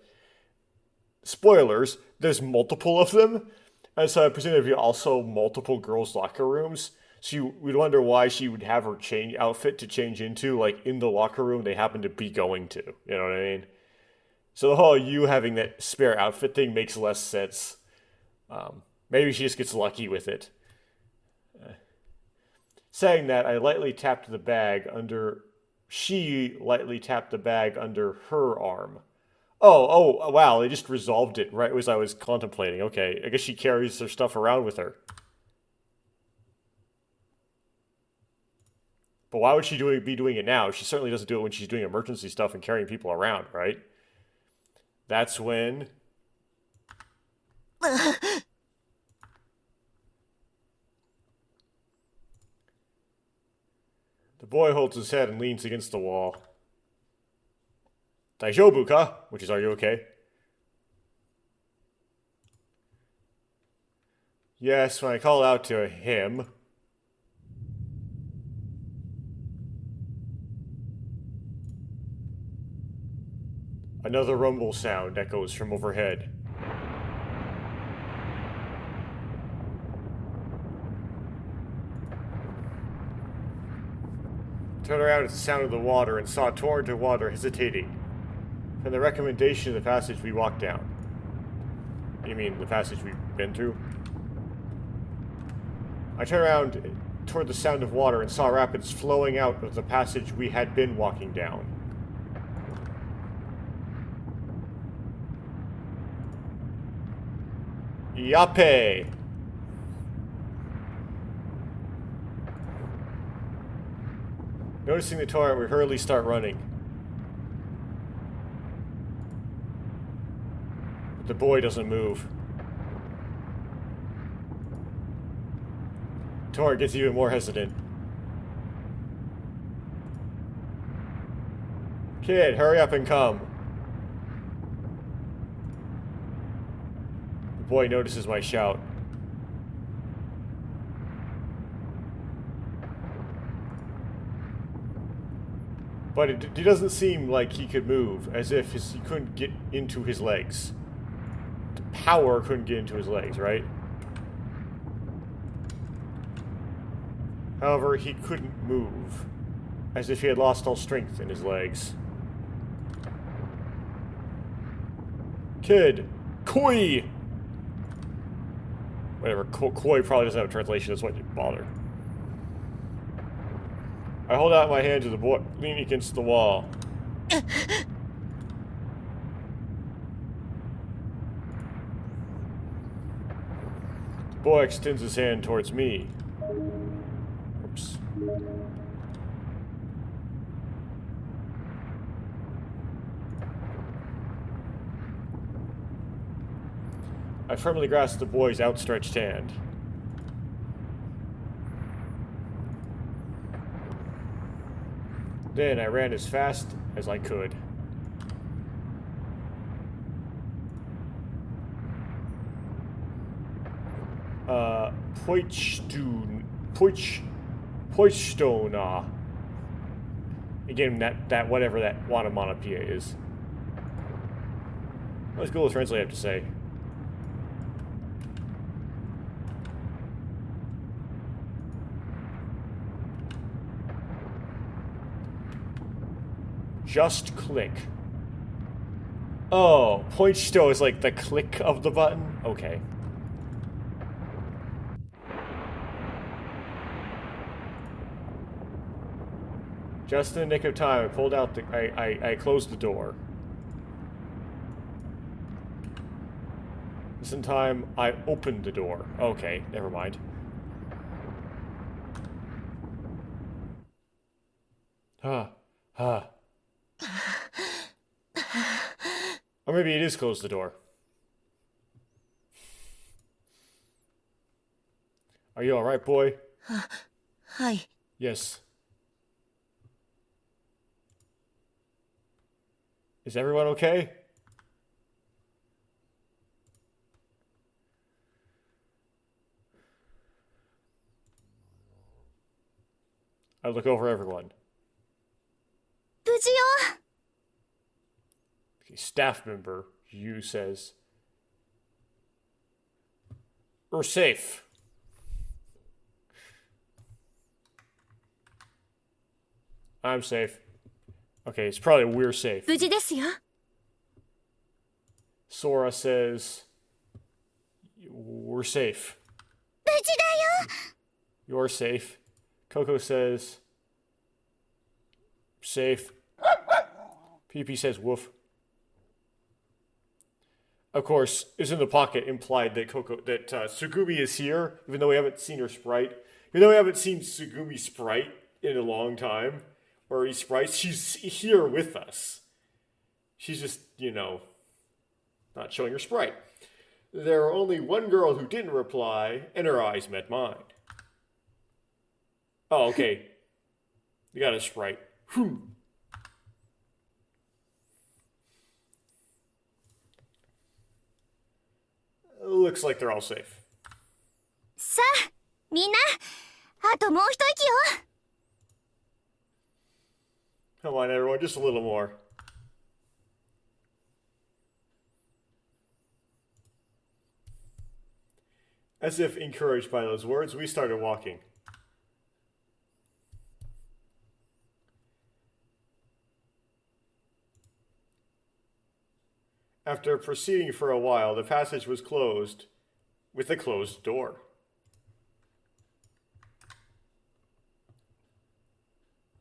spoilers, there's multiple of them. And so I presume there'd be also multiple girls' locker rooms. So we'd wonder why she would have her outfit to change into, like, in the locker room they happen to be going to. You know what I mean? So the whole you having that spare outfit thing makes less sense. Maybe she just gets lucky with it. Saying that, she lightly tapped the bag under her arm. Oh, wow, they just resolved it right as I was contemplating. Okay, I guess she carries her stuff around with her. But why would she be doing it now? She certainly doesn't do it when she's doing emergency stuff and carrying people around, right? That's when... The boy holds his head and leans against the wall. Daijoubu ka? Which is, are you okay? Yes, when I called out to him... Another rumble sound echoes from overhead. Turned around at the sound of the water and saw a torrent of water hesitating. From the recommendation of the passage we walked down. You mean the passage we've been through? I turned around toward the sound of water and saw rapids flowing out of the passage we had been walking down. Yappe! Noticing the torrent, we hurriedly start running. But the boy doesn't move. Torrent gets even more hesitant. Kid, hurry up and come. The boy notices my shout. But it doesn't seem like he could move, as if he couldn't get into his legs. The power couldn't get into his legs, right? However, he couldn't move, as if he had lost all strength in his legs. Kid! Koi! Whatever, koi probably doesn't have a translation, that's why I didn't bother. I hold out my hand to the boy, leaning against the wall. The boy extends his hand towards me. Oops. I firmly grasp the boy's outstretched hand. Then I ran as fast as I could. Poichtona. Again, that whatever that onomatopoeia is. Let's Google Translate have to say. Just click. Oh, poichto is like the click of the button? Okay. Just in the nick of time, I pulled out I closed the door. Just in time, I opened the door. Okay, never mind. Or maybe it is close the door. Are you alright, boy? Hi. Yes. Is everyone okay? I look over everyone. 無事よ。 Okay, staff member Yu says, "We're safe." I'm safe. Okay, it's probably we're safe. 無事ですよ。 Sora says, "We're safe." 無事だよ。 You're safe. Coco says, "Safe." PP says, "Woof." Of course, is in the pocket implied that Sugumi is here, even though we haven't seen her sprite. Even though we haven't seen Sugumi's sprite in a long time, or his sprites, she's here with us. She's just, not showing her sprite. There were only one girl who didn't reply, and her eyes met mine. Oh, okay. You got a sprite. Whew. Looks like they're all safe. さあ、みんな、あともう一息よ。 Come on, everyone, just a little more. As if encouraged by those words, we started walking. After proceeding for a while, the passage was closed with a closed door.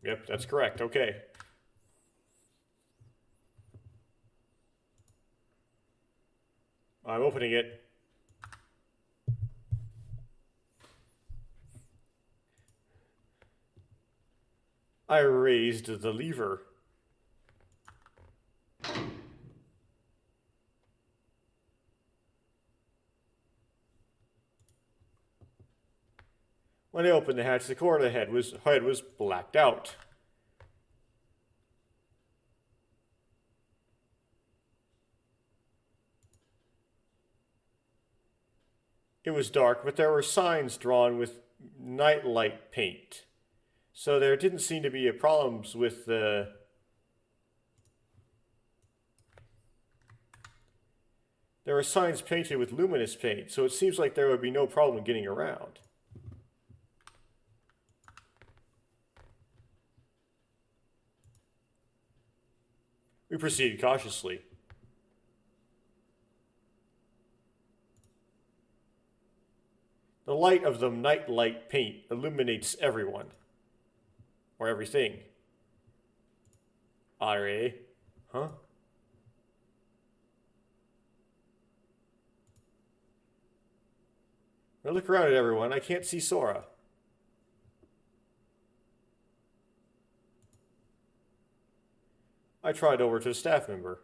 Yep, that's correct. Okay. I'm opening it. I raised the lever. When I opened the hatch, the core of the head was blacked out. It was dark, but there were signs drawn with nightlight paint. So there didn't seem to be problems with the... There were signs painted with luminous paint, so it seems like there would be no problem getting around. We proceeded cautiously. The light of the nightlight paint illuminates everyone. Or everything. Are? Huh? I look around at everyone. I can't see Sora. I tried over to a staff member.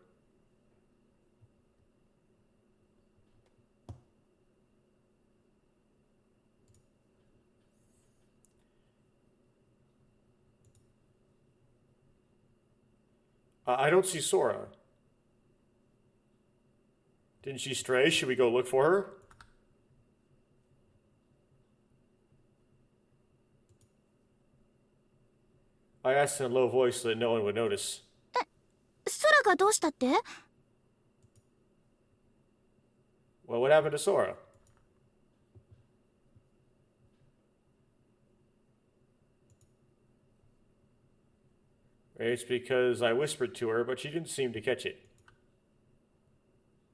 I don't see Sora. Didn't she stray? Should we go look for her? I asked in a low voice so that no one would notice. 空がどうしたって？ Well, what happened to Sora? It's because I whispered to her, but she didn't seem to catch it.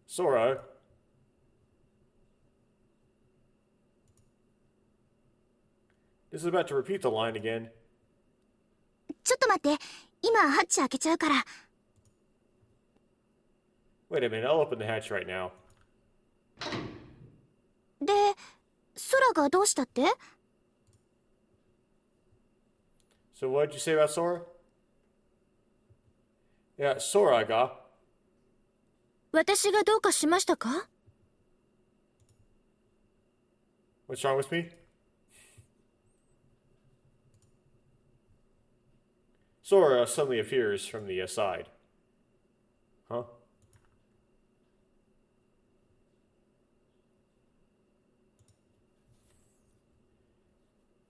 Sora? This is about to repeat the line again. ちょっと待って、今ハッチ開けちゃうから。 Wait a minute, I'll open the hatch right now. で、空がどうしたって？ So what did you say about Sora? Yeah, Sora ga. 私がどうかしましたか？ What's wrong with me? Sora suddenly appears from the side. Huh?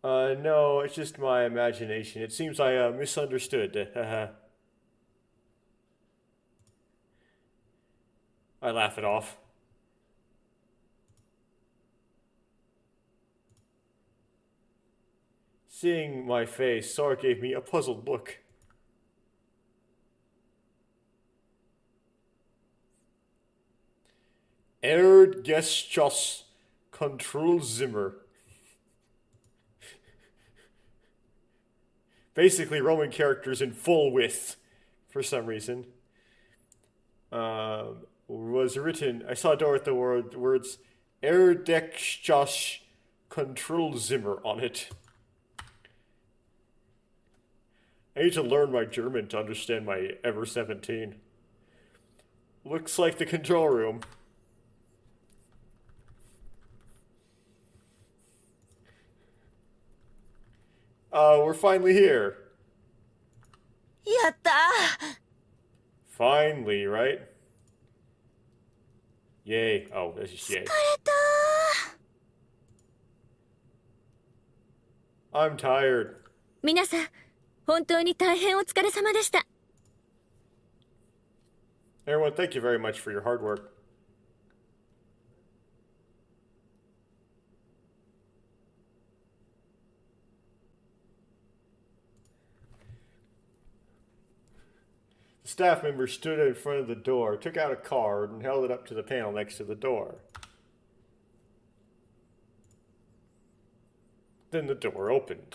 No, it's just my imagination. It seems I misunderstood. I laugh it off. Seeing my face, Sora gave me a puzzled look. Erdgeschoss Control Zimmer. Basically Roman characters in full width, for some reason. Was written, I saw a door with the words Erdgeschoss Control Zimmer on it. I need to learn my German to understand my Ever17. Looks like the control room. We're finally here. やったー Finally, right? Yay. Oh, that's just yay. 疲れた I'm tired. 皆さん、本当に大変お疲れ様でした。 Everyone, thank you very much for your hard work. The staff member stood in front of the door, took out a card, and held it up to the panel next to the door. Then the door opened.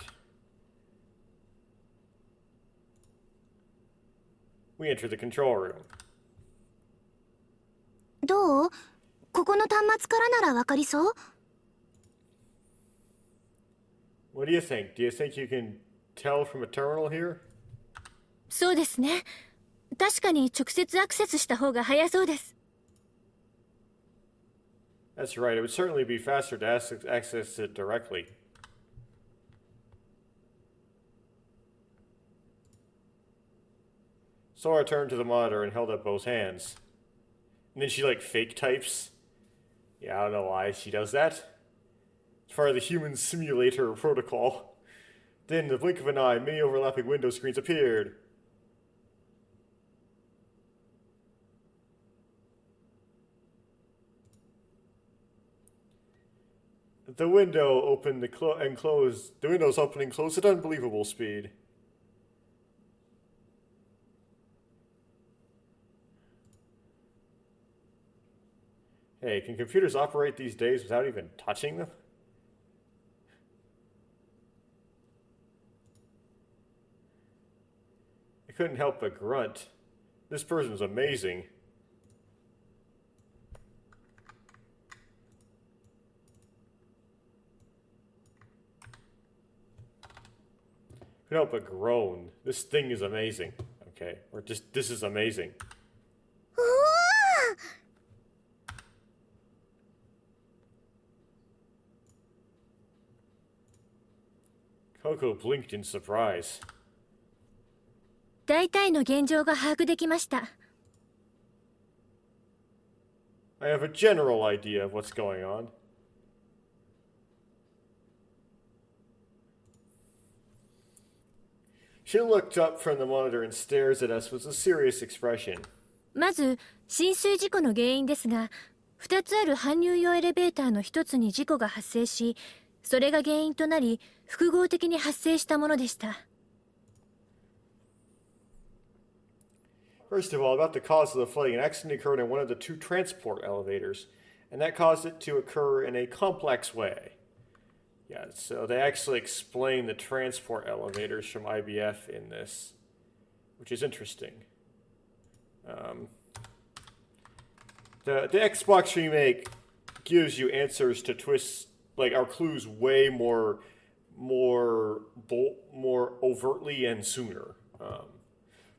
We enter the control room. どう？ここの端末からならわかりそう？ What do you think? Do you think you can tell from a terminal here? そうですね。確かに直接アクセスした方が早そうです。 That's right, it would certainly be faster to access it directly. Sora turned to the monitor and held up both hands. And then she, like, fake types. Yeah, I don't know why she does that. It's part of the human simulator protocol. Then, in the blink of an eye, many overlapping window screens appeared. The window opened and closed. The windows opened and closed at unbelievable speed. Hey, can computers operate these days without even touching them? I couldn't help but grunt. This person's amazing. Couldn't help but groan. This thing is amazing. Okay, or just, this is amazing. うわー！ Coco blinked in surprise. 大体の現状が把握できました。 I have a general idea of what's going on. She looked up from the monitor and stares at us with a serious expression. まず、浸水事故の原因ですが、2つある搬入用エレベーターの1つに事故が発生し、それが原因となり、複合的に発生したものでした。 First of all, about the cause of the flooding, an accident occurred in one of the two transport elevators, and that caused it to occur in a complex way. Yeah, so they actually explain the transport elevators from IBF in this, which is interesting. The Xbox Remake gives you answers to twists, like, our clues way more overtly and sooner.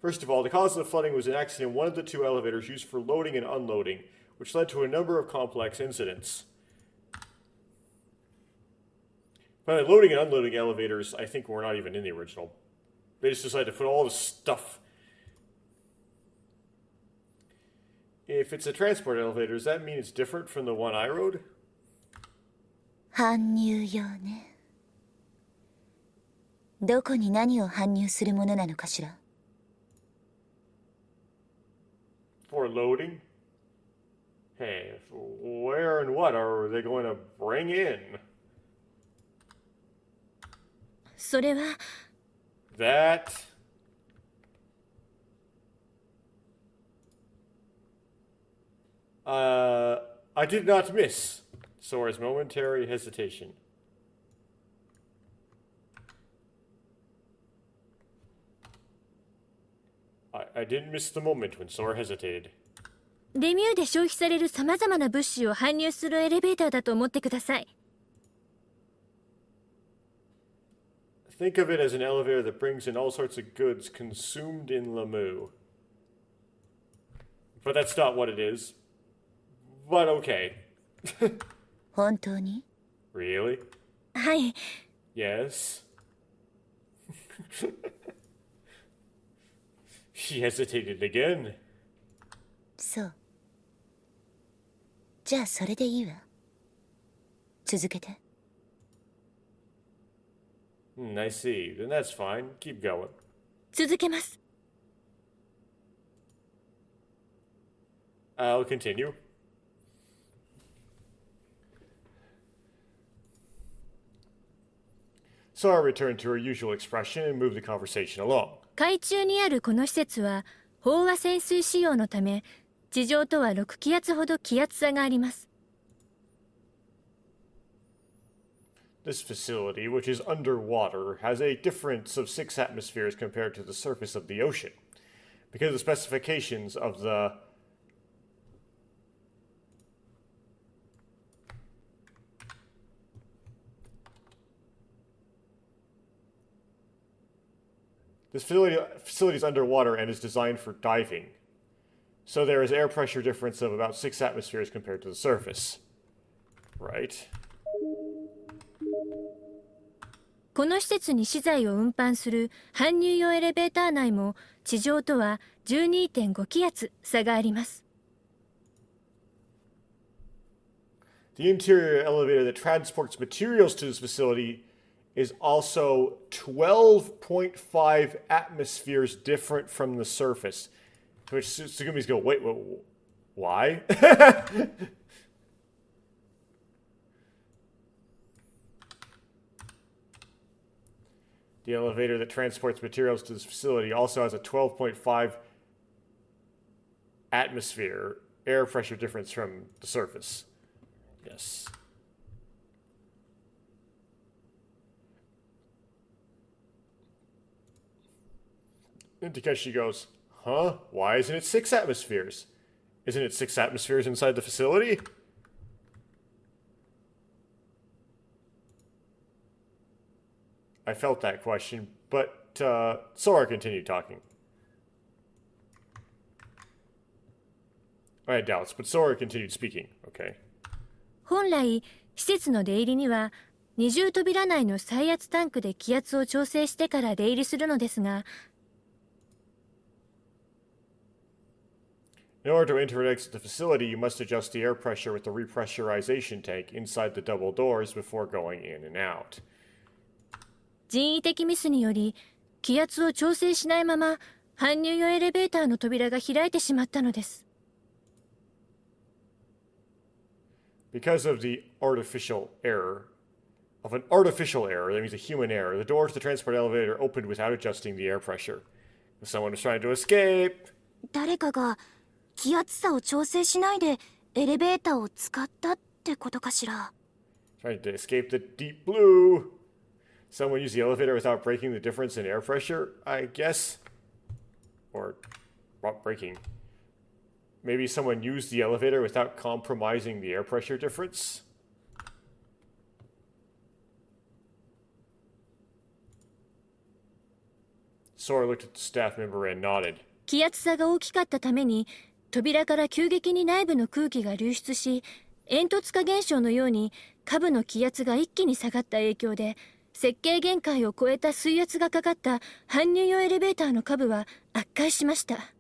First of all, the cause of the flooding was an accident in one of the two elevators used for loading and unloading, which led to a number of complex incidents. But loading and unloading elevators, I think, were not even in the original. They just decided to put all this stuff. If it's a transport elevator, does that mean it's different from the one I rode? 搬入用ね。どこに何を搬入するものなのかしら。For loading? Hey, where and what are they going to bring in? それは That... I did not miss. Sora's momentary hesitation. I didn't miss the moment when Sora hesitated. レミューで消費される様々な物資を搬入するエレベーターだと思ってください。Think of it as an elevator that brings in all sorts of goods consumed in Lamu. But that's not what it is. But okay. 本当に？ Really? はい。 Yes. She hesitated again. そう。じゃあそれでいいわ。続けて。I see. Then that's fine. Keep going. 続けます。I'll continue. Sora returned to her usual expression and moved the conversation along. 海中にあるこの施設は飽和潜水仕様のため、地上とは6気圧ほど気圧差があります。This facility, which is underwater, has a difference of 6 atmospheres compared to the surface of the ocean. Because of the specifications of the This facility is underwater and is designed for diving. So there is air pressure difference of about 6 atmospheres compared to the surface. Right. この施設に資材を運搬する搬入用エレベーター内も地上とは 12.5 気圧差があります。The interior elevator that transports materials to this facility is also 12.5 atmospheres different from the surface. To which Tsugumi's go, wait, why? The elevator that transports materials to this facility also has a 12.5 atmosphere air pressure difference from the surface. Yes. And Takeshi goes, huh? Why isn't it 6 atmospheres? Isn't it 6 atmospheres inside the facility? I felt that question, but Sora continued talking. I had doubts, but Sora continued speaking. Okay. 本来、施設の出入りには二重扉内の再圧タンクで気圧を調整してから出入りするのですが、In order to enter and exit the facility, you must adjust the air pressure with the repressurization tank inside the double doors before going in and out. 人為的ミスにより気圧を調整しないまま搬入用エレベーターの扉が開いてしまったのです。Because of the artificial error, that means a human error, the door to the transport elevator opened without adjusting the air pressure. If someone was trying to escape, 誰かが気圧差を調整しないでエレベーターを使ったってことかしら。 trying to escape the deep blue. Someone used the elevator without breaking the difference in air pressure, I guess. Or, not breaking. Maybe someone used the elevator without compromising the air pressure difference? Sora looked at the staff member and nodded. 気圧差が大きかったために扉から急激に内部の空気が流出し、煙突化現象のように下部の気圧が一気に下がった影響で、設計限界を超えた水圧がかかった搬入用エレベーターの下部は圧壊しました。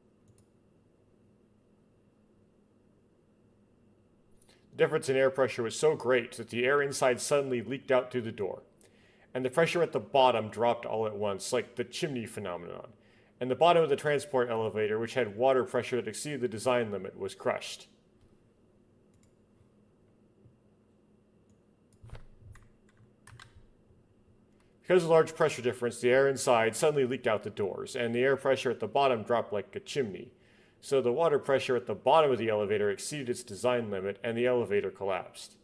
The difference in air pressure was so great that the air inside suddenly leaked out through the door, and the pressure at the bottom dropped all at once, like the chimney phenomenon, and the bottom of the transport elevator, which had water pressure that exceeded the design limit, was crushed. Because of the large pressure difference, the air inside suddenly leaked out the doors, and the air pressure at the bottom dropped like a chimney. So the water pressure at the bottom of the elevator exceeded its design limit, and the elevator collapsed.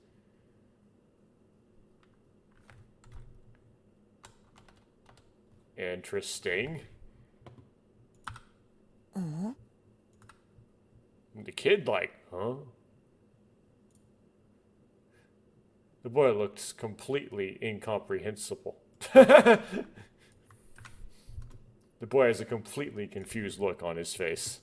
Interesting. The kid huh? The boy looked completely incomprehensible. The boy has a completely confused look on his face.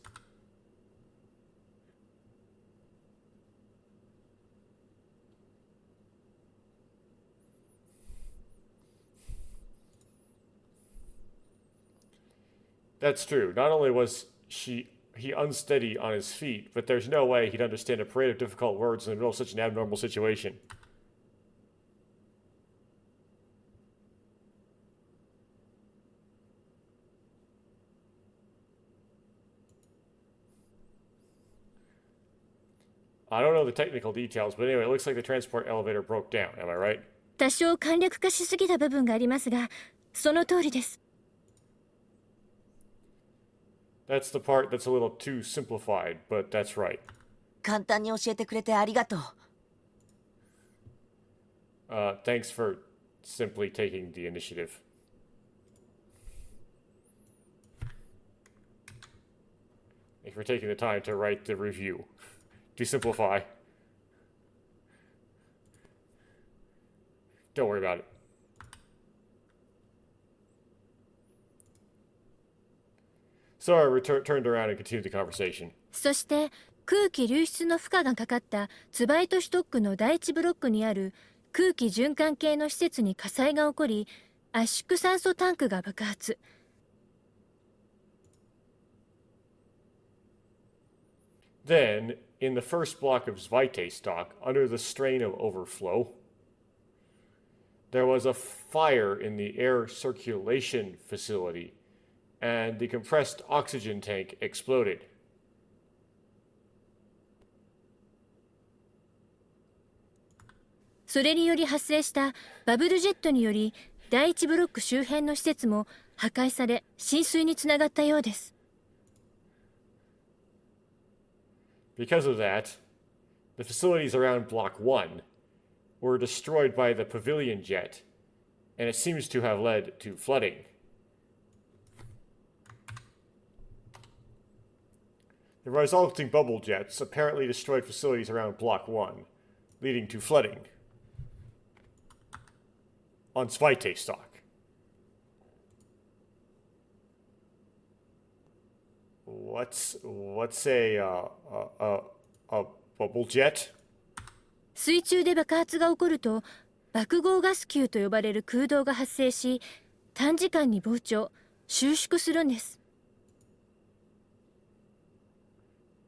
That's true. Not only was he unsteady on his feet, but there's no way he'd understand a parade of difficult words in the middle of such an abnormal situation. I don't know the technical details, but anyway, it looks like the transport elevator broke down. Am I right? 多少簡略化しすぎた部分がありますが、その通りです。That's the part that's a little too simplified, but that's right. 簡単に教えてくれてありがとう。Thanks for simply taking the initiative. Thanks for taking the time to write the review. To simplify. Don't worry about it. So I turned around and continued the conversation. そして空気流出の負荷がかかったツバイトシュトックの第一ブロックにある空気循環系の施設に火災が起こり、圧縮酸素タンクが爆発。Then, in the first block of Zweite stock, under the strain of overflow, there was a fire in the air circulation facility, and the compressed oxygen tank exploded.それにより発生したバブルジェットにより第一ブロック周辺の施設も破壊され浸水につながったようです。Because of that, the facilities around Block 1 were destroyed by the pavilion jet, and it seems to have led to flooding. The resulting bubble jets apparently destroyed facilities around Block 1, leading to flooding on Zweite stock. What's a bubble jet? 水中で爆発が起こると爆豪ガス球と呼ばれる空洞が発生し、短時間に膨張、収縮するんです。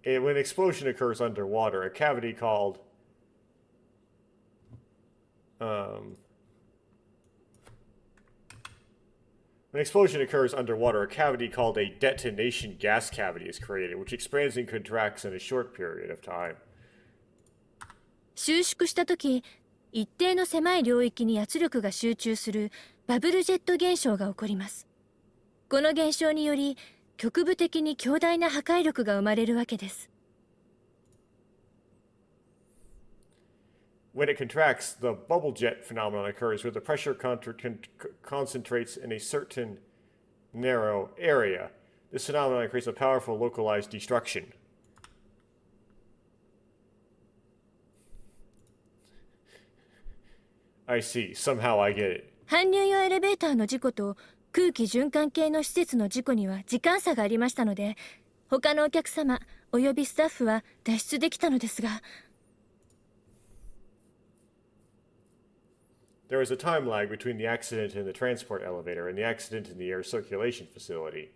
When an explosion occurs underwater, a cavity called When an explosion occurs underwater, a cavity called a detonation gas cavity is created, which expands and contracts in a short period of time. 収縮した時、一定の狭い領域に圧力が集中するバブルジェット現象が起こります。この現象により、局部的に強大な破壊力が生まれるわけです。When it contracts, the bubble jet phenomenon occurs where the pressure concentrates in a certain narrow area. This phenomenon creates a powerful localized destruction. I see. Somehow I get it. 搬入用エレベーターの事故と空気循環系の施設の事故には時間差がありましたので、他のお客様およびスタッフは脱出できたのですが、There was a time lag between the accident in the transport elevator and the accident in the air circulation facility.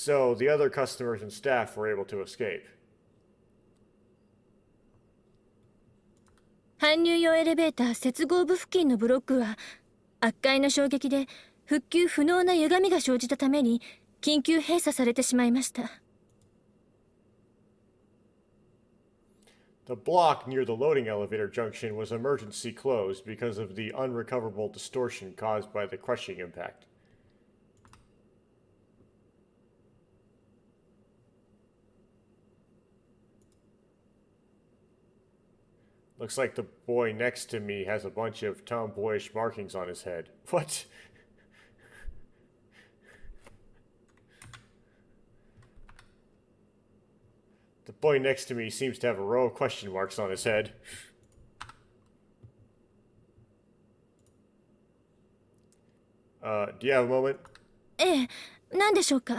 So the other customers and staff were able to escape. 搬入用エレベーター接合部付近のブロックは圧壊の衝撃で復旧不能な歪みが生じたために緊急閉鎖されてしまいました。 The block near the loading elevator junction was emergency closed because of the unrecoverable distortion caused by the crushing impact. Looks like the boy next to me has a bunch of tomboyish markings on his head. What? The boy next to me seems to have a row of question marks on his head. Do you have a moment? ええ、何でしょうか。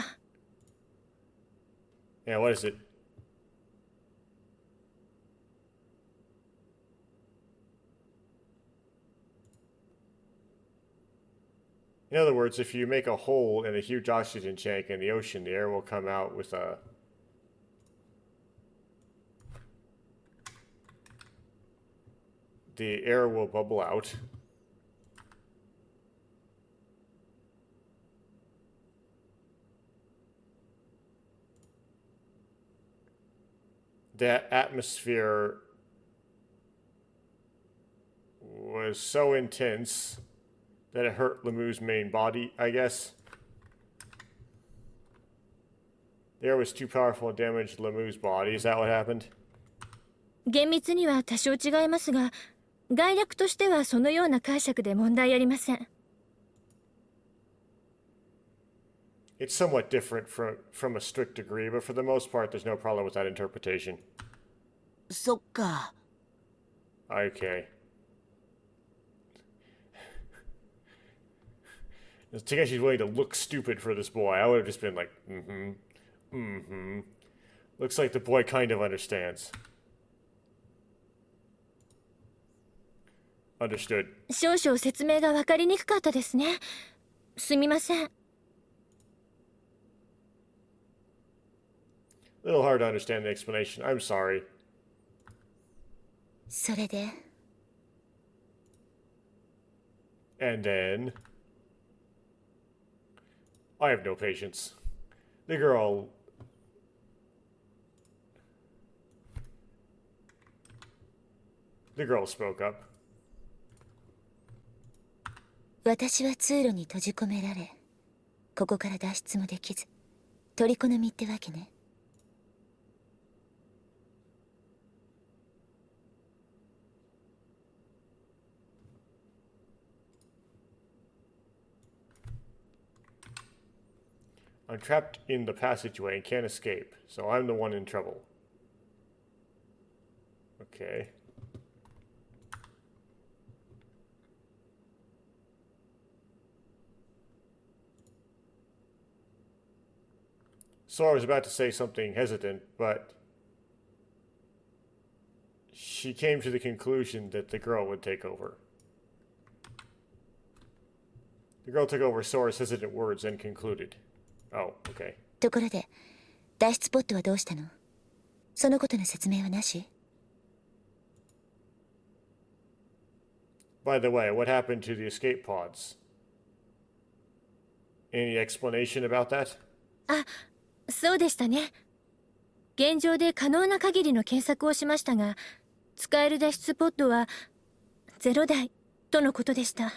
Yeah, what is it? In other words, if you make a hole in a huge oxygen tank in the ocean, the air will come out with a... The air will bubble out. The atmosphere was so intense that it hurt Lemu's main body, I guess. The air was too powerful and damaged Lemu's body. Is that what happened? 厳密には多少違いますが、概略としてはそのような解釈で問題ありません。 It's somewhat different from a strict degree, but for the most part, there's no problem with that interpretation. そっか。 Okay. Takeshi's willing to look stupid for this boy. I would have just been like, Looks like the boy kind of understands. Understood. 少々説明が分かりにくかったですね。すみません。 A little hard to understand the explanation. I'm sorry. それで And then... I have no patience. The girl... The girl spoke up. 私は通路に閉じ込められ、ここから脱出もできず、虜の身ってわけね。I'm trapped in the passageway and can't escape, so I'm the one in trouble. Okay. Sora was about to say something hesitant, but she came to the conclusion that the girl would take over. The girl took over Sora's hesitant words and concluded. Oh, okay. ところで、脱出ポットはどうしたの？そのことの説明はなし？ By the way, what happened to the escape pods? Any explanation about that? あ、そうでしたね。現状で可能な限りの検索をしましたが、使える脱出ポットは0台とのことでした。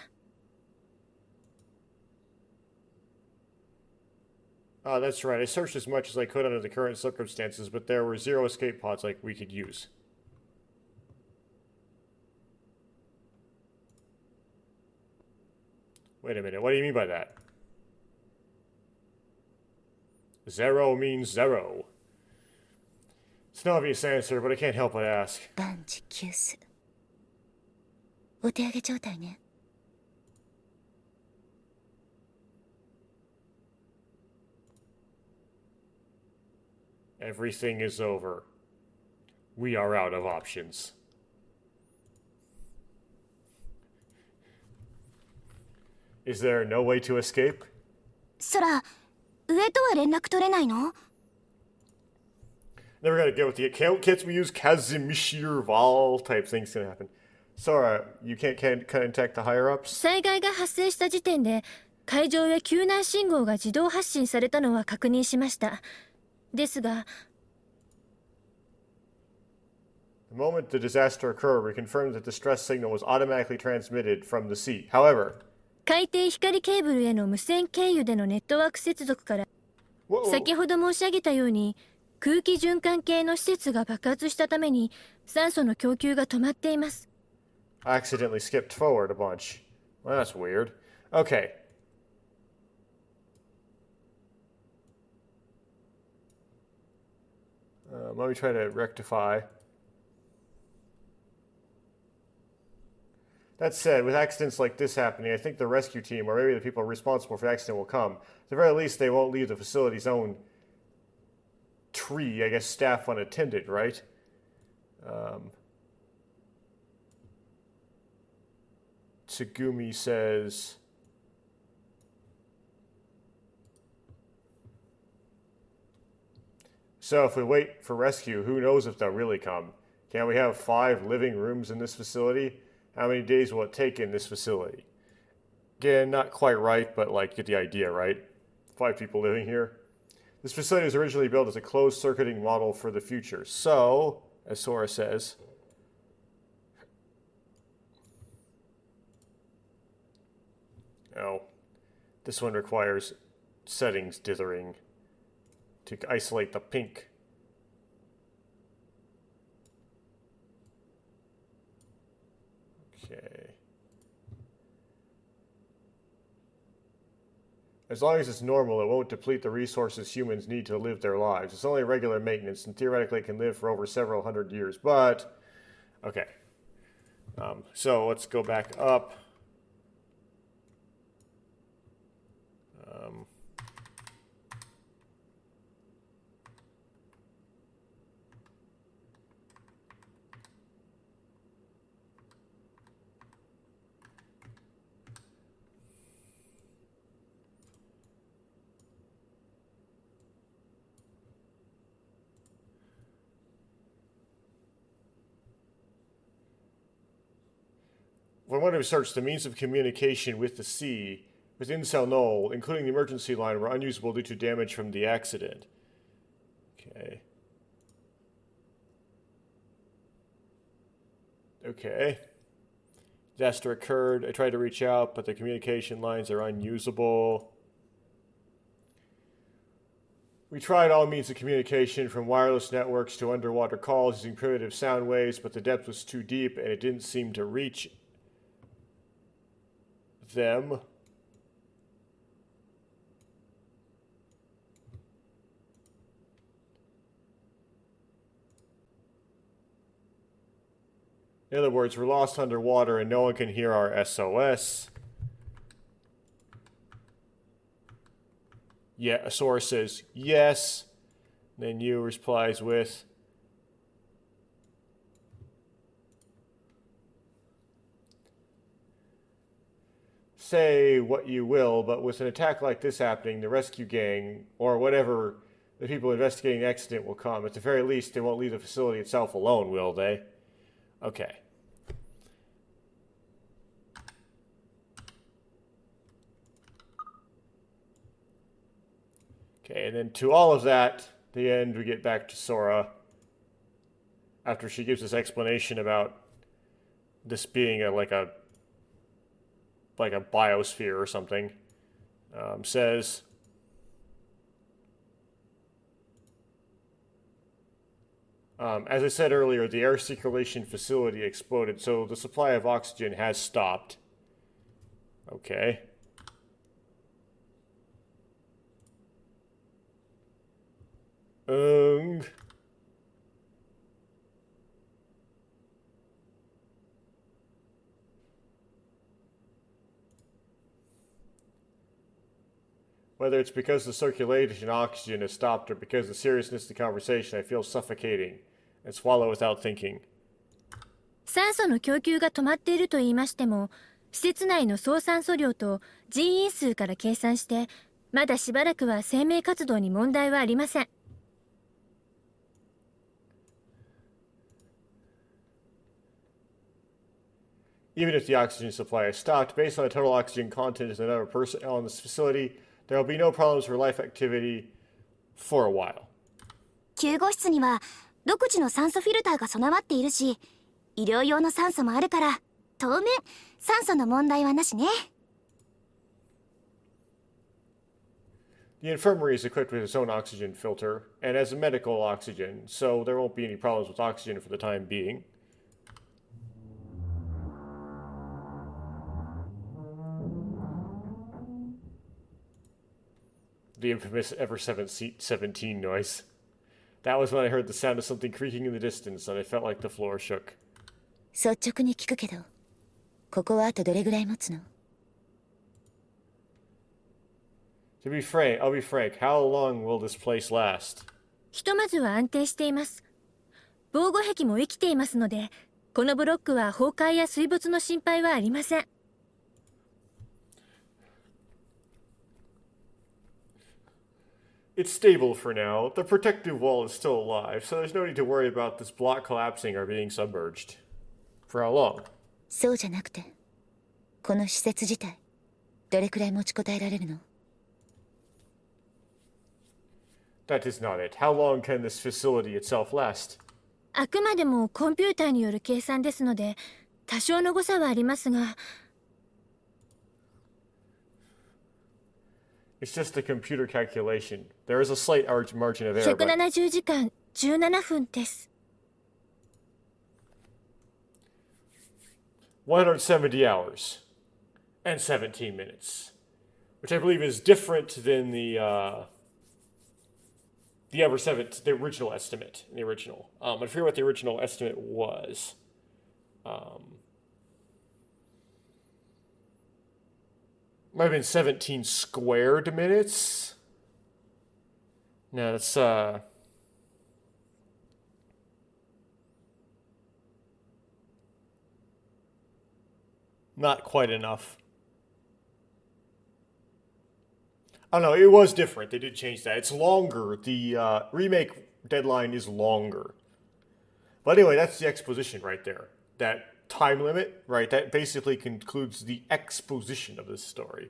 That's right. I searched as much as I could under the current circumstances, but there were 0 escape pods like we could use. Wait a minute, what do you mean by that? 0 means 0. It's an obvious answer, but I can't help but ask. 万事休す。お手上げ状態ね。 Everything is over. We are out of options. Is there no way to escape? そら、上とは連絡取れないの？ Never gonna get with the can't we use Kazimishir Val type things gonna happen. Sora, you can't contact the higher ups? 災害が発生した時点で海上へ救難信号が自動発信されたのは確認しました。ですが The moment the disaster occurred, we confirmed that the distress signal was automatically transmitted from the sea. However, 海底光ケーブルへの無線経由でのネットワーク接続から先ほど申し上げたように空気循環系の施設が爆発したために酸素の供給が止まっています。 I accidentally skipped forward a bunch. Well, that's weird. Okay. Let me try to rectify. That said, with accidents like this happening, I think the rescue team, or maybe the people responsible for the accident, will come. At the very least, they won't leave the facility's own tree, I guess, staff unattended, right? Tsugumi says... So if we wait for rescue, who knows if they'll really come? Can we have 5 living rooms in this facility? How many days will it take in this facility? Again, not quite right, but like, get the idea, right? 5 people living here. This facility was originally built as a closed circuiting model for the future. So, as Sora says, oh, this one requires settings dithering to isolate the pink. Okay. As long as it's normal, it won't deplete the resources humans need to live their lives. It's only regular maintenance, and theoretically it can live for over several hundred years. But, okay. So let's go back up. From what we searched, the means of communication with the sea within Cell Knoll, including the emergency line, were unusable due to damage from the accident. Okay. Okay. Disaster occurred. I tried to reach out, but the communication lines are unusable. We tried all means of communication, from wireless networks to underwater calls using primitive sound waves, but the depth was too deep and it didn't seem to reach them. In other words, we're lost underwater and no one can hear our SOS. Yeah, Sora says yes. Then Yu replies with, say what you will, but with an attack like this happening, the rescue gang, or whatever the people investigating the accident will come. At the very least, they won't leave the facility itself alone, will they? Okay. Okay, and then to all of that, the end, we get back to Sora. After she gives this explanation about this being like a biosphere or something, says, as I said earlier, the air circulation facility exploded, so the supply of oxygen has stopped. Okay. Whether it's because the circulation oxygen has stopped or because of the seriousness of the conversation, I feel suffocating and swallow without thinking. 酸素の供給が止まっていると言いましても、施設内の総酸素量と人員数から計算して、まだしばらくは生命活動に問題はありません。Even if the oxygen supply is stopped, based on the total oxygen content and the number of personnel in this facility, there will be no problems for life activity for a while. 救護室には独自の酸素フィルターが備わっているし、医療用の酸素もあるから、当面酸素の問題はなしね。The infirmary is equipped with its own oxygen filter and has a medical oxygen, so there won't be any problems with oxygen for the time being. The infamous Ever17 noise. That was when I heard the sound of something creaking in the distance and I felt like the floor shook. 率直に聞くけど、ここはあとどれぐらい持つの？ I'll be frank, how long will this place last? ひとまずは安定しています。防護壁も生きていますので、このブロックは崩壊や水没の心配はありません。It's stable for now. The protective wall is still alive, so there's no need to worry about this block collapsing or being submerged. For how long? そうじゃなくて、この施設自体、どれくらい持ちこたえられるの？ That is not it. How long can this facility itself last? あくまでもコンピューターによる計算ですので、多少の誤差はありますが、It's just a computer calculation. There is a slight margin of error, but 170時間17分です。170 hours and 17 minutes, which I believe is different than the Ever17, the original estimate. In the original, I forget what the original estimate was. Might have been 17 squared minutes. No, that's not quite enough. Oh no, it was different. They did change that. It's longer. The remake deadline is longer. But anyway, that's the exposition right there. That time limit, right? That basically concludes the exposition of this story.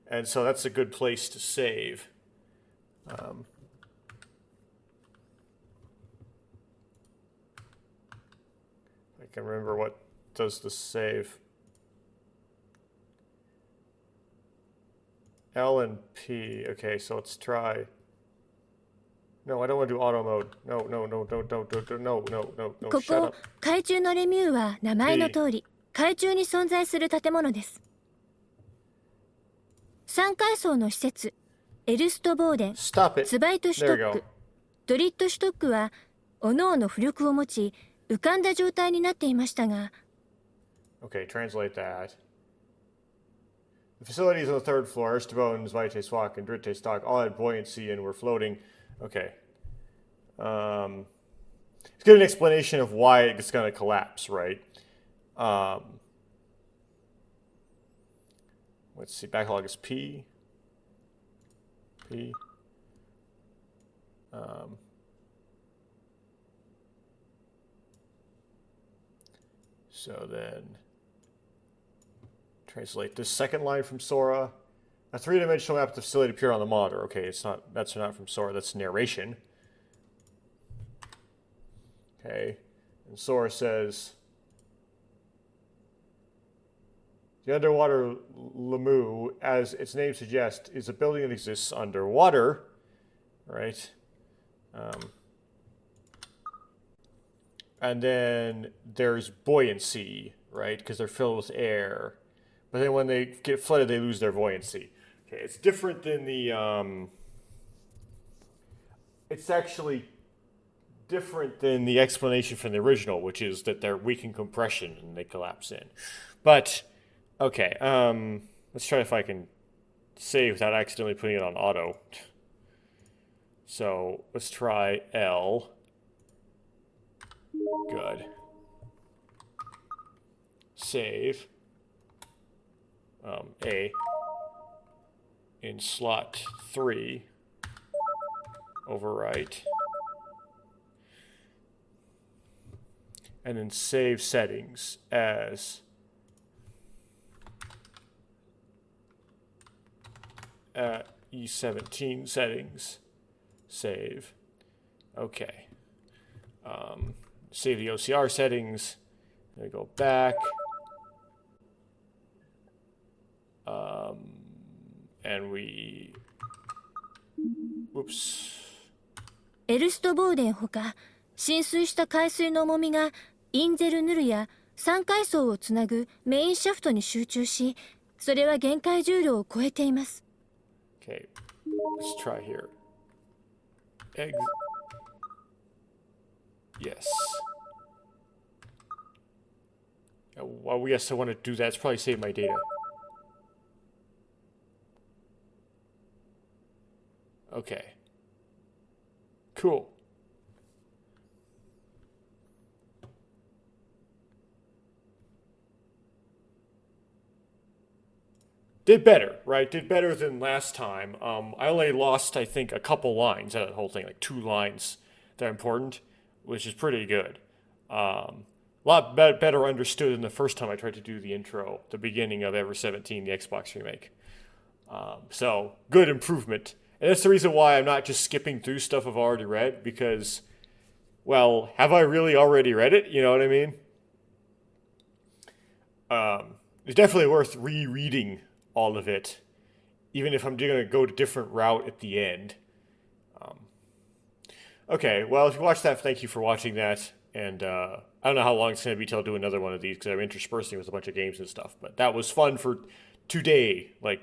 And so that's a good place to save. I can remember what does the save. L and P. Okay, so let's try. No, I don't want to do auto mode. No. こ Shut こ up. 海中のレミューは名前の通り、海中に存在する建物です。3階層の施設、エルストボーデン、 Stop it. ツバイトシュト There you ッ go. ク、ドリットシュトックは各々浮力を持ち浮かんだ状態になっていましたが、 Okay, translate that. The facilities on the third floor, Erstebones, Vites Walk, and Dritte Stock all had buoyancy and were floating. Okay. Let's get an explanation of why it's going to collapse, right? Let's see, backlog is P. So then, translate this second line from Sora. A three-dimensional map of the facility appear on the monitor. Okay, it's not. That's not from Sora. That's narration. Okay, and Sora says, the underwater Lemu, as its name suggests, is a building that exists underwater, right? And then there's buoyancy, right? Because they're filled with air. But then when they get flooded, they lose their buoyancy. Okay, it's different than the, it's actually different than the explanation from the original, which is that they're weak in compression and they collapse in. But, okay, let's try if I can save without accidentally putting it on auto. So, let's try L. Good. Save. A. in slot 3. Overwrite. And then save settings as E17 settings. Save. Okay. Save the OCR settings. Then go back. And we... Whoops. エルストボーデンほか浸水した海水の重みがインゼルヌルや3階層をつなぐメインシャフトに集中し、それは限界重量を超えています。Okay, let's try here. Yes. Well, yes, I want to do that. It's probably save my data. Okay. Cool. Did better, right? Did better than last time. I only lost, I think, a couple lines out of the whole thing, like 2 lines that are important, which is pretty good. A lot better understood than the first time I tried to do the intro, the beginning of Ever17, the Xbox remake. So, good improvement. And that's the reason why I'm not just skipping through stuff I've already read, because, well, have I really already read it? You know what I mean? It's definitely worth rereading all of it, even if I'm going to go a different route at the end. Okay, well, if you watched that, thank you for watching that. And I don't know how long it's going to be till I do another one of these, because I'm interspersing with a bunch of games and stuff. But that was fun for today. Like...